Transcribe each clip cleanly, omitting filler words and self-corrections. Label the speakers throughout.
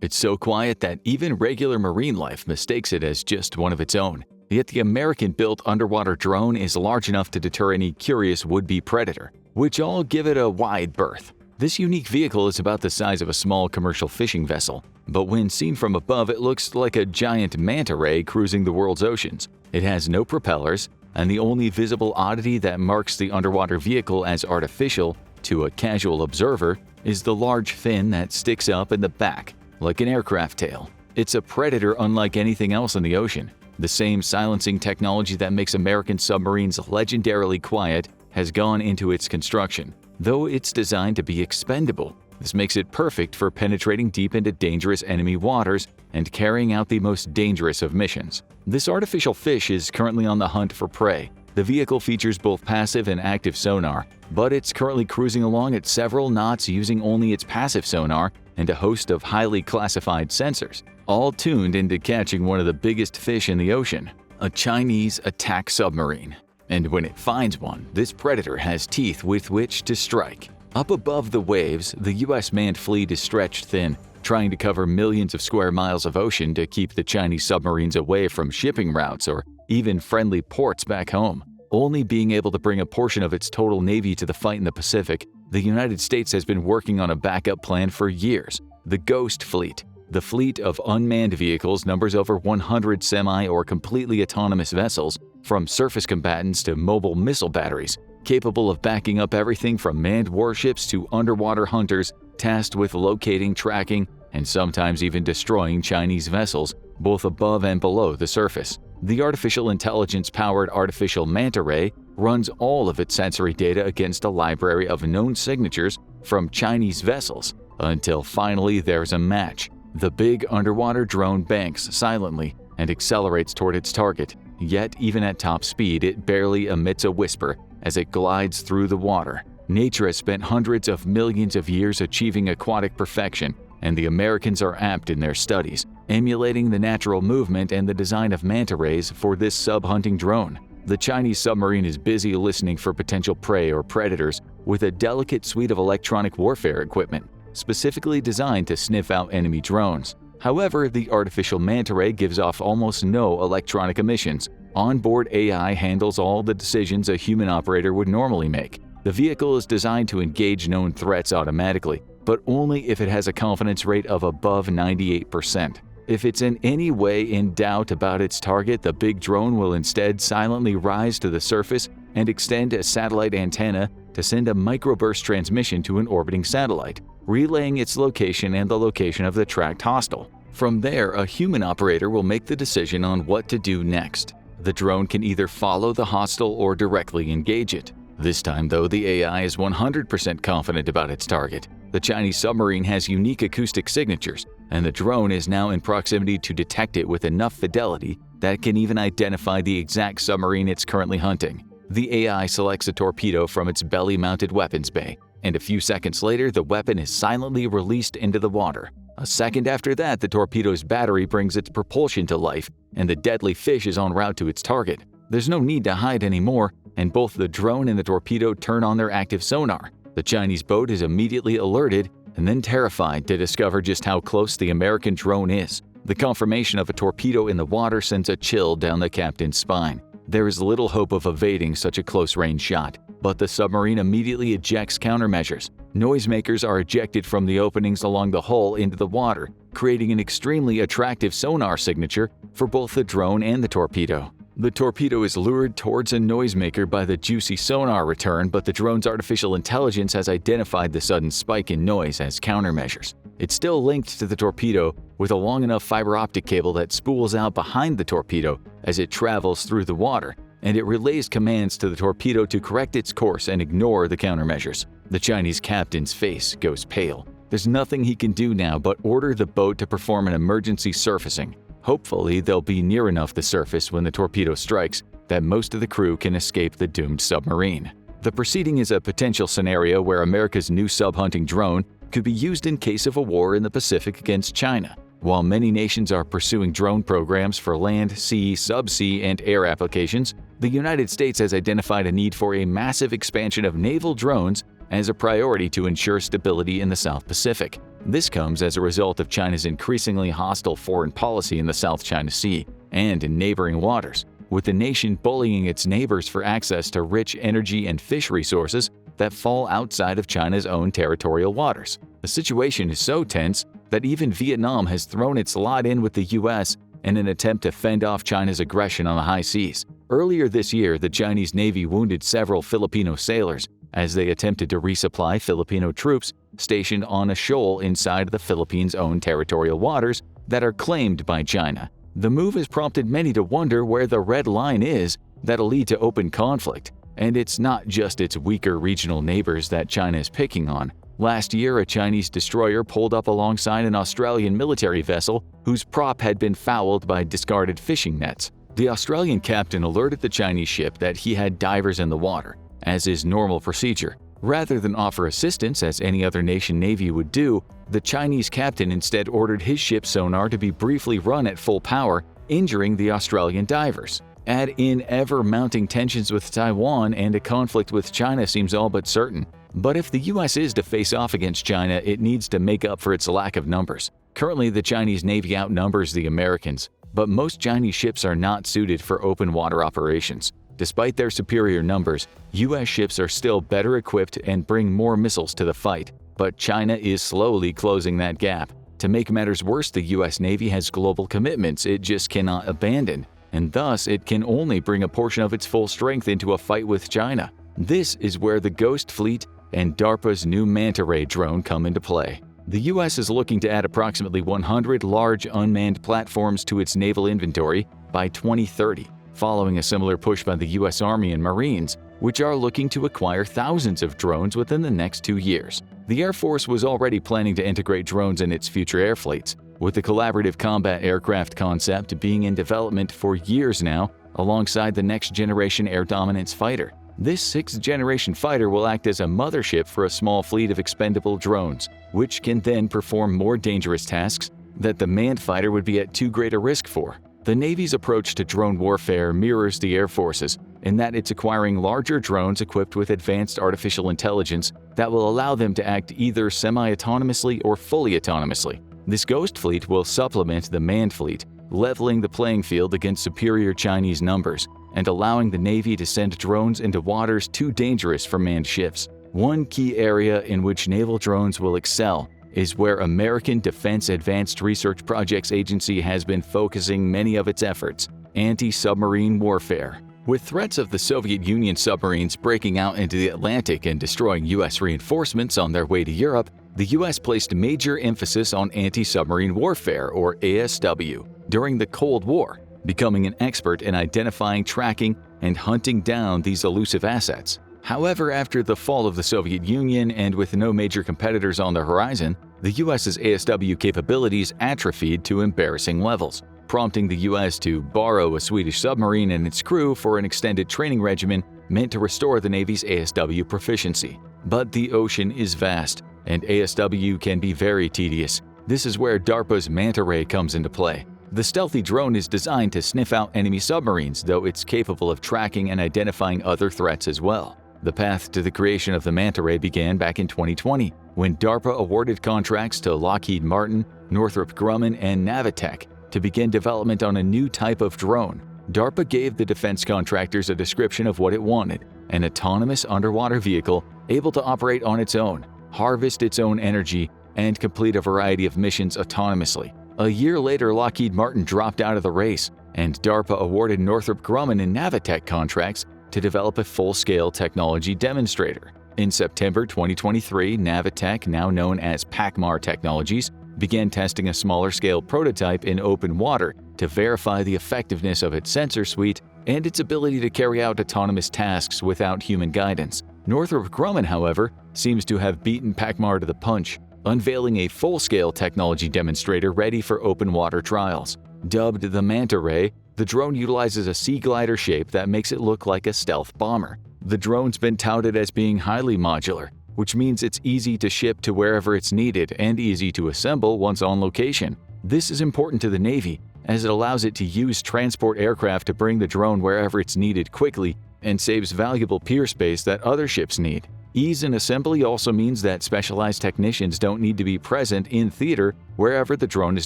Speaker 1: It's so quiet that even regular marine life mistakes it as just one of its own. Yet the American-built underwater drone is large enough to deter any curious would-be predator, which all give it a wide berth. This unique vehicle is about the size of a small commercial fishing vessel, but when seen from above it looks like a giant manta ray cruising the world's oceans. It has no propellers, and the only visible oddity that marks the underwater vehicle as artificial to a casual observer is the large fin that sticks up in the back, like an aircraft tail. It's a predator unlike anything else in the ocean. The same silencing technology that makes American submarines legendarily quiet has gone into its construction. Though it's designed to be expendable, this makes it perfect for penetrating deep into dangerous enemy waters and carrying out the most dangerous of missions. This artificial fish is currently on the hunt for prey. The vehicle features both passive and active sonar, but it's currently cruising along at several knots using only its passive sonar and a host of highly classified sensors, all tuned into catching one of the biggest fish in the ocean, a Chinese attack submarine. And when it finds one, this predator has teeth with which to strike. Up above the waves, the U.S. manned fleet is stretched thin, trying to cover millions of square miles of ocean to keep the Chinese submarines away from shipping routes or even friendly ports back home. Only being able to bring a portion of its total navy to the fight in the Pacific, the United States has been working on a backup plan for years: the Ghost Fleet. The fleet of unmanned vehicles numbers over 100 semi- or completely autonomous vessels, from surface combatants to mobile missile batteries, capable of backing up everything from manned warships to underwater hunters tasked with locating, tracking, and sometimes even destroying Chinese vessels, both above and below the surface. The artificial intelligence-powered artificial manta ray runs all of its sensory data against a library of known signatures from Chinese vessels, until finally there's a match. The big underwater drone banks silently and accelerates toward its target, yet even at top speed it barely emits a whisper as it glides through the water. Nature has spent hundreds of millions of years achieving aquatic perfection, and the Americans are apt in their studies, emulating the natural movement and the design of manta rays for this sub-hunting drone. The Chinese submarine is busy listening for potential prey or predators with a delicate suite of electronic warfare equipment, specifically designed to sniff out enemy drones. However, the artificial manta ray gives off almost no electronic emissions. Onboard AI handles all the decisions a human operator would normally make. The vehicle is designed to engage known threats automatically, but only if it has a confidence rate of above 98%. If it's in any way in doubt about its target, the big drone will instead silently rise to the surface and extend a satellite antenna to send a microburst transmission to an orbiting satellite, relaying its location and the location of the tracked hostile. From there, a human operator will make the decision on what to do next. The drone can either follow the hostile or directly engage it. This time, though, the AI is 100% confident about its target. The Chinese submarine has unique acoustic signatures, and the drone is now in proximity to detect it with enough fidelity that it can even identify the exact submarine it's currently hunting. The AI selects a torpedo from its belly-mounted weapons bay, and a few seconds later, the weapon is silently released into the water. A second after that, the torpedo's battery brings its propulsion to life, and the deadly fish is en route to its target. There's no need to hide anymore, and both the drone and the torpedo turn on their active sonar. The Chinese boat is immediately alerted and then terrified to discover just how close the American drone is. The confirmation of a torpedo in the water sends a chill down the captain's spine. There is little hope of evading such a close-range shot, but the submarine immediately ejects countermeasures. Noisemakers are ejected from the openings along the hull into the water, creating an extremely attractive sonar signature for both the drone and the torpedo. The torpedo is lured towards a noisemaker by the juicy sonar return, but the drone's artificial intelligence has identified the sudden spike in noise as countermeasures. It's still linked to the torpedo with a long enough fiber optic cable that spools out behind the torpedo as it travels through the water, and it relays commands to the torpedo to correct its course and ignore the countermeasures. The Chinese captain's face goes pale. There's nothing he can do now but order the boat to perform an emergency surfacing. Hopefully, they'll be near enough the surface when the torpedo strikes that most of the crew can escape the doomed submarine. The proceeding is a potential scenario where America's new sub-hunting drone could be used in case of a war in the Pacific against China. While many nations are pursuing drone programs for land, sea, subsea, and air applications, the United States has identified a need for a massive expansion of naval drones as a priority to ensure stability in the South Pacific. This comes as a result of China's increasingly hostile foreign policy in the South China Sea and in neighboring waters, with the nation bullying its neighbors for access to rich energy and fish resources that fall outside of China's own territorial waters. The situation is so tense that even Vietnam has thrown its lot in with the U.S. in an attempt to fend off China's aggression on the high seas. Earlier this year, the Chinese Navy wounded several Filipino sailors as they attempted to resupply Filipino troops stationed on a shoal inside the Philippines' own territorial waters that are claimed by China. The move has prompted many to wonder where the red line is that'll lead to open conflict. And it's not just its weaker regional neighbors that China is picking on. Last year, a Chinese destroyer pulled up alongside an Australian military vessel whose prop had been fouled by discarded fishing nets. The Australian captain alerted the Chinese ship that he had divers in the water, as is normal procedure. Rather than offer assistance as any other nation navy would do, the Chinese captain instead ordered his ship's sonar to be briefly run at full power, injuring the Australian divers. Add in ever-mounting tensions with Taiwan and a conflict with China seems all but certain. But if the U.S. is to face off against China, it needs to make up for its lack of numbers. Currently, the Chinese Navy outnumbers the Americans, but most Chinese ships are not suited for open water operations. Despite their superior numbers, U.S. ships are still better equipped and bring more missiles to the fight. But China is slowly closing that gap. To make matters worse, the U.S. Navy has global commitments it just cannot abandon, and thus it can only bring a portion of its full strength into a fight with China. This is where the Ghost Fleet and DARPA's new Manta Ray drone come into play. The U.S. is looking to add approximately 100 large unmanned platforms to its naval inventory by 2030, following a similar push by the U.S. Army and Marines, which are looking to acquire thousands of drones within the next 2 years. The Air Force was already planning to integrate drones in its future air fleets, with the collaborative combat aircraft concept being in development for years now alongside the next-generation air dominance fighter. This sixth-generation fighter will act as a mothership for a small fleet of expendable drones, which can then perform more dangerous tasks that the manned fighter would be at too great a risk for. The Navy's approach to drone warfare mirrors the Air Force's in that it's acquiring larger drones equipped with advanced artificial intelligence that will allow them to act either semi-autonomously or fully autonomously. This Ghost Fleet will supplement the manned fleet, leveling the playing field against superior Chinese numbers and allowing the Navy to send drones into waters too dangerous for manned ships. One key area in which naval drones will excel is where American Defense Advanced Research Projects Agency has been focusing many of its efforts: anti-submarine warfare. With threats of the Soviet Union submarines breaking out into the Atlantic and destroying U.S. reinforcements on their way to Europe, the U.S. placed major emphasis on anti-submarine warfare, or ASW, during the Cold War, becoming an expert in identifying, tracking, and hunting down these elusive assets. However, after the fall of the Soviet Union and with no major competitors on the horizon, the U.S.'s ASW capabilities atrophied to embarrassing levels, prompting the U.S. to borrow a Swedish submarine and its crew for an extended training regimen meant to restore the Navy's ASW proficiency. But the ocean is vast, and ASW can be very tedious. This is where DARPA's Manta Ray comes into play. The stealthy drone is designed to sniff out enemy submarines, though it's capable of tracking and identifying other threats as well. The path to the creation of the Manta Ray began back in 2020, when DARPA awarded contracts to Lockheed Martin, Northrop Grumman, and Navitech to begin development on a new type of drone. DARPA gave the defense contractors a description of what it wanted: an autonomous underwater vehicle able to operate on its own, harvest its own energy, and complete a variety of missions autonomously. A year later, Lockheed Martin dropped out of the race, and DARPA awarded Northrop Grumman and Navitech contracts to develop a full-scale technology demonstrator. In September 2023, Navitech, now known as PACMAR Technologies, began testing a smaller-scale prototype in open water to verify the effectiveness of its sensor suite and its ability to carry out autonomous tasks without human guidance. Northrop Grumman, however, seems to have beaten PACMAR to the punch, unveiling a full-scale technology demonstrator ready for open water trials. Dubbed the Manta Ray, the drone utilizes a sea glider shape that makes it look like a stealth bomber. The drone's been touted as being highly modular, which means it's easy to ship to wherever it's needed and easy to assemble once on location. This is important to the Navy, as it allows it to use transport aircraft to bring the drone wherever it's needed quickly and saves valuable pier space that other ships need. Ease in assembly also means that specialized technicians don't need to be present in theater wherever the drone is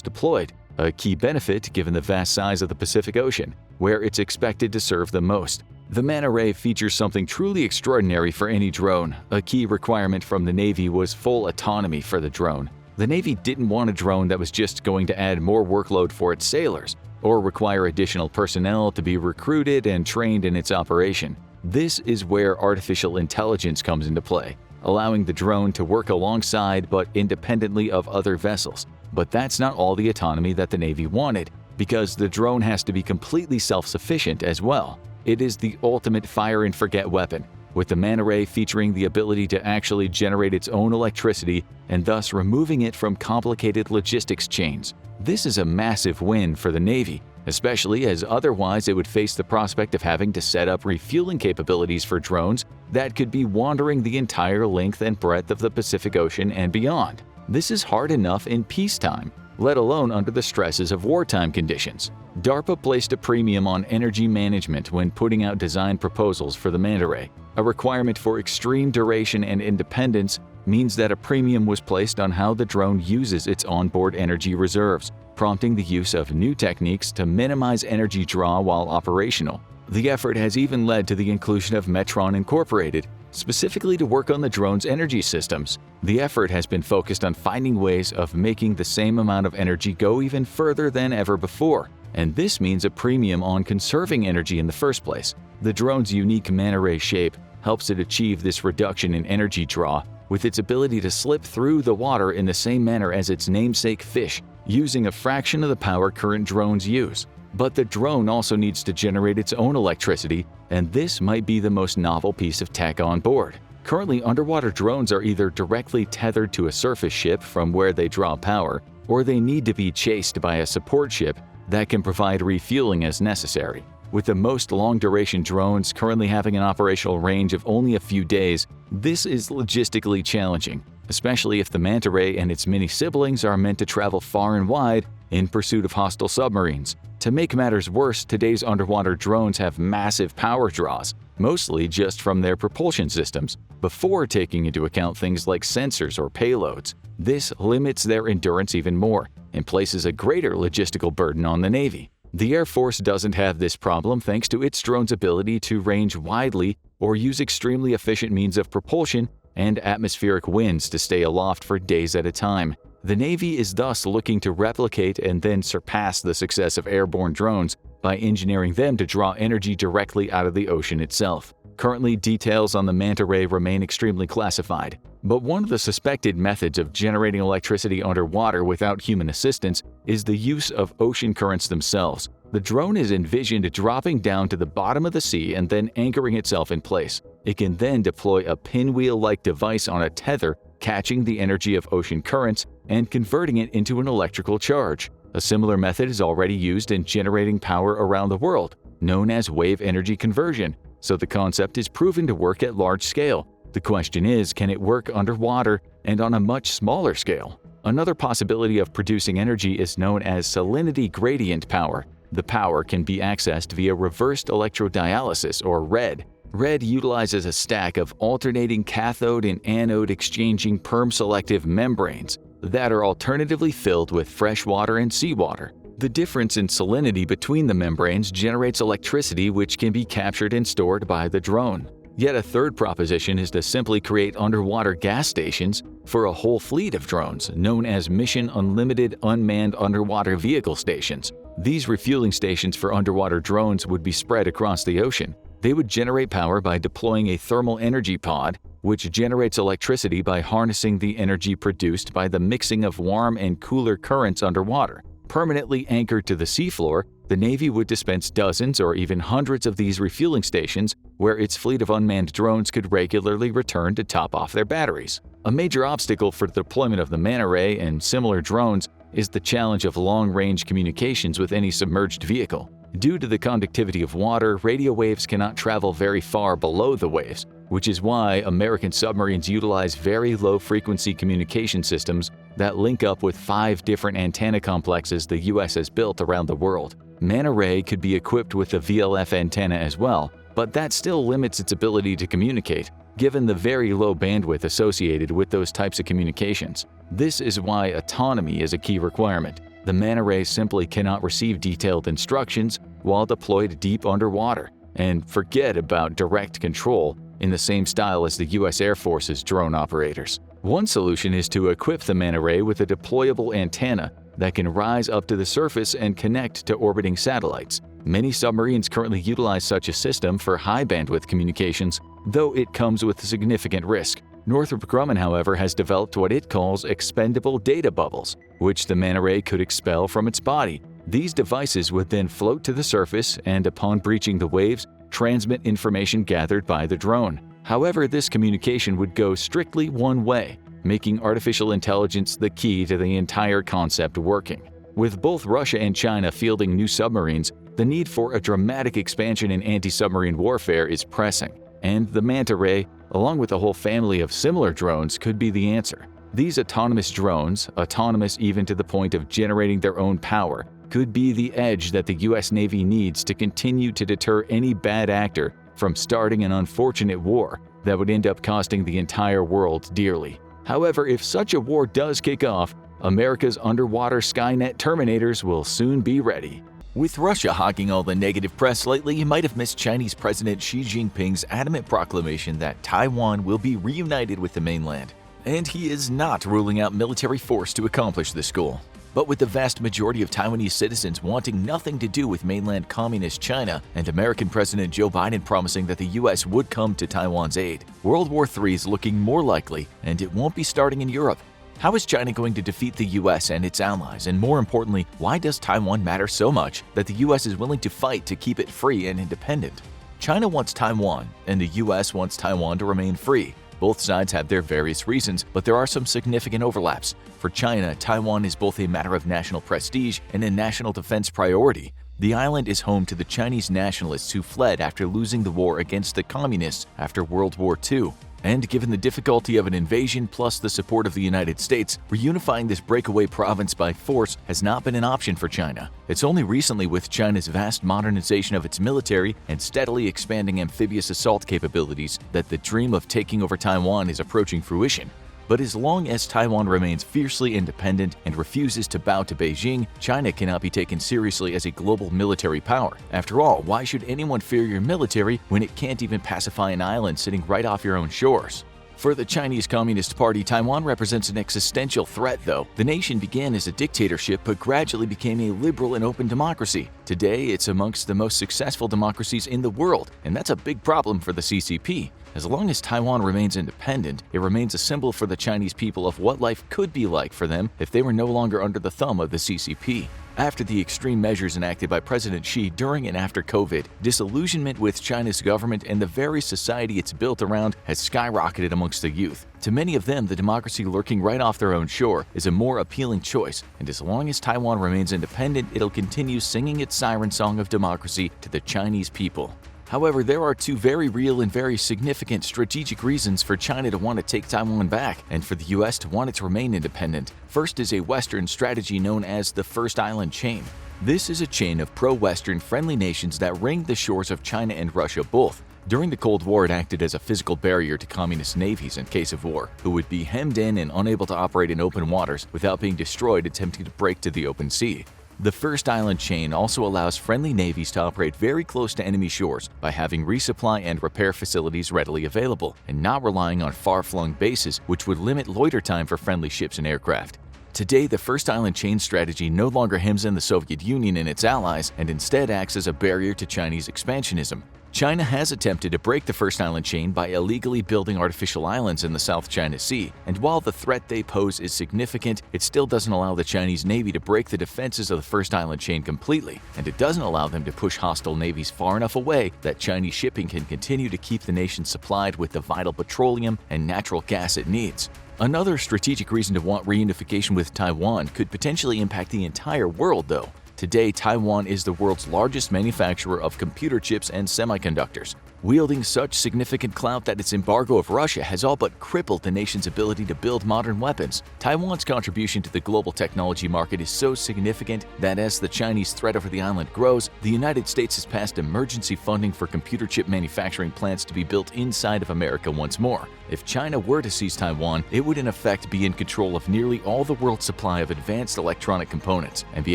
Speaker 1: deployed, a key benefit given the vast size of the Pacific Ocean, where it's expected to serve the most. The Manta Ray features something truly extraordinary for any drone. A key requirement from the Navy was full autonomy for the drone. The Navy didn't want a drone that was just going to add more workload for its sailors, or require additional personnel to be recruited and trained in its operation. This is where artificial intelligence comes into play, allowing the drone to work alongside but independently of other vessels. But that's not all the autonomy that the Navy wanted, because the drone has to be completely self-sufficient as well. It is the ultimate fire-and-forget weapon, with the Manta Ray featuring the ability to actually generate its own electricity and thus removing it from complicated logistics chains. This is a massive win for the Navy, especially as otherwise it would face the prospect of having to set up refueling capabilities for drones that could be wandering the entire length and breadth of the Pacific Ocean and beyond. This is hard enough in peacetime, let alone under the stresses of wartime conditions. DARPA placed a premium on energy management when putting out design proposals for the Manta Ray. A requirement for extreme duration and independence means that a premium was placed on how the drone uses its onboard energy reserves, prompting the use of new techniques to minimize energy draw while operational. The effort has even led to the inclusion of Metron Incorporated, specifically to work on the drone's energy systems. The effort has been focused on finding ways of making the same amount of energy go even further than ever before, and this means a premium on conserving energy in the first place. The drone's unique Manta Ray shape helps it achieve this reduction in energy draw with its ability to slip through the water in the same manner as its namesake fish, using a fraction of the power current drones use. But the drone also needs to generate its own electricity, and this might be the most novel piece of tech on board. Currently, underwater drones are either directly tethered to a surface ship from where they draw power, or they need to be chased by a support ship that can provide refueling as necessary. With the most long-duration drones currently having an operational range of only a few days, this is logistically challenging, especially if the Manta Ray and its many siblings are meant to travel far and wide in pursuit of hostile submarines. To make matters worse, today's underwater drones have massive power draws, mostly just from their propulsion systems, before taking into account things like sensors or payloads. This limits their endurance even more and places a greater logistical burden on the Navy. The Air Force doesn't have this problem thanks to its drone's ability to range widely or use extremely efficient means of propulsion and atmospheric winds to stay aloft for days at a time. The Navy is thus looking to replicate and then surpass the success of airborne drones by engineering them to draw energy directly out of the ocean itself. Currently, details on the Manta Ray remain extremely classified, but one of the suspected methods of generating electricity underwater without human assistance is the use of ocean currents themselves. The drone is envisioned dropping down to the bottom of the sea and then anchoring itself in place. It can then deploy a pinwheel-like device on a tether, catching the energy of ocean currents and converting it into an electrical charge. A similar method is already used in generating power around the world, known as wave energy conversion, so the concept is proven to work at large scale. The question is, can it work underwater and on a much smaller scale? Another possibility of producing energy is known as salinity gradient power. The power can be accessed via reversed electrodialysis, or RED. RED utilizes a stack of alternating cathode and anode exchanging perm-selective membranes that are alternatively filled with fresh water and seawater. The difference in salinity between the membranes generates electricity which can be captured and stored by the drone. Yet a third proposition is to simply create underwater gas stations for a whole fleet of drones, known as Mission Unlimited Unmanned Underwater Vehicle Stations. These refueling stations for underwater drones would be spread across the ocean. They would generate power by deploying a thermal energy pod, which generates electricity by harnessing the energy produced by the mixing of warm and cooler currents underwater. Permanently anchored to the seafloor, the Navy would dispense dozens or even hundreds of these refueling stations where its fleet of unmanned drones could regularly return to top off their batteries. A major obstacle for the deployment of the Manta Ray and similar drones is the challenge of long-range communications with any submerged vehicle. Due to the conductivity of water, radio waves cannot travel very far below the waves, which is why American submarines utilize very low-frequency communication systems that link up with 5 different antenna complexes the U.S. has built around the world. Manta Ray could be equipped with a VLF antenna as well, but that still limits its ability to communicate. given the very low bandwidth associated with those types of communications. This is why autonomy is a key requirement. The manta ray simply cannot receive detailed instructions while deployed deep underwater. And forget about direct control in the same style as the US Air Force's drone operators. One solution is to equip the manta ray with a deployable antenna that can rise up to the surface and connect to orbiting satellites. Many submarines currently utilize such a system for high-bandwidth communications, though it comes with significant risk. Northrop Grumman, however, has developed what it calls expendable data bubbles, which the manta ray could expel from its body. These devices would then float to the surface and, upon breaching the waves, transmit information gathered by the drone. However, this communication would go strictly one way, making artificial intelligence the key to the entire concept working. With both Russia and China fielding new submarines, the need for a dramatic expansion in anti-submarine warfare is pressing, and the Manta ray, along with a whole family of similar drones, could be the answer. These autonomous drones, autonomous even to the point of generating their own power, could be the edge that the US Navy needs to continue to deter any bad actor from starting an unfortunate war that would end up costing the entire world dearly. However, if such a war does kick off, America's underwater Skynet Terminators will soon be ready. With Russia hogging all the negative press lately, you might have missed Chinese President Xi Jinping's adamant proclamation that Taiwan will be reunited with the mainland. And he is not ruling out military force to accomplish this goal. But with the vast majority of Taiwanese citizens wanting nothing to do with mainland communist China and American President Joe Biden promising that the US would come to Taiwan's aid, World War III is looking more likely, and it won't be starting in Europe. How is China going to defeat the US and its allies? And more importantly, why does Taiwan matter so much that the US is willing to fight to keep it free and independent? China wants Taiwan, and the US wants Taiwan to remain free. Both sides have their various reasons, but there are some significant overlaps. For China, Taiwan is both a matter of national prestige and a national defense priority. The island is home to the Chinese nationalists who fled after losing the war against the communists after World War II. And given the difficulty of an invasion plus the support of the United States, reunifying this breakaway province by force has not been an option for China. It's only recently, with China's vast modernization of its military and steadily expanding amphibious assault capabilities, that the dream of taking over Taiwan is approaching fruition. But as long as Taiwan remains fiercely independent and refuses to bow to Beijing, China cannot be taken seriously as a global military power. After all, why should anyone fear your military when it can't even pacify an island sitting right off your own shores? For the Chinese Communist Party, Taiwan represents an existential threat, though. The nation began as a dictatorship but gradually became a liberal and open democracy. Today, it's amongst the most successful democracies in the world, and that's a big problem for the CCP. As long as Taiwan remains independent, it remains a symbol for the Chinese people of what life could be like for them if they were no longer under the thumb of the CCP. After the extreme measures enacted by President Xi during and after COVID, disillusionment with China's government and the very society it's built around has skyrocketed amongst the youth. To many of them, the democracy lurking right off their own shore is a more appealing choice, and as long as Taiwan remains independent, it'll continue singing its siren song of democracy to the Chinese people. However, there are two very real and very significant strategic reasons for China to want to take Taiwan back and for the US to want it to remain independent. First is a Western strategy known as the First Island Chain. This is a chain of pro-Western friendly nations that ring the shores of China and Russia both. During the Cold War, it acted as a physical barrier to communist navies in case of war, who would be hemmed in and unable to operate in open waters without being destroyed attempting to break to the open sea. The First Island Chain also allows friendly navies to operate very close to enemy shores by having resupply and repair facilities readily available and not relying on far-flung bases, which would limit loiter time for friendly ships and aircraft. Today, the First Island Chain strategy no longer hems in the Soviet Union and its allies and instead acts as a barrier to Chinese expansionism. China has attempted to break the First Island Chain by illegally building artificial islands in the South China Sea, and while the threat they pose is significant, it still doesn't allow the Chinese Navy to break the defenses of the First Island Chain completely, and it doesn't allow them to push hostile navies far enough away that Chinese shipping can continue to keep the nation supplied with the vital petroleum and natural gas it needs. Another strategic reason to want reunification with Taiwan could potentially impact the entire world, though. Today, Taiwan is the world's largest manufacturer of computer chips and semiconductors. Wielding such significant clout that its embargo of Russia has all but crippled the nation's ability to build modern weapons, Taiwan's contribution to the global technology market is so significant that as the Chinese threat over the island grows, the United States has passed emergency funding for computer chip manufacturing plants to be built inside of America once more. If China were to seize Taiwan, it would in effect be in control of nearly all the world's supply of advanced electronic components and be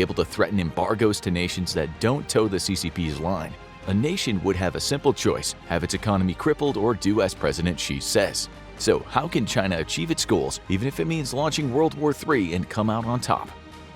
Speaker 1: able to threaten embargoes to nations that don't toe the CCP's line. A nation would have a simple choice: have its economy crippled or do as President Xi says. So how can China achieve its goals, even if it means launching World War III, and come out on top?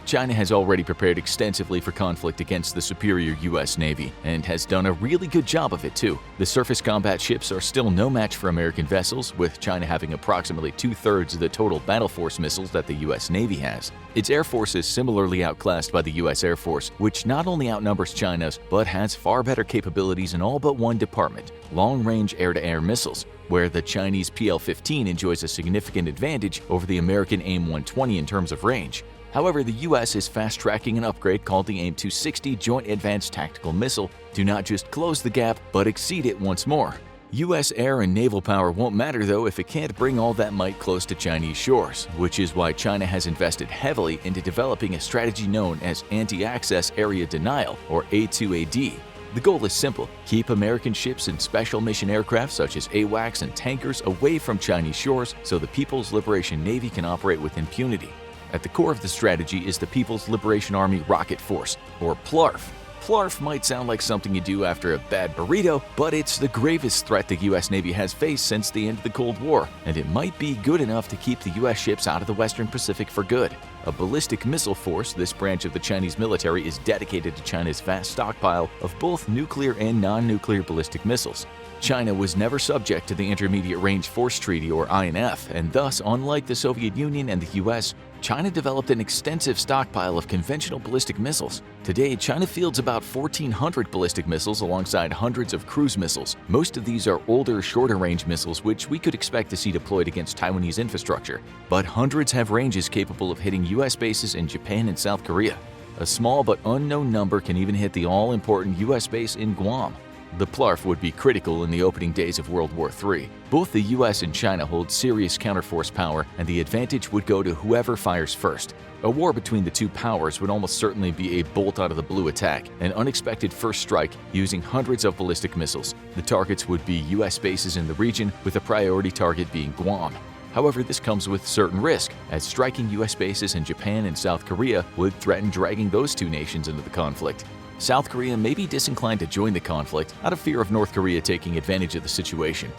Speaker 1: China has already prepared extensively for conflict against the superior U.S. Navy, and has done a really good job of it too. The surface combat ships are still no match for American vessels, with China having approximately 2/3 of the total battle force missiles that the U.S. Navy has. Its Air Force is similarly outclassed by the U.S. Air Force, which not only outnumbers China's, but has far better capabilities in all but one department: long-range air-to-air missiles, where the Chinese PL-15 enjoys a significant advantage over the American AIM-120 in terms of range. However, the U.S. is fast-tracking an upgrade called the AIM-260 Joint Advanced Tactical Missile to not just close the gap, but exceed it once more. U.S. air and naval power won't matter though if it can't bring all that might close to Chinese shores, which is why China has invested heavily into developing a strategy known as Anti-Access Area Denial, or A2AD. The goal is simple: keep American ships and special mission aircraft such as AWACS and tankers away from Chinese shores so the People's Liberation Navy can operate with impunity. At the core of the strategy is the People's Liberation Army Rocket Force, or PLARF. PLARF might sound like something you do after a bad burrito, but it's the gravest threat the U.S. Navy has faced since the end of the Cold War, and it might be good enough to keep the U.S. ships out of the Western Pacific for good. A ballistic missile force, this branch of the Chinese military is dedicated to China's vast stockpile of both nuclear and non-nuclear ballistic missiles. China was never subject to the Intermediate Range Force Treaty, or INF, and thus, unlike the Soviet Union and the U.S., China developed an extensive stockpile of conventional ballistic missiles. Today, China fields about 1,400 ballistic missiles alongside hundreds of cruise missiles. Most of these are older, shorter-range missiles which we could expect to see deployed against Taiwanese infrastructure, but hundreds have ranges capable of hitting U.S. bases in Japan and South Korea. A small but unknown number can even hit the all-important U.S. base in Guam. The PLARF would be critical in the opening days of World War III. Both the US and China hold serious counterforce power, and the advantage would go to whoever fires first. A war between the two powers would almost certainly be a bolt-out-of-the-blue attack, an unexpected first strike using hundreds of ballistic missiles. The targets would be US bases in the region, with a priority target being Guam. However, this comes with certain risk, as striking US bases in Japan and South Korea would threaten dragging those two nations into the conflict. South Korea may be disinclined to join the conflict out of fear of North Korea taking advantage of the situation.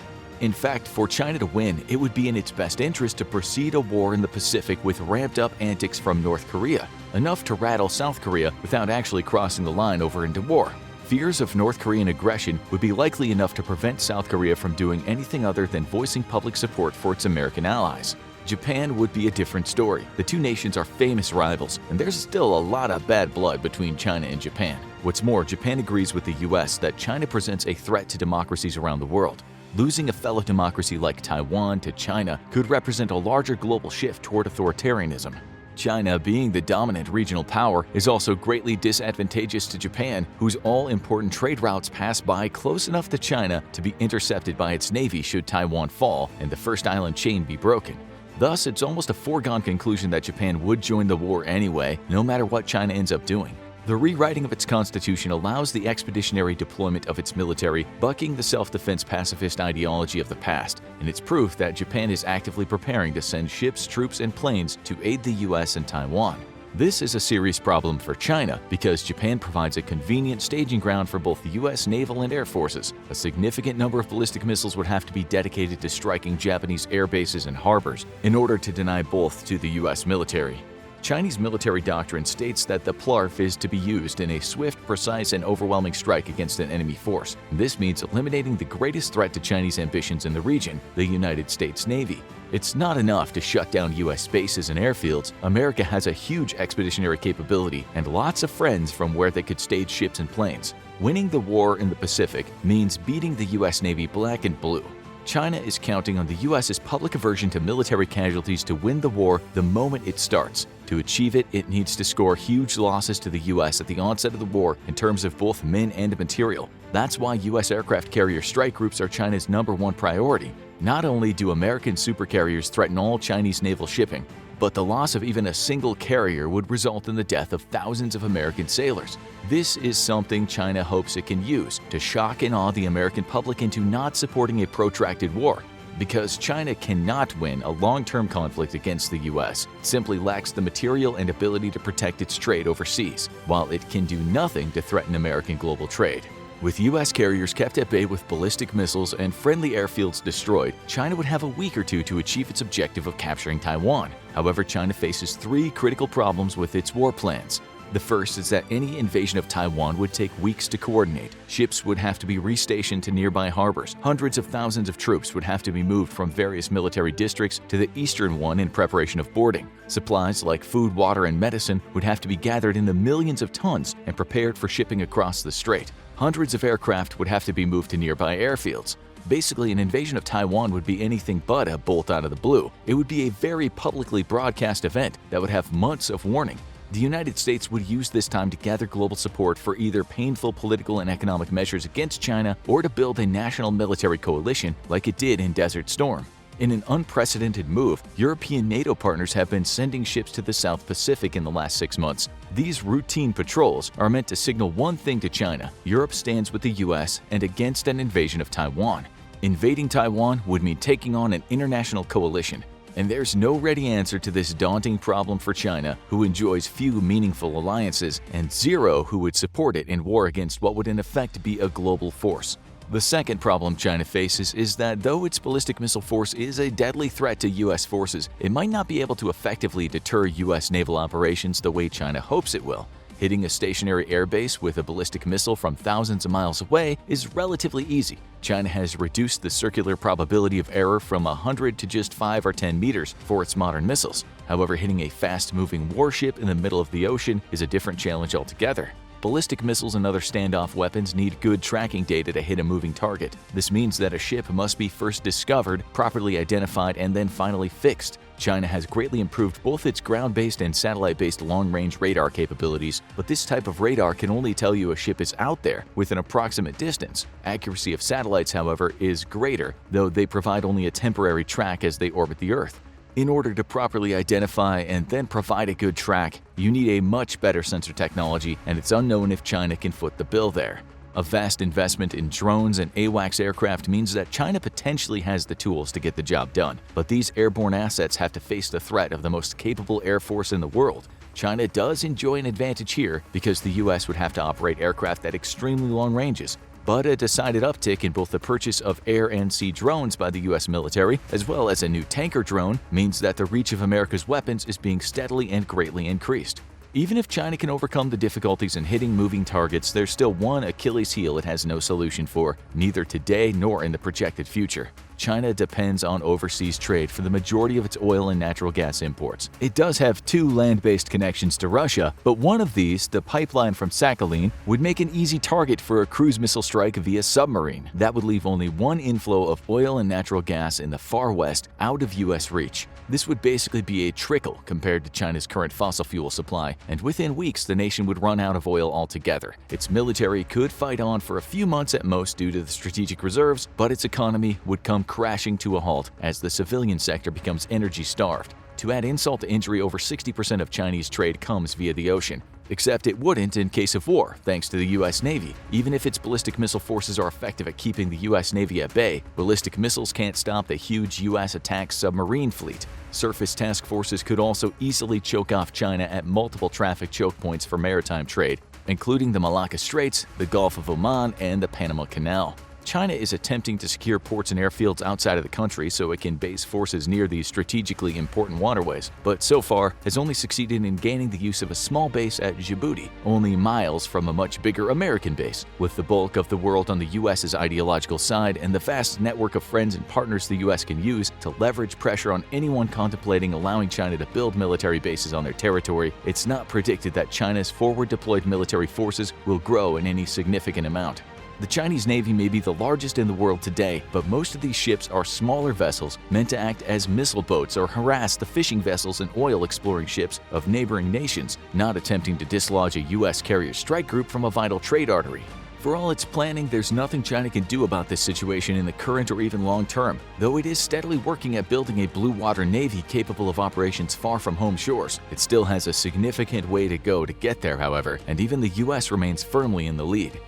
Speaker 1: In fact, for China to win, it would be in its best interest to precede a war in the Pacific with ramped-up antics from North Korea, enough to rattle South Korea without actually crossing the line over into war. Fears of North Korean aggression would be likely enough to prevent South Korea from doing anything other than voicing public support for its American allies. Japan would be a different story. The two nations are famous rivals, and there's still a lot of bad blood between China and Japan. What's more, Japan agrees with the US that China presents a threat to democracies around the world. Losing a fellow democracy like Taiwan to China could represent a larger global shift toward authoritarianism. China, being the dominant regional power, is also greatly disadvantageous to Japan, whose all-important trade routes pass by close enough to China to be intercepted by its navy should Taiwan fall and the first island chain be broken. Thus, it's almost a foregone conclusion that Japan would join the war anyway, no matter what China ends up doing. The rewriting of its constitution allows the expeditionary deployment of its military, bucking the self-defense pacifist ideology of the past, and it's proof that Japan is actively preparing to send ships, troops, and planes to aid the US and Taiwan. This is a serious problem for China because Japan provides a convenient staging ground for both the US naval and air forces. A significant number of ballistic missiles would have to be dedicated to striking Japanese air bases and harbors in order to deny both to the US military. Chinese military doctrine states that the PLARF is to be used in a swift, precise, and overwhelming strike against an enemy force. This means eliminating the greatest threat to Chinese ambitions in the region, the United States Navy. It's not enough to shut down US bases and airfields. America has a huge expeditionary capability and lots of friends from where they could stage ships and planes. Winning the war in the Pacific means beating the US Navy black and blue. China is counting on the US's public aversion to military casualties to win the war the moment it starts. To achieve it, it needs to score huge losses to the US at the onset of the war in terms of both men and material. That's why US aircraft carrier strike groups are China's #1 priority. Not only do American supercarriers threaten all Chinese naval shipping, but the loss of even a single carrier would result in the death of thousands of American sailors. This is something China hopes it can use to shock and awe the American public into not supporting a protracted war. Because China cannot win a long-term conflict against the US, it simply lacks the material and ability to protect its trade overseas, while it can do nothing to threaten American global trade. With US carriers kept at bay with ballistic missiles and friendly airfields destroyed, China would have a week or two to achieve its objective of capturing Taiwan. However, China faces 3 critical problems with its war plans. The first is that any invasion of Taiwan would take weeks to coordinate. Ships would have to be restationed to nearby harbors. Hundreds of thousands of troops would have to be moved from various military districts to the eastern one in preparation of boarding. Supplies like food, water, and medicine would have to be gathered in the millions of tons and prepared for shipping across the strait. Hundreds of aircraft would have to be moved to nearby airfields. Basically, an invasion of Taiwan would be anything but a bolt out of the blue. It would be a very publicly broadcast event that would have months of warning. The United States would use this time to gather global support for either painful political and economic measures against China or to build a national military coalition like it did in Desert Storm. In an unprecedented move, European NATO partners have been sending ships to the South Pacific in the last 6 months. These routine patrols are meant to signal one thing to China: Europe stands with the US and against an invasion of Taiwan. Invading Taiwan would mean taking on an international coalition. And there's no ready answer to this daunting problem for China, who enjoys few meaningful alliances and 0 who would support it in war against what would in effect be a global force. The second problem China faces is that though its ballistic missile force is a deadly threat to US forces, it might not be able to effectively deter US naval operations the way China hopes it will. Hitting a stationary airbase with a ballistic missile from thousands of miles away is relatively easy. China has reduced the circular probability of error from 100 to just 5 or 10 meters for its modern missiles. However, hitting a fast-moving warship in the middle of the ocean is a different challenge altogether. Ballistic missiles and other standoff weapons need good tracking data to hit a moving target. This means that a ship must be first discovered, properly identified, and then finally fixed. China has greatly improved both its ground-based and satellite-based long-range radar capabilities, but this type of radar can only tell you a ship is out there with an approximate distance. Accuracy of satellites, however, is greater, though they provide only a temporary track as they orbit the Earth. In order to properly identify and then provide a good track, you need a much better sensor technology, and it's unknown if China can foot the bill there. A vast investment in drones and AWACS aircraft means that China potentially has the tools to get the job done, but these airborne assets have to face the threat of the most capable air force in the world. China does enjoy an advantage here because the US would have to operate aircraft at extremely long ranges. But a decided uptick in both the purchase of air and sea drones by the US military, as well as a new tanker drone, means that the reach of America's weapons is being steadily and greatly increased. Even if China can overcome the difficulties in hitting moving targets, there's still one Achilles heel it has no solution for, neither today nor in the projected future. China depends on overseas trade for the majority of its oil and natural gas imports. It does have 2 land-based connections to Russia, but one of these, the pipeline from Sakhalin, would make an easy target for a cruise missile strike via submarine. That would leave only one inflow of oil and natural gas in the far west out of US reach. This would basically be a trickle compared to China's current fossil fuel supply, and within weeks the nation would run out of oil altogether. Its military could fight on for a few months at most due to the strategic reserves, but its economy would come crashing to a halt as the civilian sector becomes energy-starved. To add insult to injury, over 60% of Chinese trade comes via the ocean. Except it wouldn't in case of war, thanks to the US Navy. Even if its ballistic missile forces are effective at keeping the US Navy at bay, ballistic missiles can't stop the huge US attack submarine fleet. Surface task forces could also easily choke off China at multiple traffic choke points for maritime trade, including the Malacca Straits, the Gulf of Oman, and the Panama Canal. China is attempting to secure ports and airfields outside of the country so it can base forces near these strategically important waterways, but so far has only succeeded in gaining the use of a small base at Djibouti, only miles from a much bigger American base. With the bulk of the world on the US's ideological side and the vast network of friends and partners the US can use to leverage pressure on anyone contemplating allowing China to build military bases on their territory, it's not predicted that China's forward-deployed military forces will grow in any significant amount. The Chinese Navy may be the largest in the world today, but most of these ships are smaller vessels meant to act as missile boats or harass the fishing vessels and oil-exploring ships of neighboring nations, not attempting to dislodge a U.S. carrier strike group from a vital trade artery. For all its planning, there's nothing China can do about this situation in the current or even long term, though it is steadily working at building a blue water navy capable of operations far from home shores. It still has a significant way to go to get there, however, and even the U.S. remains firmly in the lead.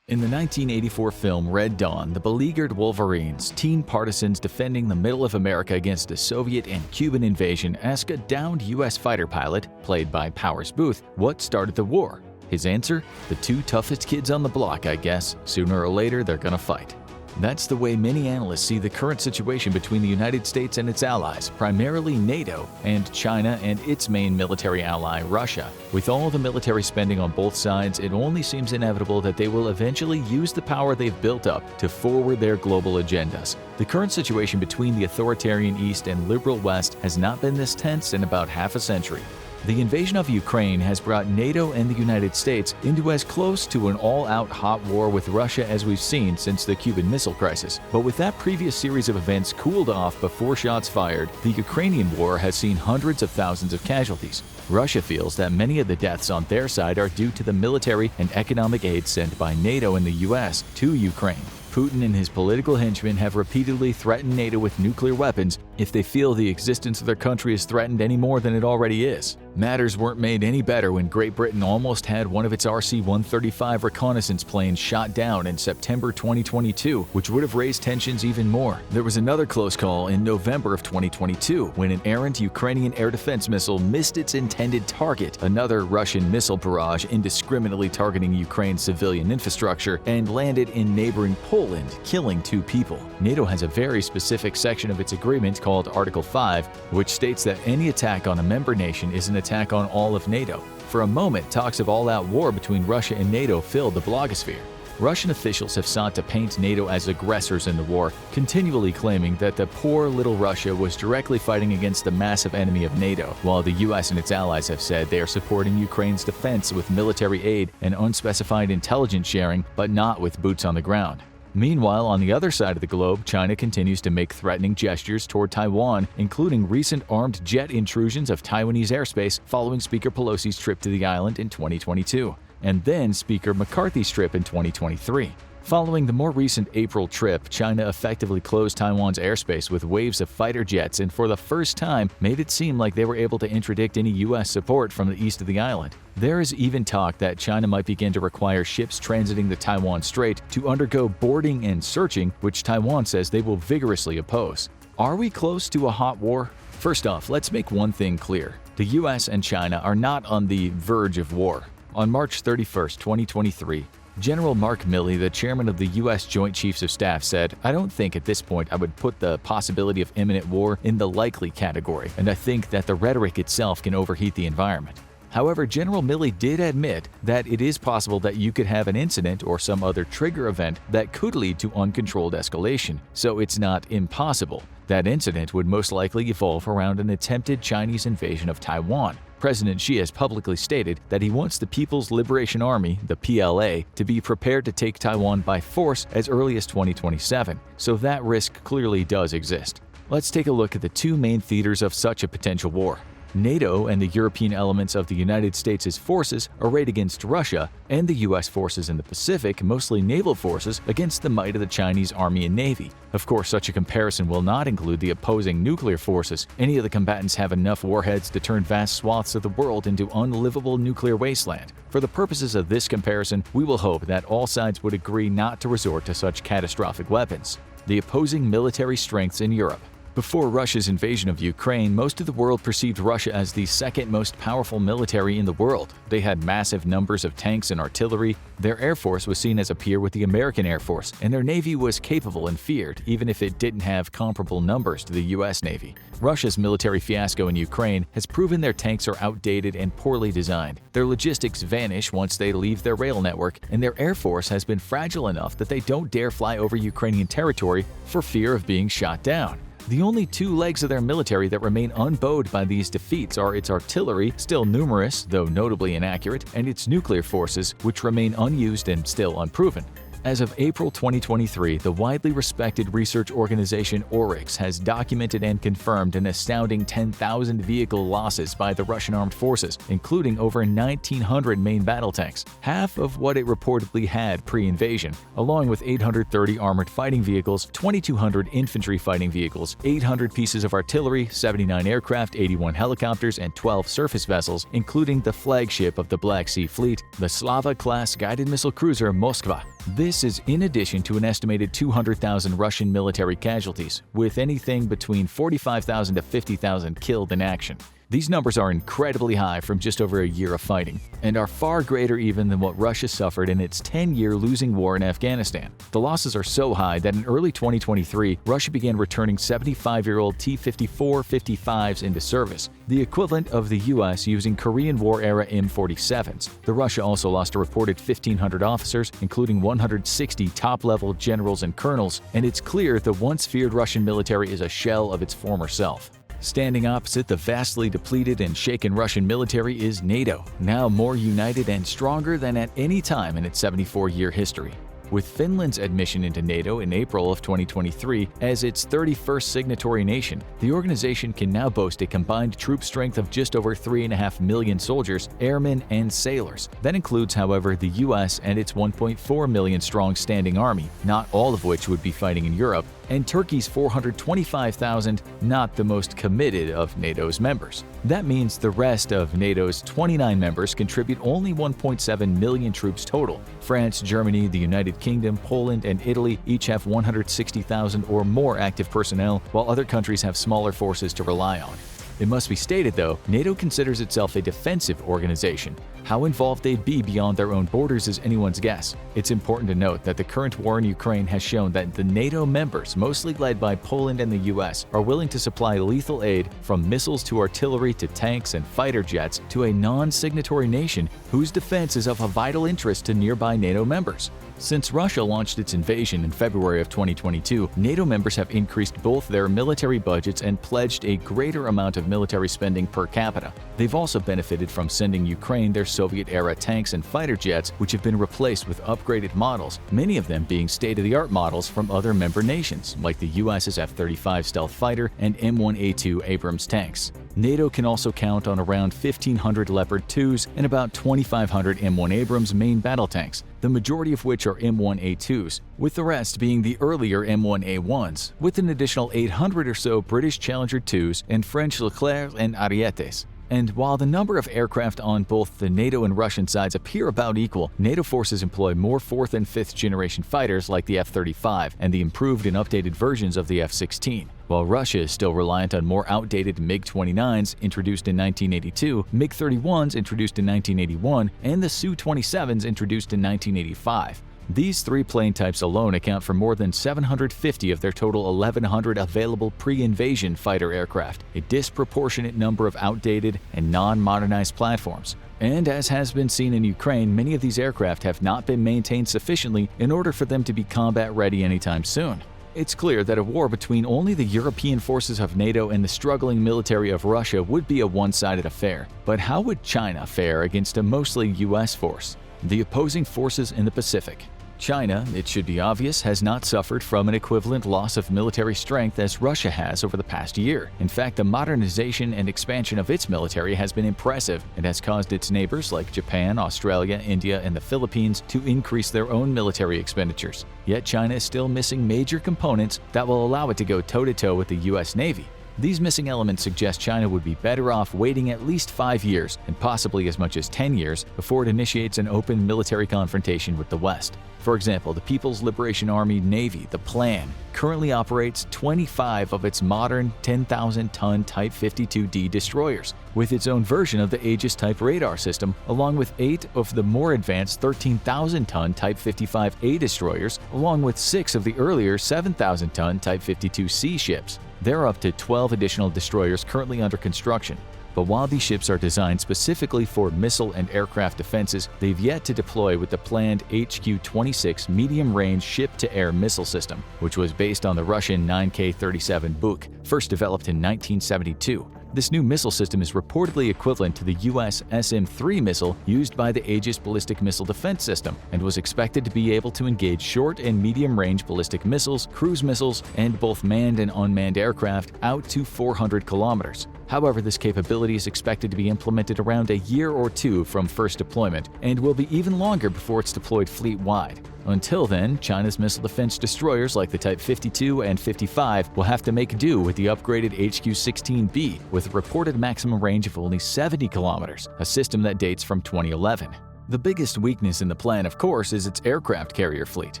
Speaker 1: In the 1984 film Red Dawn, the beleaguered Wolverines, teen partisans defending the middle of America against a Soviet and Cuban invasion, ask a downed U.S. fighter pilot, played by Powers Booth, what started the war. His answer? The two toughest kids on the block, I guess. Sooner or later, they're gonna fight. That's the way many analysts see the current situation between the United States and its allies, primarily NATO, and China and its main military ally, Russia. With all the military spending on both sides, it only seems inevitable that they will eventually use the power they've built up to forward their global agendas. The current situation between the authoritarian East and liberal West has not been this tense in about half a century. The invasion of Ukraine has brought NATO and the United States into as close to an all-out hot war with Russia as we've seen since the Cuban Missile Crisis. But with that previous series of events cooled off before shots fired, the Ukrainian war has seen hundreds of thousands of casualties. Russia feels that many of the deaths on their side are due to the military and economic aid sent by NATO and the US to Ukraine. Putin and his political henchmen have repeatedly threatened NATO with nuclear weapons if they feel the existence of their country is threatened any more than it already is. Matters weren't made any better when Great Britain almost had one of its RC-135 reconnaissance planes shot down in September 2022, which would have raised tensions even more. There was another close call in November of 2022 when an errant Ukrainian air defense missile missed its intended target, another Russian missile barrage indiscriminately targeting Ukraine's civilian infrastructure, and landed in neighboring Poland, killing 2 people. NATO has a very specific section of its agreement called Article 5, which states that any attack on a member nation is an attack on all of NATO. For a moment, talks of all-out war between Russia and NATO filled the blogosphere. Russian officials have sought to paint NATO as aggressors in the war, continually claiming that the poor little Russia was directly fighting against the massive enemy of NATO, while the US and its allies have said they are supporting Ukraine's defense with military aid and unspecified intelligence sharing, but not with boots on the ground. Meanwhile, on the other side of the globe, China continues to make threatening gestures toward Taiwan, including recent armed jet intrusions of Taiwanese airspace following Speaker Pelosi's trip to the island in 2022, and then Speaker McCarthy's trip in 2023. Following the more recent April trip, China effectively closed Taiwan's airspace with waves of fighter jets and for the first time made it seem like they were able to interdict any U.S. support from the east of the island. There is even talk that China might begin to require ships transiting the Taiwan Strait to undergo boarding and searching, which Taiwan says they will vigorously oppose. Are we close to a hot war? First off, let's make one thing clear. The U.S. and China are not on the verge of war. On March 31, 2023, General Mark Milley, the chairman of the U.S. Joint Chiefs of Staff, said, "I don't think at this point I would put the possibility of imminent war in the likely category, and I think that the rhetoric itself can overheat the environment." However, General Milley did admit that it is possible that you could have an incident or some other trigger event that could lead to uncontrolled escalation, so it's not impossible. That incident would most likely evolve around an attempted Chinese invasion of Taiwan. President Xi has publicly stated that he wants the People's Liberation Army, the PLA, to be prepared to take Taiwan by force as early as 2027, so that risk clearly does exist. Let's take a look at the 2 main theaters of such a potential war. NATO and the European elements of the United States' forces arrayed against Russia, and the U.S. forces in the Pacific, mostly naval forces, against the might of the Chinese Army and Navy. Of course, such a comparison will not include the opposing nuclear forces. Any of the combatants have enough warheads to turn vast swaths of the world into unlivable nuclear wasteland. For the purposes of this comparison, we will hope that all sides would agree not to resort to such catastrophic weapons. The opposing military strengths in Europe. Before Russia's invasion of Ukraine, most of the world perceived Russia as the second most powerful military in the world. They had massive numbers of tanks and artillery, their air force was seen as a peer with the American Air Force, and their navy was capable and feared, even if it didn't have comparable numbers to the US Navy. Russia's military fiasco in Ukraine has proven their tanks are outdated and poorly designed. Their logistics vanish once they leave their rail network, and their air force has been fragile enough that they don't dare fly over Ukrainian territory for fear of being shot down. The only 2 legs of their military that remain unbowed by these defeats are its artillery, still numerous, though notably inaccurate, and its nuclear forces, which remain unused and still unproven. As of April 2023, the widely respected research organization Oryx has documented and confirmed an astounding 10,000 vehicle losses by the Russian armed forces, including over 1,900 main battle tanks, half of what it reportedly had pre-invasion, along with 830 armored fighting vehicles, 2,200 infantry fighting vehicles, 800 pieces of artillery, 79 aircraft, 81 helicopters, and 12 surface vessels, including the flagship of the Black Sea Fleet, the Slava-class guided missile cruiser Moskva. This is in addition to an estimated 200,000 Russian military casualties, with anything between 45,000 to 50,000 killed in action. These numbers are incredibly high from just over a year of fighting, and are far greater even than what Russia suffered in its 10-year losing war in Afghanistan. The losses are so high that in early 2023, Russia began returning 75-year-old T-54-55s into service, the equivalent of the U.S. using Korean War-era M47s. The Russia also lost a reported 1,500 officers, including 160 top-level generals and colonels, and it's clear the once-feared Russian military is a shell of its former self. Standing opposite the vastly depleted and shaken Russian military is NATO, now more united and stronger than at any time in its 74-year history. With Finland's admission into NATO in April of 2023 as its 31st signatory nation, the organization can now boast a combined troop strength of just over 3.5 million soldiers, airmen, and sailors. That includes, however, the US and its 1.4 million strong standing army, not all of which would be fighting in Europe, and Turkey's 425,000, not the most committed of NATO's members. That means the rest of NATO's 29 members contribute only 1.7 million troops total. France, Germany, the United Kingdom, Poland, and Italy each have 160,000 or more active personnel, while other countries have smaller forces to rely on. It must be stated, though, NATO considers itself a defensive organization. How involved they'd be beyond their own borders is anyone's guess. It's important to note that the current war in Ukraine has shown that the NATO members, mostly led by Poland and the US, are willing to supply lethal aid from missiles to artillery to tanks and fighter jets to a non-signatory nation whose defense is of a vital interest to nearby NATO members. Since Russia launched its invasion in February of 2022, NATO members have increased both their military budgets and pledged a greater amount of military spending per capita. They've also benefited from sending Ukraine their Soviet-era tanks and fighter jets, which have been replaced with upgraded models, many of them being state-of-the-art models from other member nations, like the US's F-35 stealth fighter and M1A2 Abrams tanks. NATO can also count on around 1,500 Leopard 2s and about 2,500 M1 Abrams main battle tanks, the majority of which are M1A2s, with the rest being the earlier M1A1s, with an additional 800 or so British Challenger 2s and French Leclerc and Arietes. And while the number of aircraft on both the NATO and Russian sides appear about equal, NATO forces employ more 4th and 5th generation fighters like the F-35 and the improved and updated versions of the F-16. While Russia is still reliant on more outdated MiG-29s introduced in 1982, MiG-31s introduced in 1981, and the Su-27s introduced in 1985. These three plane types alone account for more than 750 of their total 1,100 available pre-invasion fighter aircraft, a disproportionate number of outdated and non-modernized platforms. And as has been seen in Ukraine, many of these aircraft have not been maintained sufficiently in order for them to be combat-ready anytime soon. It's clear that a war between only the European forces of NATO and the struggling military of Russia would be a one-sided affair. But how would China fare against a mostly US force? The opposing forces in the Pacific. China, it should be obvious, has not suffered from an equivalent loss of military strength as Russia has over the past year. In fact, the modernization and expansion of its military has been impressive and has caused its neighbors like Japan, Australia, India, and the Philippines to increase their own military expenditures. Yet China is still missing major components that will allow it to go toe-to-toe with the US Navy. These missing elements suggest China would be better off waiting at least 5 years, and possibly as much as 10 years, before it initiates an open military confrontation with the West. For example, the People's Liberation Army Navy, the Plan, currently operates 25 of its modern 10,000-ton Type 52D destroyers, with its own version of the Aegis-type radar system, along with 8 of the more advanced 13,000-ton Type 55A destroyers, along with 6 of the earlier 7,000-ton Type 52C ships. There are up to 12 additional destroyers currently under construction. But while these ships are designed specifically for missile and aircraft defenses, they've yet to deploy with the planned HQ-26 medium-range ship-to-air missile system, which was based on the Russian 9K-37 Buk, first developed in 1972. This new missile system is reportedly equivalent to the US SM-3 missile used by the Aegis ballistic missile defense system and was expected to be able to engage short and medium-range ballistic missiles, cruise missiles, and both manned and unmanned aircraft out to 400 kilometers. However, this capability is expected to be implemented around a year or two from first deployment and will be even longer before it's deployed fleet-wide. Until then, China's missile defense destroyers like the Type 52 and 55 will have to make do with the upgraded HQ-16B with a reported maximum range of only 70 kilometers, a system that dates from 2011. The biggest weakness in the plan, of course, is its aircraft carrier fleet.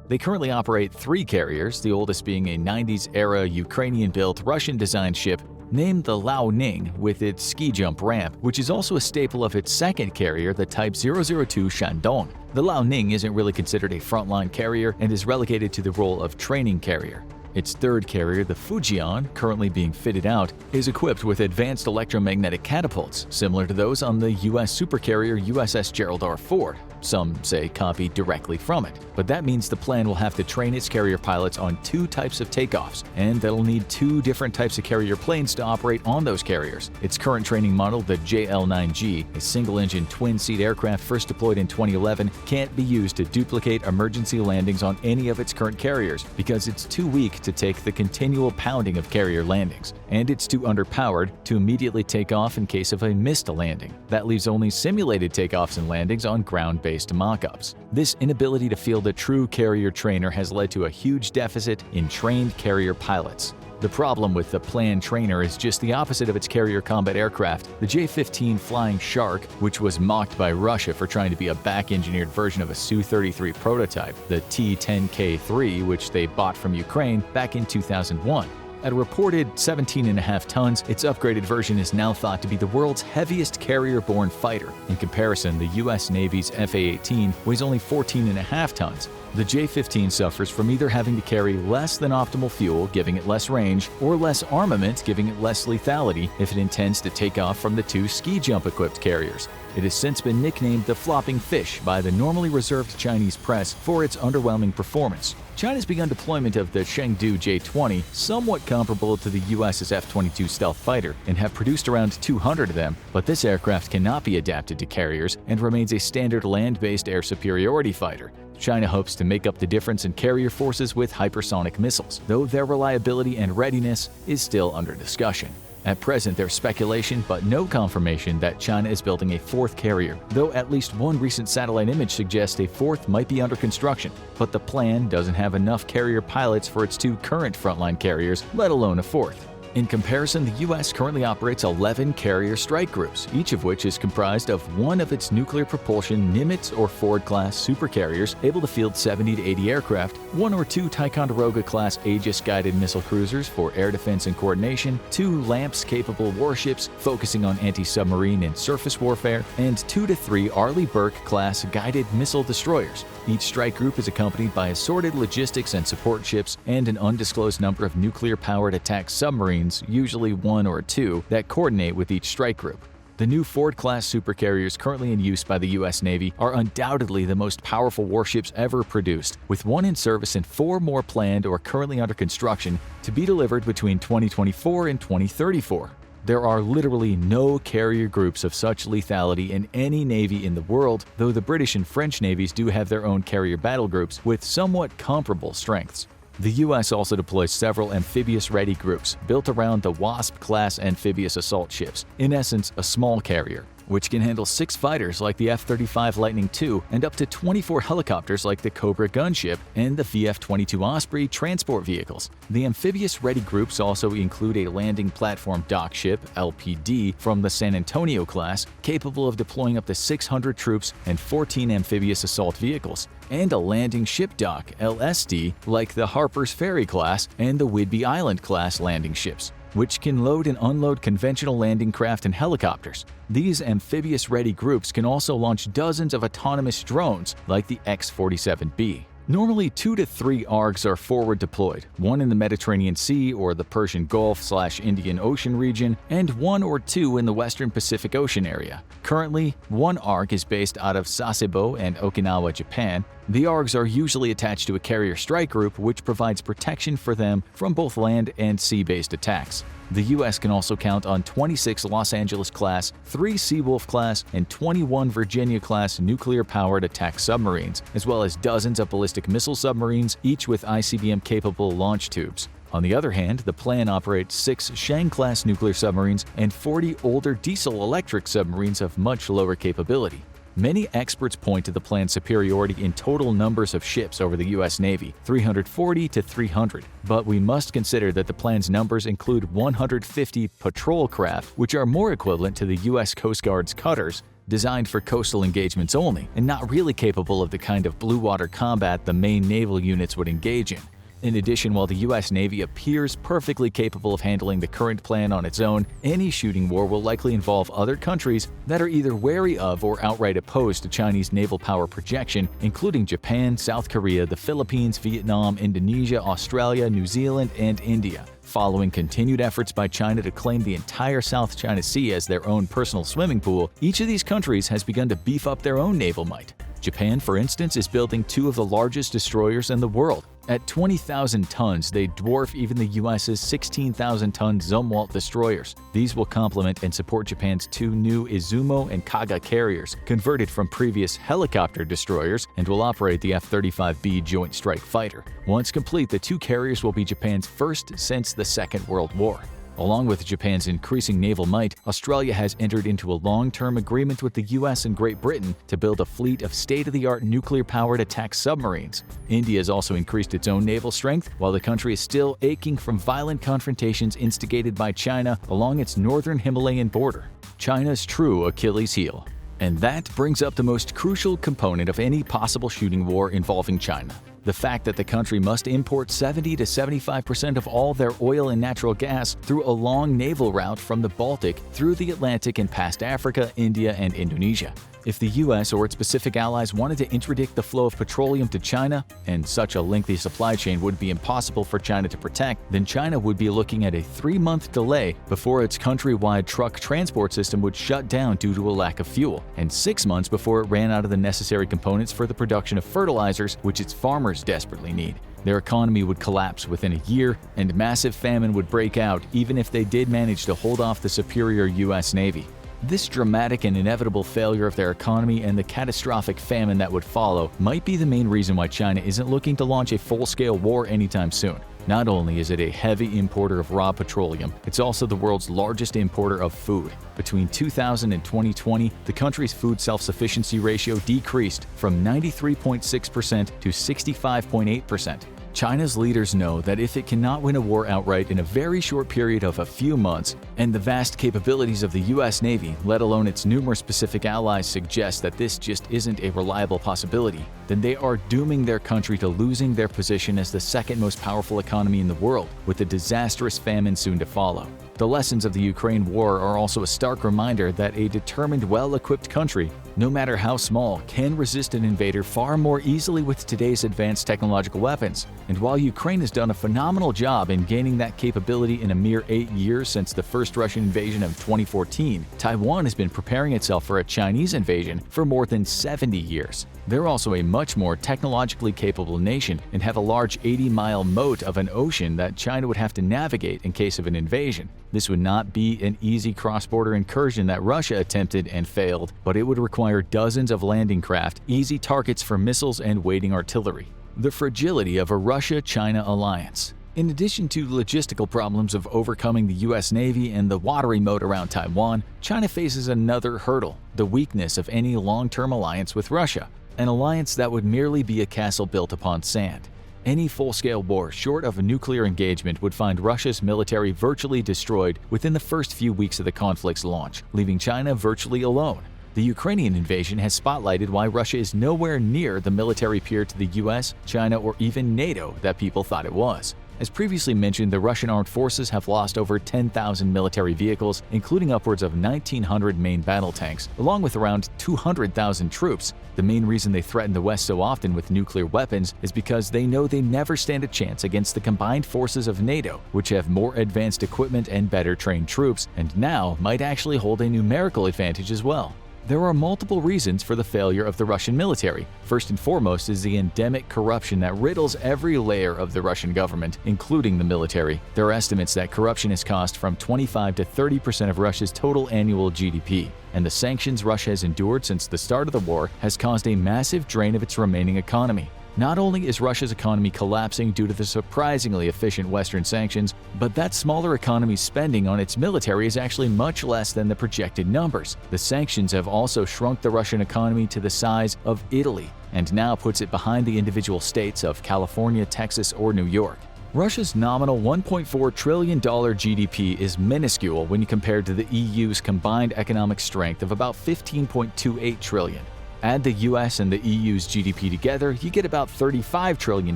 Speaker 1: They currently operate 3 carriers, the oldest being a 90s-era Ukrainian-built Russian-designed ship named the Liaoning with its ski jump ramp, which is also a staple of its second carrier, the Type 002 Shandong. The Liaoning isn't really considered a frontline carrier and is relegated to the role of training carrier. Its third carrier, the Fujian, currently being fitted out, is equipped with advanced electromagnetic catapults, similar to those on the U.S. supercarrier USS Gerald R. Ford. Some say copied directly from it. But that means the plan will have to train its carrier pilots on 2 types of takeoffs, and they'll need 2 different types of carrier planes to operate on those carriers. Its current training model, the JL-9G, a single-engine twin-seat aircraft first deployed in 2011, can't be used to duplicate emergency landings on any of its current carriers because it's too weak to take the continual pounding of carrier landings, and it's too underpowered to immediately take off in case of a missed landing. That leaves only simulated takeoffs and landings on ground-based mock-ups. This inability to field a true carrier trainer has led to a huge deficit in trained carrier pilots. The problem with the planned trainer is just the opposite of its carrier combat aircraft, the J-15 Flying Shark, which was mocked by Russia for trying to be a back-engineered version of a Su-33 prototype, the T-10K3, which they bought from Ukraine back in 2001. At a reported 17.5 tons, its upgraded version is now thought to be the world's heaviest carrier-borne fighter. In comparison, the U.S. Navy's F-A-18 weighs only 14.5 tons. The J-15 suffers from either having to carry less than optimal fuel, giving it less range, or less armament, giving it less lethality if it intends to take off from the 2 ski jump-equipped carriers. It has since been nicknamed the Flopping Fish by the normally reserved Chinese press for its underwhelming performance. China's begun deployment of the Chengdu J-20, somewhat comparable to the US's F-22 stealth fighter, and have produced around 200 of them, but this aircraft cannot be adapted to carriers and remains a standard land-based air superiority fighter. China hopes to make up the difference in carrier forces with hypersonic missiles, though their reliability and readiness is still under discussion. At present, there's speculation but no confirmation that China is building a 4th carrier, though at least one recent satellite image suggests a 4th might be under construction. But the plan doesn't have enough carrier pilots for its 2 current frontline carriers, let alone a 4th. In comparison, the U.S. currently operates 11 carrier strike groups, each of which is comprised of one of its nuclear propulsion Nimitz or Ford-class supercarriers able to field 70 to 80 aircraft, 1 or 2 Ticonderoga-class Aegis-guided missile cruisers for air defense and coordination, 2 LAMPS-capable warships focusing on anti-submarine and surface warfare, and 2 to 3 Arleigh Burke-class guided missile destroyers. Each strike group is accompanied by assorted logistics and support ships and an undisclosed number of nuclear-powered attack submarines, usually 1 or 2, that coordinate with each strike group. The new Ford-class supercarriers currently in use by the U.S. Navy are undoubtedly the most powerful warships ever produced, with 1 in service and 4 more planned or currently under construction to be delivered between 2024 and 2034. There are literally no carrier groups of such lethality in any navy in the world, though the British and French navies do have their own carrier battle groups with somewhat comparable strengths. The U.S. also deploys several amphibious-ready groups built around the Wasp-class amphibious assault ships, in essence a small carrier, which can handle 6 fighters like the F-35 Lightning II and up to 24 helicopters like the Cobra gunship and the VF-22 Osprey transport vehicles. The amphibious-ready groups also include a landing platform dock ship, LPD, from the San Antonio class, capable of deploying up to 600 troops and 14 amphibious assault vehicles, and a landing ship dock, LSD, like the Harper's Ferry class and the Whidbey Island class landing ships, which can load and unload conventional landing craft and helicopters. These amphibious-ready groups can also launch dozens of autonomous drones like the X-47B. Normally 2 to 3 ARGs are forward deployed, 1 in the Mediterranean Sea or the Persian Gulf/Indian Ocean region, and 1 or 2 in the Western Pacific Ocean area. Currently, 1 ARG is based out of Sasebo and Okinawa, Japan. The ARGs are usually attached to a carrier strike group which provides protection for them from both land and sea-based attacks. The US can also count on 26 Los Angeles-class, 3 Seawolf-class, and 21 Virginia-class nuclear-powered attack submarines, as well as dozens of ballistic missile submarines, each with ICBM-capable launch tubes. On the other hand, the plan operates 6 Shang-class nuclear submarines and 40 older diesel-electric submarines of much lower capability. Many experts point to the plan's superiority in total numbers of ships over the U.S. Navy, 340 to 300, but we must consider that the plan's numbers include 150 patrol craft, which are more equivalent to the U.S. Coast Guard's cutters, designed for coastal engagements only, and not really capable of the kind of blue water combat the main naval units would engage in. In addition, while the U.S. Navy appears perfectly capable of handling the current plan on its own, any shooting war will likely involve other countries that are either wary of or outright opposed to Chinese naval power projection, including Japan, South Korea, the Philippines, Vietnam, Indonesia, Australia, New Zealand, and India. Following continued efforts by China to claim the entire South China Sea as their own personal swimming pool, each of these countries has begun to beef up their own naval might. Japan, for instance, is building 2 of the largest destroyers in the world. At 20,000 tons, they dwarf even the U.S.'s 16,000-ton Zumwalt destroyers. These will complement and support Japan's 2 new Izumo and Kaga carriers, converted from previous helicopter destroyers, and will operate the F-35B Joint Strike Fighter. Once complete, the 2 carriers will be Japan's first since the Second World War. Along with Japan's increasing naval might, Australia has entered into a long-term agreement with the US and Great Britain to build a fleet of state-of-the-art nuclear-powered attack submarines. India has also increased its own naval strength, while the country is still aching from violent confrontations instigated by China along its northern Himalayan border. China's true Achilles heel. And that brings up the most crucial component of any possible shooting war involving China: the fact that the country must import 70 to 75% of all their oil and natural gas through a long naval route from the Baltic through the Atlantic and past Africa, India, and Indonesia. If the US or its Pacific allies wanted to interdict the flow of petroleum to China, and such a lengthy supply chain would be impossible for China to protect, then China would be looking at a 3-month delay before its countrywide truck transport system would shut down due to a lack of fuel, and 6 months before it ran out of the necessary components for the production of fertilizers, which its farmers desperately need. Their economy would collapse within a year, and massive famine would break out even if they did manage to hold off the superior US Navy. This dramatic and inevitable failure of their economy and the catastrophic famine that would follow might be the main reason why China isn't looking to launch a full-scale war anytime soon. Not only is it a heavy importer of raw petroleum, it's also the world's largest importer of food. Between 2000 and 2020, the country's food self-sufficiency ratio decreased from 93.6% to 65.8%. China's leaders know that if it cannot win a war outright in a very short period of a few months, and the vast capabilities of the US Navy, let alone its numerous Pacific allies, suggest that this just isn't a reliable possibility, then they are dooming their country to losing their position as the second most powerful economy in the world, with a disastrous famine soon to follow. The lessons of the Ukraine war are also a stark reminder that a determined, well-equipped country, no matter how small, can resist an invader far more easily with today's advanced technological weapons. And while Ukraine has done a phenomenal job in gaining that capability in a mere 8 years since the first Russian invasion of 2014, Taiwan has been preparing itself for a Chinese invasion for more than 70 years. They're also a much more technologically capable nation and have a large 80-mile moat of an ocean that China would have to navigate in case of an invasion. This would not be an easy cross-border incursion that Russia attempted and failed, but it would require dozens of landing craft, easy targets for missiles, and waiting artillery. The fragility of a Russia-China alliance. In addition to logistical problems of overcoming the US Navy and the watery moat around Taiwan, China faces another hurdle: the weakness of any long-term alliance with Russia, an alliance that would merely be a castle built upon sand. Any full-scale war short of a nuclear engagement would find Russia's military virtually destroyed within the first few weeks of the conflict's launch, leaving China virtually alone. The Ukrainian invasion has spotlighted why Russia is nowhere near the military peer to the US, China, or even NATO that people thought it was. As previously mentioned, the Russian armed forces have lost over 10,000 military vehicles, including upwards of 1,900 main battle tanks, along with around 200,000 troops. The main reason they threaten the West so often with nuclear weapons is because they know they never stand a chance against the combined forces of NATO, which have more advanced equipment and better trained troops, and now might actually hold a numerical advantage as well. There are multiple reasons for the failure of the Russian military. First and foremost is the endemic corruption that riddles every layer of the Russian government, including the military. There are estimates that corruption has cost from 25 to 30% of Russia's total annual GDP, and the sanctions Russia has endured since the start of the war has caused a massive drain of its remaining economy. Not only is Russia's economy collapsing due to the surprisingly efficient Western sanctions, but that smaller economy's spending on its military is actually much less than the projected numbers. The sanctions have also shrunk the Russian economy to the size of Italy, and now puts it behind the individual states of California, Texas, or New York. Russia's nominal $1.4 trillion GDP is minuscule when you compare to the EU's combined economic strength of about $15.28 trillion. Add the US and the EU's GDP together, you get about $35 trillion,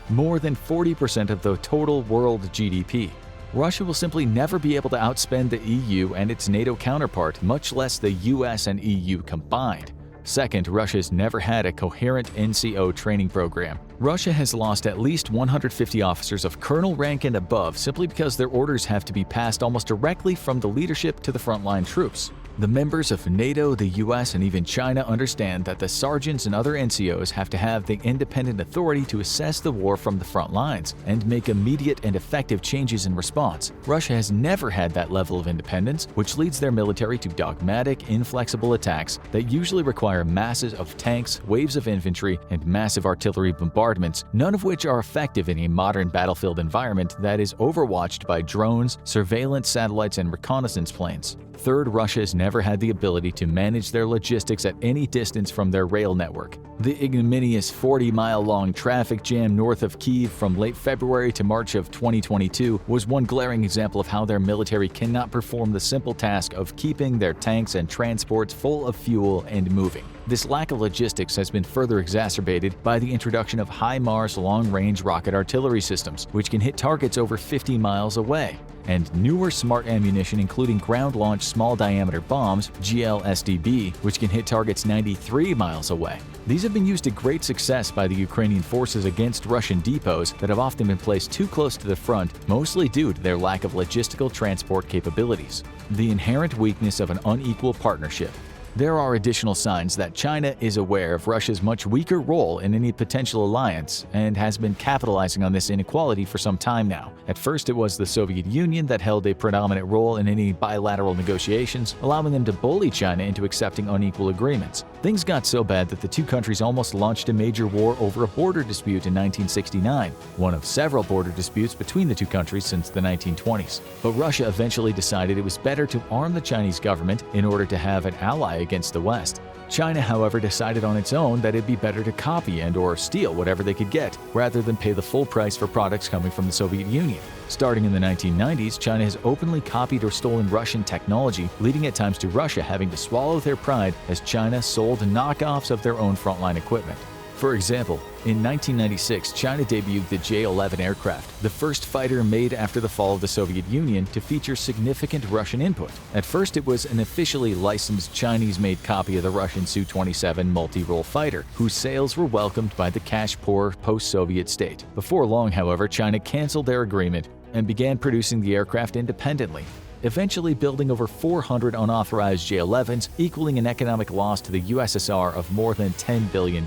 Speaker 1: more than 40% of the total world GDP. Russia will simply never be able to outspend the EU and its NATO counterpart, much less the US and EU combined. Second, Russia's never had a coherent NCO training program. Russia has lost at least 150 officers of colonel rank and above simply because their orders have to be passed almost directly from the leadership to the frontline troops. The members of NATO, the US, and even China understand that the sergeants and other NCOs have to have the independent authority to assess the war from the front lines and make immediate and effective changes in response. Russia has never had that level of independence, which leads their military to dogmatic, inflexible attacks that usually require masses of tanks, waves of infantry, and massive artillery bombardments, none of which are effective in a modern battlefield environment that is overwatched by drones, surveillance satellites, and reconnaissance planes. Third, Russia has never had the ability to manage their logistics at any distance from their rail network. The ignominious 40-mile-long traffic jam north of Kyiv from late February to March of 2022 was one glaring example of how their military cannot perform the simple task of keeping their tanks and transports full of fuel and moving. This lack of logistics has been further exacerbated by the introduction of HIMARS long-range rocket artillery systems, which can hit targets over 50 miles away, and newer smart ammunition including ground-launched small-diameter bombs, GLSDB, which can hit targets 93 miles away. These have been used to great success by the Ukrainian forces against Russian depots that have often been placed too close to the front, mostly due to their lack of logistical transport capabilities. The inherent weakness of an unequal partnership. There are additional signs that China is aware of Russia's much weaker role in any potential alliance and has been capitalizing on this inequality for some time now. At first, it was the Soviet Union that held a predominant role in any bilateral negotiations, allowing them to bully China into accepting unequal agreements. Things got so bad that the two countries almost launched a major war over a border dispute in 1969, one of several border disputes between the two countries since the 1920s. But Russia eventually decided it was better to arm the Chinese government in order to have an ally against the West. China, however, decided on its own that it'd be better to copy and/or steal whatever they could get, rather than pay the full price for products coming from the Soviet Union. Starting in the 1990s, China has openly copied or stolen Russian technology, leading at times to Russia having to swallow their pride as China sold knockoffs of their own frontline equipment. For example, in 1996, China debuted the J-11 aircraft, the first fighter made after the fall of the Soviet Union to feature significant Russian input. At first, it was an officially licensed Chinese-made copy of the Russian Su-27 multi-role fighter, whose sales were welcomed by the cash-poor post-Soviet state. Before long, however, China canceled their agreement and began producing the aircraft independently, eventually building over 400 unauthorized J-11s, equaling an economic loss to the USSR of more than $10 billion.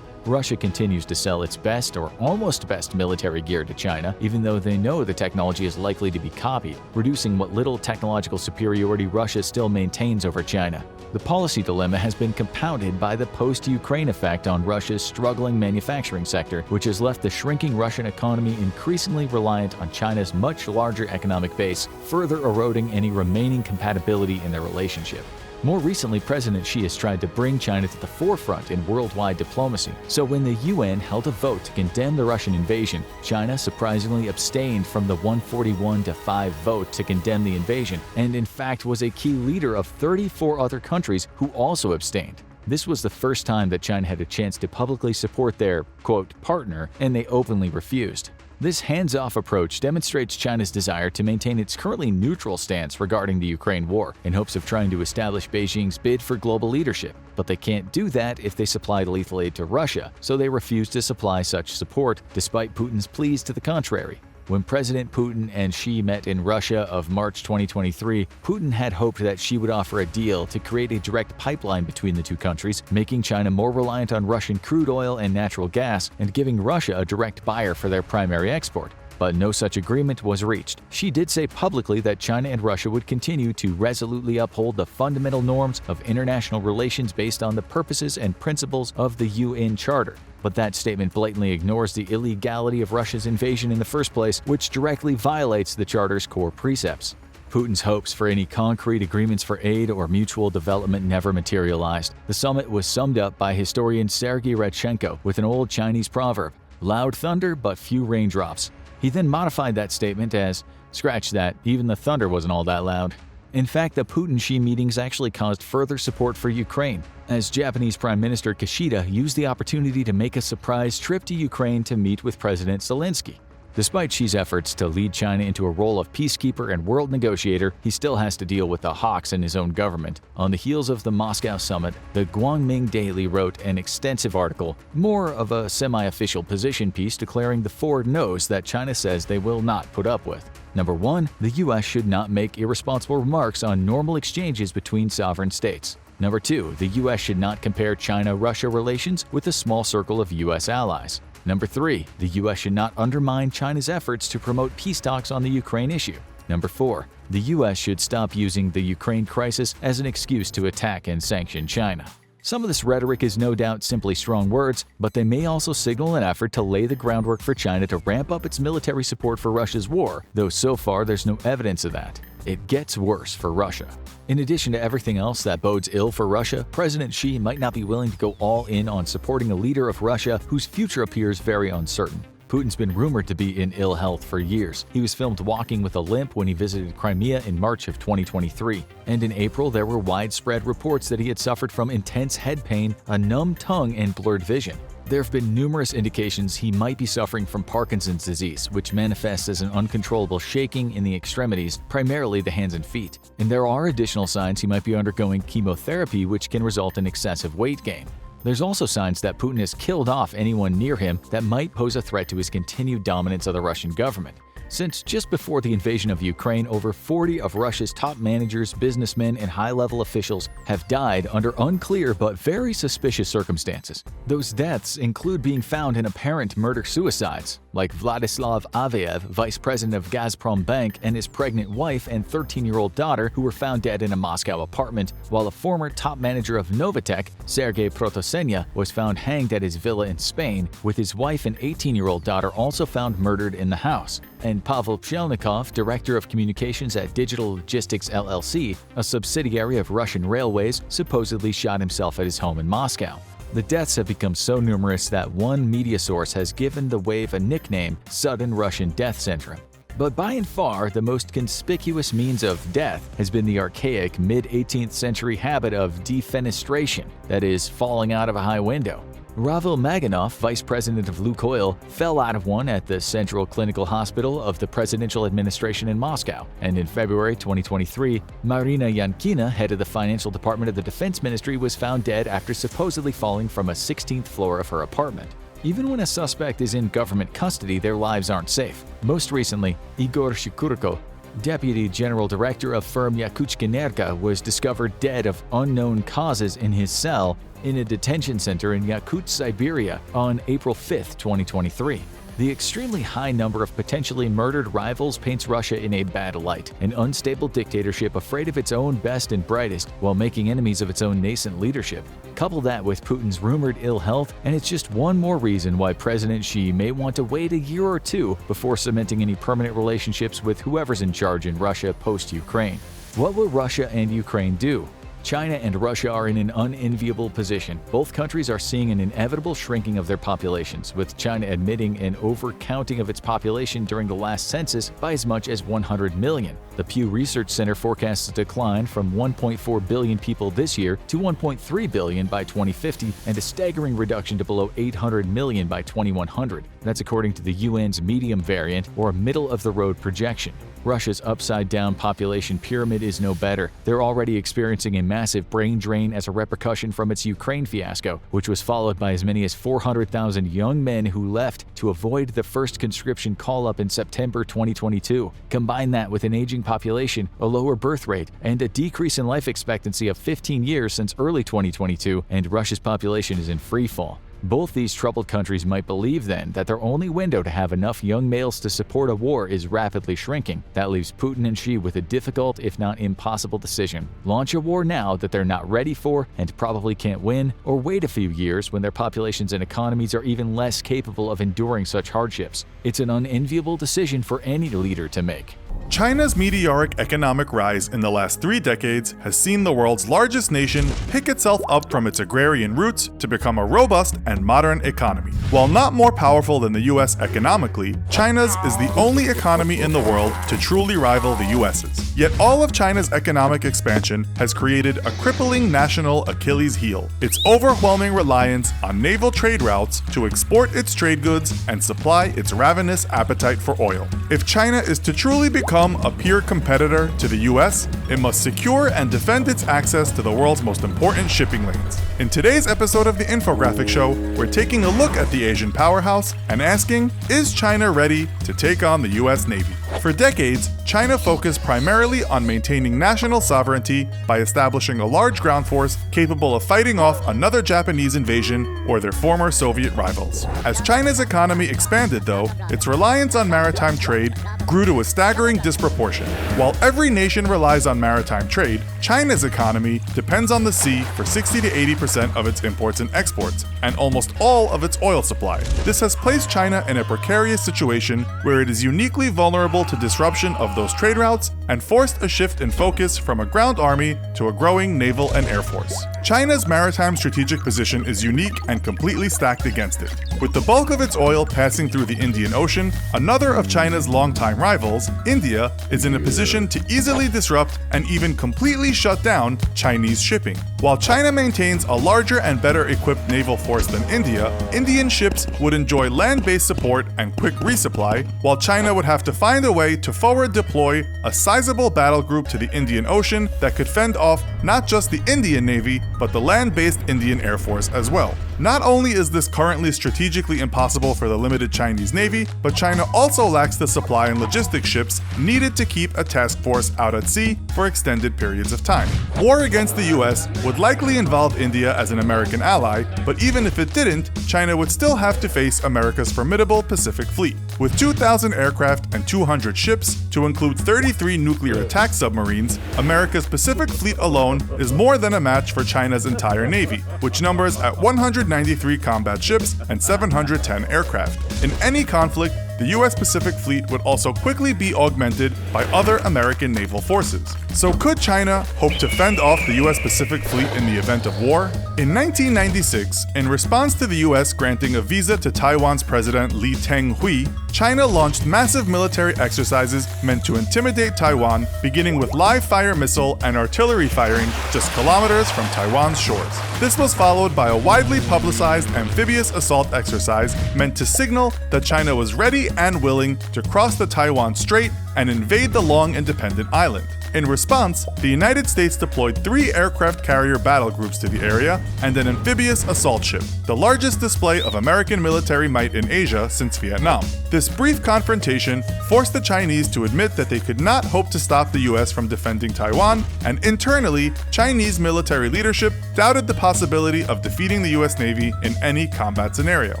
Speaker 1: Russia continues to sell its best or almost best military gear to China, even though they know the technology is likely to be copied, reducing what little technological superiority Russia still maintains over China. The policy dilemma has been compounded by the post-Ukraine effect on Russia's struggling manufacturing sector, which has left the shrinking Russian economy increasingly reliant on China's much larger economic base, further eroding any remaining compatibility in their relationship. More recently, President Xi has tried to bring China to the forefront in worldwide diplomacy. So when the UN held a vote to condemn the Russian invasion, China surprisingly abstained from the 141-5 vote to condemn the invasion, and in fact was a key leader of 34 other countries who also abstained. This was the first time that China had a chance to publicly support their, quote, partner, and they openly refused. This hands-off approach demonstrates China's desire to maintain its currently neutral stance regarding the Ukraine war in hopes of trying to establish Beijing's bid for global leadership. But they can't do that if they supplied lethal aid to Russia, so they refuse to supply such support despite Putin's pleas to the contrary. When President Putin and Xi met in Russia of March 2023, Putin had hoped that Xi would offer a deal to create a direct pipeline between the two countries, making China more reliant on Russian crude oil and natural gas and giving Russia a direct buyer for their primary export. But no such agreement was reached. Xi did say publicly that China and Russia would continue to resolutely uphold the fundamental norms of international relations based on the purposes and principles of the UN Charter. But that statement blatantly ignores the illegality of Russia's invasion in the first place, which directly violates the Charter's core precepts. Putin's hopes for any concrete agreements for aid or mutual development never materialized. The summit was summed up by historian Sergei Radchenko with an old Chinese proverb, "Loud thunder but few raindrops." He then modified that statement as, "Scratch that, even the thunder wasn't all that loud." In fact, the Putin-Xi meetings actually caused further support for Ukraine, as Japanese Prime Minister Kishida used the opportunity to make a surprise trip to Ukraine to meet with President Zelensky. Despite Xi's efforts to lead China into a role of peacekeeper and world negotiator, he still has to deal with the hawks in his own government. On the heels of the Moscow summit, the Guangming Daily wrote an extensive article, more of a semi-official position piece declaring the four no's that China says they will not put up with. Number 1, the U.S. should not make irresponsible remarks on normal exchanges between sovereign states. Number 2, the U.S. should not compare China-Russia relations with a small circle of U.S. allies. Number 3, the U.S. should not undermine China's efforts to promote peace talks on the Ukraine issue. Number 4, the U.S. should stop using the Ukraine crisis as an excuse to attack and sanction China. Some of this rhetoric is no doubt simply strong words, but they may also signal an effort to lay the groundwork for China to ramp up its military support for Russia's war, though so far there's no evidence of that. It gets worse for Russia. In addition to everything else that bodes ill for Russia, President Xi might not be willing to go all in on supporting a leader of Russia whose future appears very uncertain. Putin's been rumored to be in ill health for years. He was filmed walking with a limp when he visited Crimea in March of 2023. And in April, there were widespread reports that he had suffered from intense head pain, a numb tongue, and blurred vision. There have been numerous indications he might be suffering from Parkinson's disease, which manifests as an uncontrollable shaking in the extremities, primarily the hands and feet. And there are additional signs he might be undergoing chemotherapy, which can result in excessive weight gain. There's also signs that Putin has killed off anyone near him that might pose a threat to his continued dominance of the Russian government. Since just before the invasion of Ukraine, over 40 of Russia's top managers, businessmen, and high-level officials have died under unclear but very suspicious circumstances. Those deaths include being found in apparent murder-suicides, like Vladislav Aveyev, vice president of Gazprom Bank, and his pregnant wife and 13-year-old daughter who were found dead in a Moscow apartment, while a former top manager of Novatek, Sergei Protosenya, was found hanged at his villa in Spain, with his wife and 18-year-old daughter also found murdered in the house. And Pavel Pshelnikov, director of communications at Digital Logistics LLC, a subsidiary of Russian Railways, supposedly shot himself at his home in Moscow. The deaths have become so numerous that one media source has given the wave a nickname, sudden Russian death syndrome. But by and far, the most conspicuous means of death has been the archaic mid-18th century habit of defenestration, that is, falling out of a high window. Ravil Maganov, vice president of Lukoil, fell out of one at the Central Clinical Hospital of the presidential administration in Moscow. And in February 2023, Marina Yankina, head of the financial department of the defense ministry, was found dead after supposedly falling from a 16th floor of her apartment. Even when a suspect is in government custody, their lives aren't safe. Most recently, Igor Shikurko, Deputy General Director of firm Yakutskenerga, was discovered dead of unknown causes in his cell in a detention center in Yakutsk, Siberia on April 5, 2023. The extremely high number of potentially murdered rivals paints Russia in a bad light, an unstable dictatorship afraid of its own best and brightest while making enemies of its own nascent leadership. Couple that with Putin's rumored ill health, and it's just one more reason why President Xi may want to wait a year or two before cementing any permanent relationships with whoever's in charge in Russia post-Ukraine. What will Russia and Ukraine do? China and Russia are in an unenviable position. Both countries are seeing an inevitable shrinking of their populations, with China admitting an overcounting of its population during the last census by as much as 100 million. The Pew Research Center forecasts a decline from 1.4 billion people this year to 1.3 billion by 2050 and a staggering reduction to below 800 million by 2100. That's according to the UN's medium variant or middle-of-the-road projection. Russia's upside-down population pyramid is no better. They're already experiencing a massive brain drain as a repercussion from its Ukraine fiasco, which was followed by as many as 400,000 young men who left to avoid the first conscription call-up in September 2022. Combine that with an aging population, a lower birth rate, and a decrease in life expectancy of 15 years since early 2022, and Russia's population is in free fall. Both these troubled countries might believe then that their only window to have enough young males to support a war is rapidly shrinking. That leaves Putin and Xi with a difficult, if not impossible decision. Launch a war now that they're not ready for and probably can't win, or wait a few years when their populations and economies are even less capable of enduring such hardships. It's an unenviable decision for any leader to make.
Speaker 2: China's meteoric economic rise in the last 3 decades has seen the world's largest nation pick itself up from its agrarian roots to become a robust and modern economy. While not more powerful than the US economically, China's is the only economy in the world to truly rival the US's. Yet all of China's economic expansion has created a crippling national Achilles heel: its overwhelming reliance on naval trade routes to export its trade goods and supply its ravenous appetite for oil. If China is to truly become a peer competitor to the US, it must secure and defend its access to the world's most important shipping lanes. In today's episode of the Infographic Show, we're taking a look at the Asian powerhouse and asking, is China ready to take on the US Navy? For decades, China focused primarily on maintaining national sovereignty by establishing a large ground force capable of fighting off another Japanese invasion or their former Soviet rivals. As China's economy expanded, though, its reliance on maritime trade grew to a staggering disproportion. While every nation relies on maritime trade, China's economy depends on the sea for 60 to 80% of its imports and exports, and almost all of its oil supply. This has placed China in a precarious situation where it is uniquely vulnerable to disruption of those trade routes and forced a shift in focus from a ground army to a growing naval and air force. China's maritime strategic position is unique and completely stacked against it. With the bulk of its oil passing through the Indian Ocean, another of China's longtime rivals, India, is in a position to easily disrupt and even completely shut down Chinese shipping. While China maintains a larger and better equipped naval force than India, Indian ships would enjoy land-based support and quick resupply, while China would have to find a way to forward deploy a sizable battle group to the Indian Ocean that could fend off not just the Indian Navy, but the land-based Indian Air Force as well. Not only is this currently strategically impossible for the limited Chinese Navy, but China also lacks the supply and logistics ships needed to keep a task force out at sea for extended periods of time. War against the US would likely involve India as an American ally, but even if it didn't, China would still have to face America's formidable Pacific Fleet. With 2,000 aircraft and 200 ships, to include 33 nuclear attack submarines, America's Pacific Fleet alone is more than a match for China's entire Navy, which numbers at 193 combat ships and 710 aircraft. In any conflict, the US Pacific Fleet would also quickly be augmented by other American naval forces. So could China hope to fend off the US Pacific Fleet in the event of war? In 1996, in response to the US granting a visa to Taiwan's president Lee Teng-hui, China launched massive military exercises meant to intimidate Taiwan, beginning with live-fire missile and artillery firing just kilometers from Taiwan's shores. This was followed by a widely publicized amphibious assault exercise meant to signal that China was ready and willing to cross the Taiwan Strait and invade the long independent island. In response, the United States deployed 3 aircraft carrier battle groups to the area and an amphibious assault ship, the largest display of American military might in Asia since Vietnam. This brief confrontation forced the Chinese to admit that they could not hope to stop the US from defending Taiwan, and internally, Chinese military leadership doubted the possibility of defeating the US Navy in any combat scenario.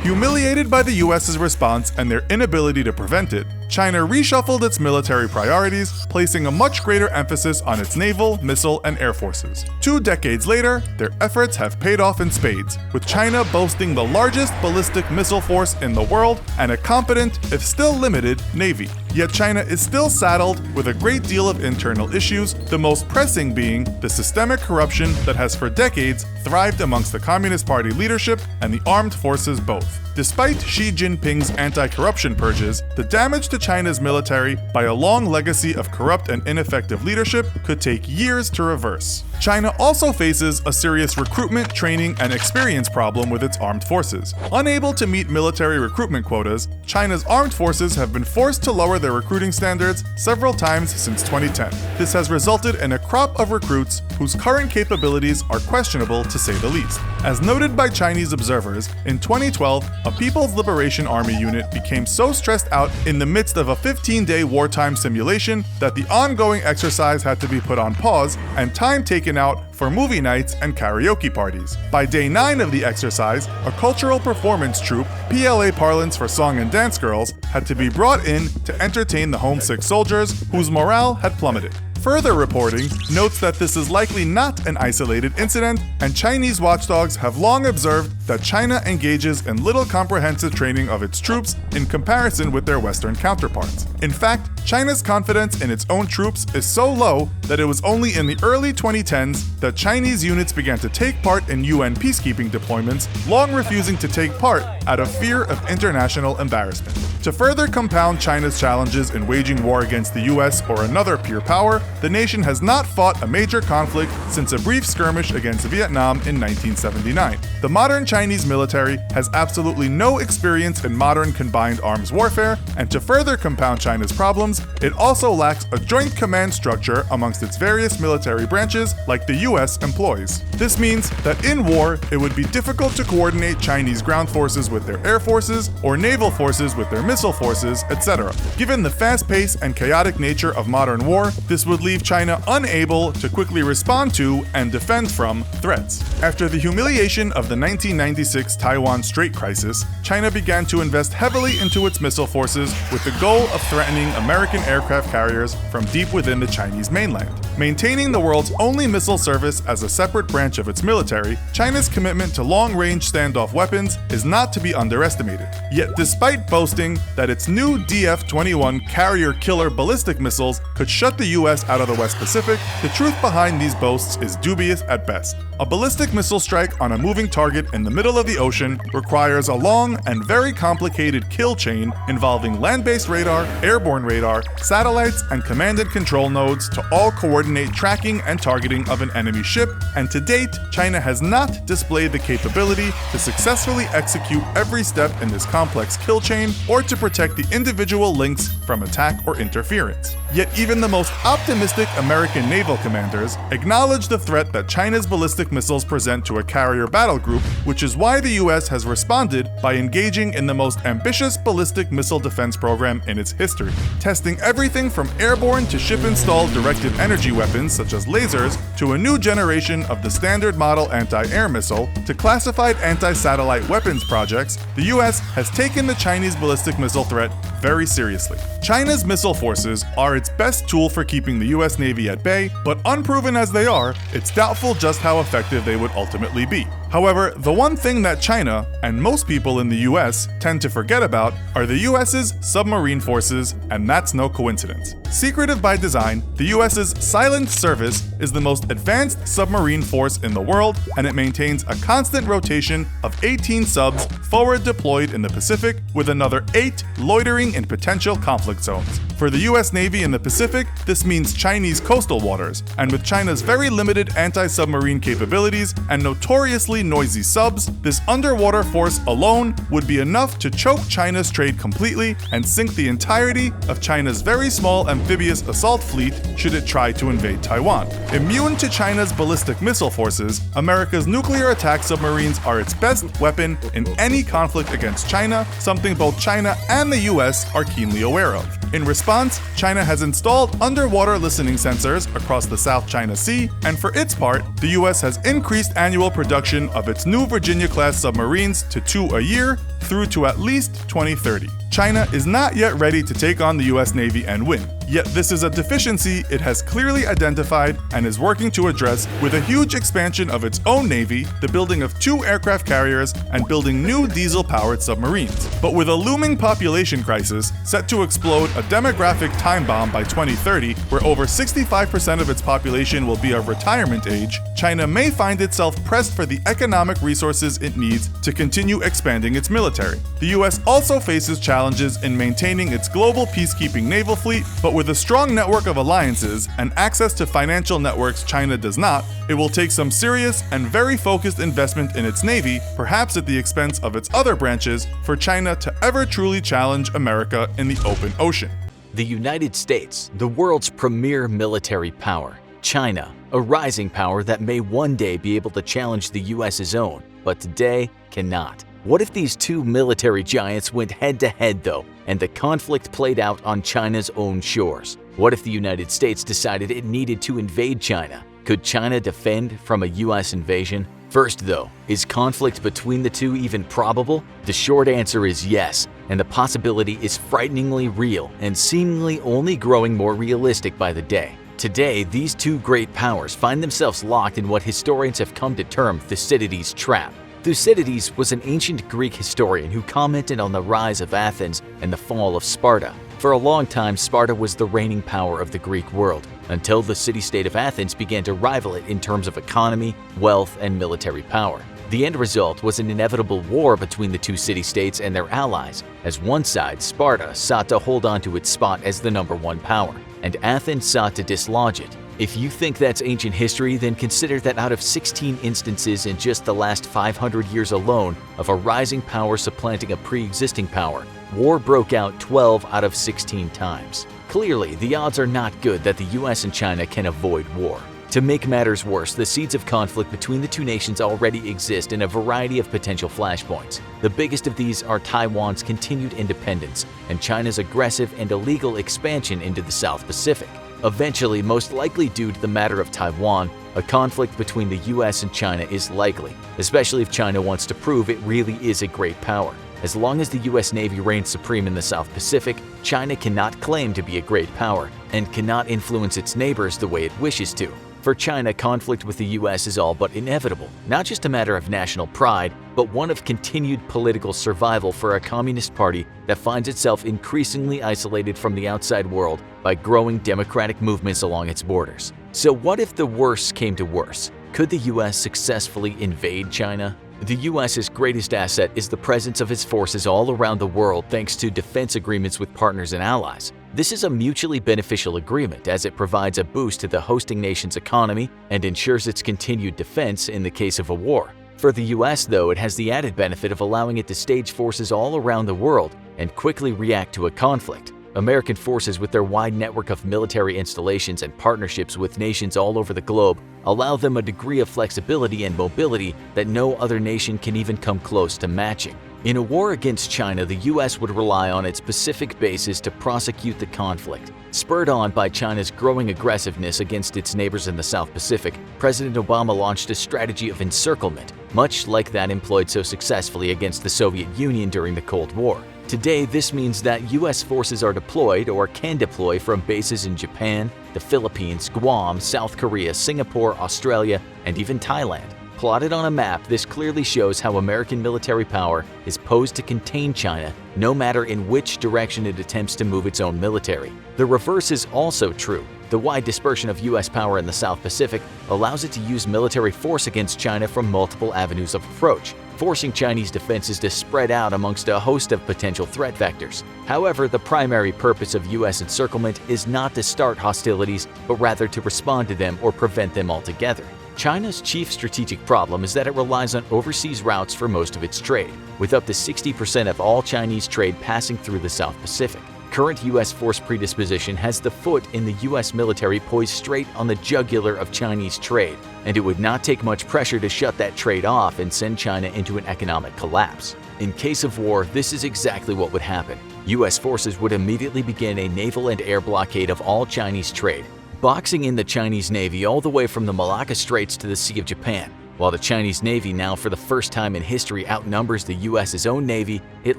Speaker 2: Humiliated by the US's response and their inability to prevent it, China reshuffled its military priorities, placing a much greater emphasis on its naval, missile, and air forces. 2 decades later, their efforts have paid off in spades, with China boasting the largest ballistic missile force in the world and a competent, if still limited, navy. Yet China is still saddled with a great deal of internal issues, the most pressing being the systemic corruption that has for decades thrived amongst the Communist Party leadership and the armed forces both. Despite Xi Jinping's anti-corruption purges, the damage to China's military by a long legacy of corrupt and ineffective leadership could take years to reverse. China also faces a serious recruitment, training, and experience problem with its armed forces. Unable to meet military recruitment quotas, China's armed forces have been forced to lower their recruiting standards several times since 2010. This has resulted in a crop of recruits whose current capabilities are questionable to say the least. As noted by Chinese observers, in 2012, a People's Liberation Army unit became so stressed out in the midst of a 15-day wartime simulation that the ongoing exercise had to be put on pause and time taken out for movie nights and karaoke parties. By day 9 of the exercise, a cultural performance troupe, PLA parlance for song and dance girls, had to be brought in to entertain the homesick soldiers whose morale had plummeted. Further reporting notes that this is likely not an isolated incident, and Chinese watchdogs have long observed that China engages in little comprehensive training of its troops in comparison with their Western counterparts. In fact, China's confidence in its own troops is so low that it was only in the early 2010s that Chinese units began to take part in UN peacekeeping deployments, long refusing to take part out of fear of international embarrassment. To further compound China's challenges in waging war against the US or another peer power, the nation has not fought a major conflict since a brief skirmish against Vietnam in 1979. The modern Chinese military has absolutely no experience in modern combined arms warfare, and to further compound China's problems, it also lacks a joint command structure amongst its various military branches like the US employs. This means that in war, it would be difficult to coordinate Chinese ground forces with their air forces or naval forces with their missile forces, etc. Given the fast pace and chaotic nature of modern war, this would leave China unable to quickly respond to and defend from threats. After the humiliation of the 1996 Taiwan Strait crisis, China began to invest heavily into its missile forces with the goal of threatening American aircraft carriers from deep within the Chinese mainland. Maintaining the world's only missile service as a separate branch of its military, China's commitment to long-range standoff weapons is not to be underestimated. Yet despite boasting that its new DF-21 carrier-killer ballistic missiles could shut the US out of the West Pacific, the truth behind these boasts is dubious at best. A ballistic missile strike on a moving target in the middle of the ocean requires a long and very complicated kill chain involving land-based radar, airborne radar, satellites, and command and control nodes to all coordinate tracking and targeting of an enemy ship, and to date, China has not displayed the capability to successfully execute every step in this complex kill chain or to protect the individual links from attack or interference. Yet even the most optimistic American naval commanders acknowledge the threat that China's ballistic missiles present to a carrier battle group, which is why the US has responded by engaging in the most ambitious ballistic missile defense program in its history, testing everything from airborne to ship-installed directed energy weapons such as lasers to a new generation of the standard model anti-air missile to classified anti-satellite weapons projects. The US has taken the Chinese ballistic missile threat very seriously. China's missile forces are its best tool for keeping the US Navy at bay, but unproven as they are, it's doubtful just how effective they would ultimately be. However, the one thing that China, and most people in the US, tend to forget about are the US's submarine forces, and that's no coincidence. Secretive by design, the US's silent service is the most advanced submarine force in the world, and it maintains a constant rotation of 18 subs forward deployed in the Pacific, with another 8 loitering in potential conflict zones. For the US Navy in the Pacific, this means Chinese coastal waters, and with China's very limited anti-submarine capabilities and notoriously noisy subs, this underwater force alone would be enough to choke China's trade completely and sink the entirety of China's very small amphibious assault fleet should it try to invade Taiwan. Immune to China's ballistic missile forces, America's nuclear attack submarines are its best weapon in any conflict against China, something both China and the US are keenly aware of. In response, China has installed underwater listening sensors across the South China Sea, and for its part, the US has increased annual production of its new Virginia-class submarines to 2 a year through to at least 2030. China is not yet ready to take on the US Navy and win. Yet this is a deficiency it has clearly identified and is working to address with a huge expansion of its own navy, the building of 2 aircraft carriers, and building new diesel-powered submarines. But with a looming population crisis set to explode a demographic time bomb by 2030, where over 65% of its population will be of retirement age, China may find itself pressed for the economic resources it needs to continue expanding its military. The US also faces challenges in maintaining its global peacekeeping naval fleet, but with a strong network of alliances and access to financial networks China does not, it will take some serious and very focused investment in its navy, perhaps at the expense of its other branches, for China to ever truly challenge America in the open ocean.
Speaker 1: The United States, the world's premier military power. China, a rising power that may one day be able to challenge the US's own, but today cannot. What if these two military giants went head-to-head though, and the conflict played out on China's own shores? What if the United States decided it needed to invade China? Could China defend from a US invasion? First though, is conflict between the two even probable? The short answer is yes, and the possibility is frighteningly real and seemingly only growing more realistic by the day. Today, these two great powers find themselves locked in what historians have come to term Thucydides' trap. Thucydides was an ancient Greek historian who commented on the rise of Athens and the fall of Sparta. For a long time, Sparta was the reigning power of the Greek world, until the city-state of Athens began to rival it in terms of economy, wealth, and military power. The end result was an inevitable war between the two city-states and their allies, as one side, Sparta, sought to hold on to its spot as the #1 power, and Athens sought to dislodge it. If you think that's ancient history, then consider that out of 16 instances in just the last 500 years alone of a rising power supplanting a pre-existing power, war broke out 12 out of 16 times. Clearly, the odds are not good that the US and China can avoid war. To make matters worse, the seeds of conflict between the two nations already exist in a variety of potential flashpoints. The biggest of these are Taiwan's continued independence and China's aggressive and illegal expansion into the South Pacific. Eventually, most likely due to the matter of Taiwan, a conflict between the US and China is likely, especially if China wants to prove it really is a great power. As long as the US Navy reigns supreme in the South Pacific, China cannot claim to be a great power and cannot influence its neighbors the way it wishes to. For China, conflict with the US is all but inevitable, not just a matter of national pride, but one of continued political survival for a communist party that finds itself increasingly isolated from the outside world by growing democratic movements along its borders. So what if the worst came to worse? Could the US successfully invade China? The US's greatest asset is the presence of its forces all around the world thanks to defense agreements with partners and allies. This is a mutually beneficial agreement as it provides a boost to the hosting nation's economy and ensures its continued defense in the case of a war. For the US, though, it has the added benefit of allowing it to stage forces all around the world and quickly react to a conflict. American forces, with their wide network of military installations and partnerships with nations all over the globe, allow them a degree of flexibility and mobility that no other nation can even come close to matching. In a war against China, the US would rely on its Pacific bases to prosecute the conflict. Spurred on by China's growing aggressiveness against its neighbors in the South Pacific, President Obama launched a strategy of encirclement, much like that employed so successfully against the Soviet Union during the Cold War. Today, this means that US forces are deployed or can deploy from bases in Japan, the Philippines, Guam, South Korea, Singapore, Australia, and even Thailand. Plotted on a map, this clearly shows how American military power is posed to contain China, no matter in which direction it attempts to move its own military. The reverse is also true. The wide dispersion of US power in the South Pacific allows it to use military force against China from multiple avenues of approach, forcing Chinese defenses to spread out amongst a host of potential threat vectors. However, the primary purpose of US encirclement is not to start hostilities, but rather to respond to them or prevent them altogether. China's chief strategic problem is that it relies on overseas routes for most of its trade, with up to 60% of all Chinese trade passing through the South Pacific. Current US force predisposition has the foot in the US military poised straight on the jugular of Chinese trade, and it would not take much pressure to shut that trade off and send China into an economic collapse. In case of war, this is exactly what would happen. US forces would immediately begin a naval and air blockade of all Chinese trade, boxing in the Chinese Navy all the way from the Malacca Straits to the Sea of Japan. While the Chinese Navy now for the first time in history outnumbers the US's own Navy, it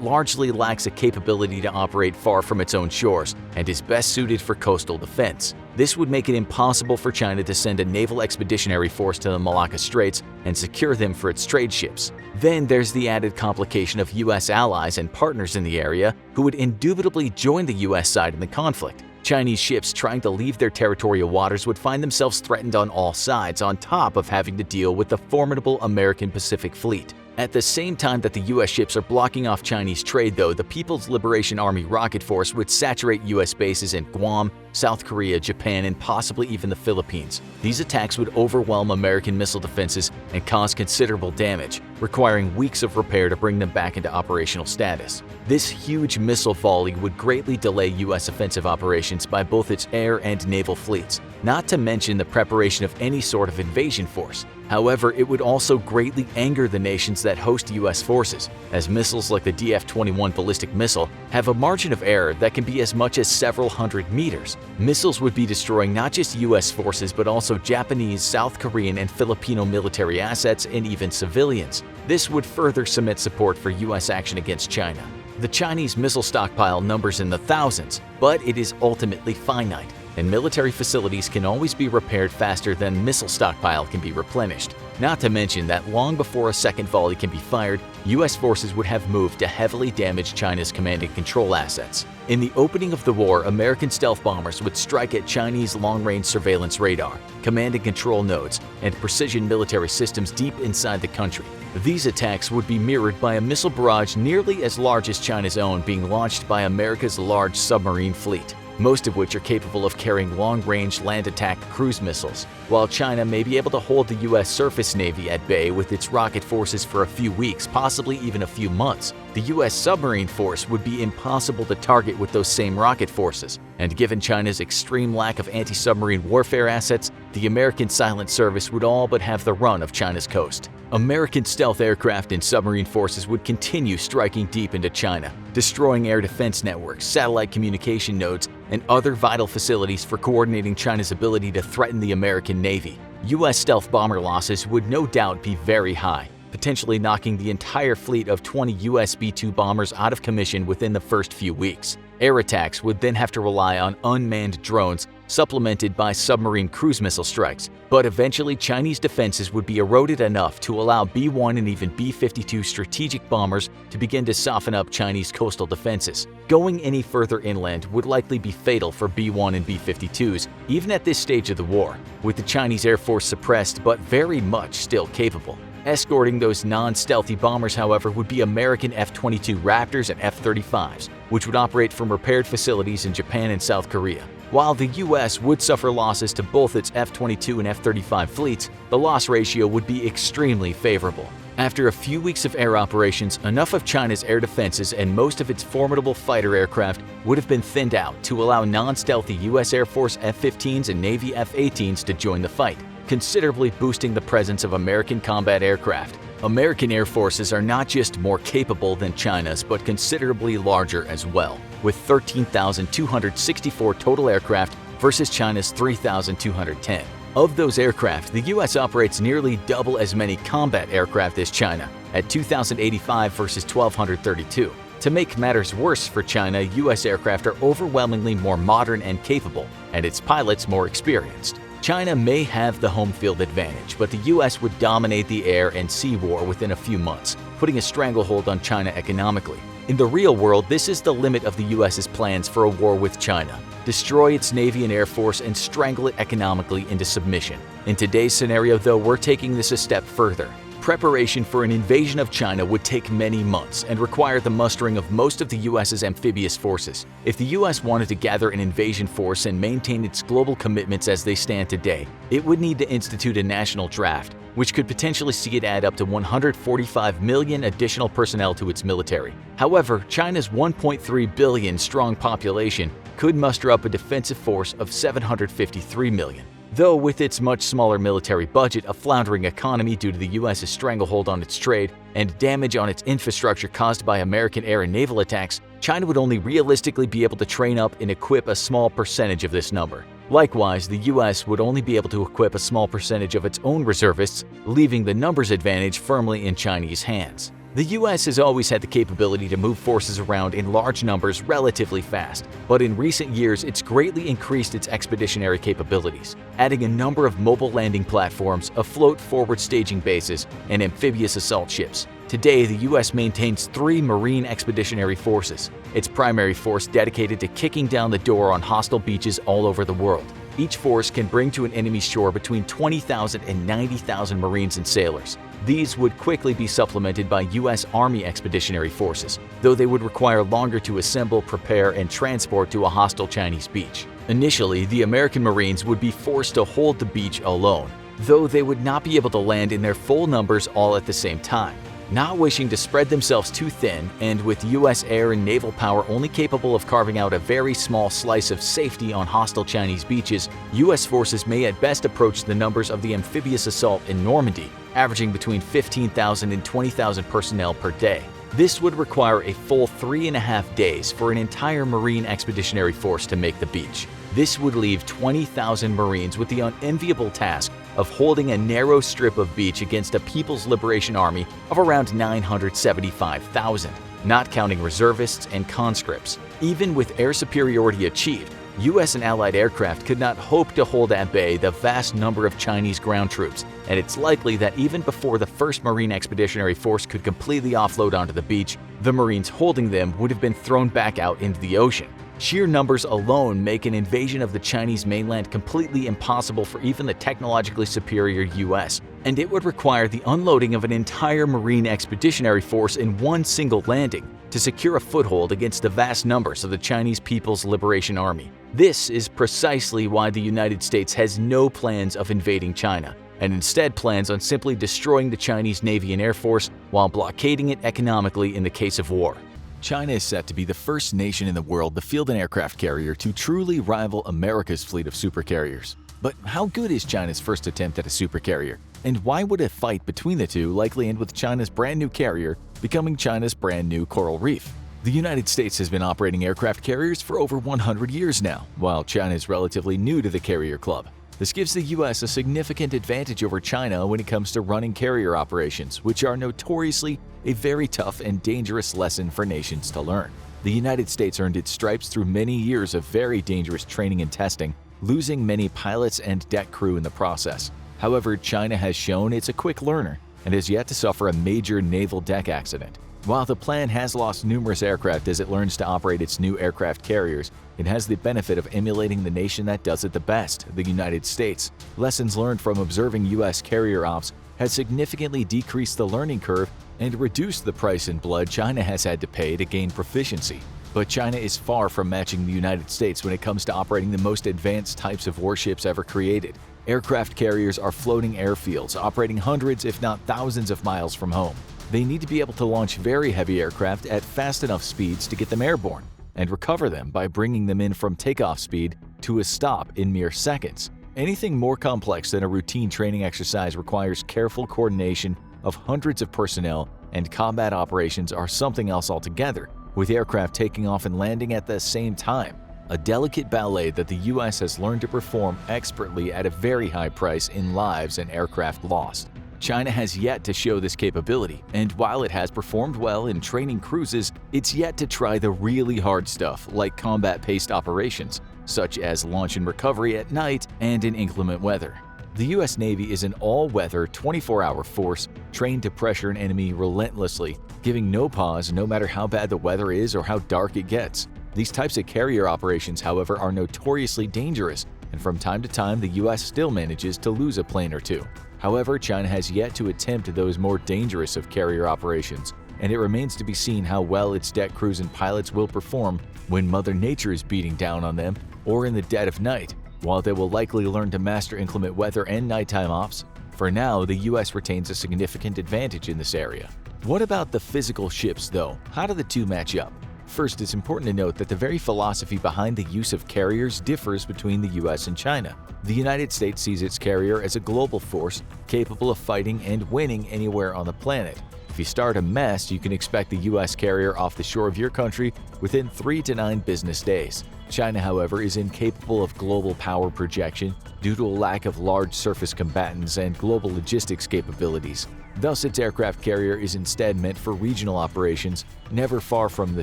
Speaker 1: largely lacks a capability to operate far from its own shores and is best suited for coastal defense. This would make it impossible for China to send a naval expeditionary force to the Malacca Straits and secure them for its trade ships. Then there's the added complication of US allies and partners in the area who would indubitably join the US side in the conflict. Chinese ships trying to leave their territorial waters would find themselves threatened on all sides, on top of having to deal with the formidable American Pacific Fleet. At the same time that the US ships are blocking off Chinese trade though, the People's Liberation Army rocket force would saturate US bases in Guam, South Korea, Japan, and possibly even the Philippines. These attacks would overwhelm American missile defenses and cause considerable damage, requiring weeks of repair to bring them back into operational status. This huge missile volley would greatly delay US offensive operations by both its air and naval fleets, not to mention the preparation of any sort of invasion force. However, it would also greatly anger the nations that host US forces, as missiles like the DF-21 ballistic missile have a margin of error that can be as much as several hundred meters. Missiles would be destroying not just US forces but also Japanese, South Korean, and Filipino military assets and even civilians. This would further cement support for US action against China. The Chinese missile stockpile numbers in the thousands, but it is ultimately finite, and military facilities can always be repaired faster than missile stockpile can be replenished. Not to mention that long before a second volley can be fired, US forces would have moved to heavily damage China's command and control assets. In the opening of the war, American stealth bombers would strike at Chinese long-range surveillance radar, command and control nodes, and precision military systems deep inside the country. These attacks would be mirrored by a missile barrage nearly as large as China's own being launched by America's large submarine fleet, most of which are capable of carrying long-range land attack cruise missiles. While China may be able to hold the US surface navy at bay with its rocket forces for a few weeks, possibly even a few months, the US submarine force would be impossible to target with those same rocket forces. And given China's extreme lack of anti-submarine warfare assets, the American Silent Service would all but have the run of China's coast. American stealth aircraft and submarine forces would continue striking deep into China, destroying air defense networks, satellite communication nodes, and other vital facilities for coordinating China's ability to threaten the American Navy. US stealth bomber losses would no doubt be very high, potentially knocking the entire fleet of 20 US B-2 bombers out of commission within the first few weeks. Air attacks would then have to rely on unmanned drones, supplemented by submarine cruise missile strikes, but eventually Chinese defenses would be eroded enough to allow B-1 and even B-52 strategic bombers to begin to soften up Chinese coastal defenses. Going any further inland would likely be fatal for B-1 and B-52s, even at this stage of the war, with the Chinese Air Force suppressed but very much still capable. Escorting those non-stealthy bombers, however, would be American F-22 Raptors and F-35s, which would operate from repaired facilities in Japan and South Korea. While the US would suffer losses to both its F-22 and F-35 fleets, the loss ratio would be extremely favorable. After a few weeks of air operations, enough of China's air defenses and most of its formidable fighter aircraft would have been thinned out to allow non-stealthy US Air Force F-15s and Navy F-18s to join the fight, considerably boosting the presence of American combat aircraft. American air forces are not just more capable than China's, but considerably larger as well, with 13,264 total aircraft versus China's 3,210. Of those aircraft, the US operates nearly double as many combat aircraft as China, at 2,085 versus 1,232. To make matters worse for China, US aircraft are overwhelmingly more modern and capable, and its pilots more experienced. China may have the home field advantage, but the US would dominate the air and sea war within a few months, putting a stranglehold on China economically. In the real world, this is the limit of the US's plans for a war with China: destroy its Navy and Air Force and strangle it economically into submission. In today's scenario, though, we're taking this a step further. Preparation for an invasion of China would take many months and require the mustering of most of the US's amphibious forces. If the US wanted to gather an invasion force and maintain its global commitments as they stand today, it would need to institute a national draft, which could potentially see it add up to 145 million additional personnel to its military. However, China's 1.3 billion strong population could muster up a defensive force of 753 million. Though with its much smaller military budget, a floundering economy due to the US's stranglehold on its trade, and damage on its infrastructure caused by American air and naval attacks, China would only realistically be able to train up and equip a small percentage of this number. Likewise, the US would only be able to equip a small percentage of its own reservists, leaving the numbers advantage firmly in Chinese hands. The US has always had the capability to move forces around in large numbers relatively fast, but in recent years it's greatly increased its expeditionary capabilities, adding a number of mobile landing platforms, afloat forward staging bases, and amphibious assault ships. Today, the US maintains 3 Marine Expeditionary Forces, its primary force dedicated to kicking down the door on hostile beaches all over the world. Each force can bring to an enemy's shore between 20,000 and 90,000 Marines and sailors. These would quickly be supplemented by U.S. Army expeditionary forces, though they would require longer to assemble, prepare, and transport to a hostile Chinese beach. Initially, the American Marines would be forced to hold the beach alone, though they would not be able to land in their full numbers all at the same time. Not wishing to spread themselves too thin, and with U.S. air and naval power only capable of carving out a very small slice of safety on hostile Chinese beaches, U.S. forces may at best approach the numbers of the amphibious assault in Normandy, averaging between 15,000 and 20,000 personnel per day. This would require a full 3.5 days for an entire Marine expeditionary force to make the beach. This would leave 20,000 Marines with the unenviable task of holding a narrow strip of beach against a People's Liberation Army of around 975,000, not counting reservists and conscripts. Even with air superiority achieved, U.S. and Allied aircraft could not hope to hold at bay the vast number of Chinese ground troops, and it's likely that even before the first Marine Expeditionary Force could completely offload onto the beach, the Marines holding them would have been thrown back out into the ocean. Sheer numbers alone make an invasion of the Chinese mainland completely impossible for even the technologically superior U.S., and it would require the unloading of an entire Marine Expeditionary Force in one single landing to secure a foothold against the vast numbers of the Chinese People's Liberation Army. This is precisely why the United States has no plans of invading China, and instead plans on simply destroying the Chinese Navy and Air Force while blockading it economically in the case of war. China is set to be the first nation in the world to field an aircraft carrier to truly rival America's fleet of supercarriers. But how good is China's first attempt at a supercarrier? And why would a fight between the two likely end with China's brand new carrier becoming China's brand new coral reef? The United States has been operating aircraft carriers for over 100 years now, while China is relatively new to the carrier club. This gives the U.S. a significant advantage over China when it comes to running carrier operations, which are notoriously a very tough and dangerous lesson for nations to learn. The United States earned its stripes through many years of very dangerous training and testing, losing many pilots and deck crew in the process. However, China has shown it's a quick learner and has yet to suffer a major naval deck accident. While the plan has lost numerous aircraft as it learns to operate its new aircraft carriers, it has the benefit of emulating the nation that does it the best, the United States. Lessons learned from observing U.S. carrier ops has significantly decreased the learning curve and reduced the price in blood China has had to pay to gain proficiency. But China is far from matching the United States when it comes to operating the most advanced types of warships ever created. Aircraft carriers are floating airfields operating hundreds if not thousands of miles from home. They need to be able to launch very heavy aircraft at fast enough speeds to get them airborne, and recover them by bringing them in from takeoff speed to a stop in mere seconds. Anything more complex than a routine training exercise requires careful coordination of hundreds of personnel, and combat operations are something else altogether, with aircraft taking off and landing at the same time. A delicate ballet that the U.S. has learned to perform expertly at a very high price in lives and aircraft lost. China has yet to show this capability, and while it has performed well in training cruises, it's yet to try the really hard stuff like combat-paced operations, such as launch and recovery at night and in inclement weather. The U.S. Navy is an all-weather, 24-hour force trained to pressure an enemy relentlessly, giving no pause no matter how bad the weather is or how dark it gets. These types of carrier operations, however, are notoriously dangerous, and from time to time the U.S. still manages to lose a plane or two. However, China has yet to attempt those more dangerous of carrier operations, and it remains to be seen how well its deck crews and pilots will perform when Mother Nature is beating down on them or in the dead of night. While they will likely learn to master inclement weather and nighttime ops, for now the U.S. retains a significant advantage in this area. What about the physical ships, though? How do the two match up? First, it's important to note that the very philosophy behind the use of carriers differs between the U.S. and China. The United States sees its carrier as a global force capable of fighting and winning anywhere on the planet. If you start a mess, you can expect the U.S. carrier off the shore of your country within 3 to 9 business days. China, however, is incapable of global power projection due to a lack of large surface combatants and global logistics capabilities. Thus, its aircraft carrier is instead meant for regional operations, never far from the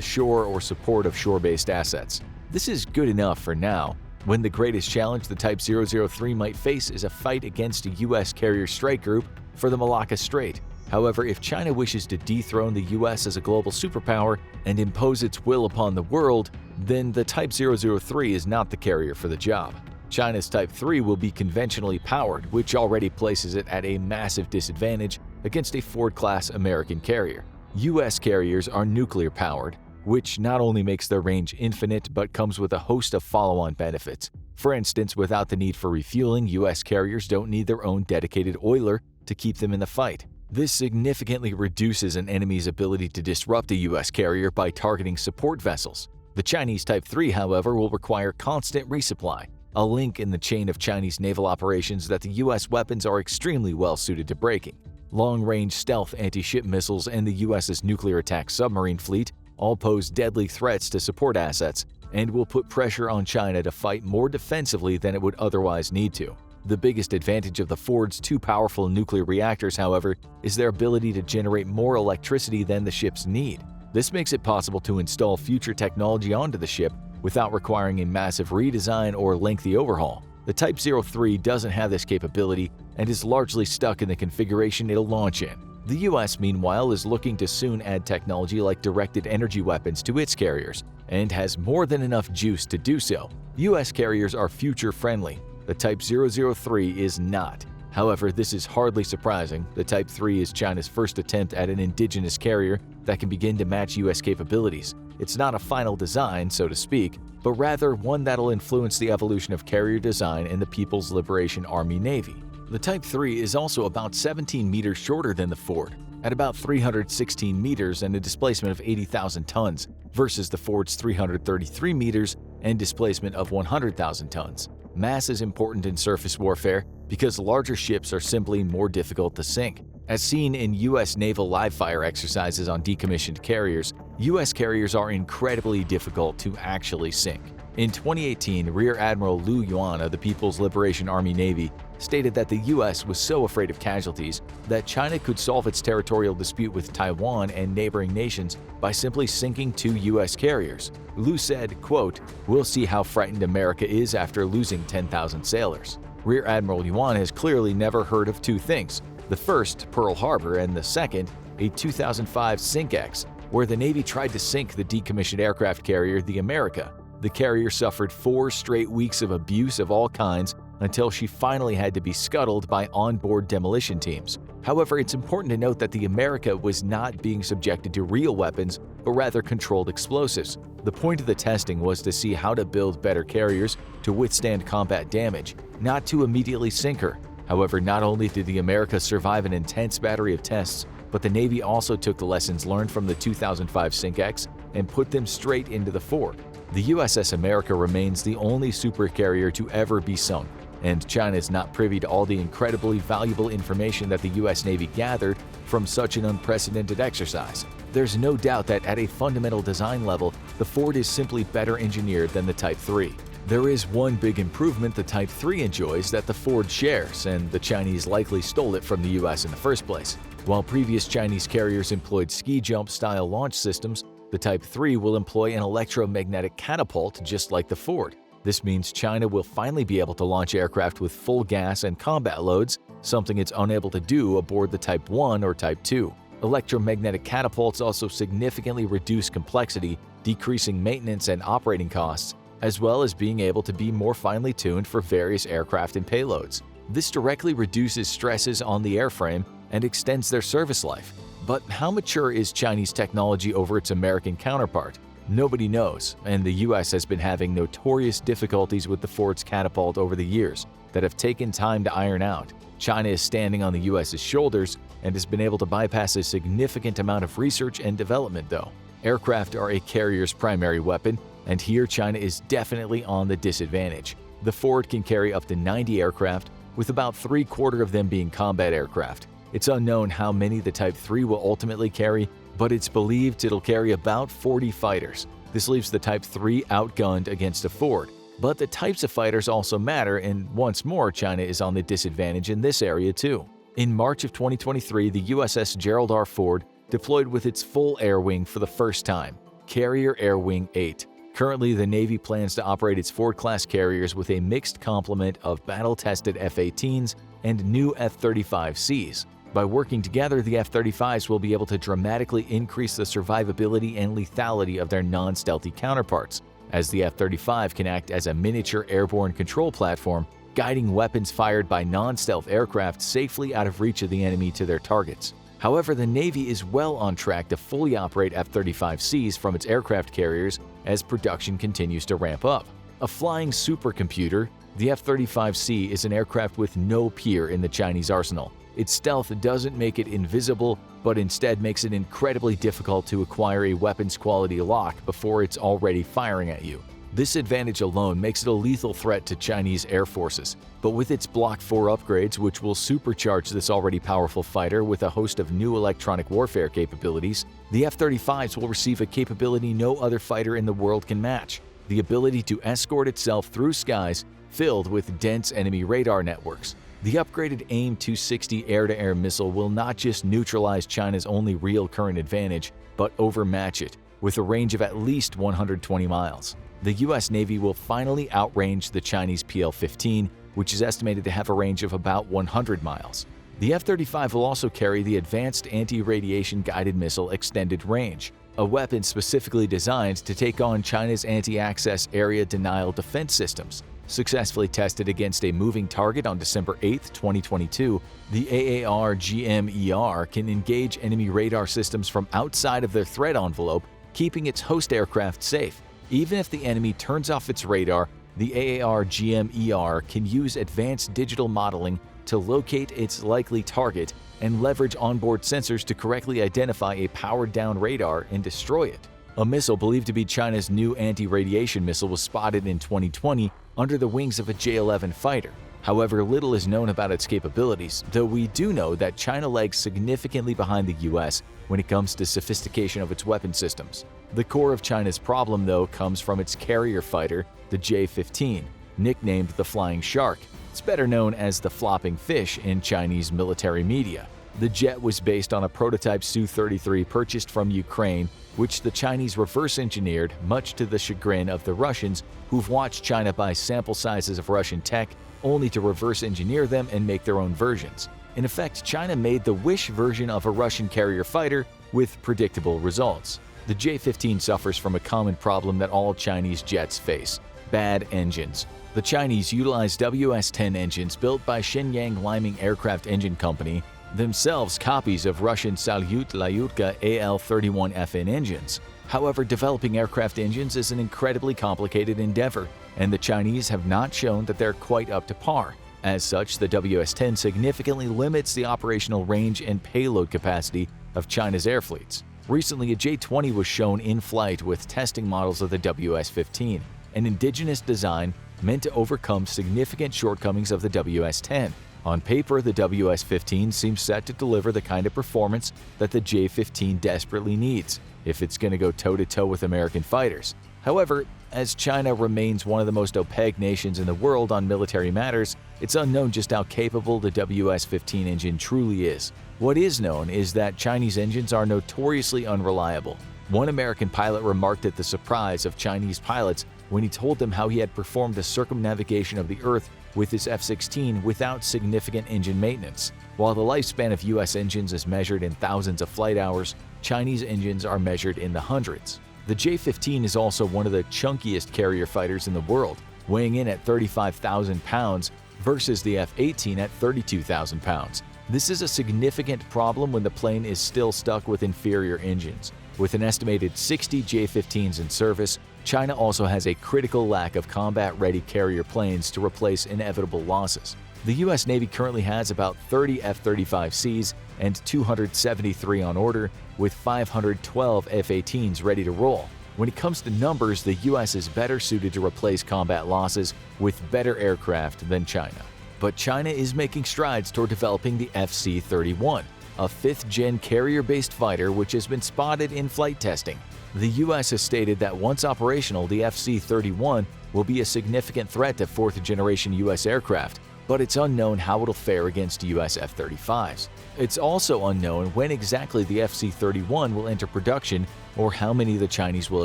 Speaker 1: shore or support of shore-based assets. This is good enough for now, when the greatest challenge the Type 003 might face is a fight against a U.S. carrier strike group for the Malacca Strait. However, if China wishes to dethrone the U.S. as a global superpower and impose its will upon the world, then the Type 003 is not the carrier for the job. China's Type 3 will be conventionally powered, which already places it at a massive disadvantage against a Ford-class American carrier. U.S. carriers are nuclear-powered, which not only makes their range infinite but comes with a host of follow-on benefits. For instance, without the need for refueling, U.S. carriers don't need their own dedicated oiler to keep them in the fight. This significantly reduces an enemy's ability to disrupt a U.S. carrier by targeting support vessels. The Chinese Type 3, however, will require constant resupply, a link in the chain of Chinese naval operations that the U.S. weapons are extremely well suited to breaking. Long-range stealth anti-ship missiles and the U.S.'s nuclear attack submarine fleet all pose deadly threats to support assets and will put pressure on China to fight more defensively than it would otherwise need to. The biggest advantage of the Ford's two powerful nuclear reactors, however, is their ability to generate more electricity than the ships need. This makes it possible to install future technology onto the ship without requiring a massive redesign or lengthy overhaul. The Type 03 doesn't have this capability and is largely stuck in the configuration it'll launch in. The U.S., meanwhile, is looking to soon add technology like directed energy weapons to its carriers and has more than enough juice to do so. U.S. carriers are future-friendly. The Type 003 is not. However, this is hardly surprising. The Type 3 is China's first attempt at an indigenous carrier that can begin to match U.S. capabilities. It's not a final design, so to speak, but rather one that'll influence the evolution of carrier design in the People's Liberation Army Navy. The Type 3 is also about 17 meters shorter than the Ford, at about 316 meters and a displacement of 80,000 tons, versus the Ford's 333 meters and displacement of 100,000 tons. Mass is important in surface warfare because larger ships are simply more difficult to sink. As seen in U.S. naval live-fire exercises on decommissioned carriers, U.S. carriers are incredibly difficult to actually sink. In 2018, Rear Admiral Lu Yuan of the People's Liberation Army Navy stated that the U.S. was so afraid of casualties that China could solve its territorial dispute with Taiwan and neighboring nations by simply sinking two U.S. carriers. Lu said, quote, "We'll see how frightened America is after losing 10,000 sailors." Rear Admiral Yuan has clearly never heard of two things. The first, Pearl Harbor, and the second, a 2005 SINK-X, where the Navy tried to sink the decommissioned aircraft carrier the America. The carrier suffered 4 straight weeks of abuse of all kinds until she finally had to be scuttled by onboard demolition teams. However, it's important to note that the America was not being subjected to real weapons, but rather controlled explosives. The point of the testing was to see how to build better carriers to withstand combat damage, not to immediately sink her. However, not only did the America survive an intense battery of tests, but the Navy also took the lessons learned from the 2005 SINK-X and put them straight into the Ford. The USS America remains the only supercarrier to ever be sunk, and China is not privy to all the incredibly valuable information that the U.S. Navy gathered from such an unprecedented exercise. There's no doubt that at a fundamental design level, the Ford is simply better engineered than the Type 3. There is one big improvement the Type 3 enjoys that the Ford shares, and the Chinese likely stole it from the U.S. in the first place. While previous Chinese carriers employed ski-jump-style launch systems, the Type 3 will employ an electromagnetic catapult just like the Ford. This means China will finally be able to launch aircraft with full gas and combat loads, something it's unable to do aboard the Type 1 or Type 2. Electromagnetic catapults also significantly reduce complexity, decreasing maintenance and operating costs, as well as being able to be more finely tuned for various aircraft and payloads. This directly reduces stresses on the airframe and extends their service life. But how mature is Chinese technology over its American counterpart? Nobody knows, and the US has been having notorious difficulties with the Ford's catapult over the years that have taken time to iron out. China is standing on the US's shoulders and has been able to bypass a significant amount of research and development though. Aircraft are a carrier's primary weapon, and here China is definitely on the disadvantage. The Ford can carry up to 90 aircraft, with about 3/4 of them being combat aircraft. It's unknown how many the Type 3 will ultimately carry, but it's believed it'll carry about 40 fighters. This leaves the Type 3 outgunned against a Ford. But the types of fighters also matter, and once more China is on the disadvantage in this area too. In March of 2023, the USS Gerald R. Ford deployed with its full air wing for the first time, Carrier Air Wing 8. Currently, the Navy plans to operate its Ford-class carriers with a mixed complement of battle-tested F-18s and new F-35Cs. By working together, the F-35s will be able to dramatically increase the survivability and lethality of their non-stealthy counterparts, as the F-35 can act as a miniature airborne control platform guiding weapons fired by non-stealth aircraft safely out of reach of the enemy to their targets. However, the Navy is well on track to fully operate F-35Cs from its aircraft carriers as production continues to ramp up. A flying supercomputer, the F-35C is an aircraft with no peer in the Chinese arsenal. Its stealth doesn't make it invisible, but instead makes it incredibly difficult to acquire a weapons-quality lock before it's already firing at you. This advantage alone makes it a lethal threat to Chinese air forces, but with its Block 4 upgrades, which will supercharge this already powerful fighter with a host of new electronic warfare capabilities, the F-35s will receive a capability no other fighter in the world can match: the ability to escort itself through skies filled with dense enemy radar networks. The upgraded AIM-260 air-to-air missile will not just neutralize China's only real current advantage, but overmatch it, with a range of at least 120 miles. The US Navy will finally outrange the Chinese PL-15, which is estimated to have a range of about 100 miles. The F-35 will also carry the Advanced Anti-Radiation Guided Missile Extended Range, a weapon specifically designed to take on China's anti-access area denial defense systems. Successfully tested against a moving target on December 8, 2022, the AAR-GMER can engage enemy radar systems from outside of their threat envelope, keeping its host aircraft safe. Even if the enemy turns off its radar, the AAR-GMER can use advanced digital modeling to locate its likely target and leverage onboard sensors to correctly identify a powered-down radar and destroy it. A missile believed to be China's new anti-radiation missile was spotted in 2020 under the wings of a J-11 fighter. However, little is known about its capabilities, though we do know that China lags significantly behind the US when it comes to sophistication of its weapon systems. The core of China's problem, though, comes from its carrier fighter, the J-15, nicknamed the Flying Shark. It's better known as the Flopping Fish in Chinese military media. The jet was based on a prototype Su-33 purchased from Ukraine, which the Chinese reverse-engineered, much to the chagrin of the Russians, who've watched China buy sample sizes of Russian tech only to reverse-engineer them and make their own versions. In effect, China made the Wish version of a Russian carrier fighter with predictable results. The J-15 suffers from a common problem that all Chinese jets face: bad engines. The Chinese utilize WS-10 engines built by Shenyang Liming Aircraft Engine Company, themselves copies of Russian Salyut Lyutka AL-31FN engines. However, developing aircraft engines is an incredibly complicated endeavor, and the Chinese have not shown that they're quite up to par. As such, the WS-10 significantly limits the operational range and payload capacity of China's air fleets. Recently, a J-20 was shown in flight with testing models of the WS-15, an indigenous design meant to overcome significant shortcomings of the WS-10. On paper, the WS-15 seems set to deliver the kind of performance that the J-15 desperately needs if it's going to go toe-to-toe with American fighters. However, as China remains one of the most opaque nations in the world on military matters, it's unknown just how capable the WS-15 engine truly is. What is known is that Chinese engines are notoriously unreliable. One American pilot remarked at the surprise of Chinese pilots when he told them how he had performed a circumnavigation of the Earth with his F-16 without significant engine maintenance. While the lifespan of U.S. engines is measured in thousands of flight hours, Chinese engines are measured in the hundreds. The J-15 is also one of the chunkiest carrier fighters in the world, weighing in at 35,000 pounds versus the F-18 at 32,000 pounds. This is a significant problem when the plane is still stuck with inferior engines. With an estimated 60 J-15s in service, China also has a critical lack of combat-ready carrier planes to replace inevitable losses. The U.S. Navy currently has about 30 F-35Cs and 273 on order, with 512 F-18s ready to roll. When it comes to numbers, the U.S. is better suited to replace combat losses with better aircraft than China. But China is making strides toward developing the FC-31, a fifth-gen carrier-based fighter which has been spotted in flight testing. The U.S. has stated that once operational, the FC-31 will be a significant threat to fourth-generation U.S. aircraft, but it's unknown how it'll fare against U.S. F-35s. It's also unknown when exactly the FC-31 will enter production or how many the Chinese will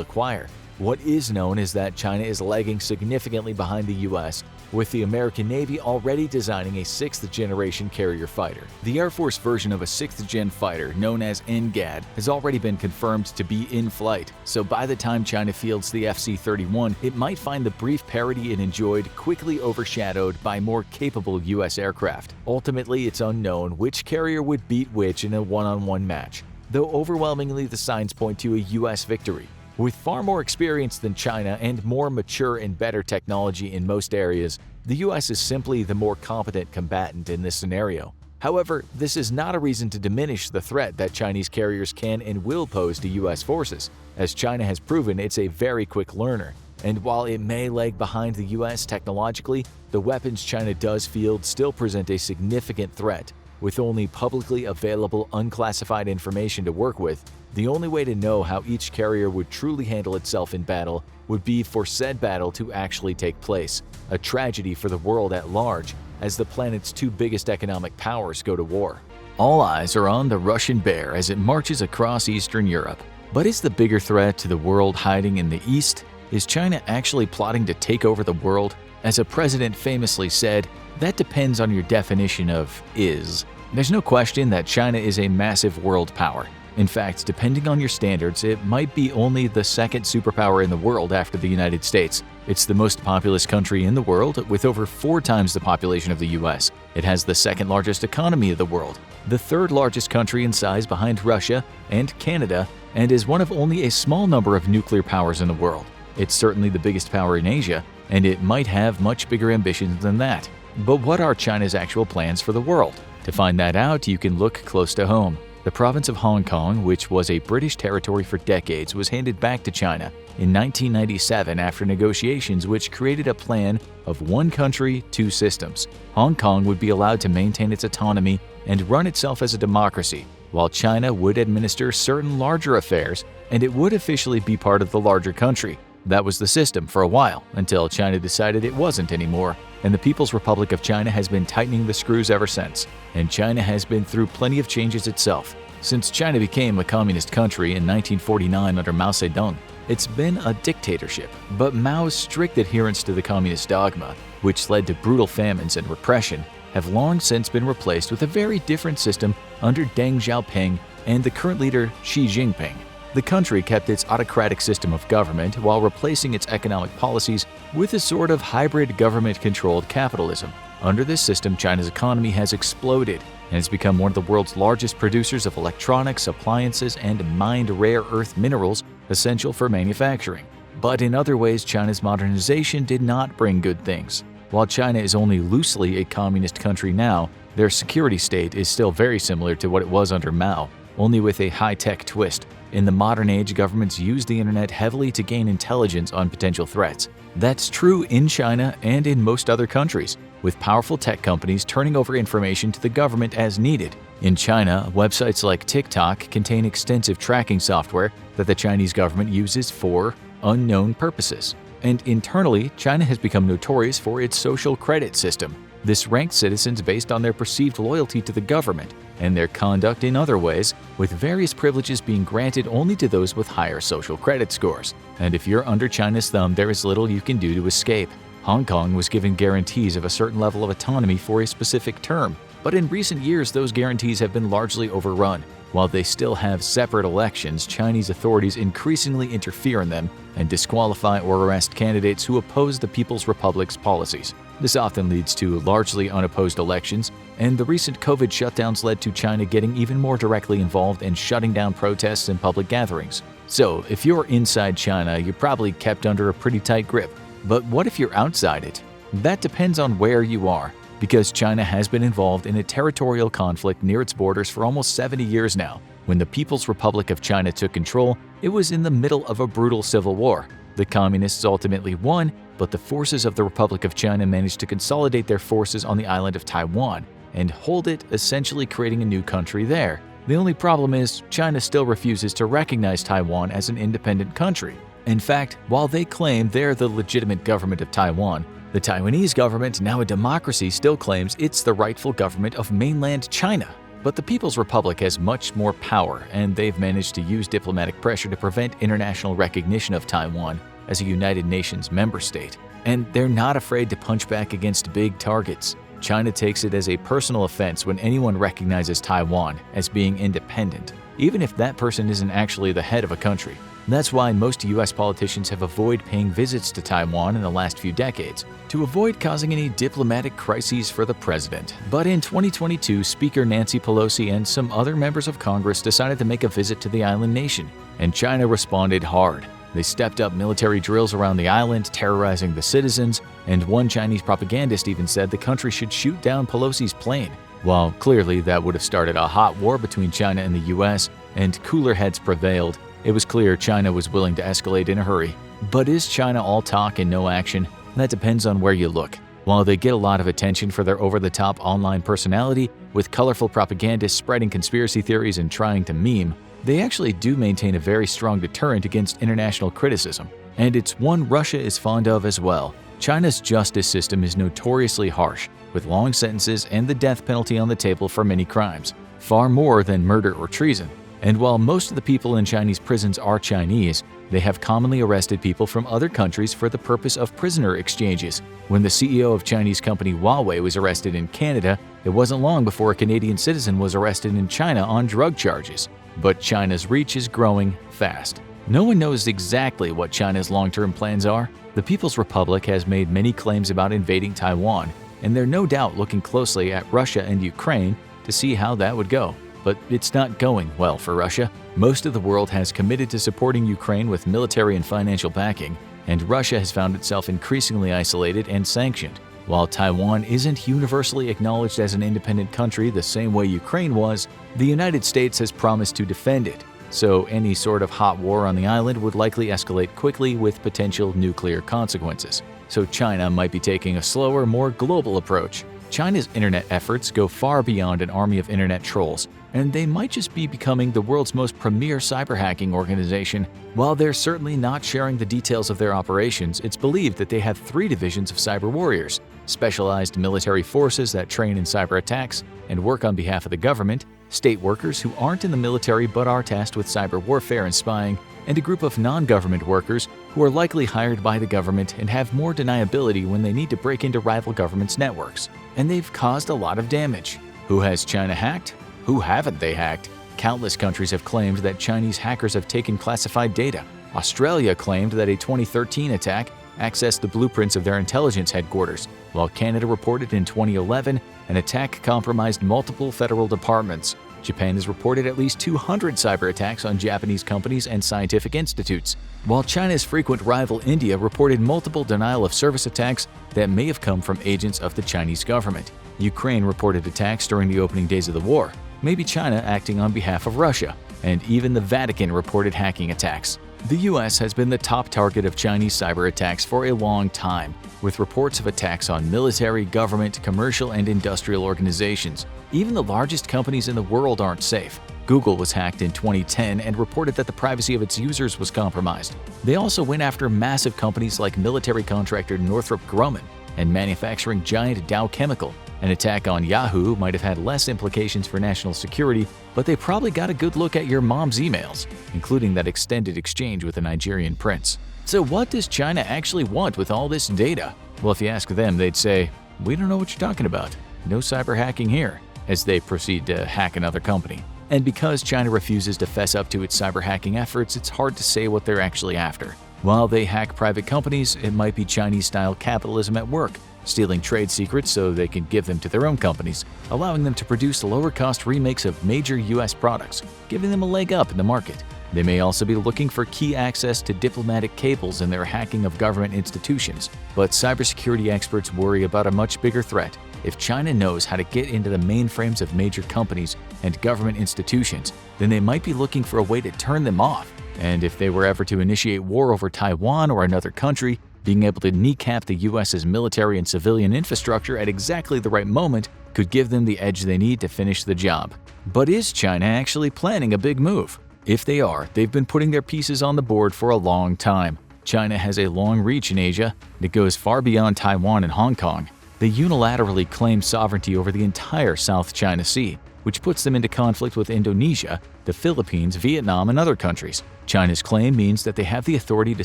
Speaker 1: acquire. What is known is that China is lagging significantly behind the US, with the American Navy already designing a 6th-generation carrier fighter. The Air Force version of a 6th-gen fighter, known as NGAD, has already been confirmed to be in flight, so by the time China fields the FC-31, it might find the brief parity it enjoyed quickly overshadowed by more capable US aircraft. Ultimately, it's unknown which carrier would beat which in a one-on-one match, though overwhelmingly the signs point to a US victory. With far more experience than China and more mature and better technology in most areas, the US is simply the more competent combatant in this scenario. However, this is not a reason to diminish the threat that Chinese carriers can and will pose to US forces, as China has proven it's a very quick learner. And while it may lag behind the US technologically, the weapons China does field still present a significant threat. With only publicly available unclassified information to work with, the only way to know how each carrier would truly handle itself in battle would be for said battle to actually take place, a tragedy for the world at large as the planet's two biggest economic powers go to war. All eyes are on the Russian bear as it marches across Eastern Europe. But is the bigger threat to the world hiding in the East? Is China actually plotting to take over the world? As a president famously said, that depends on your definition of is. There's no question that China is a massive world power. In fact, depending on your standards, it might be only the second superpower in the world after the United States. It's the most populous country in the world, with over 4 times the population of the US. It has the second largest economy of the world, the third largest country in size behind Russia and Canada, and is one of only a small number of nuclear powers in the world. It's certainly the biggest power in Asia, and it might have much bigger ambitions than that. But what are China's actual plans for the world? To find that out, you can look close to home. The province of Hong Kong, which was a British territory for decades, was handed back to China in 1997 after negotiations which created a plan of one country, two systems. Hong Kong would be allowed to maintain its autonomy and run itself as a democracy, while China would administer certain larger affairs, and it would officially be part of the larger country. That was the system for a while, until China decided it wasn't anymore, and the People's Republic of China has been tightening the screws ever since. And China has been through plenty of changes itself. Since China became a communist country in 1949 under Mao Zedong, it's been a dictatorship. But Mao's strict adherence to the communist dogma, which led to brutal famines and repression, have long since been replaced with a very different system under Deng Xiaoping and the current leader Xi Jinping. The country kept its autocratic system of government while replacing its economic policies with a sort of hybrid government-controlled capitalism. Under this system, China's economy has exploded and has become one of the world's largest producers of electronics, appliances, and mined rare earth minerals essential for manufacturing. But in other ways, China's modernization did not bring good things. While China is only loosely a communist country now, their security state is still very similar to what it was under Mao, only with a high-tech twist. In the modern age, governments use the internet heavily to gain intelligence on potential threats. That's true in China and in most other countries, with powerful tech companies turning over information to the government as needed. In China, websites like TikTok contain extensive tracking software that the Chinese government uses for unknown purposes. And internally, China has become notorious for its social credit system. This ranks citizens based on their perceived loyalty to the government and their conduct in other ways, with various privileges being granted only to those with higher social credit scores. And if you're under China's thumb, there is little you can do to escape. Hong Kong was given guarantees of a certain level of autonomy for a specific term, but in recent years those guarantees have been largely overrun. While they still have separate elections, Chinese authorities increasingly interfere in them and disqualify or arrest candidates who oppose the People's Republic's policies. This often leads to largely unopposed elections, and the recent COVID shutdowns led to China getting even more directly involved in shutting down protests and public gatherings. So, if you're inside China, you're probably kept under a pretty tight grip. But what if you're outside it? That depends on where you are, because China has been involved in a territorial conflict near its borders for almost 70 years now. When the People's Republic of China took control, it was in the middle of a brutal civil war. The Communists ultimately won, but the forces of the Republic of China managed to consolidate their forces on the island of Taiwan and hold it, essentially creating a new country there. The only problem is, China still refuses to recognize Taiwan as an independent country. In fact, while they claim they're the legitimate government of Taiwan, the Taiwanese government, now a democracy, still claims it's the rightful government of mainland China. But the People's Republic has much more power, and they've managed to use diplomatic pressure to prevent international recognition of Taiwan as a United Nations member state. And they're not afraid to punch back against big targets. China takes it as a personal offense when anyone recognizes Taiwan as being independent, even if that person isn't actually the head of a country. That's why most US politicians have avoided paying visits to Taiwan in the last few decades, to avoid causing any diplomatic crises for the president. But in 2022, Speaker Nancy Pelosi and some other members of Congress decided to make a visit to the island nation, and China responded hard. They stepped up military drills around the island, terrorizing the citizens, and one Chinese propagandist even said the country should shoot down Pelosi's plane. While clearly that would have started a hot war between China and the US, and cooler heads prevailed, it was clear China was willing to escalate in a hurry. But is China all talk and no action? That depends on where you look. While they get a lot of attention for their over-the-top online personality, with colorful propagandists spreading conspiracy theories and trying to meme, they actually do maintain a very strong deterrent against international criticism. And it's one Russia is fond of as well. China's justice system is notoriously harsh, with long sentences and the death penalty on the table for many crimes, far more than murder or treason. And while most of the people in Chinese prisons are Chinese, they have commonly arrested people from other countries for the purpose of prisoner exchanges. When the CEO of Chinese company Huawei was arrested in Canada, it wasn't long before a Canadian citizen was arrested in China on drug charges. But China's reach is growing fast. No one knows exactly what China's long-term plans are. The People's Republic has made many claims about invading Taiwan, and they're no doubt looking closely at Russia and Ukraine to see how that would go. But it's not going well for Russia. Most of the world has committed to supporting Ukraine with military and financial backing, and Russia has found itself increasingly isolated and sanctioned. While Taiwan isn't universally acknowledged as an independent country the same way Ukraine was, the United States has promised to defend it. So any sort of hot war on the island would likely escalate quickly with potential nuclear consequences. So China might be taking a slower, more global approach. China's internet efforts go far beyond an army of internet trolls, and they might just be becoming the world's most premier cyber hacking organization. While they're certainly not sharing the details of their operations, it's believed that they have 3 divisions of cyber warriors: specialized military forces that train in cyber attacks and work on behalf of the government, state workers who aren't in the military but are tasked with cyber warfare and spying, and a group of non-government workers who are likely hired by the government and have more deniability when they need to break into rival governments' networks. And they've caused a lot of damage. Who has China hacked? Who haven't they hacked? Countless countries have claimed that Chinese hackers have taken classified data. Australia claimed that a 2013 attack accessed the blueprints of their intelligence headquarters, while Canada reported in 2011 an attack compromised multiple federal departments. Japan has reported at least 200 cyber attacks on Japanese companies and scientific institutes, while China's frequent rival India reported multiple denial-of-service attacks that may have come from agents of the Chinese government. Ukraine reported attacks during the opening days of the war, maybe China acting on behalf of Russia, and even the Vatican reported hacking attacks. The US has been the top target of Chinese cyber attacks for a long time, with reports of attacks on military, government, commercial, and industrial organizations. Even the largest companies in the world aren't safe. Google was hacked in 2010 and reported that the privacy of its users was compromised. They also went after massive companies like military contractor Northrop Grumman and manufacturing giant Dow Chemical. An attack on Yahoo might have had less implications for national security, but they probably got a good look at your mom's emails, including that extended exchange with a Nigerian prince. So what does China actually want with all this data? Well, if you ask them, they'd say, "We don't know what you're talking about. No cyber hacking here," as they proceed to hack another company. And because China refuses to fess up to its cyber hacking efforts, it's hard to say what they're actually after. While they hack private companies, it might be Chinese-style capitalism at work, stealing trade secrets so they can give them to their own companies, allowing them to produce lower-cost remakes of major US products, giving them a leg up in the market. They may also be looking for key access to diplomatic cables in their hacking of government institutions, but cybersecurity experts worry about a much bigger threat. If China knows how to get into the mainframes of major companies and government institutions, then they might be looking for a way to turn them off. And if they were ever to initiate war over Taiwan or another country, being able to kneecap the US's military and civilian infrastructure at exactly the right moment could give them the edge they need to finish the job. But is China actually planning a big move? If they are, they've been putting their pieces on the board for a long time. China has a long reach in Asia that goes far beyond Taiwan and Hong Kong. They unilaterally claim sovereignty over the entire South China Sea, which puts them into conflict with Indonesia, the Philippines, Vietnam, and other countries. China's claim means that they have the authority to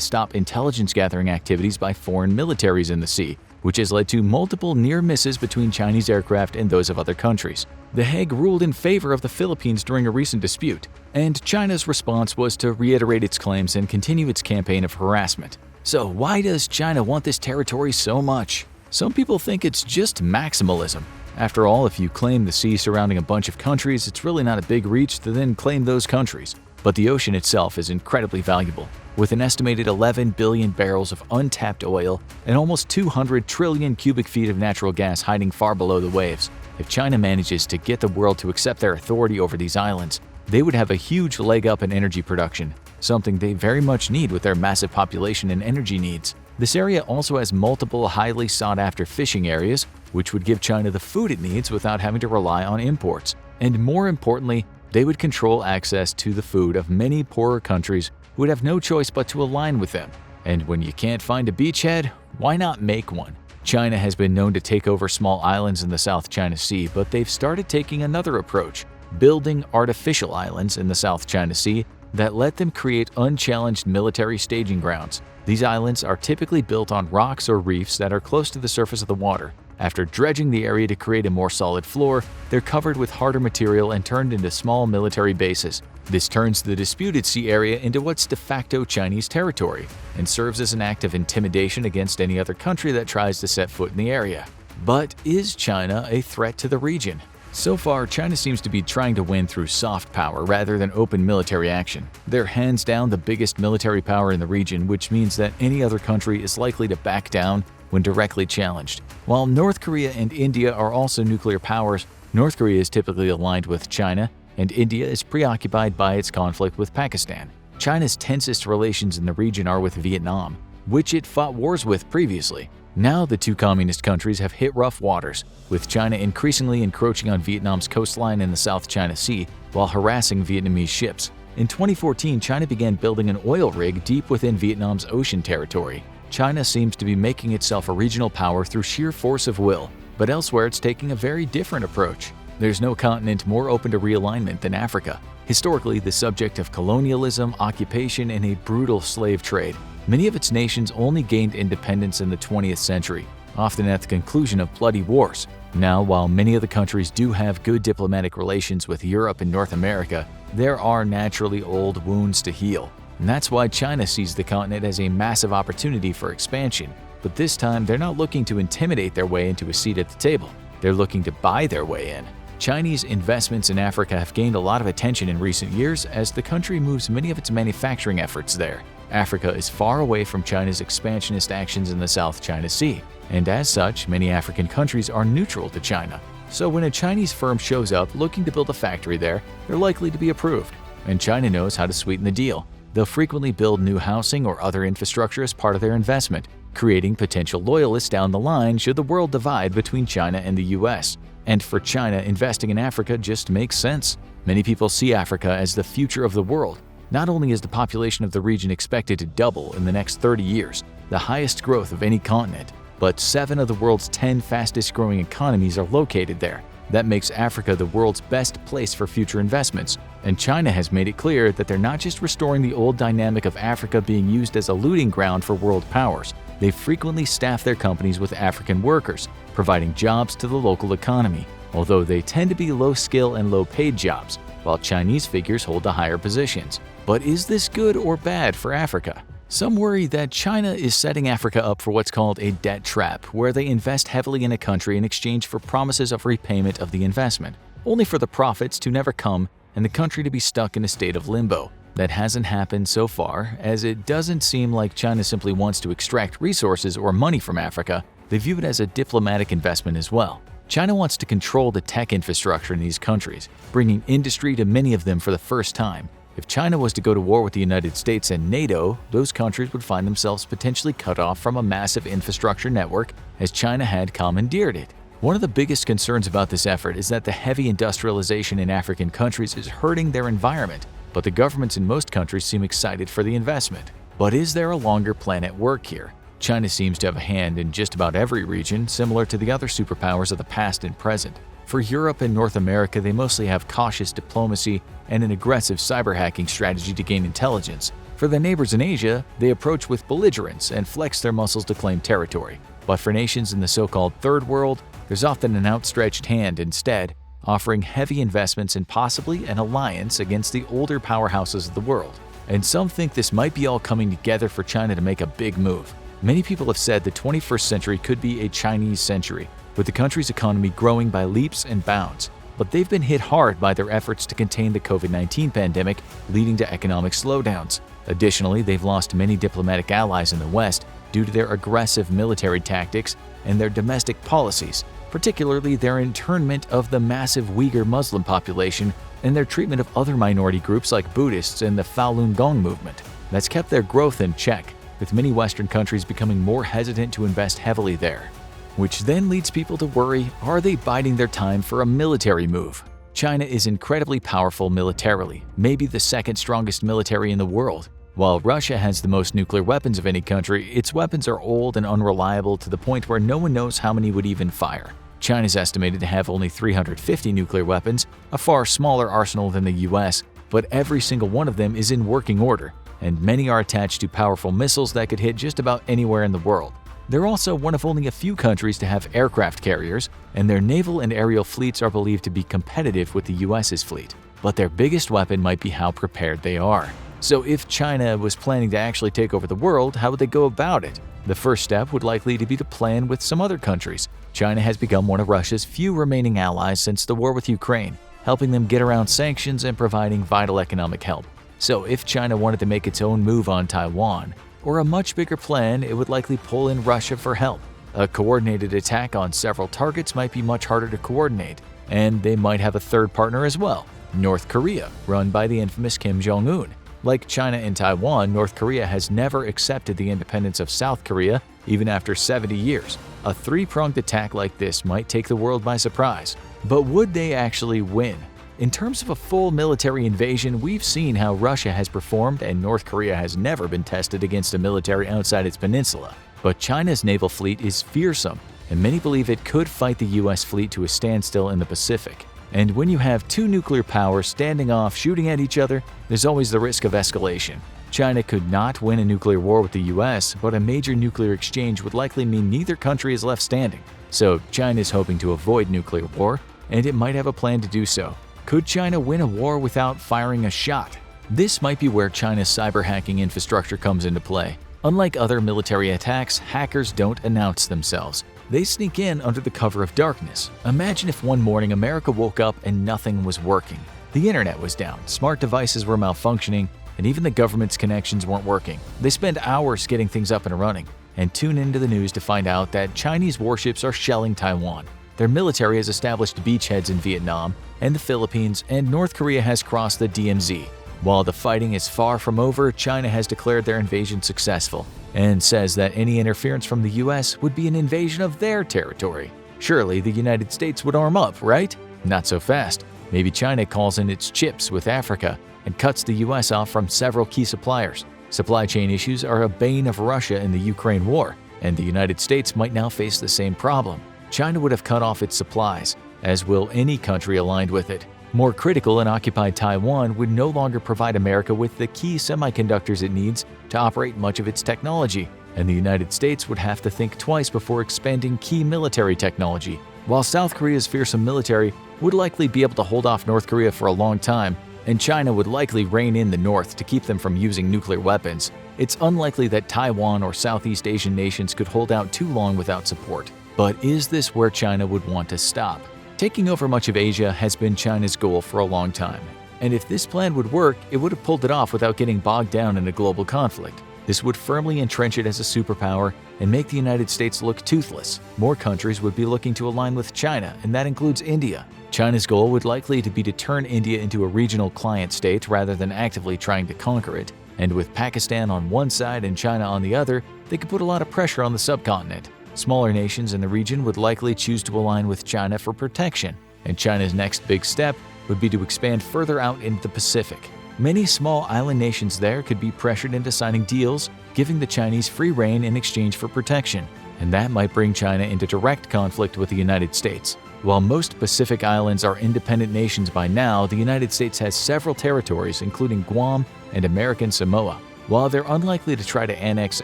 Speaker 1: stop intelligence-gathering activities by foreign militaries in the sea, which has led to multiple near misses between Chinese aircraft and those of other countries. The Hague ruled in favor of the Philippines during a recent dispute, and China's response was to reiterate its claims and continue its campaign of harassment. So why does China want this territory so much? Some people think it's just maximalism. After all, if you claim the sea surrounding a bunch of countries, it's really not a big reach to then claim those countries. But the ocean itself is incredibly valuable, with an estimated 11 billion barrels of untapped oil and almost 200 trillion cubic feet of natural gas hiding far below the waves. If China manages to get the world to accept their authority over these islands, they would have a huge leg up in energy production, something they very much need with their massive population and energy needs. This area also has multiple highly sought-after fishing areas, which would give China the food it needs without having to rely on imports. And more importantly, they would control access to the food of many poorer countries who would have no choice but to align with them. And when you can't find a beachhead, why not make one? China has been known to take over small islands in the South China Sea, but they've started taking another approach, building artificial islands in the South China Sea that let them create unchallenged military staging grounds. These islands are typically built on rocks or reefs that are close to the surface of the water. After dredging the area to create a more solid floor, they're covered with harder material and turned into small military bases. This turns the disputed sea area into what's de facto Chinese territory and serves as an act of intimidation against any other country that tries to set foot in the area. But is China a threat to the region? So far, China seems to be trying to win through soft power rather than open military action. They're hands down the biggest military power in the region, which means that any other country is likely to back down when directly challenged. While North Korea and India are also nuclear powers, North Korea is typically aligned with China, and India is preoccupied by its conflict with Pakistan. China's tensest relations in the region are with Vietnam, which it fought wars with previously. Now the two communist countries have hit rough waters, with China increasingly encroaching on Vietnam's coastline in the South China Sea while harassing Vietnamese ships. In 2014, China began building an oil rig deep within Vietnam's ocean territory. China seems to be making itself a regional power through sheer force of will, but elsewhere it's taking a very different approach. There's no continent more open to realignment than Africa, historically the subject of colonialism, occupation, and a brutal slave trade. Many of its nations only gained independence in the 20th century, often at the conclusion of bloody wars. Now, while many of the countries do have good diplomatic relations with Europe and North America, there are naturally old wounds to heal. And that's why China sees the continent as a massive opportunity for expansion. But this time, they're not looking to intimidate their way into a seat at the table. They're looking to buy their way in. Chinese investments in Africa have gained a lot of attention in recent years as the country moves many of its manufacturing efforts there. Africa is far away from China's expansionist actions in the South China Sea, and as such, many African countries are neutral to China. So when a Chinese firm shows up looking to build a factory there, they're likely to be approved. And China knows how to sweeten the deal. They'll frequently build new housing or other infrastructure as part of their investment, creating potential loyalists down the line should the world divide between China and the US. And for China, investing in Africa just makes sense. Many people see Africa as the future of the world. Not only is the population of the region expected to double in the next 30 years, the highest growth of any continent, but 7 of the world's 10 fastest growing economies are located there. That makes Africa the world's best place for future investments. And China has made it clear that they're not just restoring the old dynamic of Africa being used as a looting ground for world powers. They frequently staff their companies with African workers, providing jobs to the local economy, although they tend to be low-skill and low-paid jobs, while Chinese figures hold the higher positions. But is this good or bad for Africa? Some worry that China is setting Africa up for what's called a debt trap, where they invest heavily in a country in exchange for promises of repayment of the investment, only for the profits to never come and the country to be stuck in a state of limbo. That hasn't happened so far, as it doesn't seem like China simply wants to extract resources or money from Africa. They view it as a diplomatic investment as well. China wants to control the tech infrastructure in these countries, bringing industry to many of them for the first time. If China was to go to war with the United States and NATO, those countries would find themselves potentially cut off from a massive infrastructure network as China had commandeered it. One of the biggest concerns about this effort is that the heavy industrialization in African countries is hurting their environment, but the governments in most countries seem excited for the investment. But is there a longer plan at work here? China seems to have a hand in just about every region, similar to the other superpowers of the past and present. For Europe and North America, they mostly have cautious diplomacy and an aggressive cyber-hacking strategy to gain intelligence. For their neighbors in Asia, they approach with belligerence and flex their muscles to claim territory. But for nations in the so-called Third World, there's often an outstretched hand instead, offering heavy investments and possibly an alliance against the older powerhouses of the world. And some think this might be all coming together for China to make a big move. Many people have said the 21st century could be a Chinese century, with the country's economy growing by leaps and bounds. But they've been hit hard by their efforts to contain the COVID-19 pandemic, leading to economic slowdowns. Additionally, they've lost many diplomatic allies in the West due to their aggressive military tactics and their domestic policies, particularly their internment of the massive Uyghur Muslim population and their treatment of other minority groups like Buddhists and the Falun Gong movement. That's kept their growth in check, with many Western countries becoming more hesitant to invest heavily there. Which then leads people to worry, are they biding their time for a military move? China is incredibly powerful militarily, maybe the second strongest military in the world. While Russia has the most nuclear weapons of any country, its weapons are old and unreliable to the point where no one knows how many would even fire. China's estimated to have only 350 nuclear weapons, a far smaller arsenal than the US, but every single one of them is in working order, and many are attached to powerful missiles that could hit just about anywhere in the world. They're also one of only a few countries to have aircraft carriers, and their naval and aerial fleets are believed to be competitive with the US's fleet. But their biggest weapon might be how prepared they are. So if China was planning to actually take over the world, how would they go about it? The first step would likely to be to plan with some other countries. China has become one of Russia's few remaining allies since the war with Ukraine, helping them get around sanctions and providing vital economic help. So if China wanted to make its own move on Taiwan, or a much bigger plan, it would likely pull in Russia for help. A coordinated attack on several targets might be much harder to coordinate, and they might have a third partner as well, North Korea, run by the infamous Kim Jong-un. Like China and Taiwan, North Korea has never accepted the independence of South Korea, even after 70 years. A three-pronged attack like this might take the world by surprise. But would they actually win? In terms of a full military invasion, we've seen how Russia has performed and North Korea has never been tested against a military outside its peninsula. But China's naval fleet is fearsome, and many believe it could fight the US fleet to a standstill in the Pacific. And when you have two nuclear powers standing off shooting at each other, there's always the risk of escalation. China could not win a nuclear war with the US, but a major nuclear exchange would likely mean neither country is left standing. So China is hoping to avoid nuclear war, and it might have a plan to do so. Could China win a war without firing a shot? This might be where China's cyber hacking infrastructure comes into play. Unlike other military attacks, hackers don't announce themselves. They sneak in under the cover of darkness. Imagine if one morning America woke up and nothing was working. The internet was down, smart devices were malfunctioning, and even the government's connections weren't working. They spend hours getting things up and running, and tune into the news to find out that Chinese warships are shelling Taiwan. Their military has established beachheads in Vietnam and the Philippines, and North Korea has crossed the DMZ. While the fighting is far from over, China has declared their invasion successful and says that any interference from the US would be an invasion of their territory. Surely the United States would arm up, right? Not so fast. Maybe China calls in its chips with Africa and cuts the US off from several key suppliers. Supply chain issues are a bane of Russia in the Ukraine war, and the United States might now face the same problem. China would have cut off its supplies, as will any country aligned with it. More critical, and occupied Taiwan would no longer provide America with the key semiconductors it needs to operate much of its technology, and the United States would have to think twice before expanding key military technology. While South Korea's fearsome military would likely be able to hold off North Korea for a long time, and China would likely rein in the North to keep them from using nuclear weapons, it's unlikely that Taiwan or Southeast Asian nations could hold out too long without support. But is this where China would want to stop? Taking over much of Asia has been China's goal for a long time. And if this plan would work, it would have pulled it off without getting bogged down in a global conflict. This would firmly entrench it as a superpower and make the United States look toothless. More countries would be looking to align with China, and that includes India. China's goal would likely to be to turn India into a regional client state rather than actively trying to conquer it. And with Pakistan on one side and China on the other, they could put a lot of pressure on the subcontinent. Smaller nations in the region would likely choose to align with China for protection, and China's next big step would be to expand further out into the Pacific. Many small island nations there could be pressured into signing deals, giving the Chinese free rein in exchange for protection, and that might bring China into direct conflict with the United States. While most Pacific islands are independent nations by now, the United States has several territories, including Guam and American Samoa. While they're unlikely to try to annex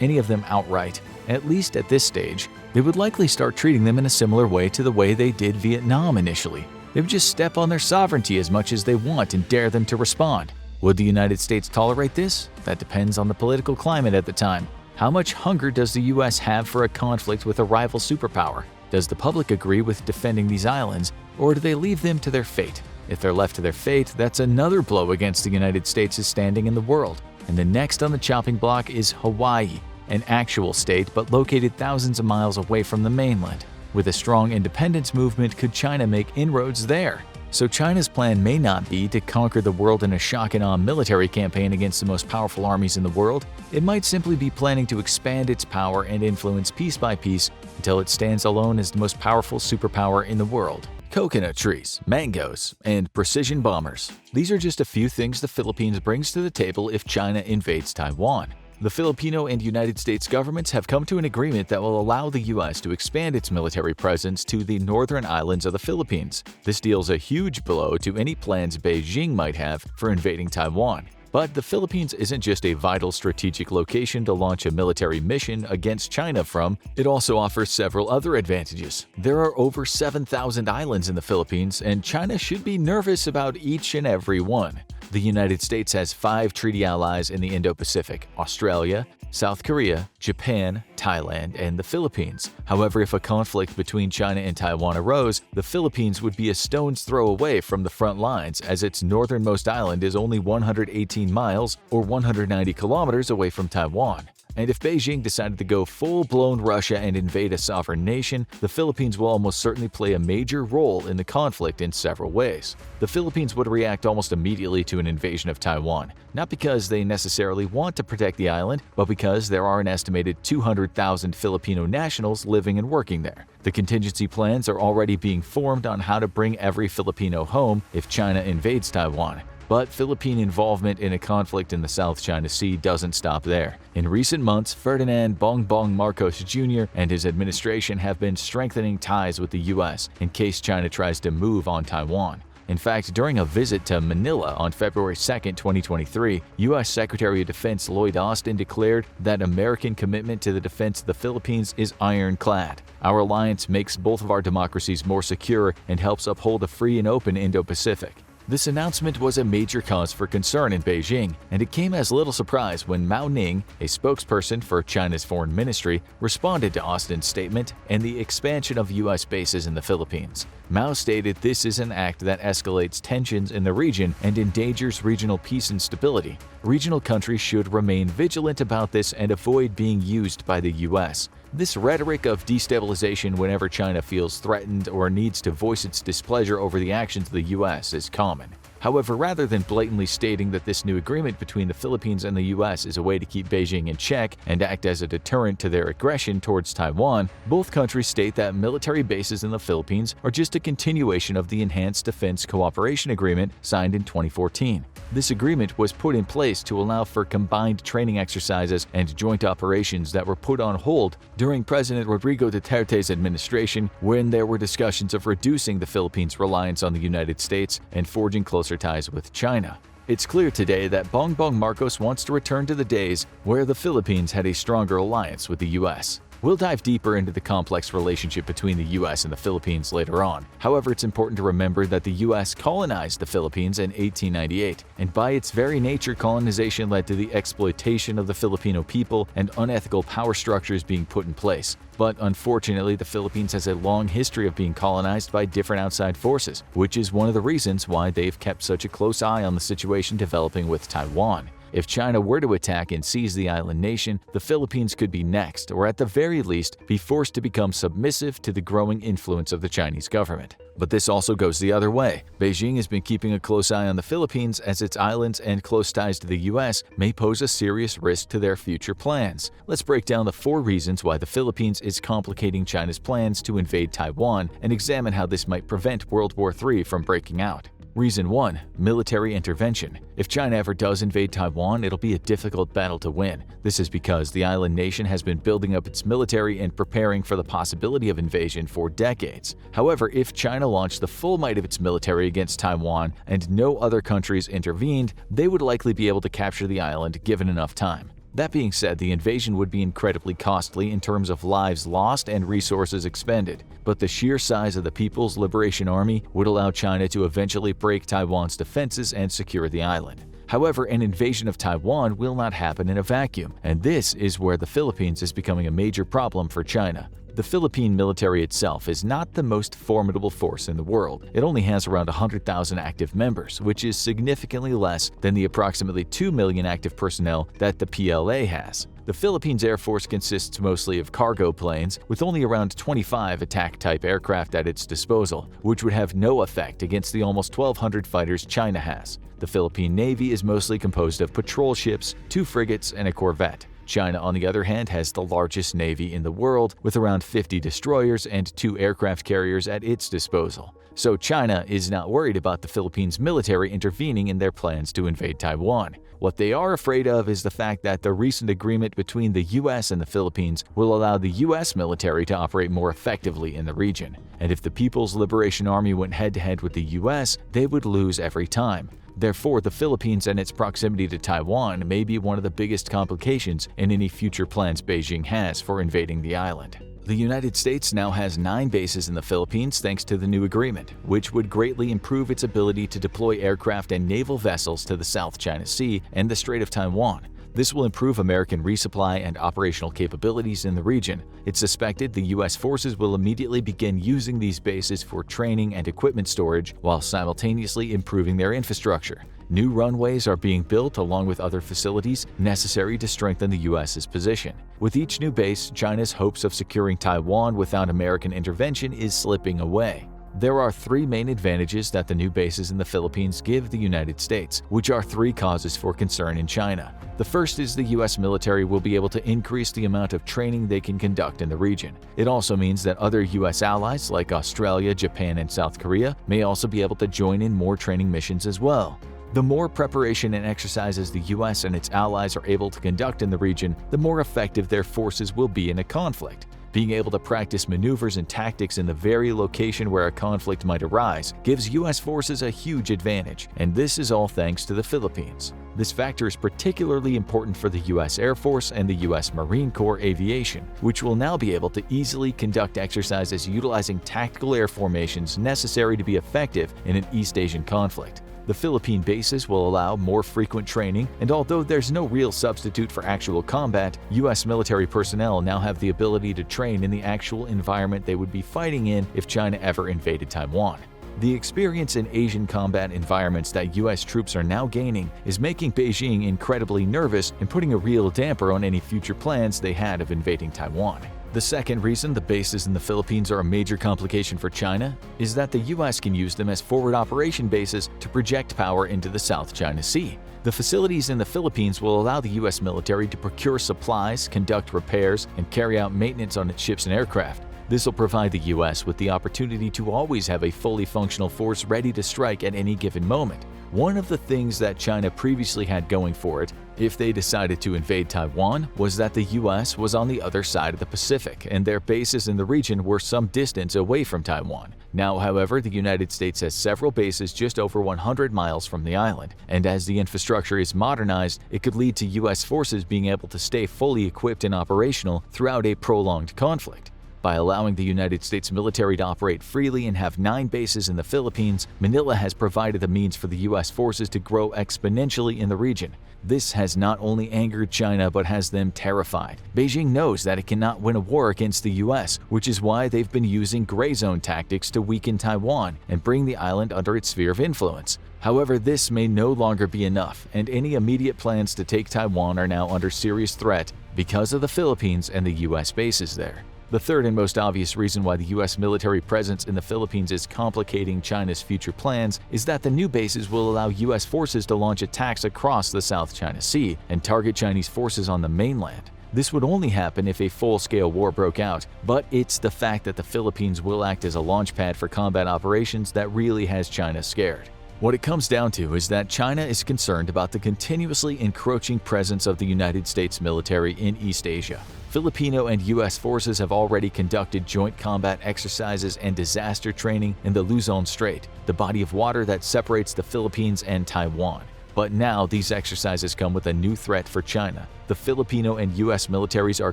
Speaker 1: any of them outright, at least at this stage, they would likely start treating them in a similar way to the way they did Vietnam initially. They would just step on their sovereignty as much as they want and dare them to respond. Would the United States tolerate this? That depends on the political climate at the time. How much hunger does the U.S. have for a conflict with a rival superpower? Does the public agree with defending these islands, or do they leave them to their fate? If they're left to their fate, that's another blow against the United States' standing in the world. And the next on the chopping block is Hawaii, an actual state but located thousands of miles away from the mainland. With a strong independence movement, could China make inroads there? So China's plan may not be to conquer the world in a shock-and-awe military campaign against the most powerful armies in the world. It might simply be planning to expand its power and influence piece by piece until it stands alone as the most powerful superpower in the world. Coconut trees, mangoes, and precision bombers. These are just a few things the Philippines brings to the table if China invades Taiwan. The Filipino and United States governments have come to an agreement that will allow the U.S. to expand its military presence to the northern islands of the Philippines. This deals a huge blow to any plans Beijing might have for invading Taiwan. But the Philippines isn't just a vital strategic location to launch a military mission against China from, it also offers several other advantages. There are over 7,000 islands in the Philippines, and China should be nervous about each and every one. The United States has 5 treaty allies in the Indo-Pacific: Australia, South Korea, Japan, Thailand, and the Philippines. However, if a conflict between China and Taiwan arose, the Philippines would be a stone's throw away from the front lines, as its northernmost island is only 118 miles or 190 kilometers away from Taiwan. And if Beijing decided to go full-blown Russia and invade a sovereign nation, the Philippines will almost certainly play a major role in the conflict in several ways. The Philippines would react almost immediately to an invasion of Taiwan, not because they necessarily want to protect the island, but because there are an estimated 200,000 Filipino nationals living and working there. The contingency plans are already being formed on how to bring every Filipino home if China invades Taiwan. But Philippine involvement in a conflict in the South China Sea doesn't stop there. In recent months, Ferdinand Bongbong Marcos Jr. and his administration have been strengthening ties with the U.S. in case China tries to move on Taiwan. In fact, during a visit to Manila on February 2, 2023, U.S. Secretary of Defense Lloyd Austin declared that American commitment to the defense of the Philippines is ironclad. Our alliance makes both of our democracies more secure and helps uphold a free and open Indo-Pacific. This announcement was a major cause for concern in Beijing, and it came as little surprise when Mao Ning, a spokesperson for China's foreign ministry, responded to Austin's statement and the expansion of U.S. bases in the Philippines. Mao stated this is an act that escalates tensions in the region and endangers regional peace and stability. Regional countries should remain vigilant about this and avoid being used by the U.S. This rhetoric of destabilization whenever China feels threatened or needs to voice its displeasure over the actions of the U.S. is common. However, rather than blatantly stating that this new agreement between the Philippines and the U.S. is a way to keep Beijing in check and act as a deterrent to their aggression towards Taiwan, both countries state that military bases in the Philippines are just a continuation of the Enhanced Defense Cooperation Agreement signed in 2014. This agreement was put in place to allow for combined training exercises and joint operations that were put on hold during President Rodrigo Duterte's administration, when there were discussions of reducing the Philippines' reliance on the United States and forging closer ties with China. It's clear today that Bongbong Marcos wants to return to the days where the Philippines had a stronger alliance with the U.S. We'll dive deeper into the complex relationship between the U.S. and the Philippines later on. However, it's important to remember that the U.S. colonized the Philippines in 1898, and by its very nature, colonization led to the exploitation of the Filipino people and unethical power structures being put in place. But unfortunately, the Philippines has a long history of being colonized by different outside forces, which is one of the reasons why they've kept such a close eye on the situation developing with Taiwan. If China were to attack and seize the island nation, the Philippines could be next, or at the very least, be forced to become submissive to the growing influence of the Chinese government. But this also goes the other way. Beijing has been keeping a close eye on the Philippines, as its islands and close ties to the U.S. may pose a serious risk to their future plans. Let's break down the 4 reasons why the Philippines is complicating China's plans to invade Taiwan and examine how this might prevent World War III from breaking out. Reason 1. Military intervention. If China ever does invade Taiwan, it'll be a difficult battle to win. This is because the island nation has been building up its military and preparing for the possibility of invasion for decades. However, if China launched the full might of its military against Taiwan and no other countries intervened, they would likely be able to capture the island given enough time. That being said, the invasion would be incredibly costly in terms of lives lost and resources expended, but the sheer size of the People's Liberation Army would allow China to eventually break Taiwan's defenses and secure the island. However, an invasion of Taiwan will not happen in a vacuum, and this is where the Philippines is becoming a major problem for China. The Philippine military itself is not the most formidable force in the world. It only has around 100,000 active members, which is significantly less than the approximately 2 million active personnel that the PLA has. The Philippines Air Force consists mostly of cargo planes, with only around 25 attack-type aircraft at its disposal, which would have no effect against the almost 1,200 fighters China has. The Philippine Navy is mostly composed of patrol ships, 2 frigates, and a corvette. China, on the other hand, has the largest navy in the world, with around 50 destroyers and 2 aircraft carriers at its disposal. So China is not worried about the Philippines military intervening in their plans to invade Taiwan. What they are afraid of is the fact that the recent agreement between the US and the Philippines will allow the US military to operate more effectively in the region. And if the People's Liberation Army went head-to-head with the US, they would lose every time. Therefore, the Philippines and its proximity to Taiwan may be one of the biggest complications in any future plans Beijing has for invading the island. The United States now has 9 bases in the Philippines thanks to the new agreement, which would greatly improve its ability to deploy aircraft and naval vessels to the South China Sea and the Strait of Taiwan. This will improve American resupply and operational capabilities in the region. It's suspected the U.S. forces will immediately begin using these bases for training and equipment storage while simultaneously improving their infrastructure. New runways are being built along with other facilities necessary to strengthen the U.S.'s position. With each new base, China's hopes of securing Taiwan without American intervention is slipping away. There are 3 main advantages that the new bases in the Philippines give the United States, which are 3 causes for concern in China. The first is the U.S. military will be able to increase the amount of training they can conduct in the region. It also means that other U.S. allies like Australia, Japan, and South Korea may also be able to join in more training missions as well. The more preparation and exercises the U.S. and its allies are able to conduct in the region, the more effective their forces will be in a conflict. Being able to practice maneuvers and tactics in the very location where a conflict might arise gives U.S. forces a huge advantage, and this is all thanks to the Philippines. This factor is particularly important for the U.S. Air Force and the U.S. Marine Corps Aviation, which will now be able to easily conduct exercises utilizing tactical air formations necessary to be effective in an East Asian conflict. The Philippine bases will allow more frequent training, and although there's no real substitute for actual combat, U.S. military personnel now have the ability to train in the actual environment they would be fighting in if China ever invaded Taiwan. The experience in Asian combat environments that U.S. troops are now gaining is making Beijing incredibly nervous and putting a real damper on any future plans they had of invading Taiwan. The second reason the bases in the Philippines are a major complication for China is that the U.S. can use them as forward operation bases to project power into the South China Sea. The facilities in the Philippines will allow the U.S. military to procure supplies, conduct repairs, and carry out maintenance on its ships and aircraft. This will provide the U.S. with the opportunity to always have a fully functional force ready to strike at any given moment. One of the things that China previously had going for it, if they decided to invade Taiwan, was that the U.S. was on the other side of the Pacific and their bases in the region were some distance away from Taiwan. Now, however, the United States has several bases just over 100 miles from the island, and as the infrastructure is modernized, it could lead to U.S. forces being able to stay fully equipped and operational throughout a prolonged conflict. By allowing the United States military to operate freely and have 9 bases in the Philippines, Manila has provided the means for the U.S. forces to grow exponentially in the region. This has not only angered China but has them terrified. Beijing knows that it cannot win a war against the U.S., which is why they've been using gray zone tactics to weaken Taiwan and bring the island under its sphere of influence. However, this may no longer be enough, and any immediate plans to take Taiwan are now under serious threat because of the Philippines and the U.S. bases there. The third and most obvious reason why the U.S. military presence in the Philippines is complicating China's future plans is that the new bases will allow U.S. forces to launch attacks across the South China Sea and target Chinese forces on the mainland. This would only happen if a full-scale war broke out, but it's the fact that the Philippines will act as a launchpad for combat operations that really has China scared. What it comes down to is that China is concerned about the continuously encroaching presence of the United States military in East Asia. Filipino and U.S. forces have already conducted joint combat exercises and disaster training in the Luzon Strait, the body of water that separates the Philippines and Taiwan. But now these exercises come with a new threat for China. The Filipino and U.S. militaries are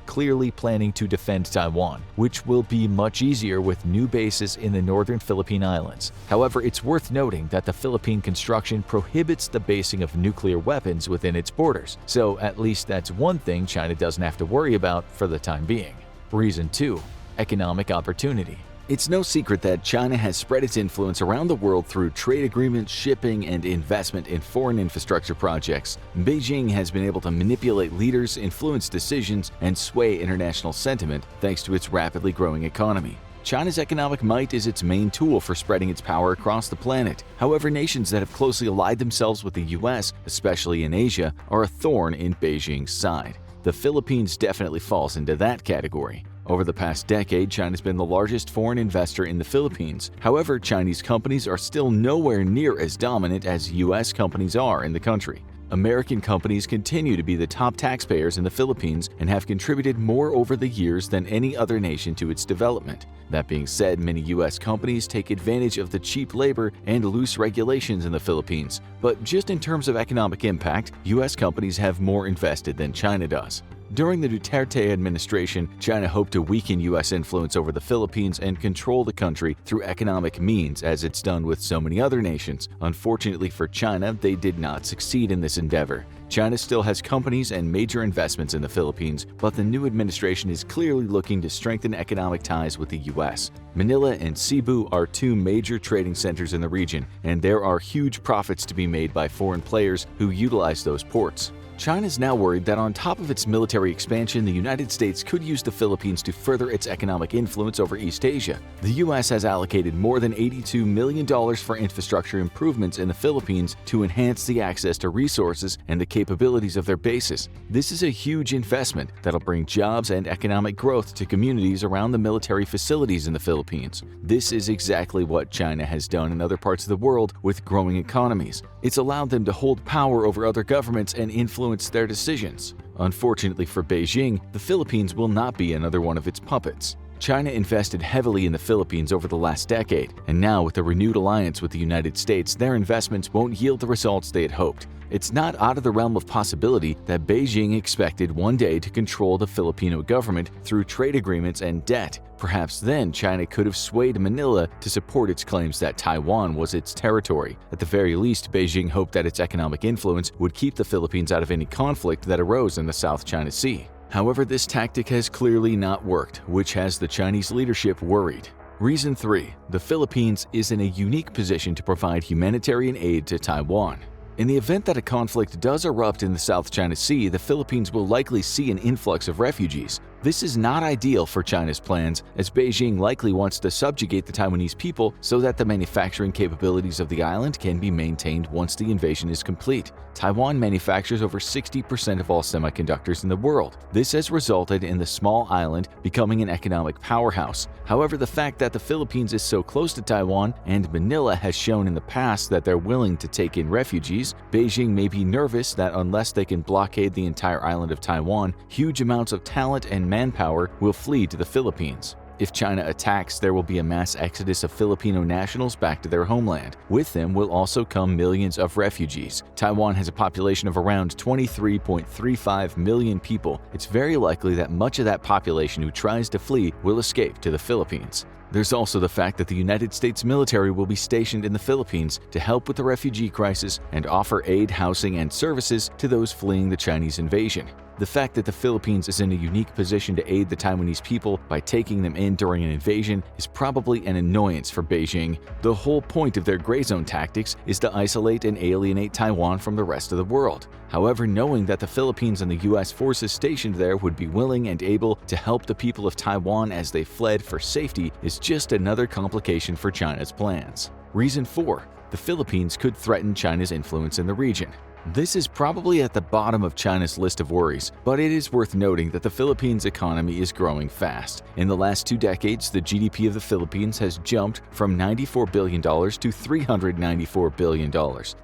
Speaker 1: clearly planning to defend Taiwan, which will be much easier with new bases in the northern Philippine Islands. However, it's worth noting that the Philippine construction prohibits the basing of nuclear weapons within its borders, so at least that's one thing China doesn't have to worry about for the time being. Reason 2. Economic opportunity. It's no secret that China has spread its influence around the world through trade agreements, shipping, and investment in foreign infrastructure projects. Beijing has been able to manipulate leaders, influence decisions, and sway international sentiment thanks to its rapidly growing economy. China's economic might is its main tool for spreading its power across the planet. However, nations that have closely allied themselves with the US, especially in Asia, are a thorn in Beijing's side. The Philippines definitely falls into that category. Over the past decade, China's been the largest foreign investor in the Philippines. However, Chinese companies are still nowhere near as dominant as U.S. companies are in the country. American companies continue to be the top taxpayers in the Philippines and have contributed more over the years than any other nation to its development. That being said, many U.S. companies take advantage of the cheap labor and loose regulations in the Philippines. But just in terms of economic impact, U.S. companies have more invested than China does. During the Duterte administration, China hoped to weaken U.S. influence over the Philippines and control the country through economic means, as it's done with so many other nations. Unfortunately for China, they did not succeed in this endeavor. China still has companies and major investments in the Philippines, but the new administration is clearly looking to strengthen economic ties with the U.S. Manila and Cebu are two major trading centers in the region, and there are huge profits to be made by foreign players who utilize those ports. China is now worried that on top of its military expansion, the United States could use the Philippines to further its economic influence over East Asia. The U.S. has allocated more than $82 million for infrastructure improvements in the Philippines to enhance the access to resources and the capabilities of their bases. This is a huge investment that'll bring jobs and economic growth to communities around the military facilities in the Philippines. This is exactly what China has done in other parts of the world with growing economies. It's allowed them to hold power over other governments and influence their decisions. Unfortunately for Beijing, the Philippines will not be another one of its puppets. China invested heavily in the Philippines over the last decade, and now with a renewed alliance with the United States, their investments won't yield the results they had hoped. It's not out of the realm of possibility that Beijing expected one day to control the Filipino government through trade agreements and debt. Perhaps then China could have swayed Manila to support its claims that Taiwan was its territory. At the very least, Beijing hoped that its economic influence would keep the Philippines out of any conflict that arose in the South China Sea. However, this tactic has clearly not worked, which has the Chinese leadership worried. Reason 3. The Philippines is in a unique position to provide humanitarian aid to Taiwan. In the event that a conflict does erupt in the South China Sea, the Philippines will likely see an influx of refugees. This is not ideal for China's plans, as Beijing likely wants to subjugate the Taiwanese people so that the manufacturing capabilities of the island can be maintained once the invasion is complete. Taiwan manufactures over 60% of all semiconductors in the world. This has resulted in the small island becoming an economic powerhouse. However, the fact that the Philippines is so close to Taiwan and Manila has shown in the past that they're willing to take in refugees, Beijing may be nervous that unless they can blockade the entire island of Taiwan, huge amounts of talent and manpower will flee to the Philippines. If China attacks, there will be a mass exodus of Filipino nationals back to their homeland. With them will also come millions of refugees. Taiwan has a population of around 23.35 million people. It's very likely that much of that population who tries to flee will escape to the Philippines. There's also the fact that the United States military will be stationed in the Philippines to help with the refugee crisis and offer aid, housing, and services to those fleeing the Chinese invasion. The fact that the Philippines is in a unique position to aid the Taiwanese people by taking them in during an invasion is probably an annoyance for Beijing. The whole point of their gray zone tactics is to isolate and alienate Taiwan from the rest of the world. However, knowing that the Philippines and the U.S. forces stationed there would be willing and able to help the people of Taiwan as they fled for safety is just another complication for China's plans. Reason 4. The Philippines could threaten China's influence in the region. This is probably at the bottom of China's list of worries, but it is worth noting that the Philippines' economy is growing fast. In the last 2 decades, the GDP of the Philippines has jumped from $94 billion to $394 billion.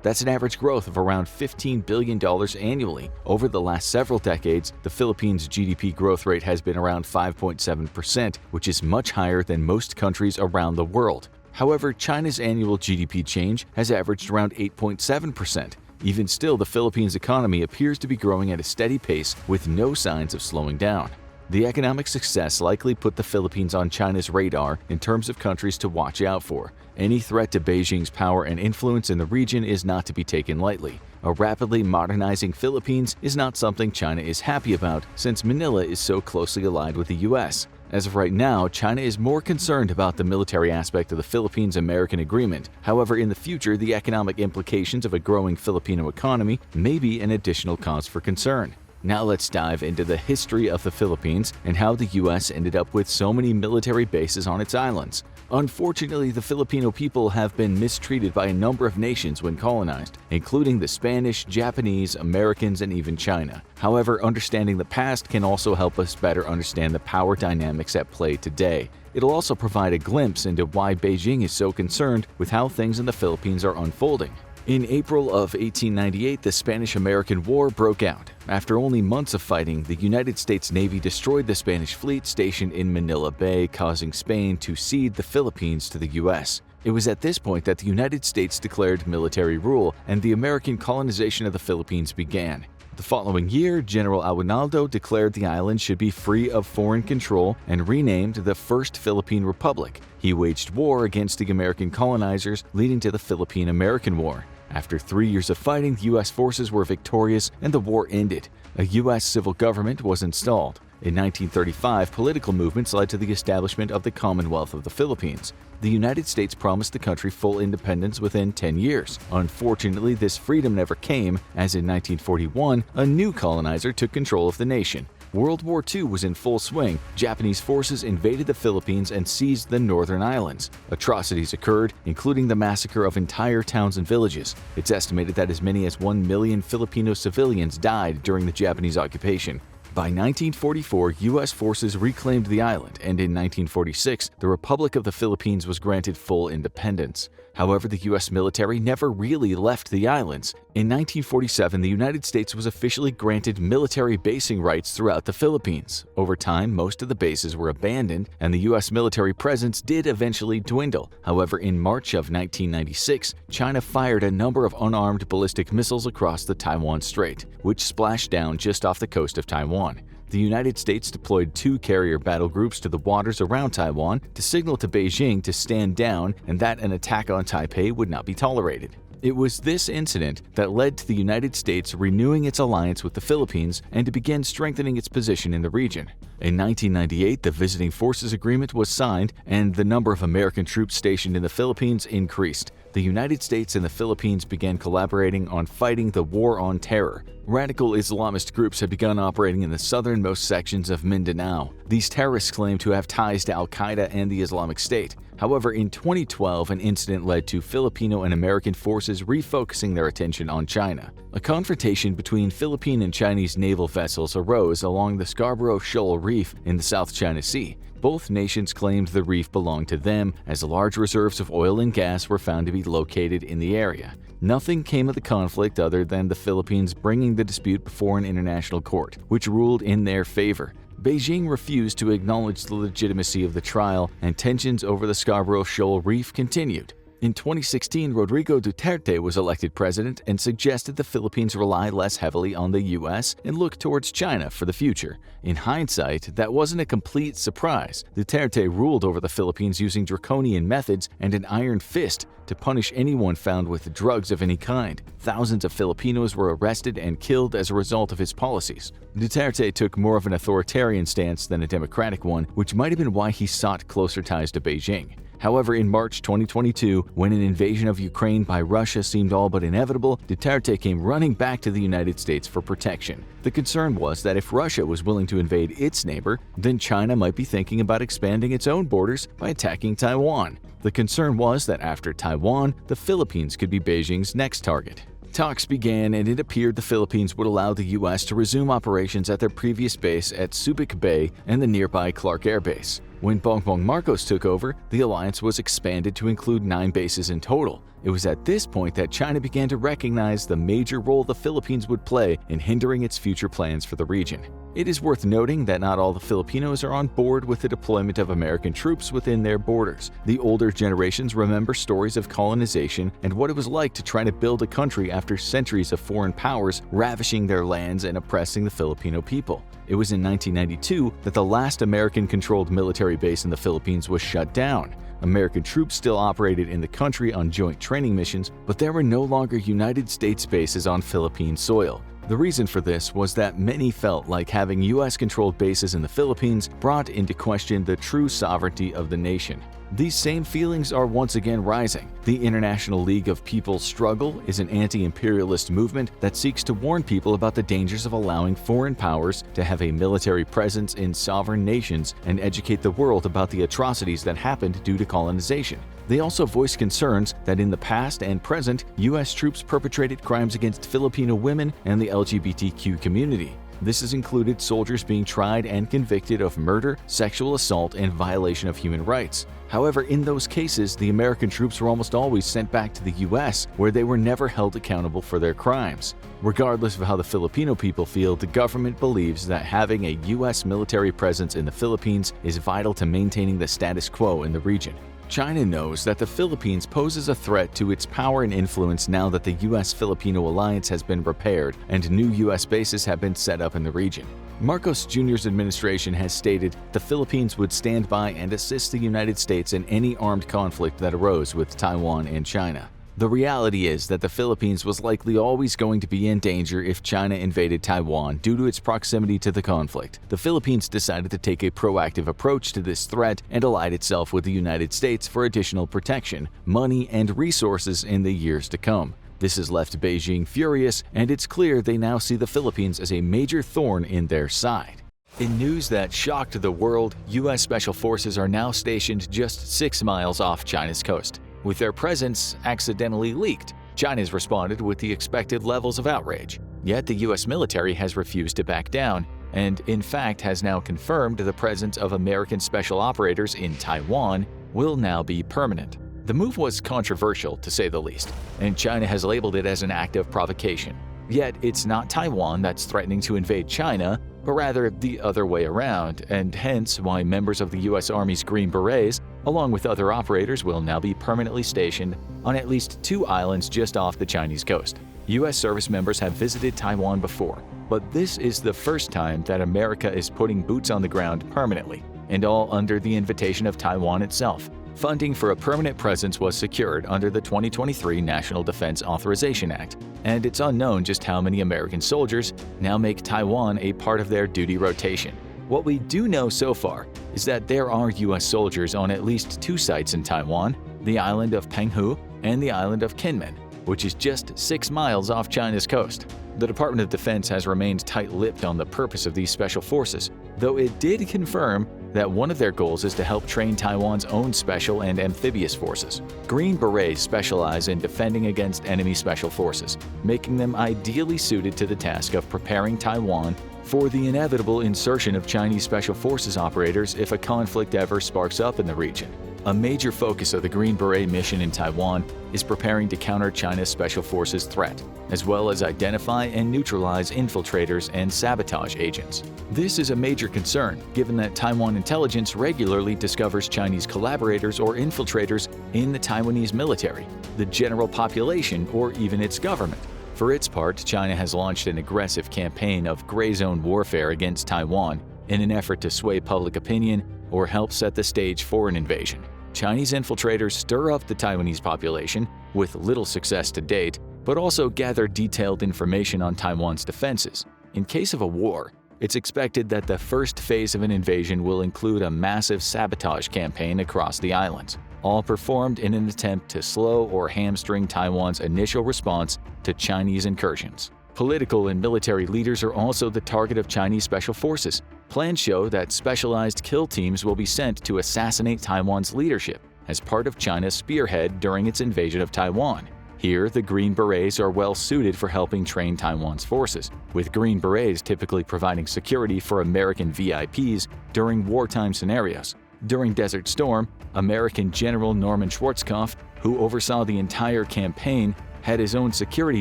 Speaker 1: That's an average growth of around $15 billion annually. Over the last several decades, the Philippines' GDP growth rate has been around 5.7%, which is much higher than most countries around the world. However, China's annual GDP change has averaged around 8.7%. Even still, the Philippines' economy appears to be growing at a steady pace with no signs of slowing down. The economic success likely put the Philippines on China's radar in terms of countries to watch out for. Any threat to Beijing's power and influence in the region is not to be taken lightly. A rapidly modernizing Philippines is not something China is happy about, since Manila is so closely allied with the US. As of right now, China is more concerned about the military aspect of the Philippines-American agreement. However, in the future, the economic implications of a growing Filipino economy may be an additional cause for concern. Now let's dive into the history of the Philippines and how the US ended up with so many military bases on its islands. Unfortunately, the Filipino people have been mistreated by a number of nations when colonized, including the Spanish, Japanese, Americans, and even China. However, understanding the past can also help us better understand the power dynamics at play today. It'll also provide a glimpse into why Beijing is so concerned with how things in the Philippines are unfolding. In April of 1898, the Spanish-American War broke out. After only months of fighting, the United States Navy destroyed the Spanish fleet stationed in Manila Bay, causing Spain to cede the Philippines to the U.S. It was at this point that the United States declared military rule and the American colonization of the Philippines began. The following year, General Aguinaldo declared the island should be free of foreign control and renamed the First Philippine Republic. He waged war against the American colonizers, leading to the Philippine-American War. After 3 years of fighting, the U.S. forces were victorious and the war ended. A U.S. civil government was installed. In 1935, political movements led to the establishment of the Commonwealth of the Philippines. The United States promised the country full independence within 10 years. Unfortunately, this freedom never came, as in 1941, a new colonizer took control of the nation. World War II was in full swing. Japanese forces invaded the Philippines and seized the northern islands. Atrocities occurred, including the massacre of entire towns and villages. It's estimated that as many as 1 million Filipino civilians died during the Japanese occupation. By 1944, U.S. forces reclaimed the island, and in 1946, the Republic of the Philippines was granted full independence. However, the U.S. military never really left the islands. In 1947, the United States was officially granted military basing rights throughout the Philippines. Over time, most of the bases were abandoned, and the U.S. military presence did eventually dwindle. However, in March of 1996, China fired a number of unarmed ballistic missiles across the Taiwan Strait, which splashed down just off the coast of Taiwan. The United States deployed 2 carrier battle groups to the waters around Taiwan to signal to Beijing to stand down and that an attack on Taipei would not be tolerated. It was this incident that led to the United States renewing its alliance with the Philippines and to begin strengthening its position in the region. In 1998, the Visiting Forces Agreement was signed and the number of American troops stationed in the Philippines increased. The United States and the Philippines began collaborating on fighting the War on Terror. Radical Islamist groups had begun operating in the southernmost sections of Mindanao. These terrorists claimed to have ties to Al-Qaeda and the Islamic State. However, in 2012, an incident led to Filipino and American forces refocusing their attention on China. A confrontation between Philippine and Chinese naval vessels arose along the Scarborough Shoal Reef in the South China Sea. Both nations claimed the reef belonged to them, as large reserves of oil and gas were found to be located in the area. Nothing came of the conflict other than the Philippines bringing the dispute before an international court, which ruled in their favor. Beijing refused to acknowledge the legitimacy of the trial, and tensions over the Scarborough Shoal Reef continued. In 2016, Rodrigo Duterte was elected president and suggested the Philippines rely less heavily on the U.S. and look towards China for the future. In hindsight, that wasn't a complete surprise. Duterte ruled over the Philippines using draconian methods and an iron fist to punish anyone found with drugs of any kind. Thousands of Filipinos were arrested and killed as a result of his policies. Duterte took more of an authoritarian stance than a democratic one, which might have been why he sought closer ties to Beijing. However, in March 2022, when an invasion of Ukraine by Russia seemed all but inevitable, Duterte came running back to the United States for protection. The concern was that if Russia was willing to invade its neighbor, then China might be thinking about expanding its own borders by attacking Taiwan. The concern was that after Taiwan, the Philippines could be Beijing's next target. Talks began, and it appeared the Philippines would allow the U.S. to resume operations at their previous base at Subic Bay and the nearby Clark Air Base. When Bongbong Marcos took over, the alliance was expanded to include 9 bases in total. It was at this point that China began to recognize the major role the Philippines would play in hindering its future plans for the region. It is worth noting that not all the Filipinos are on board with the deployment of American troops within their borders. The older generations remember stories of colonization and what it was like to try to build a country after centuries of foreign powers ravishing their lands and oppressing the Filipino people. It was in 1992 that the last American-controlled military base in the Philippines was shut down. American troops still operated in the country on joint training missions, but there were no longer United States bases on Philippine soil. The reason for this was that many felt like having U.S.-controlled bases in the Philippines brought into question the true sovereignty of the nation. These same feelings are once again rising. The International League of People's Struggle is an anti-imperialist movement that seeks to warn people about the dangers of allowing foreign powers to have a military presence in sovereign nations and educate the world about the atrocities that happened due to colonization. They also voice concerns that in the past and present, U.S. troops perpetrated crimes against Filipino women and the LGBTQ community. This has included soldiers being tried and convicted of murder, sexual assault, and violation of human rights. However, in those cases, the American troops were almost always sent back to the U.S., where they were never held accountable for their crimes. Regardless of how the Filipino people feel, the government believes that having a U.S. military presence in the Philippines is vital to maintaining the status quo in the region. China knows that the Philippines poses a threat to its power and influence now that the U.S.-Filipino alliance has been repaired and new U.S. bases have been set up in the region. Marcos Jr.'s administration has stated the Philippines would stand by and assist the United States in any armed conflict that arose with Taiwan and China. The reality is that the Philippines was likely always going to be in danger if China invaded Taiwan due to its proximity to the conflict. The Philippines decided to take a proactive approach to this threat and allied itself with the United States for additional protection, money, and resources in the years to come. This has left Beijing furious, and it's clear they now see the Philippines as a major thorn in their side. In news that shocked the world, U.S. Special Forces are now stationed just 6 miles off China's coast. With their presence accidentally leaked, China's responded with the expected levels of outrage. Yet the U.S. military has refused to back down, and in fact has now confirmed the presence of American special operators in Taiwan will now be permanent. The move was controversial, to say the least, and China has labeled it as an act of provocation. Yet it's not Taiwan that's threatening to invade China, but rather the other way around, and hence why members of the U.S. Army's Green Berets, along with other operators, will now be permanently stationed on at least 2 islands just off the Chinese coast. U.S. service members have visited Taiwan before, but this is the first time that America is putting boots on the ground permanently, and all under the invitation of Taiwan itself. Funding for a permanent presence was secured under the 2023 National Defense Authorization Act, and it's unknown just how many American soldiers now make Taiwan a part of their duty rotation. What we do know so far is that there are U.S. soldiers on at least 2 sites in Taiwan, the island of Penghu and the island of Kinmen, which is just 6 miles off China's coast. The Department of Defense has remained tight-lipped on the purpose of these special forces, though it did confirm that one of their goals is to help train Taiwan's own special and amphibious forces. Green Berets specialize in defending against enemy special forces, making them ideally suited to the task of preparing Taiwan for the inevitable insertion of Chinese special forces operators if a conflict ever sparks up in the region. A major focus of the Green Beret mission in Taiwan is preparing to counter China's special forces threat, as well as identify and neutralize infiltrators and sabotage agents. This is a major concern, given that Taiwan intelligence regularly discovers Chinese collaborators or infiltrators in the Taiwanese military, the general population, or even its government. For its part, China has launched an aggressive campaign of gray zone warfare against Taiwan in an effort to sway public opinion or help set the stage for an invasion. Chinese infiltrators stir up the Taiwanese population, with little success to date, but also gather detailed information on Taiwan's defenses. In case of a war, it's expected that the first phase of an invasion will include a massive sabotage campaign across the islands, all performed in an attempt to slow or hamstring Taiwan's initial response to Chinese incursions. Political and military leaders are also the target of Chinese special forces. Plans show that specialized kill teams will be sent to assassinate Taiwan's leadership as part of China's spearhead during its invasion of Taiwan. Here, the Green Berets are well suited for helping train Taiwan's forces, with Green Berets typically providing security for American VIPs during wartime scenarios. During Desert Storm, American General Norman Schwarzkopf, who oversaw the entire campaign, had his own security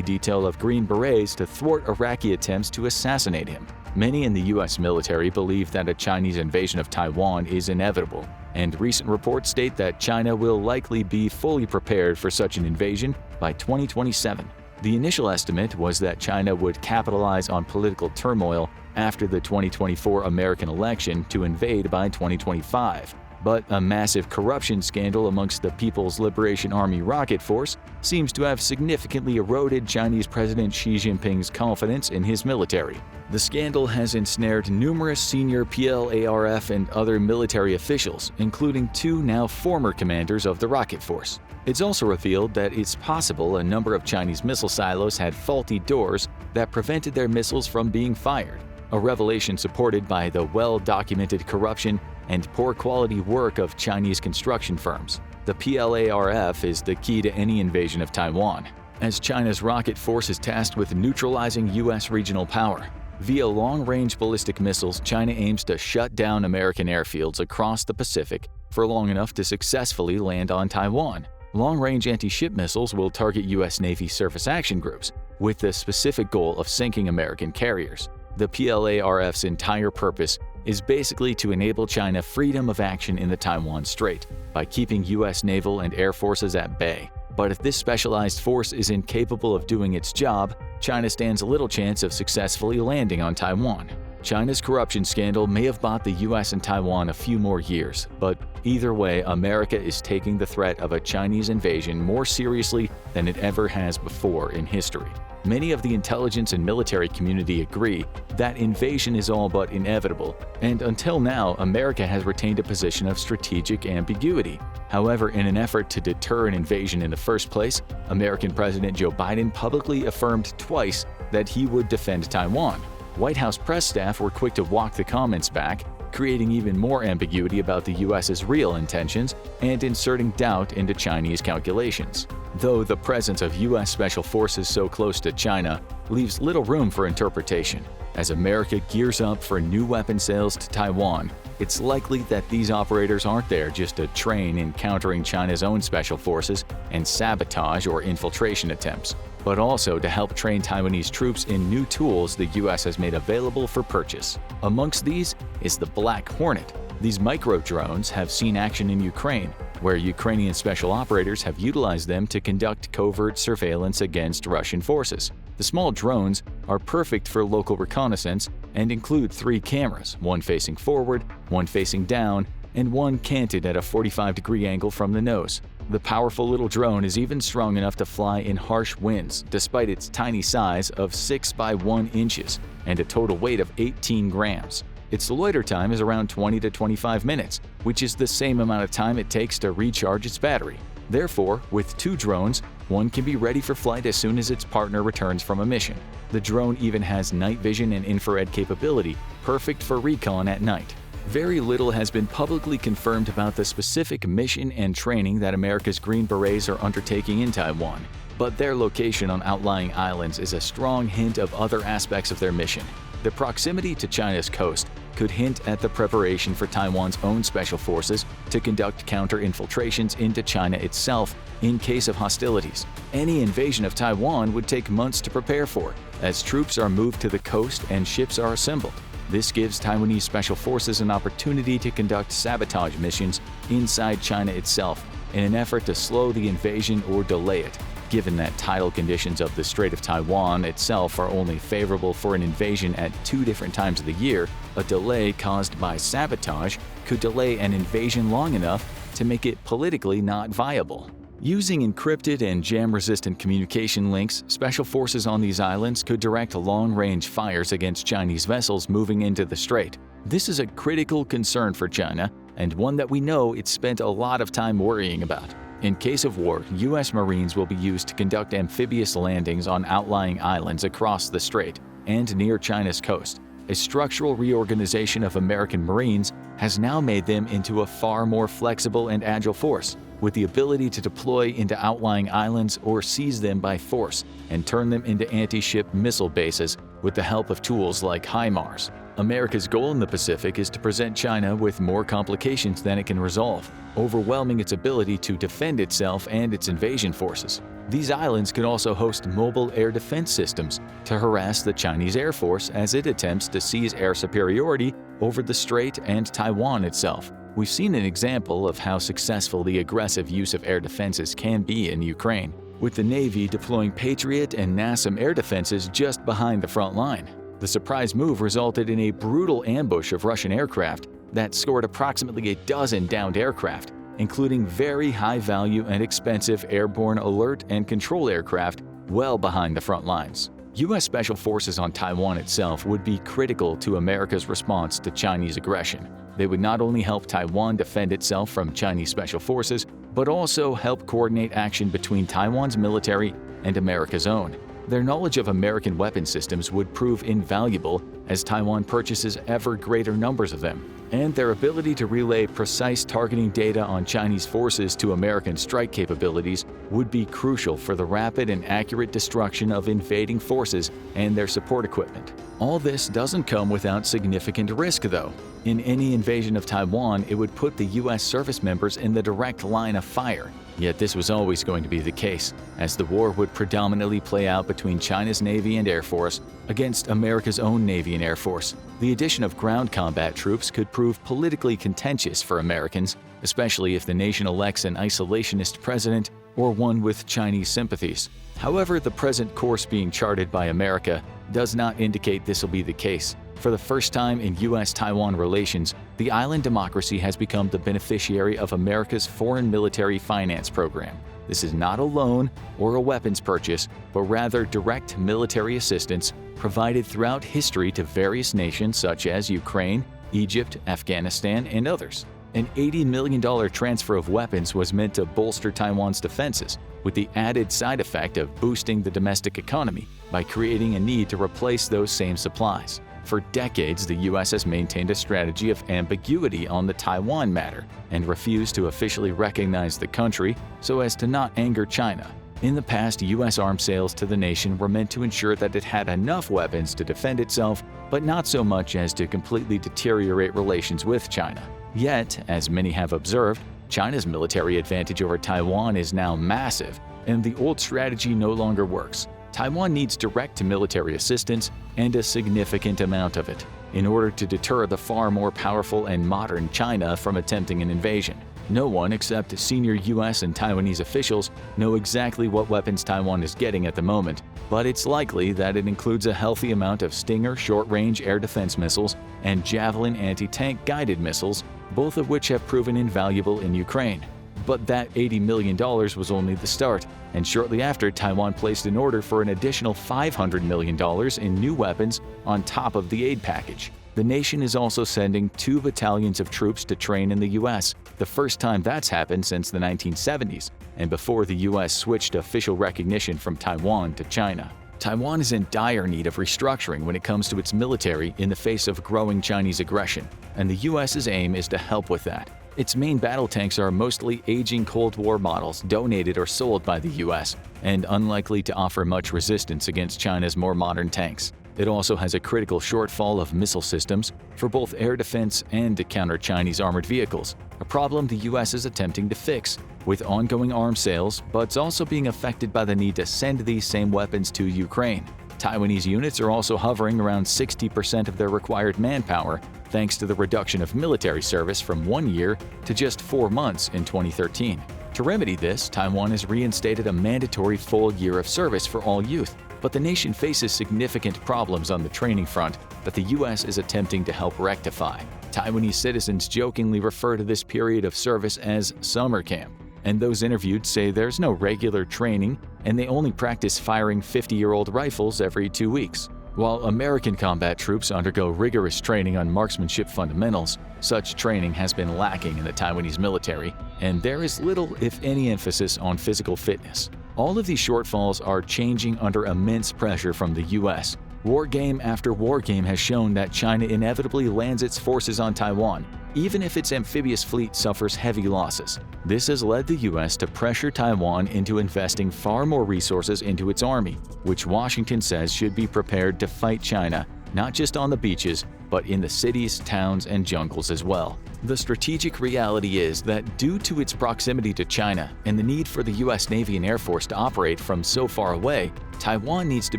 Speaker 1: detail of Green Berets to thwart Iraqi attempts to assassinate him. Many in the U.S. military believe that a Chinese invasion of Taiwan is inevitable, and recent reports state that China will likely be fully prepared for such an invasion by 2027. The initial estimate was that China would capitalize on political turmoil after the 2024 American election to invade by 2025. But a massive corruption scandal amongst the People's Liberation Army Rocket Force seems to have significantly eroded Chinese President Xi Jinping's confidence in his military. The scandal has ensnared numerous senior PLARF and other military officials, including 2 now former commanders of the Rocket Force. It's also revealed that it's possible a number of Chinese missile silos had faulty doors that prevented their missiles from being fired, a revelation supported by the well-documented corruption and poor quality work of Chinese construction firms. The PLARF is the key to any invasion of Taiwan, as China's rocket force is tasked with neutralizing U.S. regional power. Via long-range ballistic missiles, China aims to shut down American airfields across the Pacific for long enough to successfully land on Taiwan. Long-range anti-ship missiles will target U.S. Navy surface action groups, with the specific goal of sinking American carriers. The PLARF's entire purpose is basically to enable China freedom of action in the Taiwan Strait by keeping U.S. naval and air forces at bay. But if this specialized force is incapable of doing its job, China stands little chance of successfully landing on Taiwan. China's corruption scandal may have bought the U.S. and Taiwan a few more years, but either way, America is taking the threat of a Chinese invasion more seriously than it ever has before in history. Many of the intelligence and military community agree that invasion is all but inevitable, and until now, America has retained a position of strategic ambiguity. However, in an effort to deter an invasion in the first place, American President Joe Biden publicly affirmed twice that he would defend Taiwan. White House press staff were quick to walk the comments back, creating even more ambiguity about the U.S.'s real intentions and inserting doubt into Chinese calculations. Though the presence of U.S. Special Forces so close to China leaves little room for interpretation. As America gears up for new weapon sales to Taiwan, it's likely that these operators aren't there just to train in countering China's own special forces and sabotage or infiltration attempts, but also to help train Taiwanese troops in new tools the U.S. has made available for purchase. Amongst these is the Black Hornet. These micro-drones have seen action in Ukraine, where Ukrainian special operators have utilized them to conduct covert surveillance against Russian forces. The small drones are perfect for local reconnaissance and include 3 cameras, one facing forward, one facing down, and one canted at a 45-degree angle from the nose. The powerful little drone is even strong enough to fly in harsh winds, despite its tiny size of 6 by 1 inches and a total weight of 18 grams. Its loiter time is around 20 to 25 minutes, which is the same amount of time it takes to recharge its battery. Therefore, with 2 drones, one can be ready for flight as soon as its partner returns from a mission. The drone even has night vision and infrared capability, perfect for recon at night. Very little has been publicly confirmed about the specific mission and training that America's Green Berets are undertaking in Taiwan, but their location on outlying islands is a strong hint of other aspects of their mission. The proximity to China's coast could hint at the preparation for Taiwan's own special forces to conduct counter-infiltrations into China itself in case of hostilities. Any invasion of Taiwan would take months to prepare for, as troops are moved to the coast and ships are assembled. This gives Taiwanese special forces an opportunity to conduct sabotage missions inside China itself in an effort to slow the invasion or delay it. Given that tidal conditions of the Strait of Taiwan itself are only favorable for an invasion at 2 different times of the year, a delay caused by sabotage could delay an invasion long enough to make it politically not viable. Using encrypted and jam-resistant communication links, special forces on these islands could direct long-range fires against Chinese vessels moving into the strait. This is a critical concern for China, and one that we know it's spent a lot of time worrying about. In case of war, U.S. Marines will be used to conduct amphibious landings on outlying islands across the strait and near China's coast. A structural reorganization of American Marines has now made them into a far more flexible and agile force. with the ability to deploy into outlying islands or seize them by force and turn them into anti-ship missile bases with the help of tools like HIMARS. America's goal in the Pacific is to present China with more complications than it can resolve, overwhelming its ability to defend itself and its invasion forces. These islands could also host mobile air defense systems to harass the Chinese Air Force as it attempts to seize air superiority over the strait and Taiwan itself. We've seen an example of how successful the aggressive use of air defenses can be in Ukraine, with the Navy deploying Patriot and NASAM air defenses just behind the front line. The surprise move resulted in a brutal ambush of Russian aircraft that scored approximately a dozen downed aircraft, including very high-value and expensive airborne alert and control aircraft well behind the front lines. U.S. Special Forces on Taiwan itself would be critical to America's response to Chinese aggression. They would not only help Taiwan defend itself from Chinese Special Forces, but also help coordinate action between Taiwan's military and America's own. Their knowledge of American weapon systems would prove invaluable as Taiwan purchases ever greater numbers of them, and their ability to relay precise targeting data on Chinese forces to American strike capabilities would be crucial for the rapid and accurate destruction of invading forces and their support equipment. All this doesn't come without significant risk, though. In any invasion of Taiwan, it would put the U.S. service members in the direct line of fire. Yet this was always going to be the case, as the war would predominantly play out between China's Navy and Air Force against America's own Navy and Air Force. The addition of ground combat troops could prove politically contentious for Americans, especially if the nation elects an isolationist president or one with Chinese sympathies. However, the present course being charted by America does not indicate this will be the case. For the first time in U.S.-Taiwan relations, the island democracy has become the beneficiary of America's foreign military finance program. This is not a loan or a weapons purchase, but rather direct military assistance provided throughout history to various nations such as Ukraine, Egypt, Afghanistan, and others. An $80 million transfer of weapons was meant to bolster Taiwan's defenses, with the added side effect of boosting the domestic economy by creating a need to replace those same supplies. For decades, the U.S. has maintained a strategy of ambiguity on the Taiwan matter and refused to officially recognize the country so as to not anger China. In the past, U.S. arms sales to the nation were meant to ensure that it had enough weapons to defend itself, but not so much as to completely deteriorate relations with China. Yet, as many have observed, China's military advantage over Taiwan is now massive, and the old strategy no longer works. Taiwan needs direct military assistance, and a significant amount of it, in order to deter the far more powerful and modern China from attempting an invasion. No one except senior U.S. and Taiwanese officials know exactly what weapons Taiwan is getting at the moment, but it's likely that it includes a healthy amount of Stinger short-range air defense missiles and Javelin anti-tank guided missiles, both of which have proven invaluable in Ukraine. But that $80 million was only the start, and shortly after, Taiwan placed an order for an additional $500 million in new weapons on top of the aid package. The nation is also sending 2 battalions of troops to train in the U.S., the first time that's happened since the 1970s, and before the U.S. switched official recognition from Taiwan to China. Taiwan is in dire need of restructuring when it comes to its military in the face of growing Chinese aggression, and the U.S.'s aim is to help with that. Its main battle tanks are mostly aging Cold War models donated or sold by the U.S., and unlikely to offer much resistance against China's more modern tanks. It also has a critical shortfall of missile systems for both air defense and to counter Chinese armored vehicles, a problem the U.S. is attempting to fix with ongoing arms sales, but it's also being affected by the need to send these same weapons to Ukraine. Taiwanese units are also hovering around 60% of their required manpower, thanks to the reduction of military service from 1 year to just 4 months in 2013. To remedy this, Taiwan has reinstated a mandatory full year of service for all youth, but the nation faces significant problems on the training front that the U.S. is attempting to help rectify. Taiwanese citizens jokingly refer to this period of service as summer camp, and those interviewed say there's no regular training and they only practice firing 50-year-old rifles every 2 weeks. While American combat troops undergo rigorous training on marksmanship fundamentals, such training has been lacking in the Taiwanese military, and there is little, if any, emphasis on physical fitness. All of these shortfalls are changing under immense pressure from the U.S., Wargame after wargame has shown that China inevitably lands its forces on Taiwan, even if its amphibious fleet suffers heavy losses. This has led the US to pressure Taiwan into investing far more resources into its army, which Washington says should be prepared to fight China, not just on the beaches, but in the cities, towns, and jungles as well. The strategic reality is that due to its proximity to China and the need for the US Navy and Air Force to operate from so far away, Taiwan needs to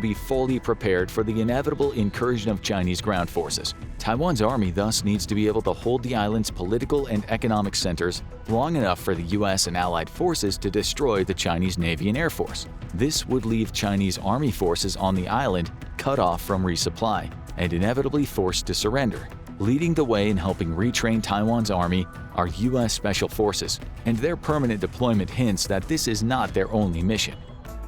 Speaker 1: be fully prepared for the inevitable incursion of Chinese ground forces. Taiwan's army thus needs to be able to hold the island's political and economic centers long enough for the US and allied forces to destroy the Chinese Navy and Air Force. This would leave Chinese army forces on the island cut off from resupply and inevitably forced to surrender. Leading the way in helping retrain Taiwan's army are US Special Forces, and their permanent deployment hints that this is not their only mission.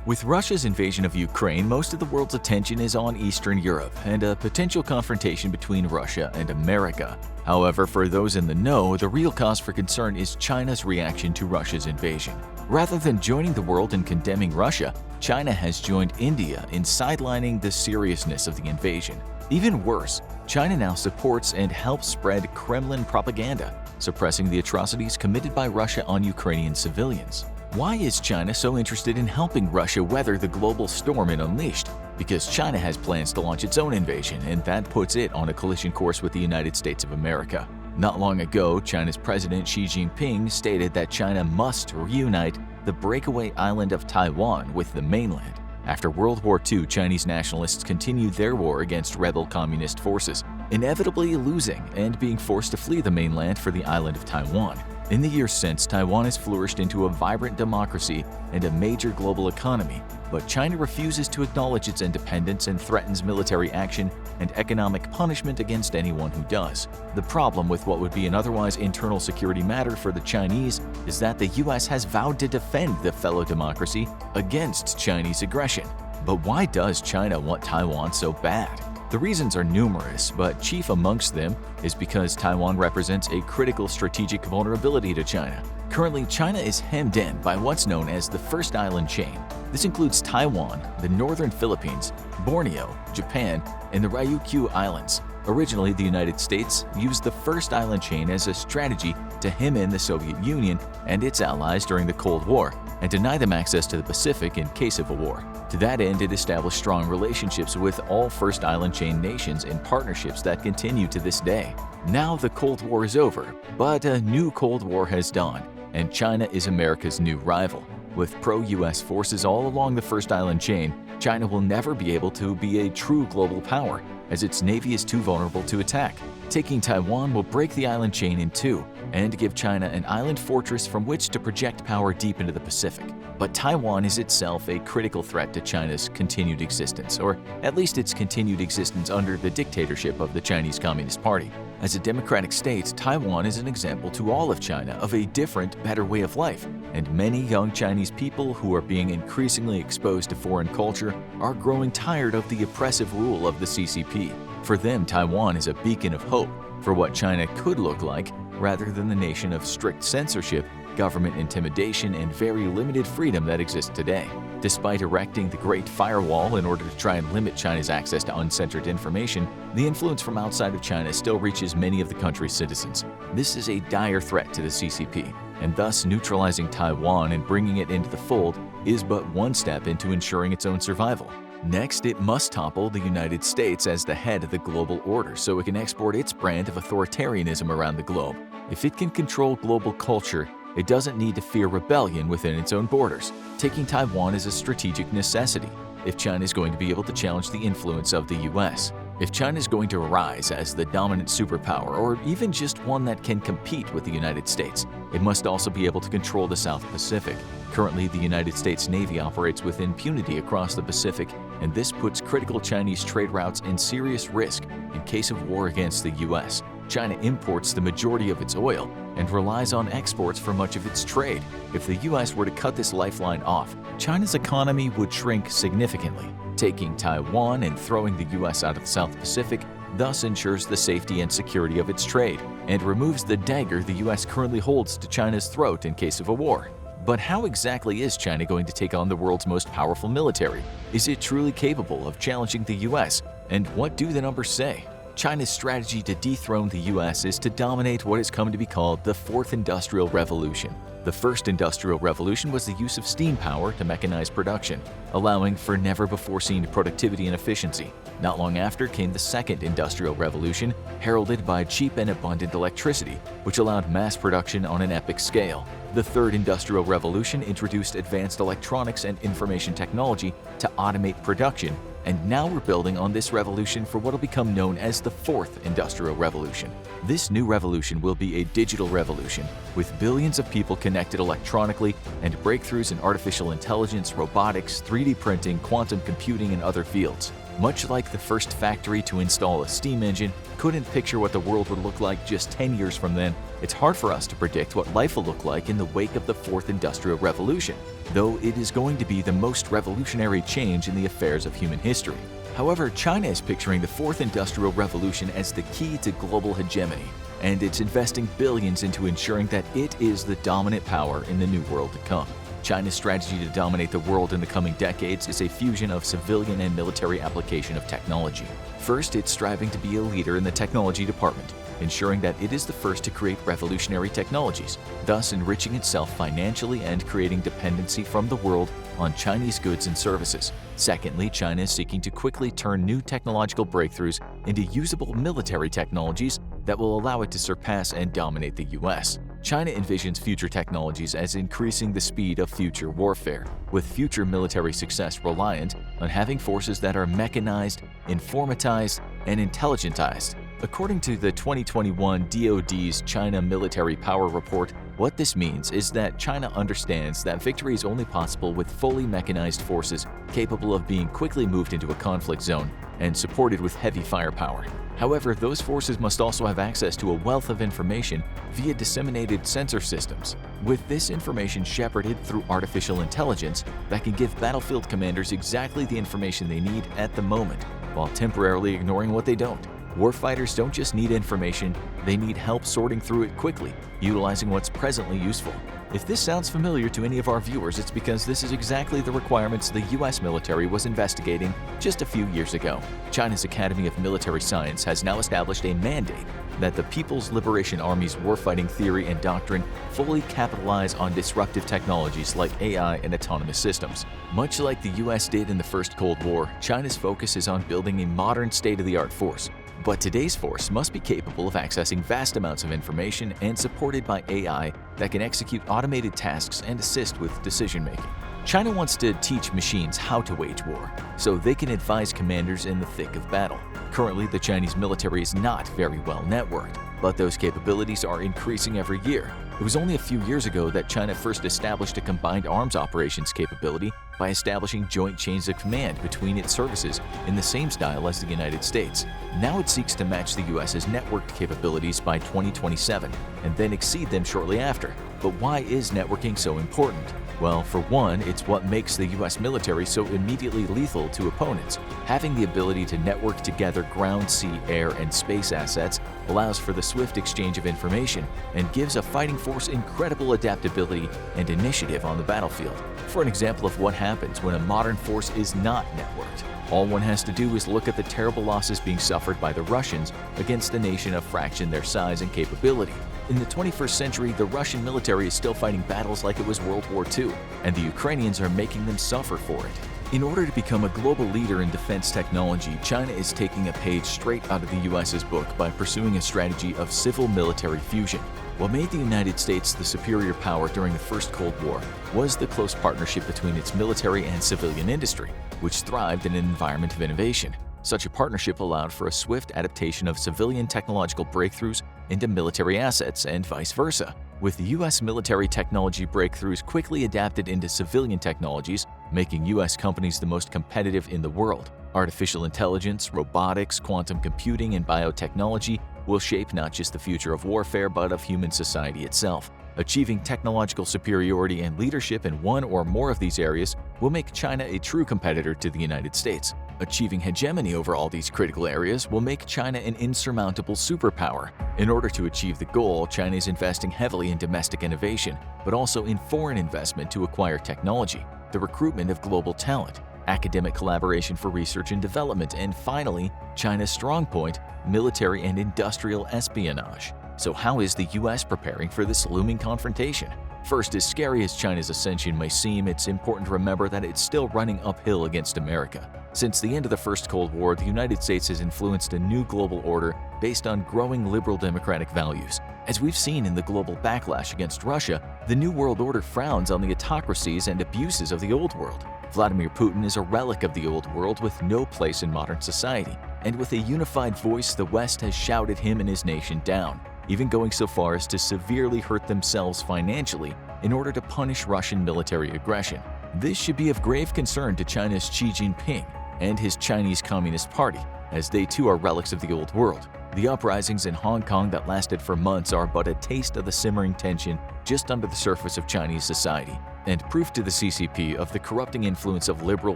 Speaker 1: With Russia's invasion of Ukraine, most of the world's attention is on Eastern Europe and a potential confrontation between Russia and America. However, for those in the know, the real cause for concern is China's reaction to Russia's invasion. Rather than joining the world in condemning Russia, China has joined India in sidelining the seriousness of the invasion. Even worse, China now supports and helps spread Kremlin propaganda, suppressing the atrocities committed by Russia on Ukrainian civilians. Why is China so interested in helping Russia weather the global storm it unleashed? Because China has plans to launch its own invasion, and that puts it on a collision course with the United States of America. Not long ago, China's President Xi Jinping stated that China must reunite the breakaway island of Taiwan with the mainland. After World War II, Chinese nationalists continued their war against rebel communist forces, inevitably losing and being forced to flee the mainland for the island of Taiwan. In the years since, Taiwan has flourished into a vibrant democracy and a major global economy, but China refuses to acknowledge its independence and threatens military action and economic punishment against anyone who does. The problem with what would be an otherwise internal security matter for the Chinese is that the US has vowed to defend the fellow democracy against Chinese aggression. But why does China want Taiwan so bad? The reasons are numerous, but chief amongst them is because Taiwan represents a critical strategic vulnerability to China. Currently, China is hemmed in by what's known as the First Island Chain. This includes Taiwan, the northern Philippines, Borneo, Japan, and the Ryukyu Islands. Originally, the United States used the First Island Chain as a strategy to hem in the Soviet Union and its allies during the Cold War and deny them access to the Pacific in case of a war. To that end, it established strong relationships with all First Island Chain nations in partnerships that continue to this day. Now the Cold War is over, but a new Cold War has dawned, and China is America's new rival. With pro-US forces all along the First Island Chain, China will never be able to be a true global power, as its navy is too vulnerable to attack. Taking Taiwan will break the island chain in two and give China an island fortress from which to project power deep into the Pacific. But Taiwan is itself a critical threat to China's continued existence, or at least its continued existence under the dictatorship of the Chinese Communist Party. As a democratic state, Taiwan is an example to all of China of a different, better way of life, and many young Chinese people who are being increasingly exposed to foreign culture are growing tired of the oppressive rule of the CCP. For them, Taiwan is a beacon of hope for what China could look like rather than the nation of strict censorship, government intimidation, and very limited freedom that exists today. Despite erecting the Great Firewall in order to try and limit China's access to uncensored information, the influence from outside of China still reaches many of the country's citizens. This is a dire threat to the CCP, and thus neutralizing Taiwan and bringing it into the fold is but one step into ensuring its own survival. Next, it must topple the United States as the head of the global order so it can export its brand of authoritarianism around the globe. If it can control global culture, it doesn't need to fear rebellion within its own borders. Taking Taiwan is a strategic necessity if China is going to be able to challenge the influence of the US. If China is going to rise as the dominant superpower, or even just one that can compete with the United States, it must also be able to control the South Pacific. Currently, the United States Navy operates with impunity across the Pacific, and this puts critical Chinese trade routes in serious risk in case of war against the US. China imports the majority of its oil and relies on exports for much of its trade. If the US were to cut this lifeline off, China's economy would shrink significantly. Taking Taiwan and throwing the US out of the South Pacific thus ensures the safety and security of its trade and removes the dagger the US currently holds to China's throat in case of a war. But how exactly is China going to take on the world's most powerful military? Is it truly capable of challenging the US? And what do the numbers say? China's strategy to dethrone the US is to dominate what has come to be called the Fourth Industrial Revolution. The First Industrial Revolution was the use of steam power to mechanize production, allowing for never-before-seen productivity and efficiency. Not long after came the Second Industrial Revolution, heralded by cheap and abundant electricity, which allowed mass production on an epic scale. The Third Industrial Revolution introduced advanced electronics and information technology to automate production, and now we're building on this revolution for what will become known as the Fourth Industrial Revolution. This new revolution will be a digital revolution, with billions of people connected electronically and breakthroughs in artificial intelligence, robotics, 3D printing, quantum computing, and other fields. Much like the first factory to install a steam engine couldn't picture what the world would look like just 10 years from then, it's hard for us to predict what life will look like in the wake of the Fourth Industrial Revolution, though it is going to be the most revolutionary change in the affairs of human history. However, China is picturing the Fourth Industrial Revolution as the key to global hegemony, and it's investing billions into ensuring that it is the dominant power in the new world to come. China's strategy to dominate the world in the coming decades is a fusion of civilian and military application of technology. First, it's striving to be a leader in the technology department, ensuring that it is the first to create revolutionary technologies, thus enriching itself financially and creating dependency from the world on Chinese goods and services. Secondly, China is seeking to quickly turn new technological breakthroughs into usable military technologies that will allow it to surpass and dominate the US. China envisions future technologies as increasing the speed of future warfare, with future military success reliant on having forces that are mechanized, informatized, and intelligentized. According to the 2021 DoD's China Military Power Report, what this means is that China understands that victory is only possible with fully mechanized forces capable of being quickly moved into a conflict zone and supported with heavy firepower. However, those forces must also have access to a wealth of information via disseminated sensor systems, with this information shepherded through artificial intelligence that can give battlefield commanders exactly the information they need at the moment, while temporarily ignoring what they don't. Warfighters don't just need information, they need help sorting through it quickly, utilizing what's presently useful. If this sounds familiar to any of our viewers, it's because this is exactly the requirements the US military was investigating just a few years ago. China's Academy of Military Science has now established a mandate that the People's Liberation Army's warfighting theory and doctrine fully capitalize on disruptive technologies like AI and autonomous systems. Much like the US did in the First Cold War, China's focus is on building a modern state-of-the-art force. But today's force must be capable of accessing vast amounts of information and supported by AI that can execute automated tasks and assist with decision-making. China wants to teach machines how to wage war, so they can advise commanders in the thick of battle. Currently, the Chinese military is not very well networked, but those capabilities are increasing every year. It was only a few years ago that China first established a combined arms operations capability by establishing joint chains of command between its services in the same style as the United States. Now it seeks to match the US's networked capabilities by 2027 and then exceed them shortly after. But why is networking so important? Well, for one, it's what makes the US military so immediately lethal to opponents. Having the ability to network together ground, sea, air, and space assets allows for the swift exchange of information and gives a fighting force incredible adaptability and initiative on the battlefield. For an example of what happens when a modern force is not networked, all one has to do is look at the terrible losses being suffered by the Russians against a nation a fraction their size and capability. In the 21st century, the Russian military is still fighting battles like it was World War II, and the Ukrainians are making them suffer for it. In order to become a global leader in defense technology, China is taking a page straight out of the US's book by pursuing a strategy of civil-military fusion. What made the United States the superior power during the First Cold War was the close partnership between its military and civilian industry, which thrived in an environment of innovation. Such a partnership allowed for a swift adaptation of civilian technological breakthroughs into military assets and vice versa, with the U.S. military technology breakthroughs quickly adapted into civilian technologies, making U.S. companies the most competitive in the world. Artificial intelligence, robotics, quantum computing, and biotechnology will shape not just the future of warfare but of human society itself. Achieving technological superiority and leadership in one or more of these areas will make China a true competitor to the United States. Achieving hegemony over all these critical areas will make China an insurmountable superpower. In order to achieve the goal, China is investing heavily in domestic innovation, but also in foreign investment to acquire technology, the recruitment of global talent, academic collaboration for research and development, and finally, China's strong point, military and industrial espionage. So how is the US preparing for this looming confrontation? First, as scary as China's ascension may seem, it's important to remember that it's still running uphill against America. Since the end of the First Cold War, the United States has influenced a new global order based on growing liberal democratic values. As we've seen in the global backlash against Russia, the New World Order frowns on the autocracies and abuses of the Old World. Vladimir Putin is a relic of the Old World with no place in modern society, and with a unified voice, the West has shouted him and his nation down, even going so far as to severely hurt themselves financially in order to punish Russian military aggression. This should be of grave concern to China's Xi Jinping and his Chinese Communist Party, as they too are relics of the Old World. The uprisings in Hong Kong that lasted for months are but a taste of the simmering tension just under the surface of Chinese society, and proof to the CCP of the corrupting influence of liberal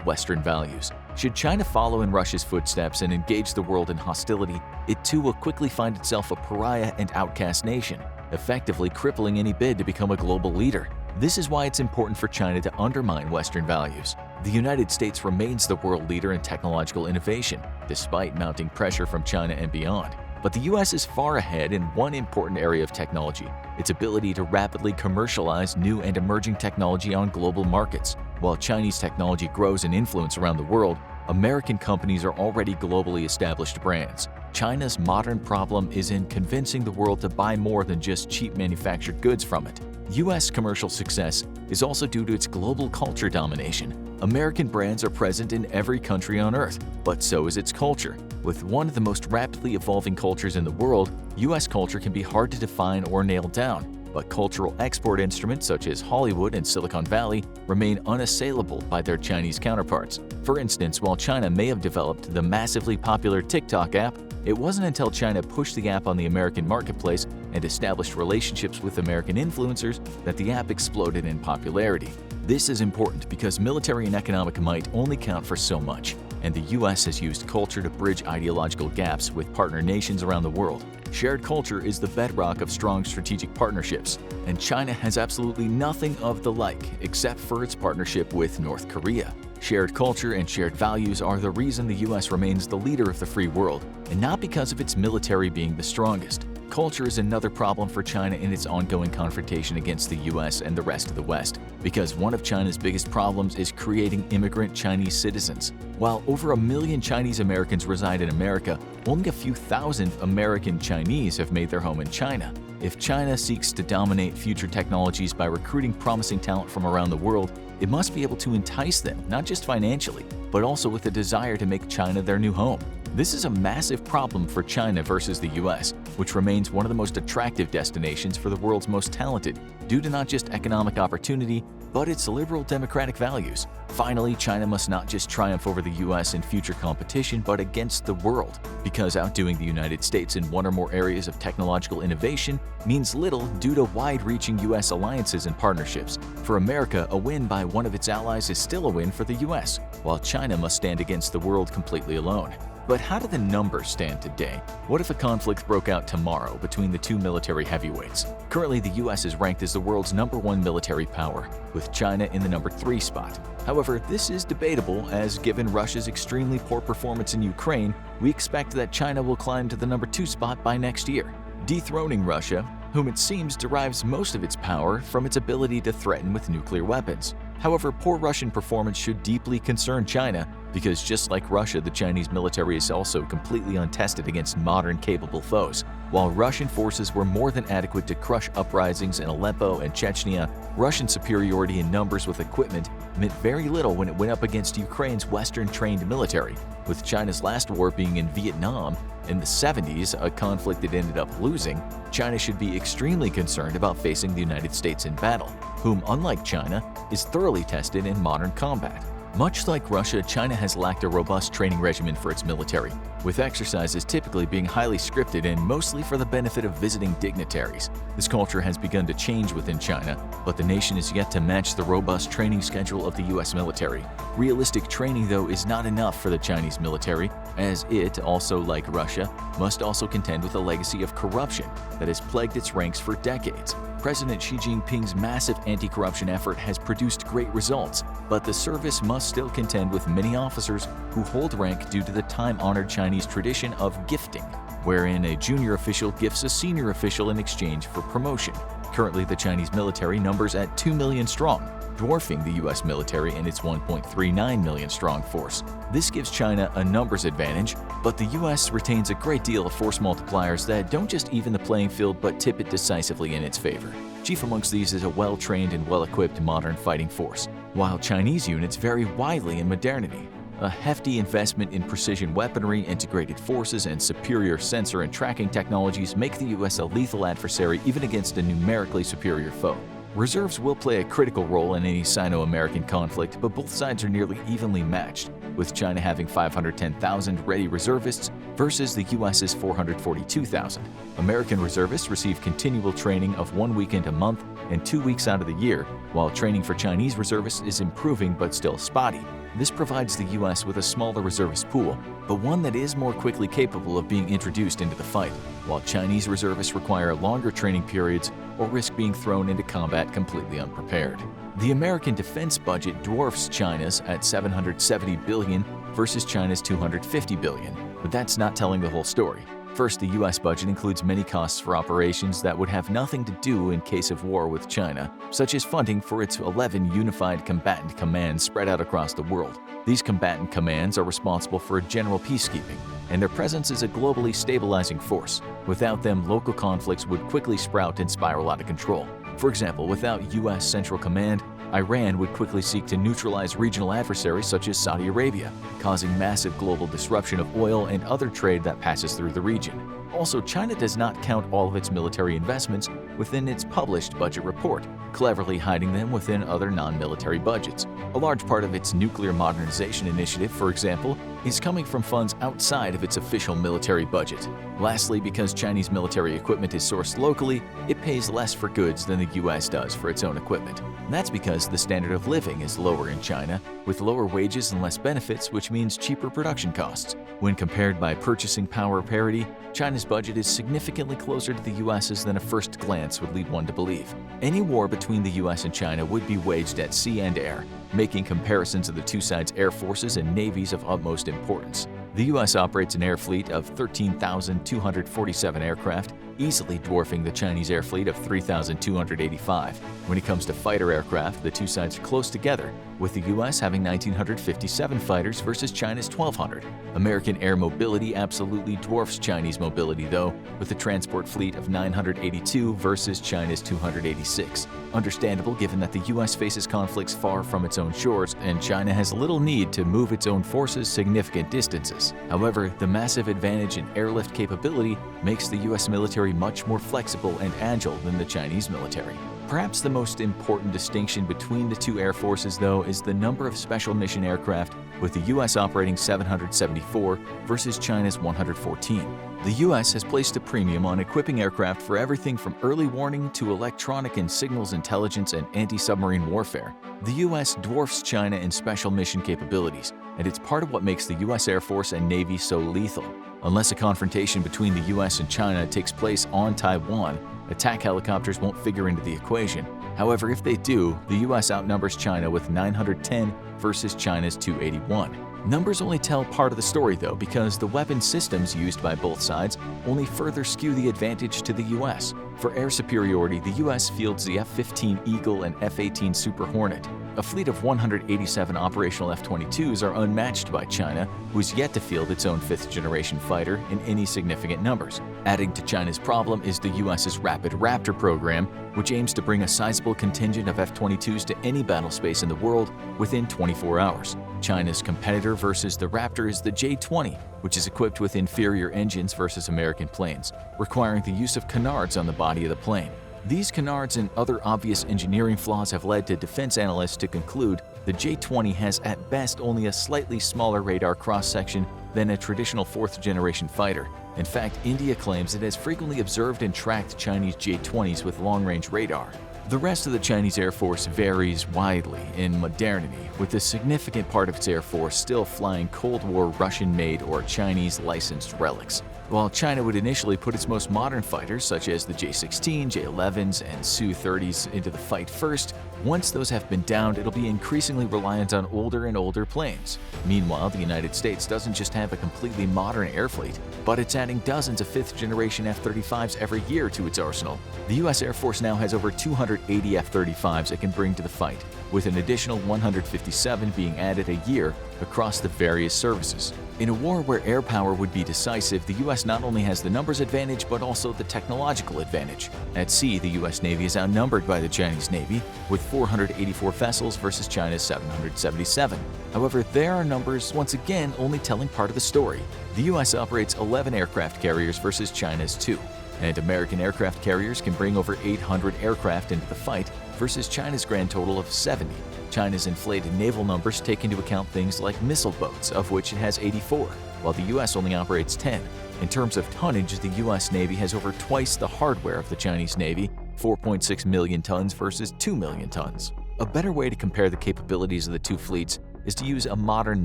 Speaker 1: Western values. Should China follow in Russia's footsteps and engage the world in hostility, it too will quickly find itself a pariah and outcast nation, effectively crippling any bid to become a global leader. This is why it's important for China to undermine Western values. The United States remains the world leader in technological innovation, despite mounting pressure from China and beyond. But the US is far ahead in one important area of technology, its ability to rapidly commercialize new and emerging technology on global markets. While Chinese technology grows in influence around the world, American companies are already globally established brands. China's modern problem is in convincing the world to buy more than just cheap manufactured goods from it. US commercial success is also due to its global culture domination. American brands are present in every country on Earth, but so is its culture. With one of the most rapidly evolving cultures in the world, US culture can be hard to define or nail down, but cultural export instruments such as Hollywood and Silicon Valley remain unassailable by their Chinese counterparts. For instance, while China may have developed the massively popular TikTok app, it wasn't until China pushed the app on the American marketplace and established relationships with American influencers that the app exploded in popularity. This is important because military and economic might only count for so much, and the US has used culture to bridge ideological gaps with partner nations around the world. Shared culture is the bedrock of strong strategic partnerships, and China has absolutely nothing of the like except for its partnership with North Korea. Shared culture and shared values are the reason the US remains the leader of the free world, and not because of its military being the strongest. Culture is another problem for China in its ongoing confrontation against the US and the rest of the West, because one of China's biggest problems is creating immigrant Chinese citizens. While over 1 million Chinese Americans reside in America, only a few thousand American Chinese have made their home in China. If China seeks to dominate future technologies by recruiting promising talent from around the world, it must be able to entice them, not just financially, but also with a desire to make China their new home. This is a massive problem for China versus the US, which remains one of the most attractive destinations for the world's most talented, due to not just economic opportunity, but its liberal democratic values. Finally, China must not just triumph over the US in future competition, but against the world, because outdoing the United States in one or more areas of technological innovation means little due to wide-reaching US alliances and partnerships. For America, a win by one of its allies is still a win for the US, while China must stand against the world completely alone. But how do the numbers stand today? What if a conflict broke out tomorrow between the two military heavyweights? Currently, the US is ranked as the world's #1 military power, with China in the #3 spot. However, this is debatable, as given Russia's extremely poor performance in Ukraine, we expect that China will climb to the #2 spot by next year, dethroning Russia, whom it seems derives most of its power from its ability to threaten with nuclear weapons. However, poor Russian performance should deeply concern China, because just like Russia, the Chinese military is also completely untested against modern capable foes. While Russian forces were more than adequate to crush uprisings in Aleppo and Chechnya, Russian superiority in numbers with equipment meant very little when it went up against Ukraine's Western-trained military. With China's last war being in Vietnam in the 70s, a conflict it ended up losing, China should be extremely concerned about facing the United States in battle, whom, unlike China, is thoroughly tested in modern combat. Much like Russia, China has lacked a robust training regimen for its military, with exercises typically being highly scripted and mostly for the benefit of visiting dignitaries. This culture has begun to change within China, but the nation is yet to match the robust training schedule of the US military. Realistic training, though, is not enough for the Chinese military, as it, also like Russia, must also contend with a legacy of corruption that has plagued its ranks for decades. President Xi Jinping's massive anti-corruption effort has produced great results, but the service must still contend with many officers who hold rank due to the time-honored Chinese tradition of gifting, wherein a junior official gifts a senior official in exchange for promotion. Currently, the Chinese military numbers at 2 million strong, dwarfing the U.S. military in its 1.39 million strong force. This gives China a numbers advantage, but the U.S. retains a great deal of force multipliers that don't just even the playing field but tip it decisively in its favor. Chief amongst these is a well-trained and well-equipped modern fighting force, while Chinese units vary widely in modernity. A hefty investment in precision weaponry, integrated forces, and superior sensor and tracking technologies make the U.S. a lethal adversary even against a numerically superior foe. Reserves will play a critical role in any Sino-American conflict, but both sides are nearly evenly matched, with China having 510,000 ready reservists versus the U.S.'s 442,000. American reservists receive continual training of 1 weekend a month and 2 weeks out of the year, while training for Chinese reservists is improving but still spotty. This provides the U.S. with a smaller reservist pool, but one that is more quickly capable of being introduced into the fight, while Chinese reservists require longer training periods or risk being thrown into combat completely unprepared. The American defense budget dwarfs China's at $770 billion versus China's $250 billion, but that's not telling the whole story. First, the U.S. budget includes many costs for operations that would have nothing to do in case of war with China, such as funding for its 11 unified combatant commands spread out across the world. These combatant commands are responsible for general peacekeeping, and their presence is a globally stabilizing force. Without them, local conflicts would quickly sprout and spiral out of control. For example, without U.S. Central Command, Iran would quickly seek to neutralize regional adversaries such as Saudi Arabia, causing massive global disruption of oil and other trade that passes through the region. Also, China does not count all of its military investments within its published budget report, cleverly hiding them within other non-military budgets. A large part of its nuclear modernization initiative, for example, is coming from funds outside of its official military budget. Lastly, because Chinese military equipment is sourced locally, it pays less for goods than the U.S. does for its own equipment. That's because the standard of living is lower in China, with lower wages and less benefits, which means cheaper production costs. When compared by purchasing power parity, China's budget is significantly closer to the U.S.'s than a first glance would lead one to believe. Any war between the U.S. and China would be waged at sea and air, making comparisons of the two sides' air forces and navies of utmost importance. The U.S. operates an air fleet of 13,247 aircraft, easily dwarfing the Chinese air fleet of 3,285. When it comes to fighter aircraft, the two sides are close together, with the U.S. having 1,957 fighters versus China's 1,200. American air mobility absolutely dwarfs Chinese mobility, though, with a transport fleet of 982 versus China's 286. Understandable given that the U.S. faces conflicts far from its own shores, and China has little need to move its own forces significant distances. However, the massive advantage in airlift capability makes the U.S. military much more flexible and agile than the Chinese military. Perhaps the most important distinction between the two air forces, though, is the number of special mission aircraft, with the U.S. operating 774 versus China's 114. The U.S. has placed a premium on equipping aircraft for everything from early warning to electronic and signals intelligence and anti-submarine warfare. The U.S. dwarfs China in special mission capabilities, and it's part of what makes the U.S. Air Force and Navy so lethal. Unless a confrontation between the U.S. and China takes place on Taiwan, attack helicopters won't figure into the equation. However, if they do, the U.S. outnumbers China with 910 versus China's 281. Numbers only tell part of the story, though, because the weapon systems used by both sides only further skew the advantage to the U.S. For air superiority, the U.S. fields the F-15 Eagle and F-18 Super Hornet. A fleet of 187 operational F-22s are unmatched by China, who is yet to field its own fifth-generation fighter in any significant numbers. Adding to China's problem is the U.S.'s Rapid Raptor program, which aims to bring a sizable contingent of F-22s to any battle space in the world within 24 hours. China's competitor versus the Raptor is the J-20, which is equipped with inferior engines versus American planes, requiring the use of canards on the body of the plane. These canards and other obvious engineering flaws have led to defense analysts to conclude the J-20 has at best only a slightly smaller radar cross-section than a traditional fourth-generation fighter. In fact, India claims it has frequently observed and tracked Chinese J-20s with long-range radar. The rest of the Chinese Air Force varies widely in modernity, with a significant part of its Air Force still flying Cold War Russian-made or Chinese-licensed relics. While China would initially put its most modern fighters, such as the J-16, J-11s, and Su-30s, into the fight first, once those have been downed, it'll be increasingly reliant on older and older planes. Meanwhile, the United States doesn't just have a completely modern air fleet, but it's adding dozens of fifth-generation F-35s every year to its arsenal. The U.S. Air Force now has over 280 F-35s it can bring to the fight, with an additional 157 being added a year across the various services. In a war where air power would be decisive, the U.S. not only has the numbers advantage but also the technological advantage. At sea, the U.S. Navy is outnumbered by the Chinese Navy, with 484 vessels versus China's 777. However, there are numbers once again only telling part of the story. The U.S. operates 11 aircraft carriers versus China's 2, and American aircraft carriers can bring over 800 aircraft into the fight versus China's grand total of 70. China's inflated naval numbers take into account things like missile boats, of which it has 84, while the U.S. only operates 10. In terms of tonnage, the U.S. Navy has over twice the hardware of the Chinese Navy, 4.6 million tons versus 2 million tons. A better way to compare the capabilities of the two fleets is to use a modern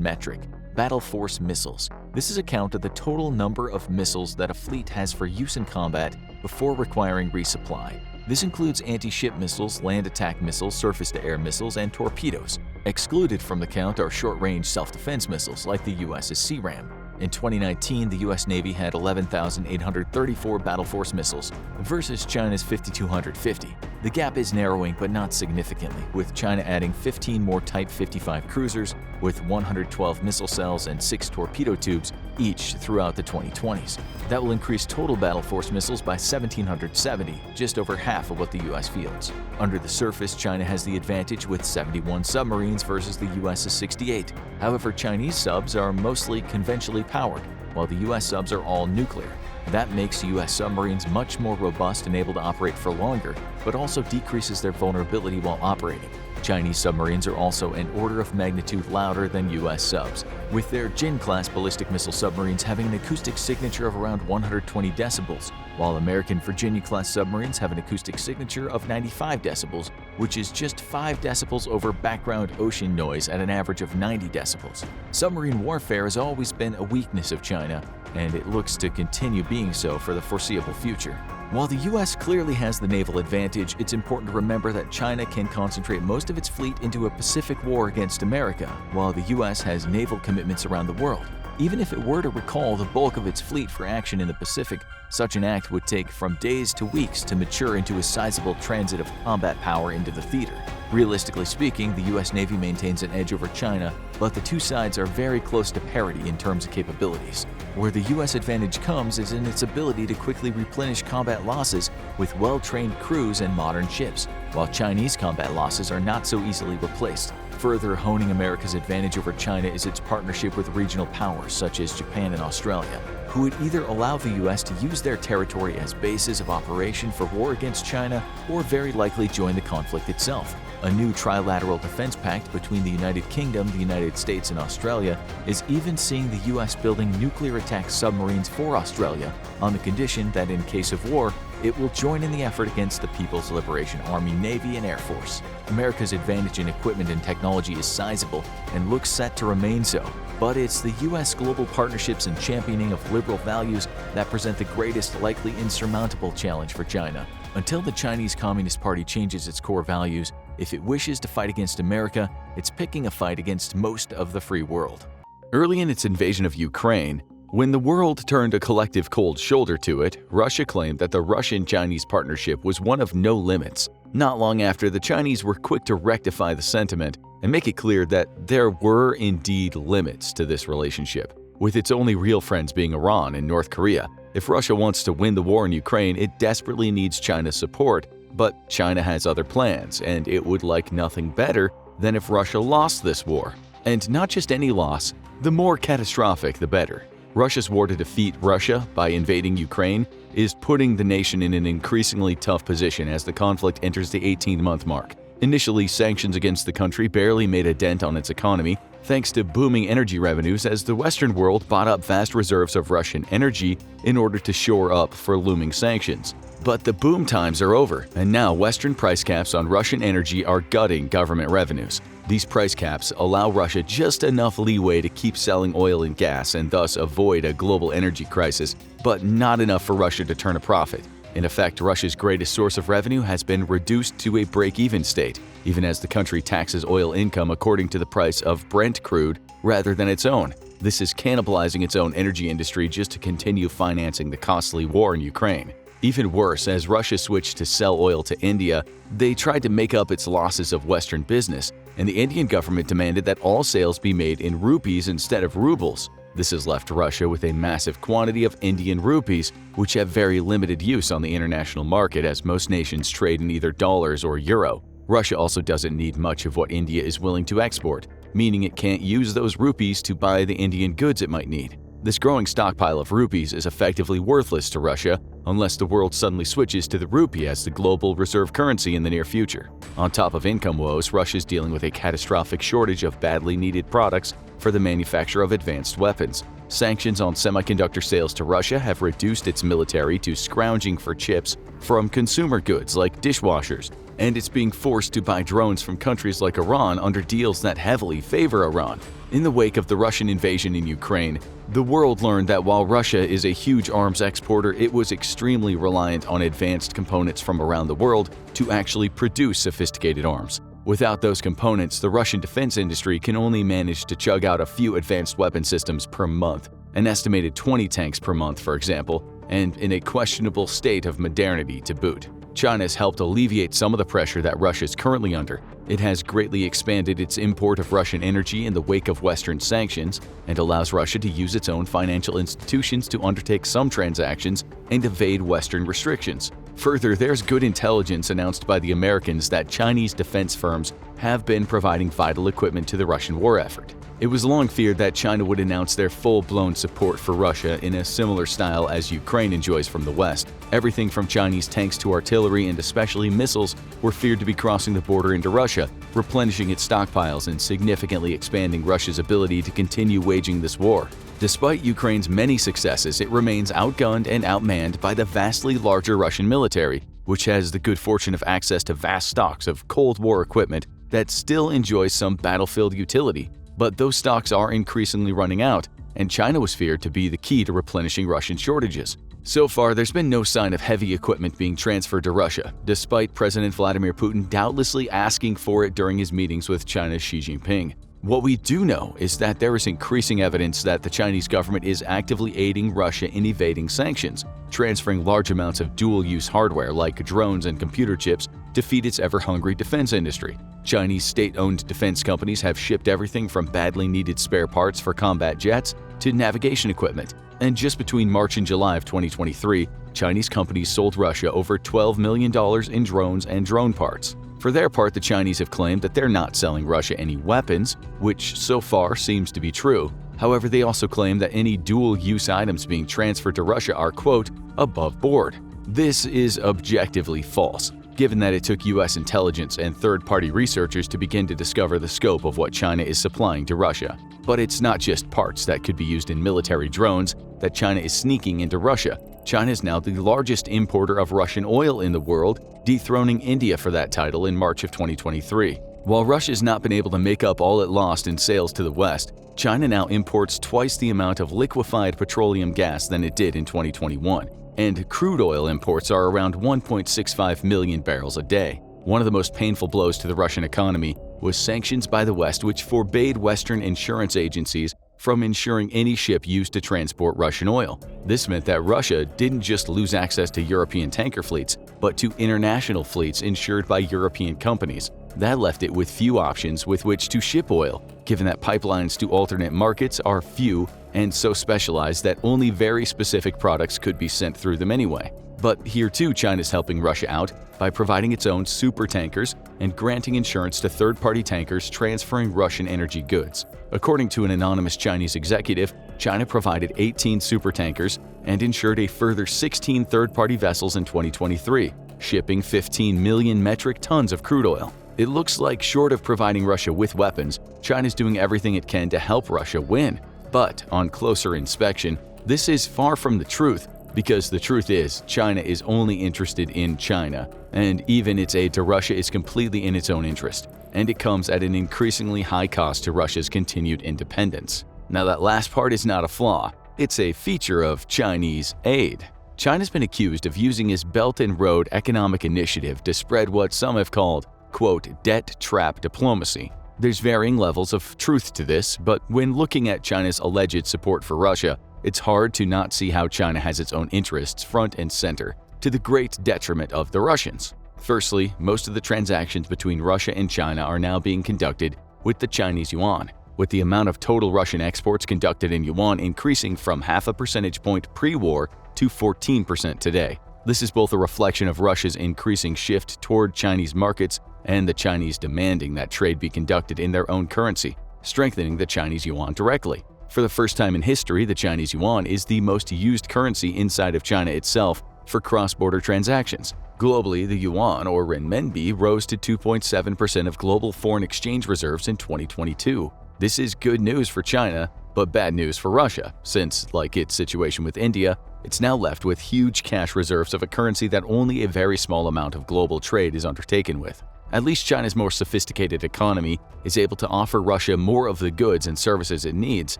Speaker 1: metric: battle force missiles. This is a count of the total number of missiles that a fleet has for use in combat before requiring resupply. This includes anti-ship missiles, land attack missiles, surface-to-air missiles, and torpedoes. Excluded from the count are short-range self-defense missiles like the U.S.'s SeaRAM. In 2019, the U.S. Navy had 11,834 battle force missiles versus China's 5,250. The gap is narrowing, but not significantly, with China adding 15 more Type 55 cruisers with 112 missile cells and 6 torpedo tubes each throughout the 2020s. That will increase total battle force missiles by 1,770, just over half of what the U.S. fields. Under the surface, China has the advantage with 71 submarines versus the U.S.'s 68. However, Chinese subs are mostly conventionally powered, while the U.S. subs are all nuclear. That makes U.S. submarines much more robust and able to operate for longer, but also decreases their vulnerability while operating. Chinese submarines are also an order of magnitude louder than U.S. subs, with their Jin-class ballistic missile submarines having an acoustic signature of around 120 decibels, while American Virginia-class submarines have an acoustic signature of 95 decibels, which is just 5 decibels over background ocean noise at an average of 90 decibels. Submarine warfare has always been a weakness of China, and it looks to continue being so for the foreseeable future. While the U.S. clearly has the naval advantage, it's important to remember that China can concentrate most of its fleet into a Pacific war against America, while the U.S. has naval commitments around the world. Even if it were to recall the bulk of its fleet for action in the Pacific, such an act would take from days to weeks to mature into a sizable transit of combat power into the theater. Realistically speaking, the U.S. Navy maintains an edge over China, but the two sides are very close to parity in terms of capabilities. Where the U.S. advantage comes is in its ability to quickly replenish combat losses with well-trained crews and modern ships, while Chinese combat losses are not so easily replaced. Further honing America's advantage over China is its partnership with regional powers such as Japan and Australia, who would either allow the U.S. to use their territory as bases of operation for war against China or very likely join the conflict itself. A new trilateral defense pact between the United Kingdom, the United States, and Australia is even seeing the U.S. building nuclear-attack submarines for Australia on the condition that in case of war, it will join in the effort against the People's Liberation Army, Navy, and Air Force. America's advantage in equipment and technology is sizable and looks set to remain so, but it's the U.S. global partnerships and championing of liberal values that present the greatest likely insurmountable challenge for China. Until the Chinese Communist Party changes its core values, if it wishes to fight against America, it's picking a fight against most of the free world. Early in its invasion of Ukraine, when the world turned a collective cold shoulder to it, Russia claimed that the Russian-Chinese partnership was one of no limits. Not long after, the Chinese were quick to rectify the sentiment and make it clear that there were indeed limits to this relationship, with its only real friends being Iran and North Korea. If Russia wants to win the war in Ukraine, it desperately needs China's support, but China has other plans, and it would like nothing better than if Russia lost this war. And not just any loss, the more catastrophic the better. Russia's war to defeat Russia by invading Ukraine is putting the nation in an increasingly tough position as the conflict enters the 18-month mark. Initially, sanctions against the country barely made a dent on its economy, thanks to booming energy revenues as the Western world bought up vast reserves of Russian energy in order to shore up for looming sanctions. But the boom times are over, and now Western price caps on Russian energy are gutting government revenues. These price caps allow Russia just enough leeway to keep selling oil and gas and thus avoid a global energy crisis, but not enough for Russia to turn a profit. In effect, Russia's greatest source of revenue has been reduced to a break-even state, even as the country taxes oil income according to the price of Brent crude rather than its own. This is cannibalizing its own energy industry just to continue financing the costly war in Ukraine. Even worse, as Russia switched to sell oil to India, they tried to make up its losses of Western business, and the Indian government demanded that all sales be made in rupees instead of rubles. This has left Russia with a massive quantity of Indian rupees, which have very limited use on the international market as most nations trade in either dollars or euro. Russia also doesn't need much of what India is willing to export, meaning it can't use those rupees to buy the Indian goods it might need. This growing stockpile of rupees is effectively worthless to Russia unless the world suddenly switches to the rupee as the global reserve currency in the near future. On top of income woes, Russia is dealing with a catastrophic shortage of badly needed products for the manufacture of advanced weapons. Sanctions on semiconductor sales to Russia have reduced its military to scrounging for chips from consumer goods like dishwashers, and it's being forced to buy drones from countries like Iran under deals that heavily favor Iran. In the wake of the Russian invasion in Ukraine, the world learned that while Russia is a huge arms exporter, it was extremely reliant on advanced components from around the world to actually produce sophisticated arms. Without those components, the Russian defense industry can only manage to chug out a few advanced weapon systems per month, an estimated 20 tanks per month, for example, and in a questionable state of modernity to boot. China has helped alleviate some of the pressure that Russia is currently under. It has greatly expanded its import of Russian energy in the wake of Western sanctions and allows Russia to use its own financial institutions to undertake some transactions and evade Western restrictions. Further, there's good intelligence announced by the Americans that Chinese defense firms have been providing vital equipment to the Russian war effort. It was long feared that China would announce their full-blown support for Russia in a similar style as Ukraine enjoys from the West. Everything from Chinese tanks to artillery and especially missiles were feared to be crossing the border into Russia, replenishing its stockpiles and significantly expanding Russia's ability to continue waging this war. Despite Ukraine's many successes, it remains outgunned and outmanned by the vastly larger Russian military, which has the good fortune of access to vast stocks of Cold War equipment that still enjoys some battlefield utility. But those stocks are increasingly running out, and China was feared to be the key to replenishing Russian shortages. So far, there's been no sign of heavy equipment being transferred to Russia, despite President Vladimir Putin doubtlessly asking for it during his meetings with China's Xi Jinping. What we do know is that there is increasing evidence that the Chinese government is actively aiding Russia in evading sanctions, transferring large amounts of dual-use hardware like drones and computer chips to feed its ever-hungry defense industry. Chinese state-owned defense companies have shipped everything from badly needed spare parts for combat jets to navigation equipment. And just between March and July of 2023, Chinese companies sold Russia over $12 million in drones and drone parts. For their part, the Chinese have claimed that they're not selling Russia any weapons, which so far seems to be true. However, they also claim that any dual-use items being transferred to Russia are, quote, above board. This is objectively false, given that it took U.S. intelligence and third-party researchers to begin to discover the scope of what China is supplying to Russia. But it's not just parts that could be used in military drones that China is sneaking into Russia. China is now the largest importer of Russian oil in the world, dethroning India for that title in March of 2023. While Russia has not been able to make up all it lost in sales to the West, China now imports twice the amount of liquefied petroleum gas than it did in 2021. And crude oil imports are around 1.65 million barrels a day. One of the most painful blows to the Russian economy was sanctions by the West, which forbade Western insurance agencies from insuring any ship used to transport Russian oil. This meant that Russia didn't just lose access to European tanker fleets, but to international fleets insured by European companies. That left it with few options with which to ship oil, given that pipelines to alternate markets are few and so specialized that only very specific products could be sent through them anyway. But here too, China's helping Russia out by providing its own supertankers and granting insurance to third-party tankers transferring Russian energy goods. According to an anonymous Chinese executive, China provided 18 supertankers and insured a further 16 third-party vessels in 2023, shipping 15 million metric tons of crude oil. It looks like, short of providing Russia with weapons, China's doing everything it can to help Russia win. But on closer inspection, this is far from the truth, Because the truth is, China is only interested in China, and even its aid to Russia is completely in its own interest, and it comes at an increasingly high cost to Russia's continued independence. Now, that last part is not a flaw, it's a feature of Chinese aid. China's been accused of using its Belt and Road Economic Initiative to spread what some have called, quote, debt trap diplomacy. There's varying levels of truth to this, but when looking at China's alleged support for Russia, it's hard to not see how China has its own interests front and center, to the great detriment of the Russians. Firstly, most of the transactions between Russia and China are now being conducted with the Chinese yuan, with the amount of total Russian exports conducted in yuan increasing from half a percentage point pre-war to 14% today. This is both a reflection of Russia's increasing shift toward Chinese markets and the Chinese demanding that trade be conducted in their own currency, strengthening the Chinese yuan directly. For the first time in history, the Chinese yuan is the most used currency inside of China itself for cross-border transactions. Globally, the yuan, or renminbi, rose to 2.7% of global foreign exchange reserves in 2022. This is good news for China, but bad news for Russia, since, like its situation with India, it's now left with huge cash reserves of a currency that only a very small amount of global trade is undertaken with. At least China's more sophisticated economy is able to offer Russia more of the goods and services it needs,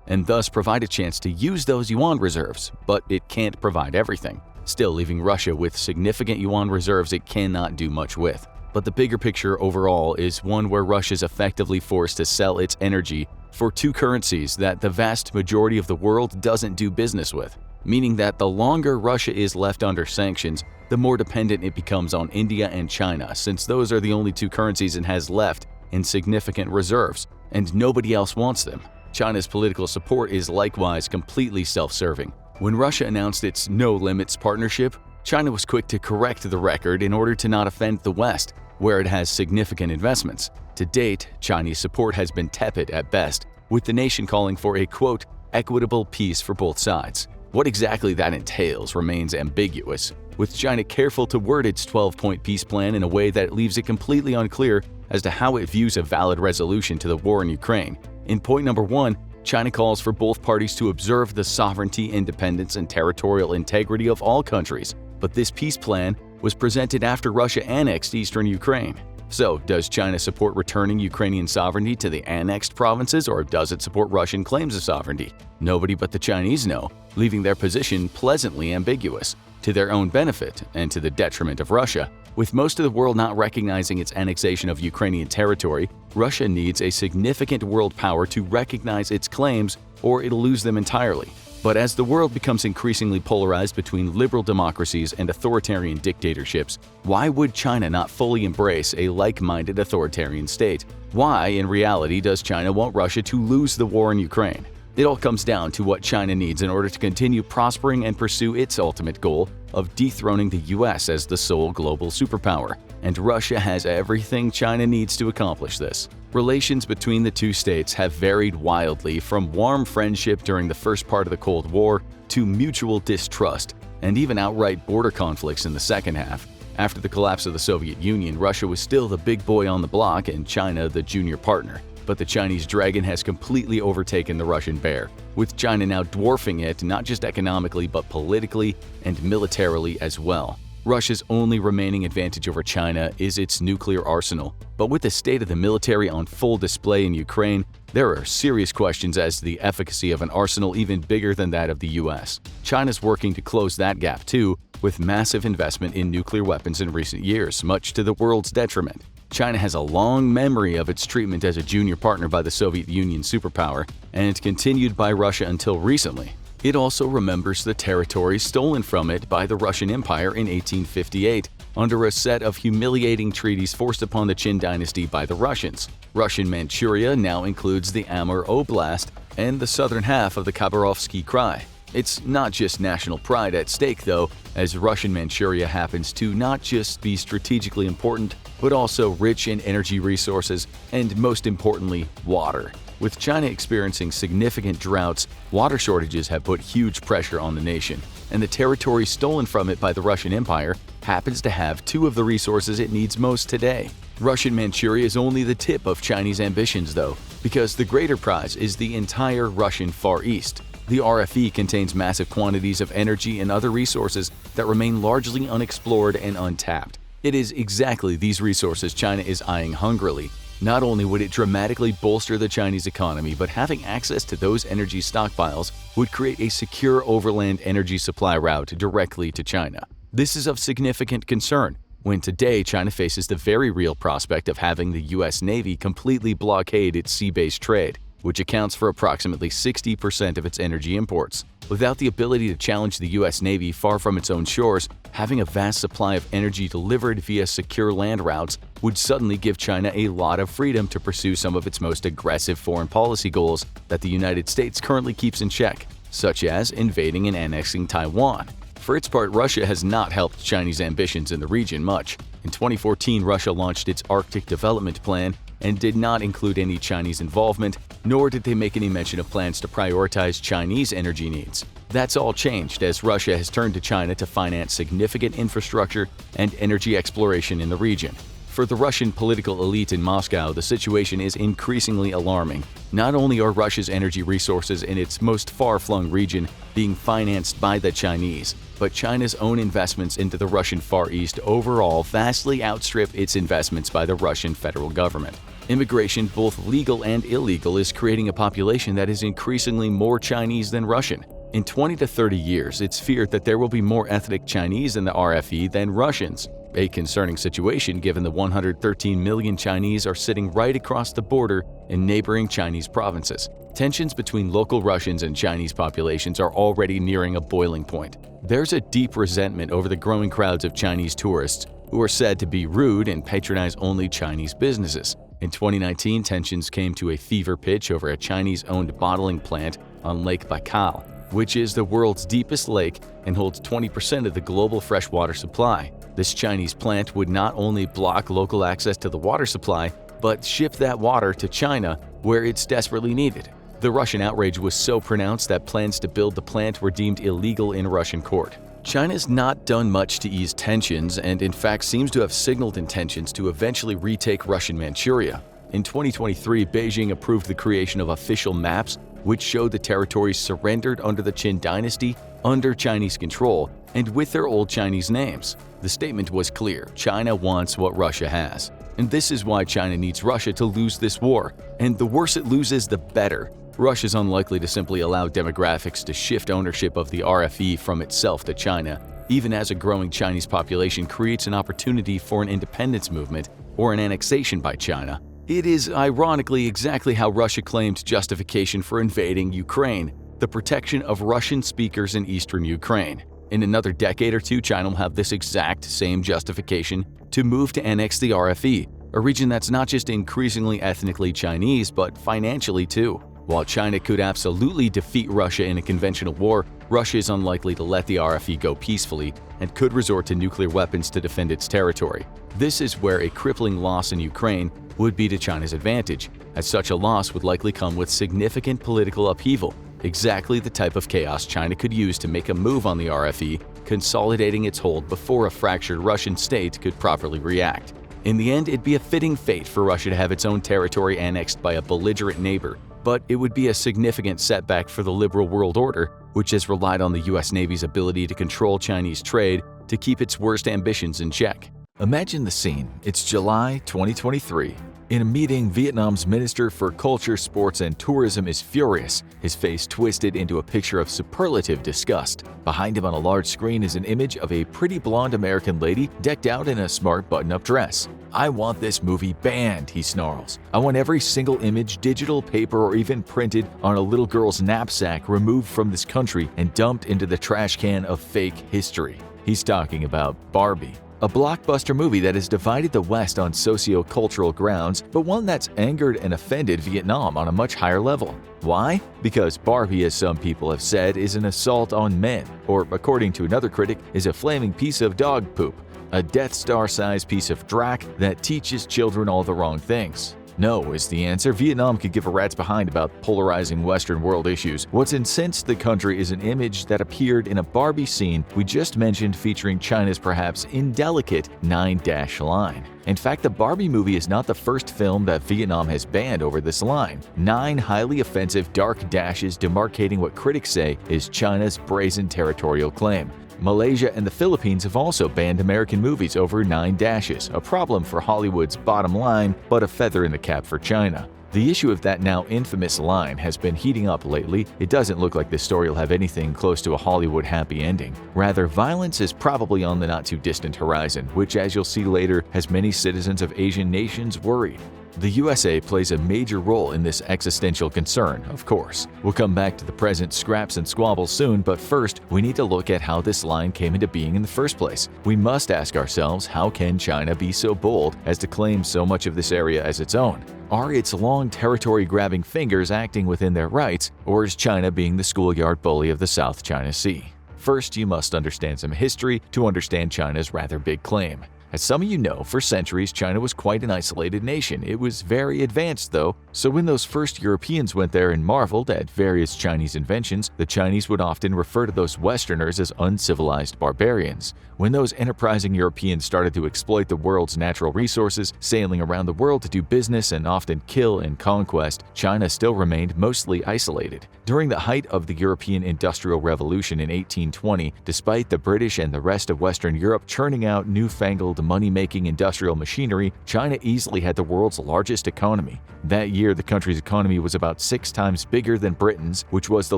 Speaker 1: and thus provide a chance to use those yuan reserves, but it can't provide everything, still leaving Russia with significant yuan reserves it cannot do much with. But the bigger picture overall is one where Russia's effectively forced to sell its energy for two currencies that the vast majority of the world doesn't do business with, meaning that the longer Russia is left under sanctions, the more dependent it becomes on India and China, since those are the only two currencies it has left in significant reserves, and nobody else wants them. China's political support is likewise completely self-serving. When Russia announced its no-limits partnership, China was quick to correct the record in order to not offend the West, where it has significant investments. To date, Chinese support has been tepid at best, with the nation calling for a, quote, equitable peace for both sides. What exactly that entails remains ambiguous, with China careful to word its 12-point peace plan in a way that leaves it completely unclear as to how it views a valid resolution to the war in Ukraine. In point number 1, China calls for both parties to observe the sovereignty, independence, and territorial integrity of all countries, but this peace plan was presented after Russia annexed eastern Ukraine. So, does China support returning Ukrainian sovereignty to the annexed provinces, or does it support Russian claims of sovereignty? Nobody but the Chinese know, leaving their position pleasantly ambiguous, to their own benefit and to the detriment of Russia. With most of the world not recognizing its annexation of Ukrainian territory, Russia needs a significant world power to recognize its claims, or it'll lose them entirely. But as the world becomes increasingly polarized between liberal democracies and authoritarian dictatorships, why would China not fully embrace a like-minded authoritarian state? Why, in reality, does China want Russia to lose the war in Ukraine? It all comes down to what China needs in order to continue prospering and pursue its ultimate goal of dethroning the US as the sole global superpower. And Russia has everything China needs to accomplish this. Relations between the two states have varied wildly, from warm friendship during the first part of the Cold War to mutual distrust and even outright border conflicts in the second half. After the collapse of the Soviet Union, Russia was still the big boy on the block and China the junior partner. But the Chinese dragon has completely overtaken the Russian bear, with China now dwarfing it not just economically but politically and militarily as well. Russia's only remaining advantage over China is its nuclear arsenal, but with the state of the military on full display in Ukraine, there are serious questions as to the efficacy of an arsenal even bigger than that of the US. China's working to close that gap too, with massive investment in nuclear weapons in recent years, much to the world's detriment. China has a long memory of its treatment as a junior partner by the Soviet Union superpower, and continued by Russia until recently. It also remembers the territory stolen from it by the Russian Empire in 1858, under a set of humiliating treaties forced upon the Qin dynasty by the Russians. Russian Manchuria now includes the Amur Oblast and the southern half of the Khabarovsky Krai. It's not just national pride at stake though, as Russian Manchuria happens to not just be strategically important, but also rich in energy resources and, most importantly, water. With China experiencing significant droughts, water shortages have put huge pressure on the nation, and the territory stolen from it by the Russian Empire happens to have two of the resources it needs most today. Russian Manchuria is only the tip of Chinese ambitions though, because the greater prize is the entire Russian Far East. The RFE contains massive quantities of energy and other resources that remain largely unexplored and untapped. It is exactly these resources China is eyeing hungrily. Not only would it dramatically bolster the Chinese economy, but having access to those energy stockpiles would create a secure overland energy supply route directly to China. This is of significant concern when today China faces the very real prospect of having the U.S. Navy completely blockade its sea-based trade, which accounts for approximately 60% of its energy imports. Without the ability to challenge the U.S. Navy far from its own shores, having a vast supply of energy delivered via secure land routes would suddenly give China a lot of freedom to pursue some of its most aggressive foreign policy goals that the United States currently keeps in check, such as invading and annexing Taiwan. For its part, Russia has not helped Chinese ambitions in the region much. In 2014, Russia launched its Arctic Development Plan and did not include any Chinese involvement, nor did they make any mention of plans to prioritize Chinese energy needs. That's all changed as Russia has turned to China to finance significant infrastructure and energy exploration in the region. For the Russian political elite in Moscow, the situation is increasingly alarming. Not only are Russia's energy resources in its most far-flung region being financed by the Chinese, but China's own investments into the Russian Far East overall vastly outstrip its investments by the Russian federal government. Immigration, both legal and illegal, is creating a population that is increasingly more Chinese than Russian. In 20 to 30 years, it's feared that there will be more ethnic Chinese in the RFE than Russians. A concerning situation given the 113 million Chinese are sitting right across the border in neighboring Chinese provinces. Tensions between local Russians and Chinese populations are already nearing a boiling point. There's a deep resentment over the growing crowds of Chinese tourists who are said to be rude and patronize only Chinese businesses. In 2019, tensions came to a fever pitch over a Chinese-owned bottling plant on Lake Baikal, which is the world's deepest lake and holds 20% of the global freshwater supply. This Chinese plant would not only block local access to the water supply, but ship that water to China, where it's desperately needed. The Russian outrage was so pronounced that plans to build the plant were deemed illegal in Russian court. China's not done much to ease tensions and in fact seems to have signaled intentions to eventually retake Russian Manchuria. In 2023, Beijing approved the creation of official maps which showed the territories surrendered under the Qin dynasty under Chinese control and with their old Chinese names. The statement was clear: China wants what Russia has. And this is why China needs Russia to lose this war. And the worse it loses, the better. Russia's unlikely to simply allow demographics to shift ownership of the RFE from itself to China, even as a growing Chinese population creates an opportunity for an independence movement or an annexation by China. It is ironically exactly how Russia claimed justification for invading Ukraine: the protection of Russian speakers in eastern Ukraine. In another decade or two, China will have this exact same justification to move to annex the RFE, a region that's not just increasingly ethnically Chinese, but financially too. While China could absolutely defeat Russia in a conventional war, Russia is unlikely to let the RFE go peacefully and could resort to nuclear weapons to defend its territory. This is where a crippling loss in Ukraine would be to China's advantage, as such a loss would likely come with significant political upheaval, exactly the type of chaos China could use to make a move on the RFE, consolidating its hold before a fractured Russian state could properly react. In the end, it'd be a fitting fate for Russia to have its own territory annexed by a belligerent neighbor, but it would be a significant setback for the liberal world order, which has relied on the U.S. Navy's ability to control Chinese trade to keep its worst ambitions in check. Imagine the scene. It's July 2023. In a meeting, Vietnam's Minister for Culture, Sports and Tourism is furious, his face twisted into a picture of superlative disgust. Behind him on a large screen is an image of a pretty blonde American lady decked out in a smart button-up dress. "I want this movie banned," he snarls. "I want every single image, digital, paper, or even printed on a little girl's knapsack removed from this country and dumped into the trash can of fake history." He's talking about Barbie. A blockbuster movie that has divided the West on socio-cultural grounds, but one that's angered and offended Vietnam on a much higher level. Why? Because Barbie, as some people have said, is an assault on men, or according to another critic, is a flaming piece of dog poop, a Death Star-sized piece of drack that teaches children all the wrong things. No is the answer. Vietnam could give a rat's behind about polarizing Western world issues. What's incensed the country is an image that appeared in a Barbie scene we just mentioned featuring China's perhaps indelicate 9-dash line. In fact, the Barbie movie is not the first film that Vietnam has banned over this line. 9 highly offensive dark dashes demarcating what critics say is China's brazen territorial claim. Malaysia and the Philippines have also banned American movies over 9 dashes, a problem for Hollywood's bottom line, but a feather in the cap for China. The issue of that now infamous line has been heating up lately. It doesn't look like this story will have anything close to a Hollywood happy ending. Rather, violence is probably on the not-too-distant horizon, which, as you'll see later, has many citizens of Asian nations worried. The USA plays a major role in this existential concern, of course. We'll come back to the present scraps and squabbles soon, but first, we need to look at how this line came into being in the first place. We must ask ourselves, how can China be so bold as to claim so much of this area as its own? Are its long territory-grabbing fingers acting within their rights, or is China being the schoolyard bully of the South China Sea? First, you must understand some history to understand China's rather big claim. As some of you know, for centuries, China was quite an isolated nation. It was very advanced, though, so when those first Europeans went there and marveled at various Chinese inventions, the Chinese would often refer to those Westerners as uncivilized barbarians. When those enterprising Europeans started to exploit the world's natural resources, sailing around the world to do business and often kill and conquest, China still remained mostly isolated. During the height of the European Industrial Revolution in 1820, despite the British and the rest of Western Europe churning out newfangled money-making industrial machinery, China easily had the world's largest economy. That year, the country's economy was about 6 times bigger than Britain's, which was the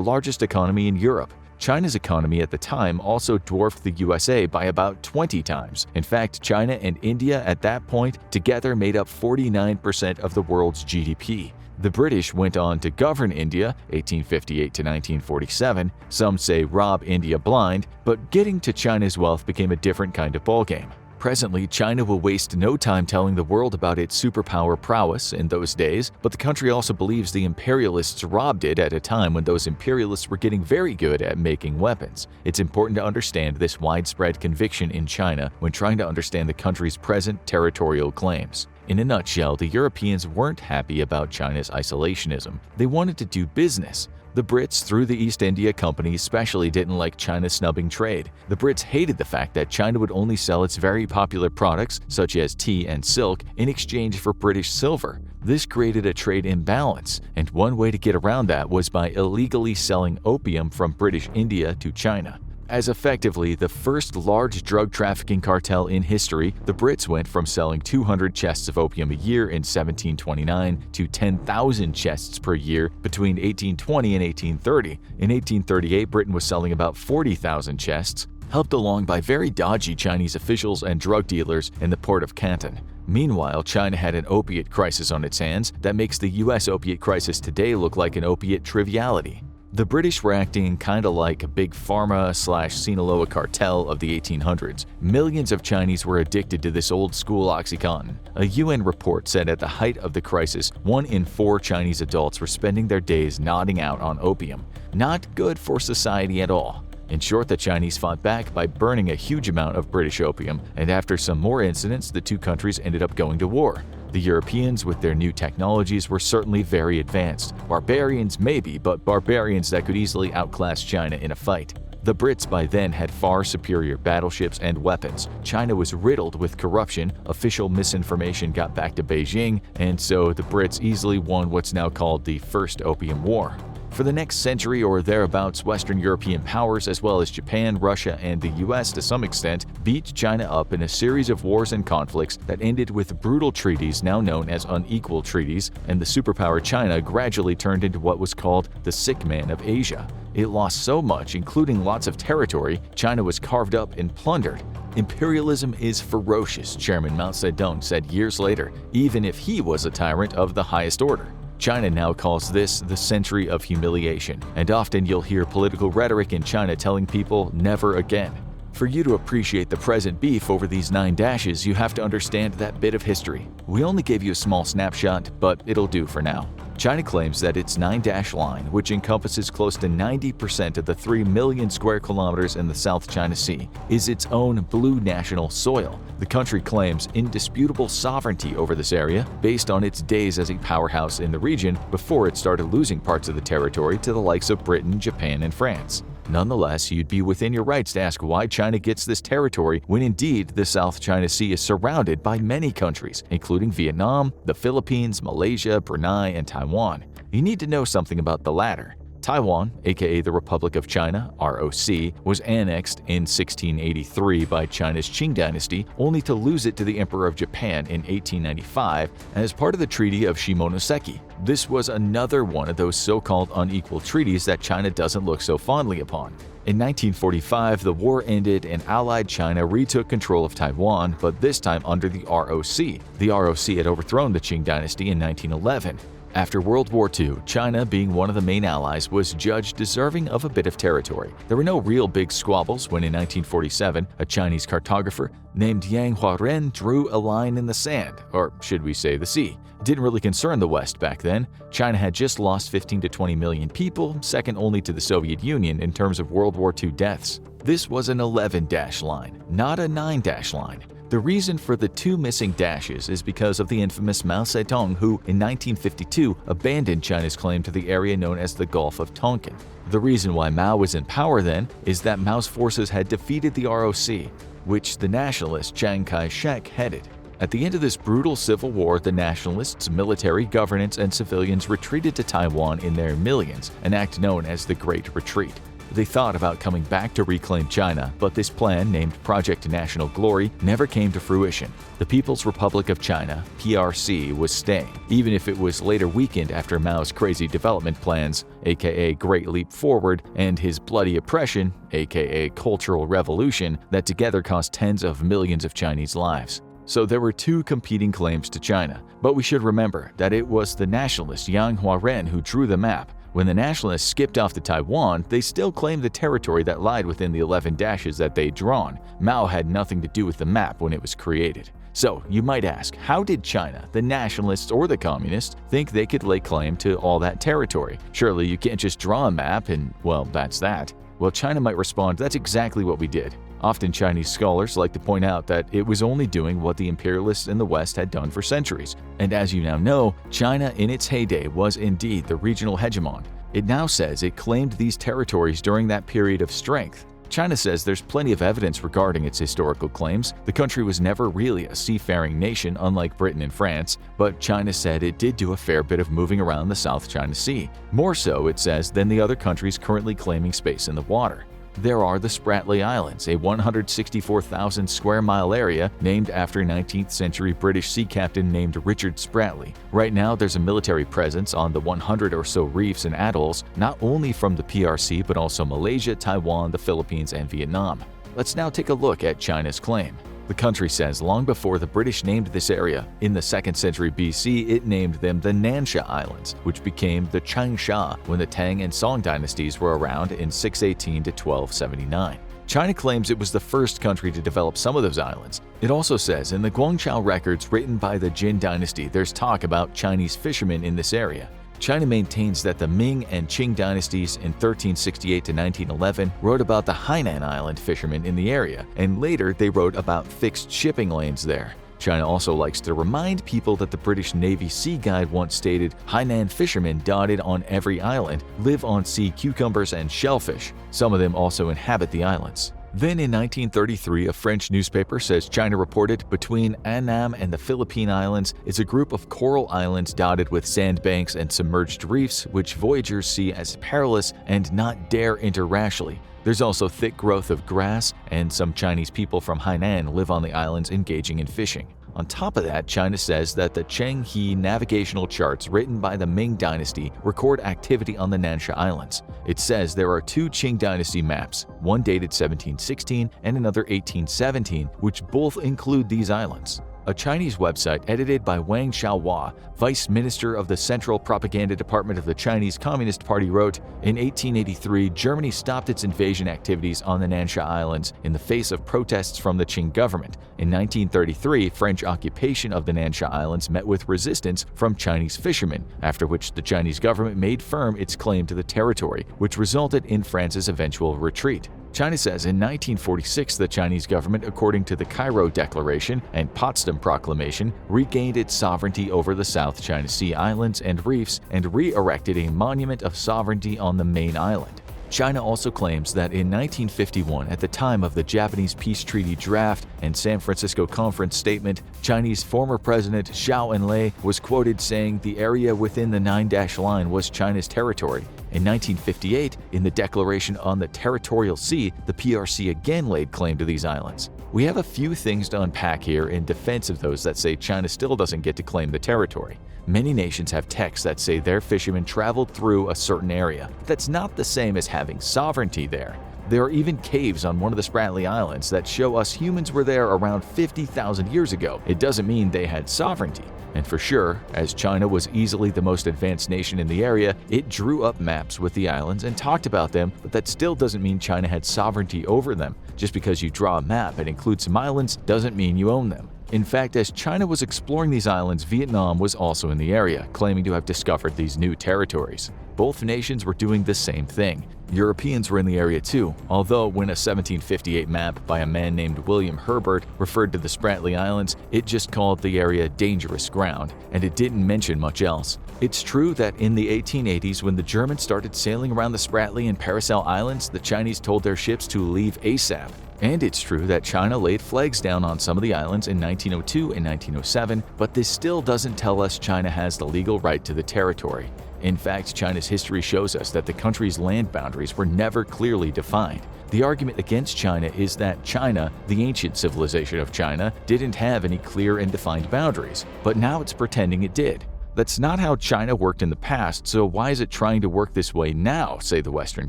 Speaker 1: largest economy in Europe. China's economy at the time also dwarfed the USA by about 20 times. In fact, China and India at that point together made up 49% of the world's GDP. The British went on to govern India, 1858 to 1947. Some say rob India blind, but getting to China's wealth became a different kind of ballgame. Presently, China will waste no time telling the world about its superpower prowess in those days, but the country also believes the imperialists robbed it at a time when those imperialists were getting very good at making weapons. It's important to understand this widespread conviction in China when trying to understand the country's present territorial claims. In a nutshell, the Europeans weren't happy about China's isolationism. They wanted to do business. The Brits, through the East India Company, especially didn't like China snubbing trade. The Brits hated the fact that China would only sell its very popular products, such as tea and silk, in exchange for British silver. This created a trade imbalance, and one way to get around that was by illegally selling opium from British India to China. As effectively the first large drug trafficking cartel in history, the Brits went from selling 200 chests of opium a year in 1729 to 10,000 chests per year between 1820 and 1830. In 1838, Britain was selling about 40,000 chests, helped along by very dodgy Chinese officials and drug dealers in the port of Canton. Meanwhile, China had an opiate crisis on its hands that makes the US opiate crisis today look like an opiate triviality. The British were acting kinda like a big pharma/Sinaloa cartel of the 1800s. Millions of Chinese were addicted to this old-school OxyContin. A UN report said at the height of the crisis, 1 in 4 Chinese adults were spending their days nodding out on opium. Not good for society at all. In short, the Chinese fought back by burning a huge amount of British opium, and after some more incidents, the two countries ended up going to war. The Europeans, with their new technologies, were certainly very advanced. Barbarians maybe, but barbarians that could easily outclass China in a fight. The Brits by then had far superior battleships and weapons. China was riddled with corruption, official misinformation got back to Beijing, and so the Brits easily won what's now called the First Opium War. For the next century or thereabouts, Western European powers, as well as Japan, Russia, and the US to some extent, beat China up in a series of wars and conflicts that ended with brutal treaties now known as unequal treaties, and the superpower China gradually turned into what was called the sick man of Asia. It lost so much, including lots of territory, China was carved up and plundered. Imperialism is ferocious, Chairman Mao Zedong said years later, even if he was a tyrant of the highest order. China now calls this the century of humiliation, and often you'll hear political rhetoric in China telling people never again. For you to appreciate the present beef over these 9 dashes, you have to understand that bit of history. We only gave you a small snapshot, but it'll do for now. China claims that its 9-dash line, which encompasses close to 90% of the 3 million square kilometers in the South China Sea, is its own blue national soil. The country claims indisputable sovereignty over this area based on its days as a powerhouse in the region before it started losing parts of the territory to the likes of Britain, Japan, and France. Nonetheless, you'd be within your rights to ask why China gets this territory when indeed the South China Sea is surrounded by many countries, including Vietnam, the Philippines, Malaysia, Brunei, and Taiwan. You need to know something about the latter. Taiwan, aka the Republic of China, ROC, was annexed in 1683 by China's Qing dynasty, only to lose it to the Emperor of Japan in 1895 as part of the Treaty of Shimonoseki. This was another one of those so-called unequal treaties that China doesn't look so fondly upon. In 1945, the war ended and Allied China retook control of Taiwan, but this time under the ROC. The ROC had overthrown the Qing dynasty in 1911. After World War II, China, being one of the main allies, was judged deserving of a bit of territory. There were no real big squabbles when in 1947, a Chinese cartographer named Yang Huaren drew a line in the sand, or should we say the sea. It didn't really concern the West back then. China had just lost 15 to 20 million people, second only to the Soviet Union in terms of World War II deaths. This was an 11-dash line, not a 9-dash line. The reason for the 2 missing dashes is because of the infamous Mao Zedong, who in 1952 abandoned China's claim to the area known as the Gulf of Tonkin. The reason why Mao was in power then is that Mao's forces had defeated the ROC, which the nationalist Chiang Kai-shek headed. At the end of this brutal civil war, the nationalists, military, governance, and civilians retreated to Taiwan in their millions, an act known as the Great Retreat. They thought about coming back to reclaim China, but this plan, named Project National Glory, never came to fruition. The People's Republic of China, PRC, was staying, even if it was later weakened after Mao's crazy development plans, aka Great Leap Forward, and his bloody oppression, aka Cultural Revolution, that together cost tens of millions of Chinese lives. So there were 2 competing claims to China, but we should remember that it was the nationalist Yang Huaren who drew the map. When the nationalists skipped off to Taiwan, they still claimed the territory that lied within the 11 dashes that they'd drawn. Mao had nothing to do with the map when it was created. So, you might ask, how did China, the nationalists or the communists, think they could lay claim to all that territory? Surely you can't just draw a map and, well, that's that. Well, China might respond, that's exactly what we did. Often Chinese scholars like to point out that it was only doing what the imperialists in the West had done for centuries. And as you now know, China in its heyday was indeed the regional hegemon. It now says it claimed these territories during that period of strength. China says there's plenty of evidence regarding its historical claims. The country was never really a seafaring nation, unlike Britain and France, but China said it did do a fair bit of moving around the South China Sea. More so, it says, than the other countries currently claiming space in the water. There are the Spratly Islands, a 164,000 square mile area named after 19th century British sea captain named Richard Spratly. Right now, there's a military presence on the 100 or so reefs and atolls, not only from the PRC but also Malaysia, Taiwan, the Philippines, and Vietnam. Let's now take a look at China's claim. The country says long before the British named this area, in the 2nd century BC, it named them the Nansha Islands, which became the Changsha when the Tang and Song dynasties were around in 618 to 1279. China claims it was the first country to develop some of those islands. It also says in the Guangzhou records written by the Jin dynasty, there's talk about Chinese fishermen in this area. China maintains that the Ming and Qing dynasties in 1368 to 1911 wrote about the Hainan Island fishermen in the area, and later they wrote about fixed shipping lanes there. China also likes to remind people that the British Navy Sea Guide once stated Hainan fishermen dotted on every island live on sea cucumbers and shellfish. Some of them also inhabit the islands. Then in 1933, a French newspaper says China reported between Annam and the Philippine Islands is a group of coral islands dotted with sandbanks and submerged reefs which voyagers see as perilous and not dare enter rashly. There's also thick growth of grass, and some Chinese people from Hainan live on the islands engaging in fishing. On top of that, China says that the Cheng He navigational charts written by the Ming Dynasty record activity on the Nansha Islands. It says there are 2 Qing Dynasty maps, one dated 1716 and another 1817, which both include these islands. A Chinese website edited by Wang Xiaohua, Vice Minister of the Central Propaganda Department of the Chinese Communist Party, wrote, "In 1883, Germany stopped its invasion activities on the Nansha Islands in the face of protests from the Qing government. In 1933, French occupation of the Nansha Islands met with resistance from Chinese fishermen, after which the Chinese government made firm its claim to the territory, which resulted in France's eventual retreat." China says in 1946 the Chinese government, according to the Cairo Declaration and Potsdam Proclamation, regained its sovereignty over the South China Sea islands and reefs and re-erected a monument of sovereignty on the main island. China also claims that in 1951, at the time of the Japanese Peace Treaty draft and San Francisco Conference statement, Chinese former President Zhou Enlai was quoted saying the area within the 9-dash line was China's territory. In 1958, in the Declaration on the Territorial Sea, the PRC again laid claim to these islands. We have a few things to unpack here in defense of those that say China still doesn't get to claim the territory. Many nations have texts that say their fishermen traveled through a certain area. That's not the same as having sovereignty there. There are even caves on one of the Spratly Islands that show us humans were there around 50,000 years ago. It doesn't mean they had sovereignty. And for sure, as China was easily the most advanced nation in the area, it drew up maps with the islands and talked about them, but that still doesn't mean China had sovereignty over them. Just because you draw a map and include some islands doesn't mean you own them. In fact, as China was exploring these islands, Vietnam was also in the area, claiming to have discovered these new territories. Both nations were doing the same thing. Europeans were in the area too, although when a 1758 map by a man named William Herbert referred to the Spratly Islands, it just called the area dangerous ground, and it didn't mention much else. It's true that in the 1880s, when the Germans started sailing around the Spratly and Paracel Islands, the Chinese told their ships to leave ASAP. And it's true that China laid flags down on some of the islands in 1902 and 1907, but this still doesn't tell us China has the legal right to the territory. In fact, China's history shows us that the country's land boundaries were never clearly defined. The argument against China is that China, the ancient civilization of China, didn't have any clear and defined boundaries, but now it's pretending it did. That's not how China worked in the past, so why is it trying to work this way now, say the Western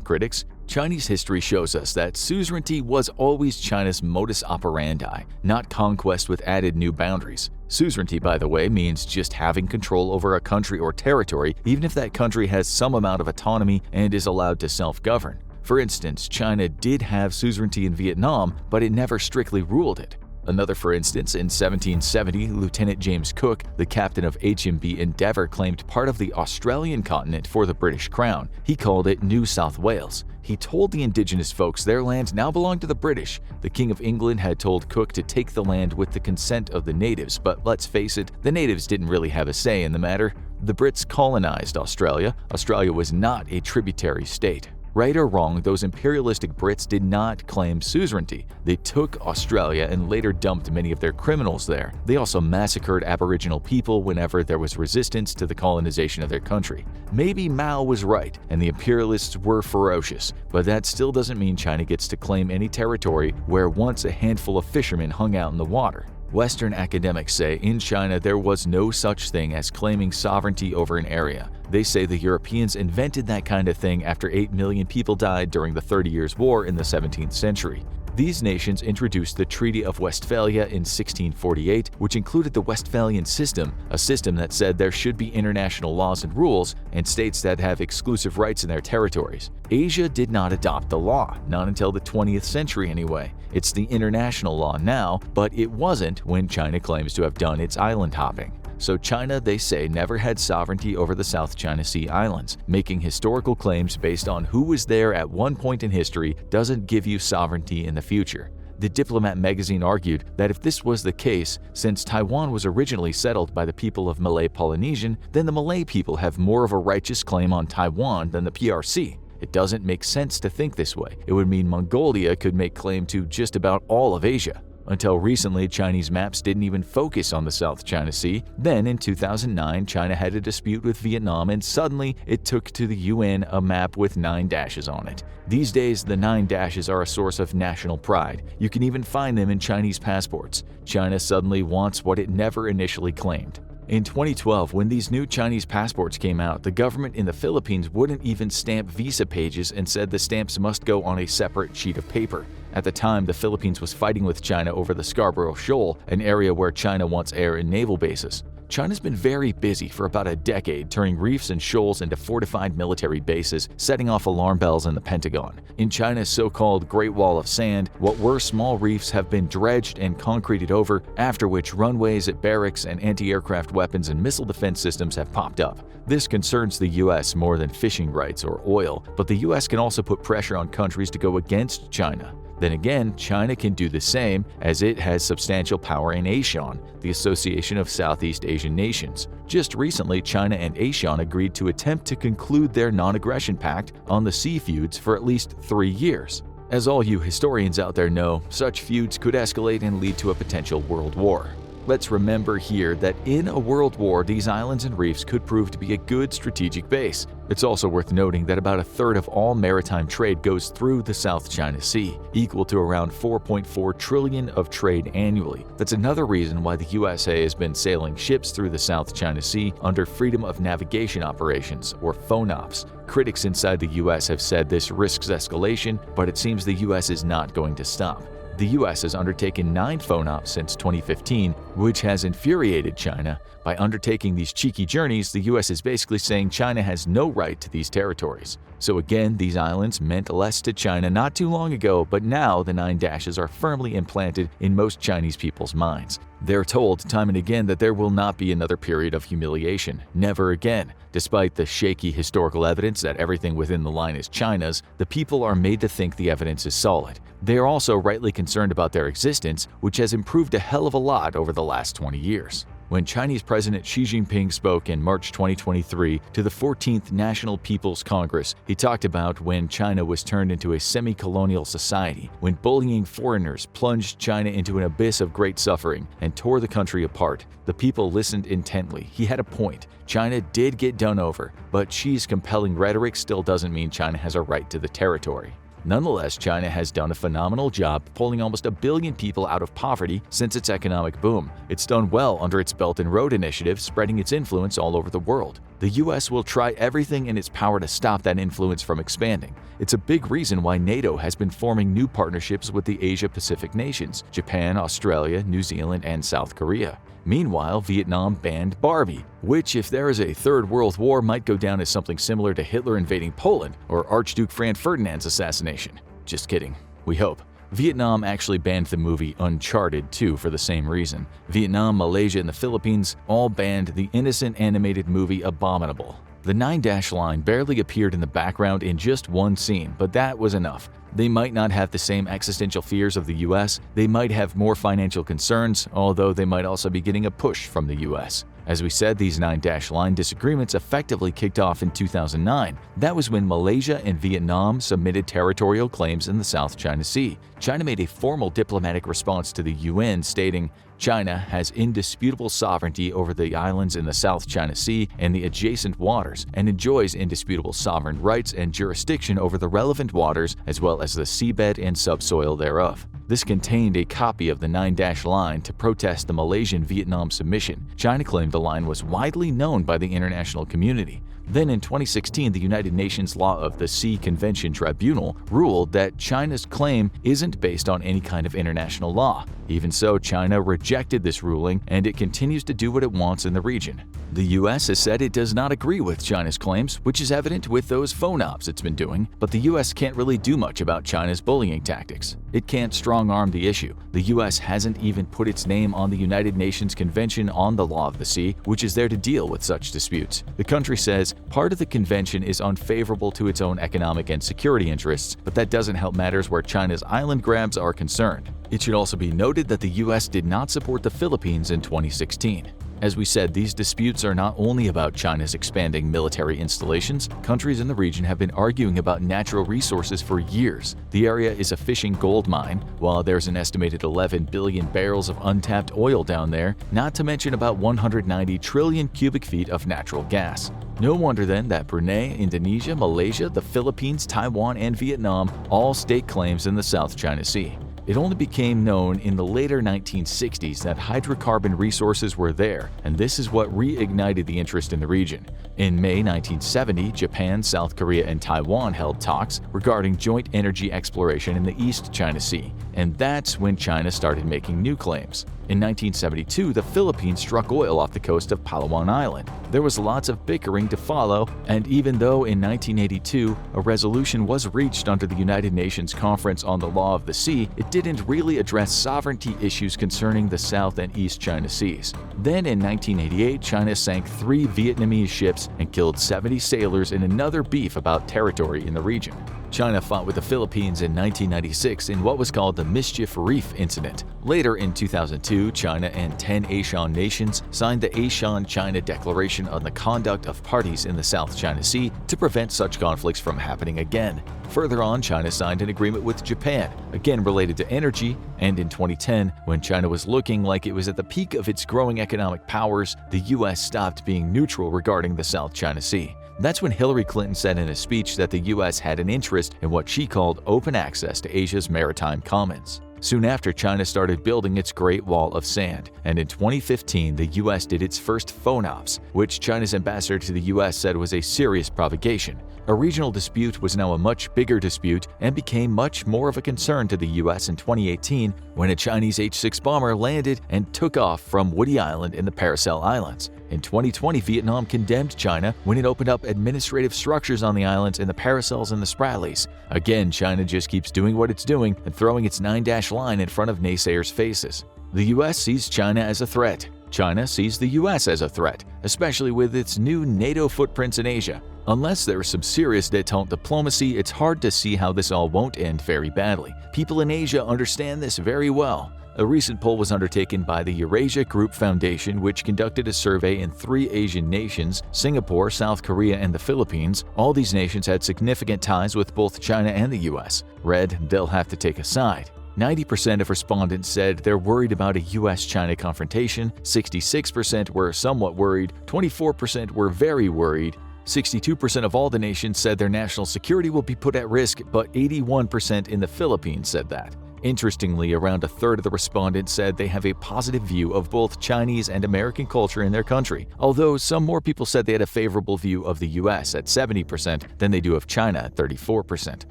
Speaker 1: critics? Chinese history shows us that suzerainty was always China's modus operandi, not conquest with added new boundaries. Suzerainty, by the way, means just having control over a country or territory, even if that country has some amount of autonomy and is allowed to self-govern. For instance, China did have suzerainty in Vietnam, but it never strictly ruled it. Another for instance, in 1770, Lieutenant James Cook, the captain of HMB Endeavour, claimed part of the Australian continent for the British Crown. He called it New South Wales. He told the indigenous folks their land now belonged to the British. The King of England had told Cook to take the land with the consent of the natives, but let's face it, the natives didn't really have a say in the matter. The Brits colonized Australia. Australia was not a tributary state. Right or wrong, those imperialistic Brits did not claim suzerainty. They took Australia and later dumped many of their criminals there. They also massacred Aboriginal people whenever there was resistance to the colonization of their country. Maybe Mao was right, and the imperialists were ferocious, but that still doesn't mean China gets to claim any territory where once a handful of fishermen hung out in the water. Western academics say in China there was no such thing as claiming sovereignty over an area. They say the Europeans invented that kind of thing after 8 million people died during the 30 Years' War in the 17th century. These nations introduced the Treaty of Westphalia in 1648, which included the Westphalian system, a system that said there should be international laws and rules, and states that have exclusive rights in their territories. Asia did not adopt the law, not until the 20th century anyway. It's the international law now, but it wasn't when China claims to have done its island hopping. So China, they say, never had sovereignty over the South China Sea islands. Making historical claims based on who was there at one point in history doesn't give you sovereignty in the future. The Diplomat magazine argued that if this was the case, since Taiwan was originally settled by the people of Malay Polynesian, then the Malay people have more of a righteous claim on Taiwan than the PRC. It doesn't make sense to think this way. It would mean Mongolia could make claim to just about all of Asia. Until recently, Chinese maps didn't even focus on the South China Sea. Then, in 2009, China had a dispute with Vietnam, and suddenly it took to the UN a map with 9 dashes on it. These days, the 9 dashes are a source of national pride. You can even find them in Chinese passports. China suddenly wants what it never initially claimed. In 2012, when these new Chinese passports came out, the government in the Philippines wouldn't even stamp visa pages and said the stamps must go on a separate sheet of paper. At the time, the Philippines was fighting with China over the Scarborough Shoal, an area where China wants air and naval bases. China's been very busy for about a decade, turning reefs and shoals into fortified military bases, setting off alarm bells in the Pentagon. In China's so-called Great Wall of Sand, what were small reefs have been dredged and concreted over, after which runways at barracks and anti-aircraft weapons and missile defense systems have popped up. This concerns the U.S. more than fishing rights or oil, but the U.S. can also put pressure on countries to go against China. Then again, China can do the same, as it has substantial power in ASEAN, the Association of Southeast Asian Nations. Just recently, China and ASEAN agreed to attempt to conclude their non-aggression pact on the sea feuds for at least 3 years. As all you historians out there know, such feuds could escalate and lead to a potential world war. Let's remember here that in a world war, these islands and reefs could prove to be a good strategic base. It's also worth noting that about a third of all maritime trade goes through the South China Sea, equal to around 4.4 trillion of trade annually. That's another reason why the USA has been sailing ships through the South China Sea under Freedom of Navigation Operations, or FONOPs. Critics inside the US have said this risks escalation, but it seems the US is not going to stop. The U.S. has undertaken 9 FONOPs since 2015, which has infuriated China. By undertaking these cheeky journeys, the U.S. is basically saying China has no right to these territories. So again, these islands meant less to China not too long ago, but now the 9 dashes are firmly implanted in most Chinese people's minds. They're told time and again that there will not be another period of humiliation, never again. Despite the shaky historical evidence that everything within the line is China's, the people are made to think the evidence is solid. They are also rightly concerned about their existence, which has improved a hell of a lot over the last 20 years. When Chinese President Xi Jinping spoke in March 2023 to the 14th National People's Congress, he talked about when China was turned into a semi-colonial society, when bullying foreigners plunged China into an abyss of great suffering and tore the country apart. The people listened intently. He had a point. China did get done over, but Xi's compelling rhetoric still doesn't mean China has a right to the territory. Nonetheless, China has done a phenomenal job pulling almost 1 billion people out of poverty since its economic boom. It's done well under its Belt and Road Initiative, spreading its influence all over the world. The U.S. will try everything in its power to stop that influence from expanding. It's a big reason why NATO has been forming new partnerships with the Asia-Pacific nations, Japan, Australia, New Zealand, and South Korea. Meanwhile, Vietnam banned Barbie, which, if there is a third world war, might go down as something similar to Hitler invading Poland or Archduke Franz Ferdinand's assassination. Just kidding. We hope. Vietnam actually banned the movie Uncharted too for the same reason. Vietnam, Malaysia, and the Philippines all banned the innocent animated movie Abominable. The 9-dash line barely appeared in the background in just one scene, but that was enough. They might not have the same existential fears of the US, they might have more financial concerns, although they might also be getting a push from the US. As we said, these 9-dash line disagreements effectively kicked off in 2009. That was when Malaysia and Vietnam submitted territorial claims in the South China Sea. China made a formal diplomatic response to the UN stating, China has indisputable sovereignty over the islands in the South China Sea and the adjacent waters, and enjoys indisputable sovereign rights and jurisdiction over the relevant waters as well as the seabed and subsoil thereof. This contained a copy of the 9-dash line to protest the Malaysian-Vietnam submission. China claimed the line was widely known by the international community. Then in 2016, the United Nations Law of the Sea Convention Tribunal ruled that China's claim isn't based on any kind of international law. Even so, China rejected this ruling, and it continues to do what it wants in the region. The US has said it does not agree with China's claims, which is evident with those FONOPs it's been doing, but the US can't really do much about China's bullying tactics. It can't strong-arm the issue. The US hasn't even put its name on the United Nations Convention on the Law of the Sea, which is there to deal with such disputes. The country says part of the convention is unfavorable to its own economic and security interests, but that doesn't help matters where China's island grabs are concerned. It should also be noted that the US did not support the Philippines in 2016. As we said, these disputes are not only about China's expanding military installations. Countries in the region have been arguing about natural resources for years. The area is a fishing gold mine, while there's an estimated 11 billion barrels of untapped oil down there, not to mention about 190 trillion cubic feet of natural gas. No wonder then that Brunei, Indonesia, Malaysia, the Philippines, Taiwan, and Vietnam all stake claims in the South China Sea. It only became known in the later 1960s that hydrocarbon resources were there, and this is what reignited the interest in the region. In May 1970, Japan, South Korea, and Taiwan held talks regarding joint energy exploration in the East China Sea, and that's when China started making new claims. In 1972, the Philippines struck oil off the coast of Palawan Island. There was lots of bickering to follow, and even though in 1982 a resolution was reached under the United Nations Conference on the Law of the Sea, it didn't really address sovereignty issues concerning the South and East China Seas. Then in 1988, China sank 3 Vietnamese ships and killed 70 sailors in another beef about territory in the region. China fought with the Philippines in 1996 in what was called the Mischief Reef Incident. Later in 2002, China and 10 ASEAN nations signed the ASEAN-China Declaration on the Conduct of Parties in the South China Sea to prevent such conflicts from happening again. Further on, China signed an agreement with Japan, again related to energy, and in 2010, when China was looking like it was at the peak of its growing economic powers, the US stopped being neutral regarding the South China Sea. That's when Hillary Clinton said in a speech that the US had an interest in what she called open access to Asia's maritime commons. Soon after, China started building its Great Wall of Sand, and in 2015, the US did its first phone ops, which China's ambassador to the US said was a serious provocation. A regional dispute was now a much bigger dispute and became much more of a concern to the US in 2018 when a Chinese H-6 bomber landed and took off from Woody Island in the Paracel Islands. In 2020, Vietnam condemned China when it opened up administrative structures on the islands in the Paracels and the Spratlys. Again, China just keeps doing what it's doing and throwing its 9-dash line in front of naysayers' faces. The US sees China as a threat. China sees the US as a threat, especially with its new NATO footprints in Asia. Unless there is some serious détente diplomacy, it's hard to see how this all won't end very badly. People in Asia understand this very well. A recent poll was undertaken by the Eurasia Group Foundation, which conducted a survey in 3 Asian nations, Singapore, South Korea, and the Philippines. All these nations had significant ties with both China and the US. Read, they'll have to take a side. 90% of respondents said they're worried about a US-China confrontation, 66% were somewhat worried, 24% were very worried, 62% of all the nations said their national security will be put at risk, but 81% in the Philippines said that. Interestingly, around a third of the respondents said they have a positive view of both Chinese and American culture in their country, although some more people said they had a favorable view of the US at 70% than they do of China at 34%.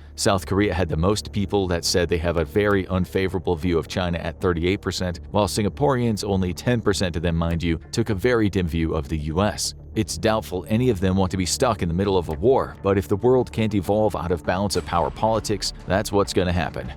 Speaker 1: South Korea had the most people that said they have a very unfavorable view of China at 38%, while Singaporeans, only 10% of them mind you, took a very dim view of the US. It's doubtful any of them want to be stuck in the middle of a war, but if the world can't evolve out of balance of power politics, that's what's going to happen.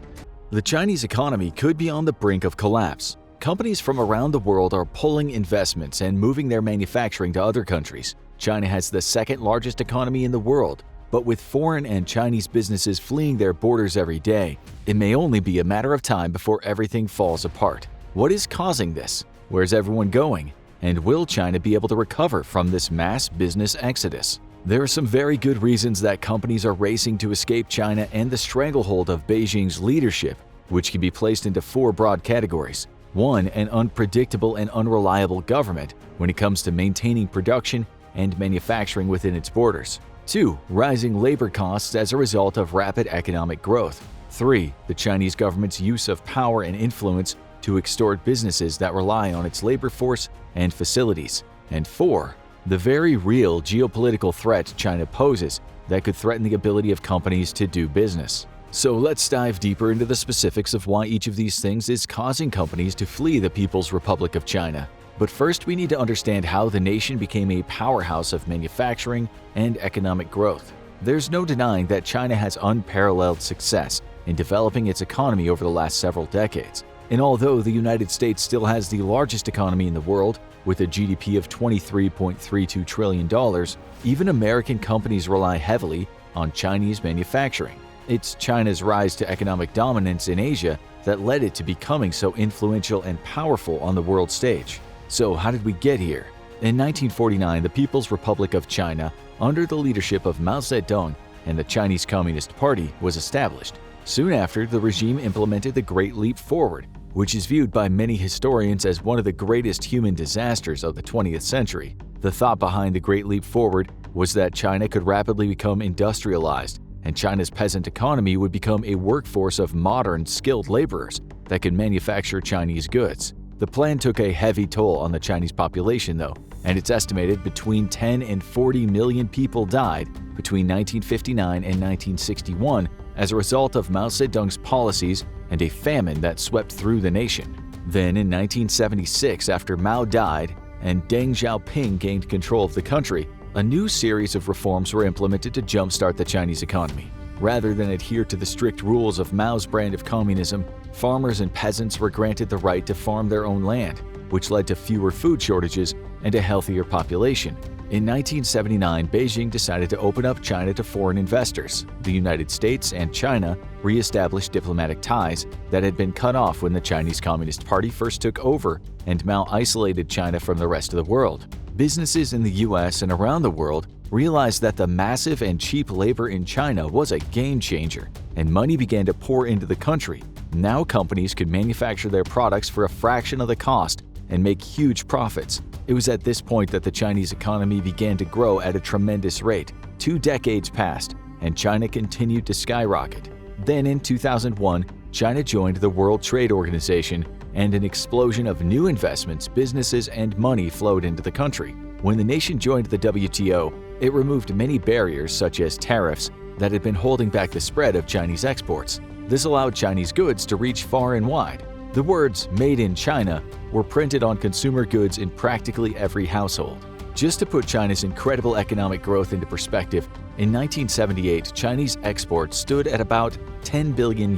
Speaker 1: The Chinese economy could be on the brink of collapse. Companies from around the world are pulling investments and moving their manufacturing to other countries. China has the second largest economy in the world, but with foreign and Chinese businesses fleeing their borders every day, it may only be a matter of time before everything falls apart. What is causing this? Where's everyone going? And will China be able to recover from this mass business exodus? There are some very good reasons that companies are racing to escape China and the stranglehold of Beijing's leadership, which can be placed into 4 broad categories. 1, an unpredictable and unreliable government when it comes to maintaining production and manufacturing within its borders. 2, rising labor costs as a result of rapid economic growth. 3, the Chinese government's use of power and influence to extort businesses that rely on its labor force and facilities. And 4, the very real geopolitical threat China poses that could threaten the ability of companies to do business. So let's dive deeper into the specifics of why each of these things is causing companies to flee the People's Republic of China. But first, we need to understand how the nation became a powerhouse of manufacturing and economic growth. There's no denying that China has unparalleled success in developing its economy over the last several decades. And although the United States still has the largest economy in the world, with a GDP of $23.32 trillion, even American companies rely heavily on Chinese manufacturing. It's China's rise to economic dominance in Asia that led it to becoming so influential and powerful on the world stage. So how did we get here? In 1949, the People's Republic of China, under the leadership of Mao Zedong and the Chinese Communist Party, was established. Soon after, the regime implemented the Great Leap Forward, which is viewed by many historians as one of the greatest human disasters of the 20th century. The thought behind the Great Leap Forward was that China could rapidly become industrialized and China's peasant economy would become a workforce of modern, skilled laborers that could manufacture Chinese goods. The plan took a heavy toll on the Chinese population, though, and it's estimated between 10 and 40 million people died between 1959 and 1961 as a result of Mao Zedong's policies and a famine that swept through the nation. Then in 1976, after Mao died and Deng Xiaoping gained control of the country, a new series of reforms were implemented to jumpstart the Chinese economy. Rather than adhere to the strict rules of Mao's brand of communism, farmers and peasants were granted the right to farm their own land, which led to fewer food shortages and a healthier population. In 1979, Beijing decided to open up China to foreign investors. The United States and China re-established diplomatic ties that had been cut off when the Chinese Communist Party first took over and Mao isolated China from the rest of the world. Businesses in the US and around the world realized that the massive and cheap labor in China was a game changer, and money began to pour into the country. Now companies could manufacture their products for a fraction of the cost and make huge profits. It was at this point that the Chinese economy began to grow at a tremendous rate. 2 decades passed, and China continued to skyrocket. Then in 2001, China joined the World Trade Organization, and an explosion of new investments, businesses, and money flowed into the country. When the nation joined the WTO, it removed many barriers such as tariffs that had been holding back the spread of Chinese exports. This allowed Chinese goods to reach far and wide. The words "Made in China" were printed on consumer goods in practically every household. Just to put China's incredible economic growth into perspective, in 1978, Chinese exports stood at about $10 billion.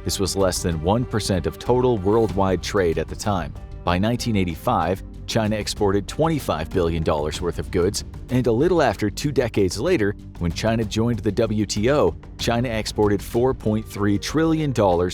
Speaker 1: This was less than 1% of total worldwide trade at the time. By 1985, China exported $25 billion worth of goods, and a little after 2 decades later, when China joined the WTO, China exported $4.3 trillion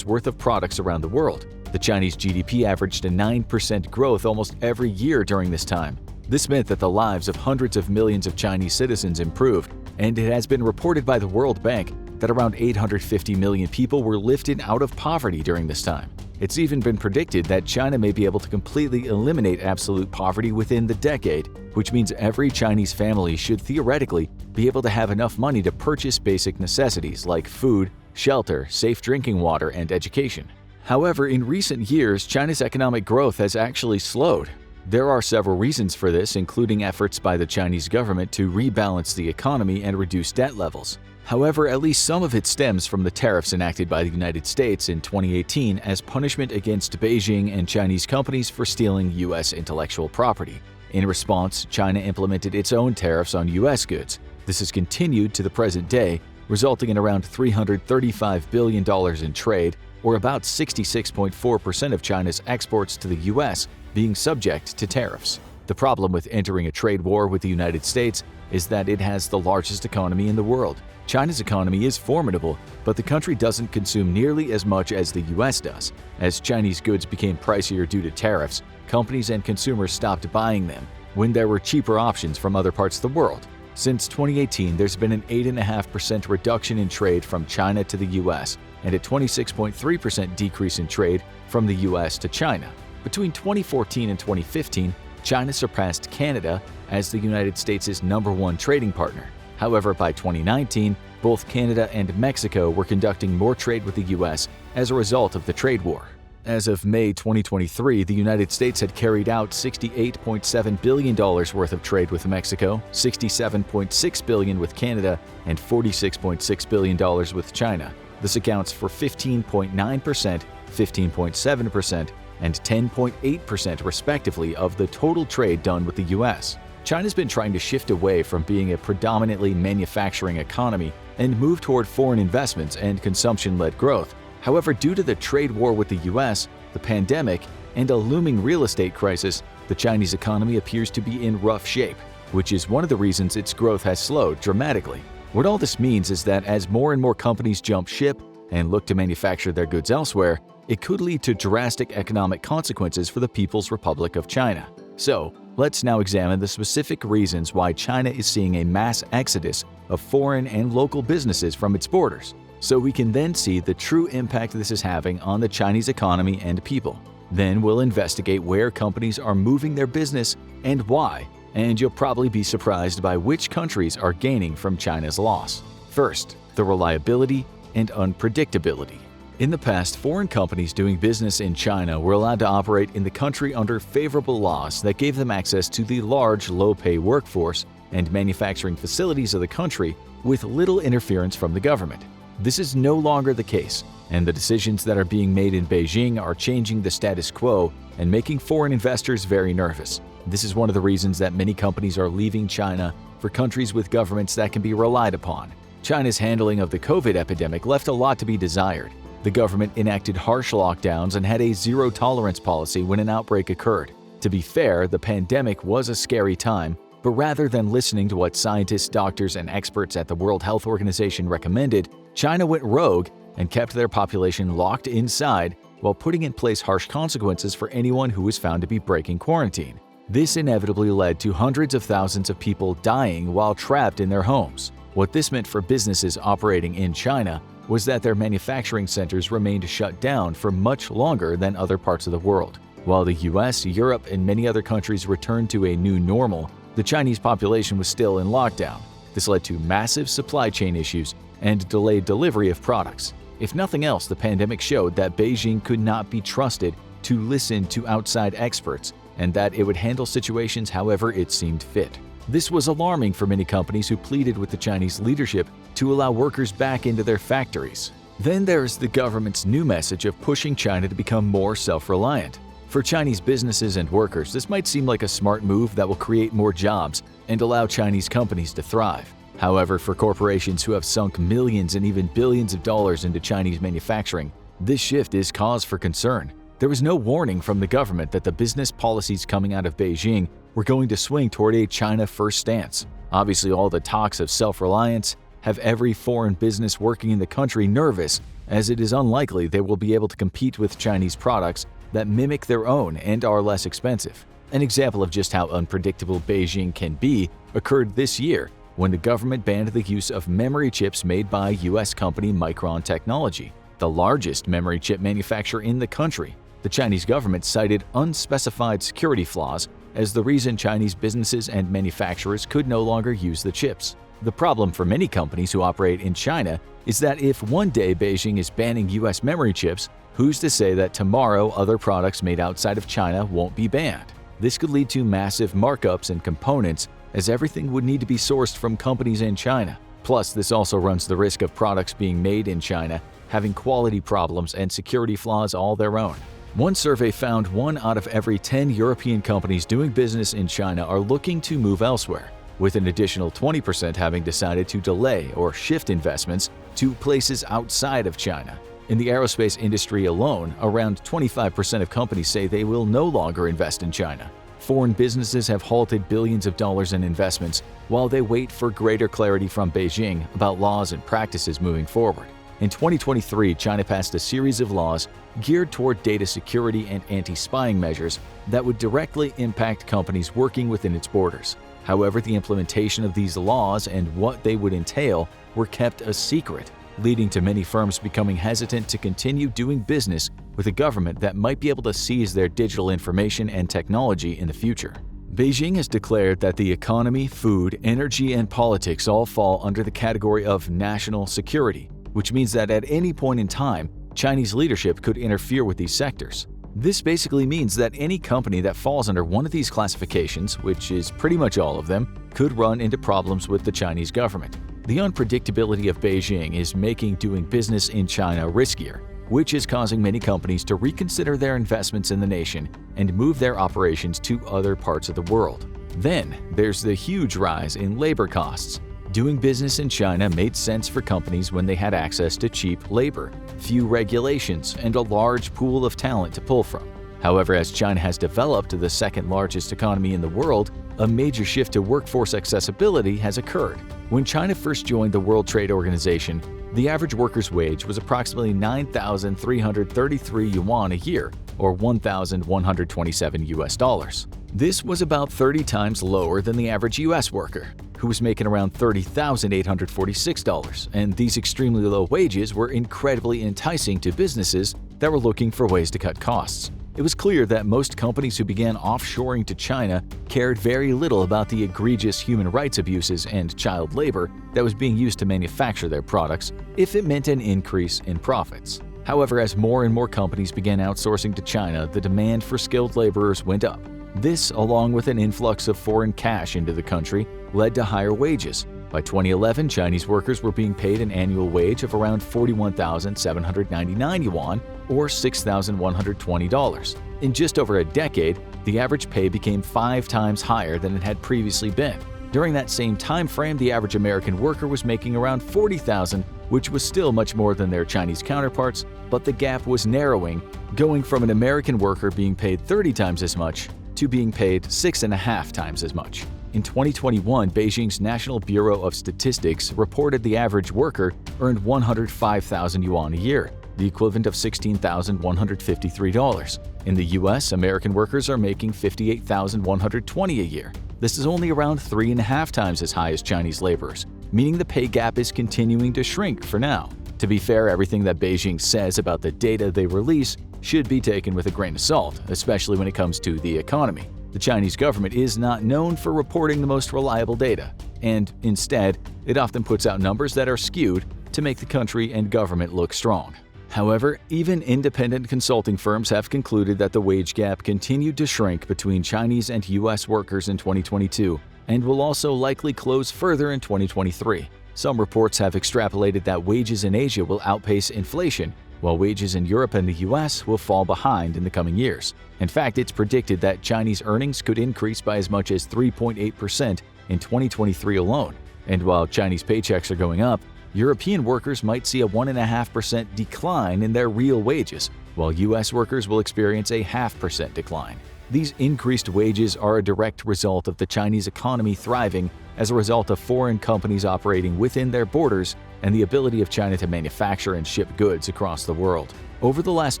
Speaker 1: worth of products around the world. The Chinese GDP averaged a 9% growth almost every year during this time. This meant that the lives of hundreds of millions of Chinese citizens improved, and it has been reported by the World Bank that around 850 million people were lifted out of poverty during this time. It's even been predicted that China may be able to completely eliminate absolute poverty within the decade, which means every Chinese family should theoretically be able to have enough money to purchase basic necessities like food, shelter, safe drinking water, and education. However, in recent years, China's economic growth has actually slowed. There are several reasons for this, including efforts by the Chinese government to rebalance the economy and reduce debt levels. However, at least some of it stems from the tariffs enacted by the United States in 2018 as punishment against Beijing and Chinese companies for stealing U.S. intellectual property. In response, China implemented its own tariffs on U.S. goods. This has continued to the present day, resulting in around $335 billion in trade, or about 66.4% of China's exports to the U.S. being subject to tariffs. The problem with entering a trade war with the United States is that it has the largest economy in the world. China's economy is formidable, but the country doesn't consume nearly as much as the US does. As Chinese goods became pricier due to tariffs, companies and consumers stopped buying them when there were cheaper options from other parts of the world. Since 2018, there's been an 8.5% reduction in trade from China to the US and a 26.3% decrease in trade from the US to China. Between 2014 and 2015, China surpassed Canada as the United States' #1 trading partner. However, by 2019, both Canada and Mexico were conducting more trade with the U.S. as a result of the trade war. As of May 2023, the United States had carried out $68.7 billion worth of trade with Mexico, $67.6 billion with Canada, and $46.6 billion with China. This accounts for 15.9%, 15.7%, and 10.8% respectively of the total trade done with the U.S. China's been trying to shift away from being a predominantly manufacturing economy and move toward foreign investments and consumption-led growth. However, due to the trade war with the US, the pandemic, and a looming real estate crisis, the Chinese economy appears to be in rough shape, which is one of the reasons its growth has slowed dramatically. What all this means is that as more and more companies jump ship and look to manufacture their goods elsewhere, it could lead to drastic economic consequences for the People's Republic of China. So, let's now examine the specific reasons why China is seeing a mass exodus of foreign and local businesses from its borders, so we can then see the true impact this is having on the Chinese economy and people. Then we'll investigate where companies are moving their business and why, and you'll probably be surprised by which countries are gaining from China's loss. First, the reliability and unpredictability. In the past, foreign companies doing business in China were allowed to operate in the country under favorable laws that gave them access to the large, low-pay workforce and manufacturing facilities of the country with little interference from the government. This is no longer the case, and the decisions that are being made in Beijing are changing the status quo and making foreign investors very nervous. This is one of the reasons that many companies are leaving China for countries with governments that can be relied upon. China's handling of the COVID epidemic left a lot to be desired. The government enacted harsh lockdowns and had a zero-tolerance policy when an outbreak occurred. To be fair, the pandemic was a scary time, but rather than listening to what scientists, doctors, and experts at the World Health Organization recommended, China went rogue and kept their population locked inside while putting in place harsh consequences for anyone who was found to be breaking quarantine. This inevitably led to hundreds of thousands of people dying while trapped in their homes. What this meant for businesses operating in China was that their manufacturing centers remained shut down for much longer than other parts of the world. While the US, Europe, and many other countries returned to a new normal, the Chinese population was still in lockdown. This led to massive supply chain issues and delayed delivery of products. If nothing else, the pandemic showed that Beijing could not be trusted to listen to outside experts and that it would handle situations however it seemed fit. This was alarming for many companies who pleaded with the Chinese leadership to allow workers back into their factories. Then there's the government's new message of pushing China to become more self-reliant. For Chinese businesses and workers, this might seem like a smart move that will create more jobs and allow Chinese companies to thrive. However, for corporations who have sunk millions and even billions of dollars into Chinese manufacturing, this shift is cause for concern. There was no warning from the government that the business policies coming out of Beijing were going to swing toward a China-first stance. Obviously, all the talks of self-reliance have every foreign business working in the country nervous, as it is unlikely they will be able to compete with Chinese products that mimic their own and are less expensive. An example of just how unpredictable Beijing can be occurred this year when the government banned the use of memory chips made by US company Micron Technology, the largest memory chip manufacturer in the country. The Chinese government cited unspecified security flaws as the reason Chinese businesses and manufacturers could no longer use the chips. The problem for many companies who operate in China is that if one day Beijing is banning US memory chips, who's to say that tomorrow other products made outside of China won't be banned? This could lead to massive markups in components, as everything would need to be sourced from companies in China. Plus, this also runs the risk of products being made in China having quality problems and security flaws all their own. One survey found 1 out of every 10 European companies doing business in China are looking to move elsewhere, with an additional 20% having decided to delay or shift investments to places outside of China. In the aerospace industry alone, around 25% of companies say they will no longer invest in China. Foreign businesses have halted billions of dollars in investments while they wait for greater clarity from Beijing about laws and practices moving forward. In 2023, China passed a series of laws geared toward data security and anti-spying measures that would directly impact companies working within its borders. However, the implementation of these laws and what they would entail were kept a secret, leading to many firms becoming hesitant to continue doing business with a government that might be able to seize their digital information and technology in the future. Beijing has declared that the economy, food, energy, and politics all fall under the category of national security, which means that at any point in time, Chinese leadership could interfere with these sectors. This basically means that any company that falls under one of these classifications, which is pretty much all of them, could run into problems with the Chinese government. The unpredictability of Beijing is making doing business in China riskier, which is causing many companies to reconsider their investments in the nation and move their operations to other parts of the world. Then, there's the huge rise in labor costs. Doing business in China made sense for companies when they had access to cheap labor, few regulations, and a large pool of talent to pull from. However, as China has developed the second largest economy in the world, a major shift to workforce accessibility has occurred. When China first joined the World Trade Organization, the average worker's wage was approximately 9,333 yuan a year, or $1,127. This was about 30 times lower than the average US worker, who was making around $30,846, and these extremely low wages were incredibly enticing to businesses that were looking for ways to cut costs. It was clear that most companies who began offshoring to China cared very little about the egregious human rights abuses and child labor that was being used to manufacture their products if it meant an increase in profits. However, as more and more companies began outsourcing to China, the demand for skilled laborers went up. This, along with an influx of foreign cash into the country, led to higher wages. By 2011, Chinese workers were being paid an annual wage of around 41,799 yuan, or $6,120. In just over a decade, the average pay became 5 times higher than it had previously been. During that same time frame, the average American worker was making around 40,000, which was still much more than their Chinese counterparts, but the gap was narrowing, going from an American worker being paid 30 times as much to being paid 6.5 times as much. In 2021, Beijing's National Bureau of Statistics reported the average worker earned 105,000 yuan a year, the equivalent of $16,153. In the US, American workers are making 58,120 a year. This is only around 3.5 times as high as Chinese laborers, meaning the pay gap is continuing to shrink for now. To be fair, everything that Beijing says about the data they release should be taken with a grain of salt, especially when it comes to the economy. The Chinese government is not known for reporting the most reliable data, and instead, it often puts out numbers that are skewed to make the country and government look strong. However, even independent consulting firms have concluded that the wage gap continued to shrink between Chinese and US workers in 2022 and will also likely close further in 2023. Some reports have extrapolated that wages in Asia will outpace inflation, while wages in Europe and the US will fall behind in the coming years. In fact, it's predicted that Chinese earnings could increase by as much as 3.8% in 2023 alone. And while Chinese paychecks are going up, European workers might see a 1.5% decline in their real wages, while US workers will experience a 0.5% decline. These increased wages are a direct result of the Chinese economy thriving as a result of foreign companies operating within their borders and the ability of China to manufacture and ship goods across the world. Over the last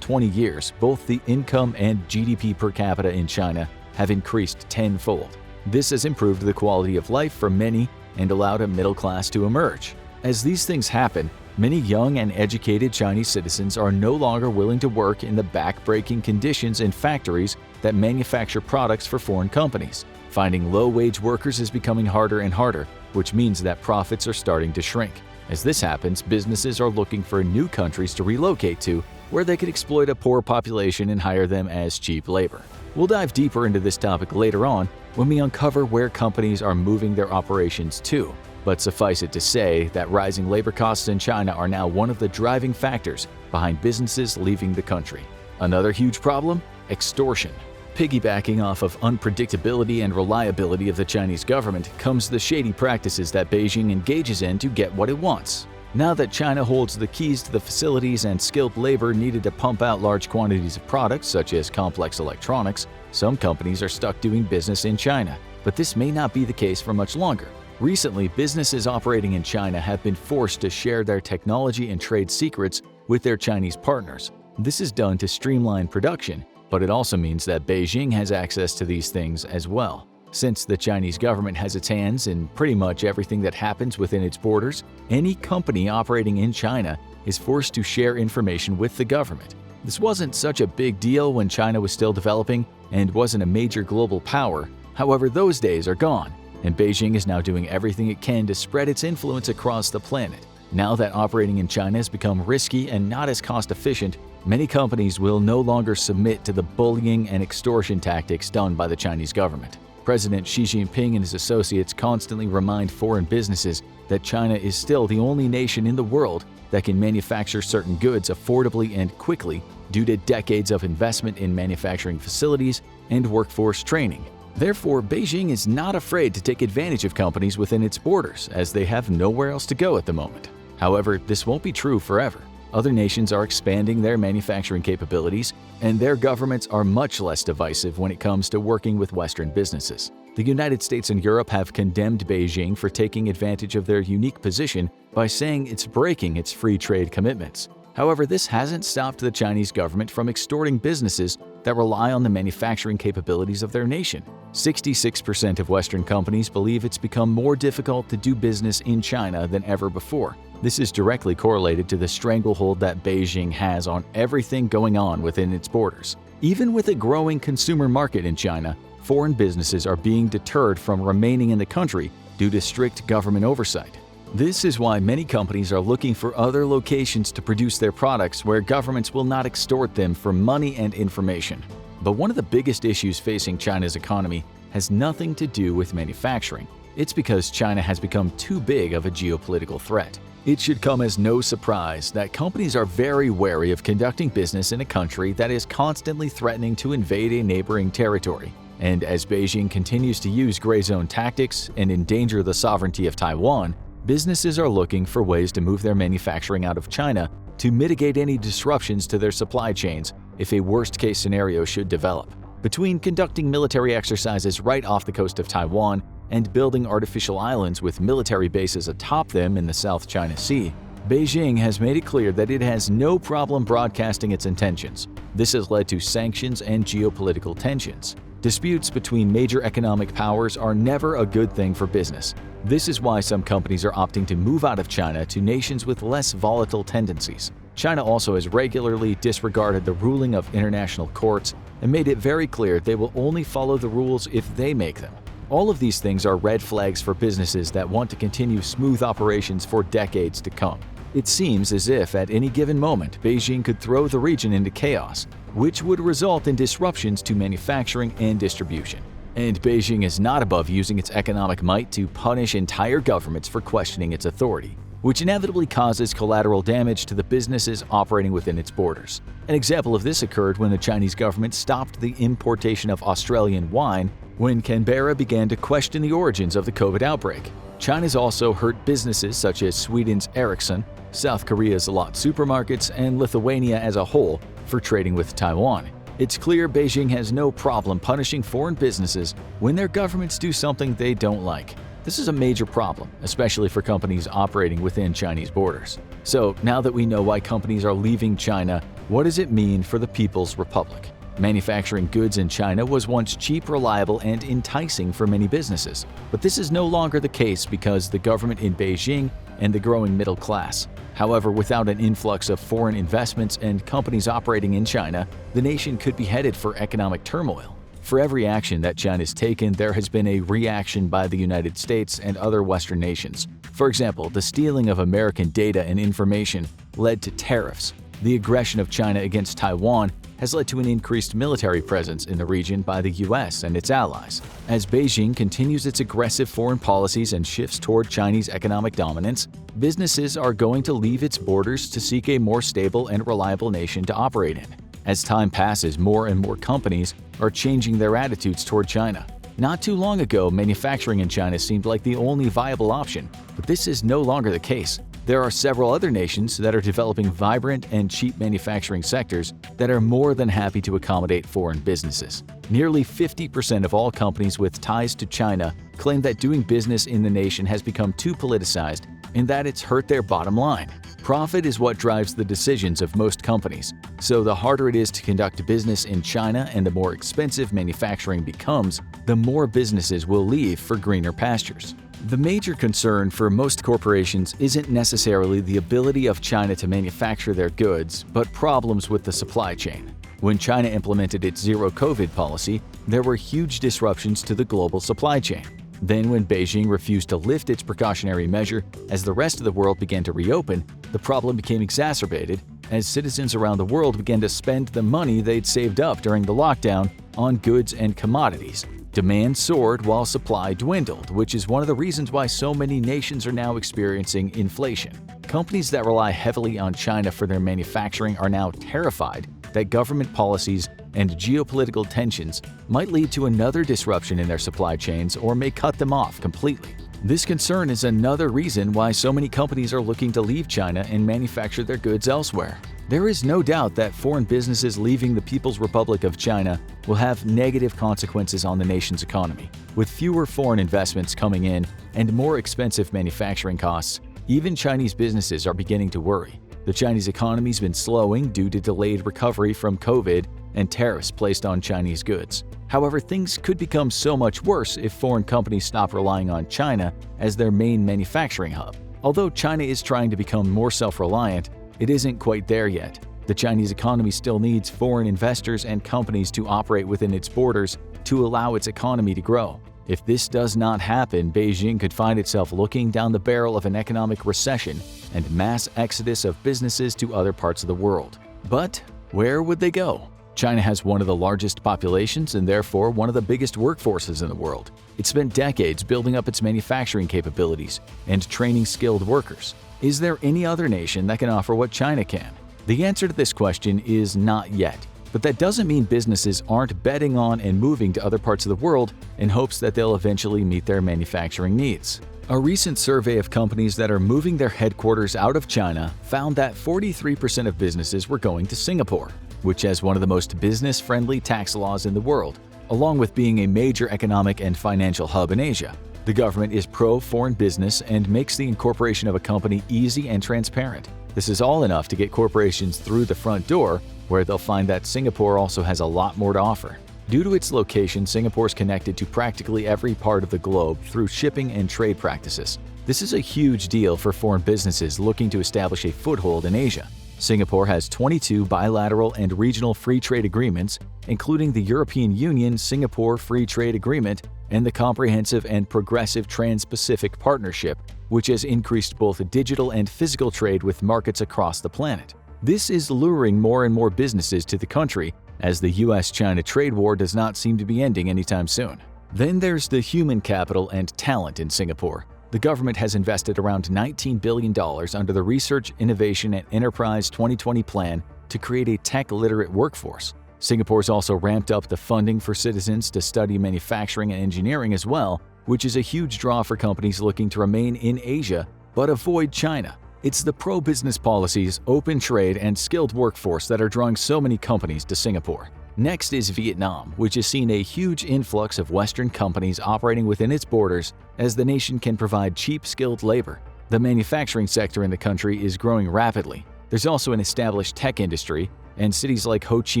Speaker 1: 20 years, both the income and GDP per capita in China have increased tenfold. This has improved the quality of life for many and allowed a middle class to emerge. As these things happen, many young and educated Chinese citizens are no longer willing to work in the back-breaking conditions in factories that manufacture products for foreign companies. Finding low-wage workers is becoming harder and harder, which means that profits are starting to shrink. As this happens, businesses are looking for new countries to relocate to where they could exploit a poor population and hire them as cheap labor. We'll dive deeper into this topic later on when we uncover where companies are moving their operations to. But suffice it to say that rising labor costs in China are now one of the driving factors behind businesses leaving the country. Another huge problem? Extortion. Piggybacking off of unpredictability and reliability of the Chinese government comes the shady practices that Beijing engages in to get what it wants. Now that China holds the keys to the facilities and skilled labor needed to pump out large quantities of products such as complex electronics, some companies are stuck doing business in China. But this may not be the case for much longer. Recently, businesses operating in China have been forced to share their technology and trade secrets with their Chinese partners. This is done to streamline production, but it also means that Beijing has access to these things as well. Since the Chinese government has its hands in pretty much everything that happens within its borders, any company operating in China is forced to share information with the government. This wasn't such a big deal when China was still developing and wasn't a major global power. However, those days are gone, and Beijing is now doing everything it can to spread its influence across the planet. Now that operating in China has become risky and not as cost-efficient, many companies will no longer submit to the bullying and extortion tactics done by the Chinese government. President Xi Jinping and his associates constantly remind foreign businesses that China is still the only nation in the world that can manufacture certain goods affordably and quickly due to decades of investment in manufacturing facilities and workforce training. Therefore, Beijing is not afraid to take advantage of companies within its borders, as they have nowhere else to go at the moment. However, this won't be true forever. Other nations are expanding their manufacturing capabilities, and their governments are much less divisive when it comes to working with Western businesses. The United States and Europe have condemned Beijing for taking advantage of their unique position by saying it's breaking its free trade commitments. However, this hasn't stopped the Chinese government from extorting businesses that rely on the manufacturing capabilities of their nation. 66% of Western companies believe it's become more difficult to do business in China than ever before. This is directly correlated to the stranglehold that Beijing has on everything going on within its borders. Even with a growing consumer market in China, foreign businesses are being deterred from remaining in the country due to strict government oversight. This is why many companies are looking for other locations to produce their products where governments will not extort them for money and information. But one of the biggest issues facing China's economy has nothing to do with manufacturing. It's because China has become too big of a geopolitical threat. It should come as no surprise that companies are very wary of conducting business in a country that is constantly threatening to invade a neighboring territory. And as Beijing continues to use gray zone tactics and endanger the sovereignty of Taiwan, businesses are looking for ways to move their manufacturing out of China to mitigate any disruptions to their supply chains if a worst-case scenario should develop. Between conducting military exercises right off the coast of Taiwan and building artificial islands with military bases atop them in the South China Sea, Beijing has made it clear that it has no problem broadcasting its intentions. This has led to sanctions and geopolitical tensions. Disputes between major economic powers are never a good thing for business. This is why some companies are opting to move out of China to nations with less volatile tendencies. China also has regularly disregarded the ruling of international courts and made it very clear they will only follow the rules if they make them. All of these things are red flags for businesses that want to continue smooth operations for decades to come. It seems as if at any given moment, Beijing could throw the region into chaos, which would result in disruptions to manufacturing and distribution. And Beijing is not above using its economic might to punish entire governments for questioning its authority, which inevitably causes collateral damage to the businesses operating within its borders. An example of this occurred when the Chinese government stopped the importation of Australian wine when Canberra began to question the origins of the COVID outbreak. China's also hurt businesses such as Sweden's Ericsson, South Korea's Lot supermarkets, and Lithuania as a whole for trading with Taiwan. It's clear Beijing has no problem punishing foreign businesses when their governments do something they don't like. This is a major problem, especially for companies operating within Chinese borders. So now that we know why companies are leaving China, what does it mean for the People's Republic? Manufacturing goods in China was once cheap, reliable, and enticing for many businesses. But this is no longer the case because the government in Beijing and the growing middle class. However, without an influx of foreign investments and companies operating in China, the nation could be headed for economic turmoil. For every action that China's taken, there has been a reaction by the United States and other Western nations. For example, the stealing of American data and information led to tariffs. The aggression of China against Taiwan has led to an increased military presence in the region by the US and its allies. As Beijing continues its aggressive foreign policies and shifts toward Chinese economic dominance, businesses are going to leave its borders to seek a more stable and reliable nation to operate in. As time passes, more and more companies are changing their attitudes toward China. Not too long ago, manufacturing in China seemed like the only viable option, but this is no longer the case. There are several other nations that are developing vibrant and cheap manufacturing sectors that are more than happy to accommodate foreign businesses. Nearly 50% of all companies with ties to China claim that doing business in the nation has become too politicized and that it's hurt their bottom line. Profit is what drives the decisions of most companies, so the harder it is to conduct business in China and the more expensive manufacturing becomes, the more businesses will leave for greener pastures. The major concern for most corporations isn't necessarily the ability of China to manufacture their goods, but problems with the supply chain. When China implemented its zero-COVID policy, there were huge disruptions to the global supply chain. Then when Beijing refused to lift its precautionary measure as the rest of the world began to reopen, the problem became exacerbated as citizens around the world began to spend the money they'd saved up during the lockdown on goods and commodities. Demand soared while supply dwindled, which is one of the reasons why so many nations are now experiencing inflation. Companies that rely heavily on China for their manufacturing are now terrified that government policies and geopolitical tensions might lead to another disruption in their supply chains or may cut them off completely. This concern is another reason why so many companies are looking to leave China and manufacture their goods elsewhere. There is no doubt that foreign businesses leaving the People's Republic of China will have negative consequences on the nation's economy. With fewer foreign investments coming in and more expensive manufacturing costs, even Chinese businesses are beginning to worry. The Chinese economy's been slowing due to delayed recovery from COVID and tariffs placed on Chinese goods. However, things could become so much worse if foreign companies stop relying on China as their main manufacturing hub. Although China is trying to become more self-reliant, it isn't quite there yet. The Chinese economy still needs foreign investors and companies to operate within its borders to allow its economy to grow. If this does not happen, Beijing could find itself looking down the barrel of an economic recession and mass exodus of businesses to other parts of the world. But where would they go? China has one of the largest populations and therefore one of the biggest workforces in the world. It spent decades building up its manufacturing capabilities and training skilled workers. Is there any other nation that can offer what China can? The answer to this question is not yet. But that doesn't mean businesses aren't betting on and moving to other parts of the world in hopes that they'll eventually meet their manufacturing needs. A recent survey of companies that are moving their headquarters out of China found that 43% of businesses were going to Singapore, which has one of the most business-friendly tax laws in the world, along with being a major economic and financial hub in Asia. The government is pro-foreign business and makes the incorporation of a company easy and transparent. This is all enough to get corporations through the front door, where they'll find that Singapore also has a lot more to offer. Due to its location, Singapore is connected to practically every part of the globe through shipping and trade practices. This is a huge deal for foreign businesses looking to establish a foothold in Asia. Singapore has 22 bilateral and regional free trade agreements, including the European Union Singapore Free Trade Agreement and the Comprehensive and Progressive Trans-Pacific Partnership, which has increased both digital and physical trade with markets across the planet. This is luring more and more businesses to the country, as the US-China trade war does not seem to be ending anytime soon. Then there's the human capital and talent in Singapore. The government has invested around $19 billion under the Research, Innovation and Enterprise 2020 plan to create a tech-literate workforce. Singapore's also ramped up the funding for citizens to study manufacturing and engineering as well, which is a huge draw for companies looking to remain in Asia but avoid China. It's the pro-business policies, open trade, and skilled workforce that are drawing so many companies to Singapore. Next is Vietnam, which has seen a huge influx of Western companies operating within its borders as the nation can provide cheap, skilled labor. The manufacturing sector in the country is growing rapidly. There's also an established tech industry, and cities like Ho Chi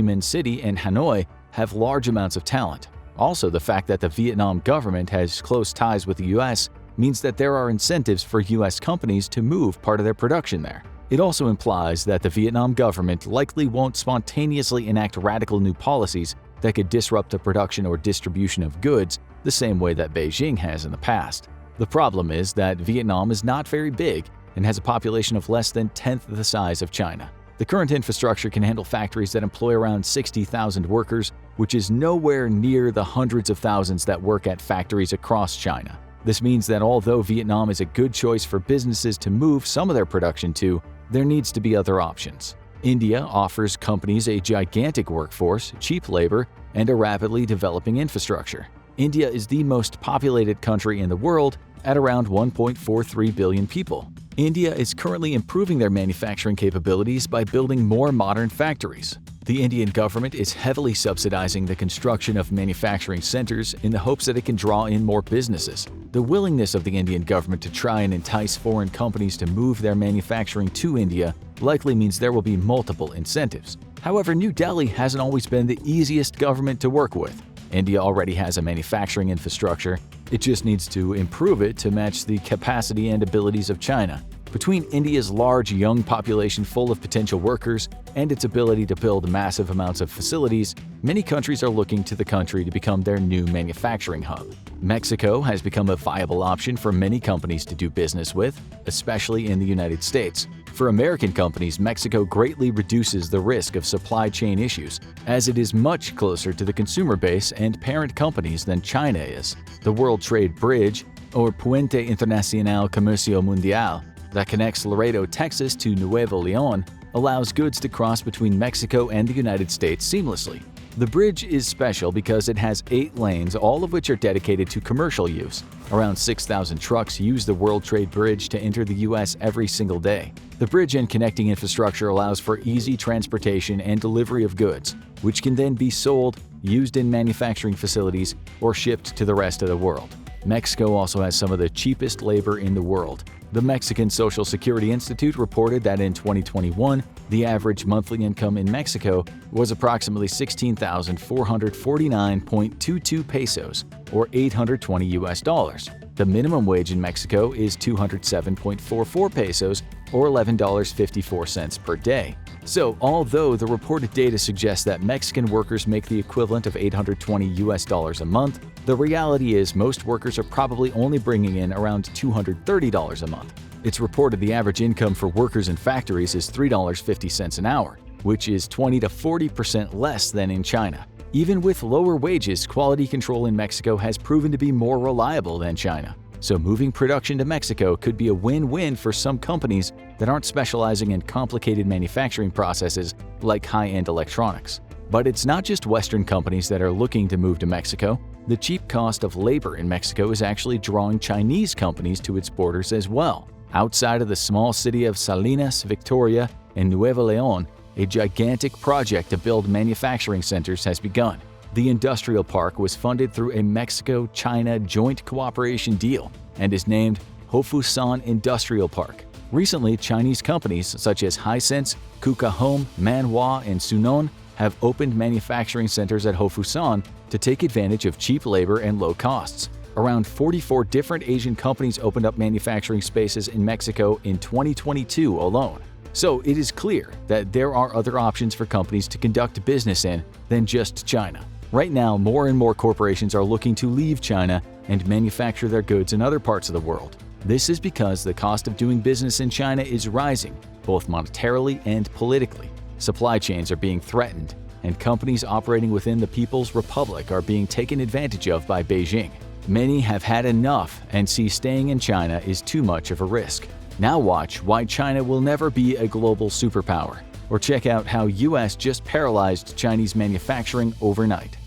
Speaker 1: Minh City and Hanoi have large amounts of talent. Also, the fact that the Vietnam government has close ties with the US means that there are incentives for US companies to move part of their production there. It also implies that the Vietnam government likely won't spontaneously enact radical new policies that could disrupt the production or distribution of goods the same way that Beijing has in the past. The problem is that Vietnam is not very big and has a population of less than 1/10 the size of China. The current infrastructure can handle factories that employ around 60,000 workers, which is nowhere near the hundreds of thousands that work at factories across China. This means that although Vietnam is a good choice for businesses to move some of their production to, there needs to be other options. India offers companies a gigantic workforce, cheap labor, and a rapidly developing infrastructure. India is the most populated country in the world at around 1.43 billion people. India is currently improving their manufacturing capabilities by building more modern factories. The Indian government is heavily subsidizing the construction of manufacturing centers in the hopes that it can draw in more businesses. The willingness of the Indian government to try and entice foreign companies to move their manufacturing to India likely means there will be multiple incentives. However, New Delhi hasn't always been the easiest government to work with. India already has a manufacturing infrastructure. It just needs to improve it to match the capacity and abilities of China. Between India's large young population full of potential workers and its ability to build massive amounts of facilities, many countries are looking to the country to become their new manufacturing hub. Mexico has become a viable option for many companies to do business with, especially in the United States. For American companies, Mexico greatly reduces the risk of supply chain issues, as it is much closer to the consumer base and parent companies than China is. The World Trade Bridge, or Puente Internacional Comercio Mundial, that connects Laredo, Texas to Nuevo León, allows goods to cross between Mexico and the United States seamlessly. The bridge is special because it has 8 lanes, all of which are dedicated to commercial use. Around 6,000 trucks use the World Trade Bridge to enter the U.S. every single day. The bridge and connecting infrastructure allows for easy transportation and delivery of goods, which can then be sold, used in manufacturing facilities, or shipped to the rest of the world. Mexico also has some of the cheapest labor in the world. The Mexican Social Security Institute reported that in 2021, the average monthly income in Mexico was approximately 16,449.22 pesos, or $820. The minimum wage in Mexico is 207.44 pesos, or $11.54 per day. So, although the reported data suggests that Mexican workers make the equivalent of $820 a month, the reality is most workers are probably only bringing in around $230 a month. It's reported the average income for workers in factories is $3.50 an hour, which is 20 to 40% less than in China. Even with lower wages, quality control in Mexico has proven to be more reliable than China. So moving production to Mexico could be a win-win for some companies that aren't specializing in complicated manufacturing processes like high-end electronics. But it's not just Western companies that are looking to move to Mexico. The cheap cost of labor in Mexico is actually drawing Chinese companies to its borders as well. Outside of the small city of Salinas, Victoria, and Nuevo León, a gigantic project to build manufacturing centers has begun. The industrial park was funded through a Mexico-China joint cooperation deal and is named Hofusan Industrial Park. Recently, Chinese companies such as Hisense, Kuka Home, Manhua, and Sunon have opened manufacturing centers at Hofusan to take advantage of cheap labor and low costs. Around 44 different Asian companies opened up manufacturing spaces in Mexico in 2022 alone. So it is clear that there are other options for companies to conduct business in than just China. Right now, more and more corporations are looking to leave China and manufacture their goods in other parts of the world. This is because the cost of doing business in China is rising, both monetarily and politically. Supply chains are being threatened, and companies operating within the People's Republic are being taken advantage of by Beijing. Many have had enough and see staying in China is too much of a risk. Now watch why China will never be a global superpower, or check out how US just paralyzed Chinese manufacturing overnight.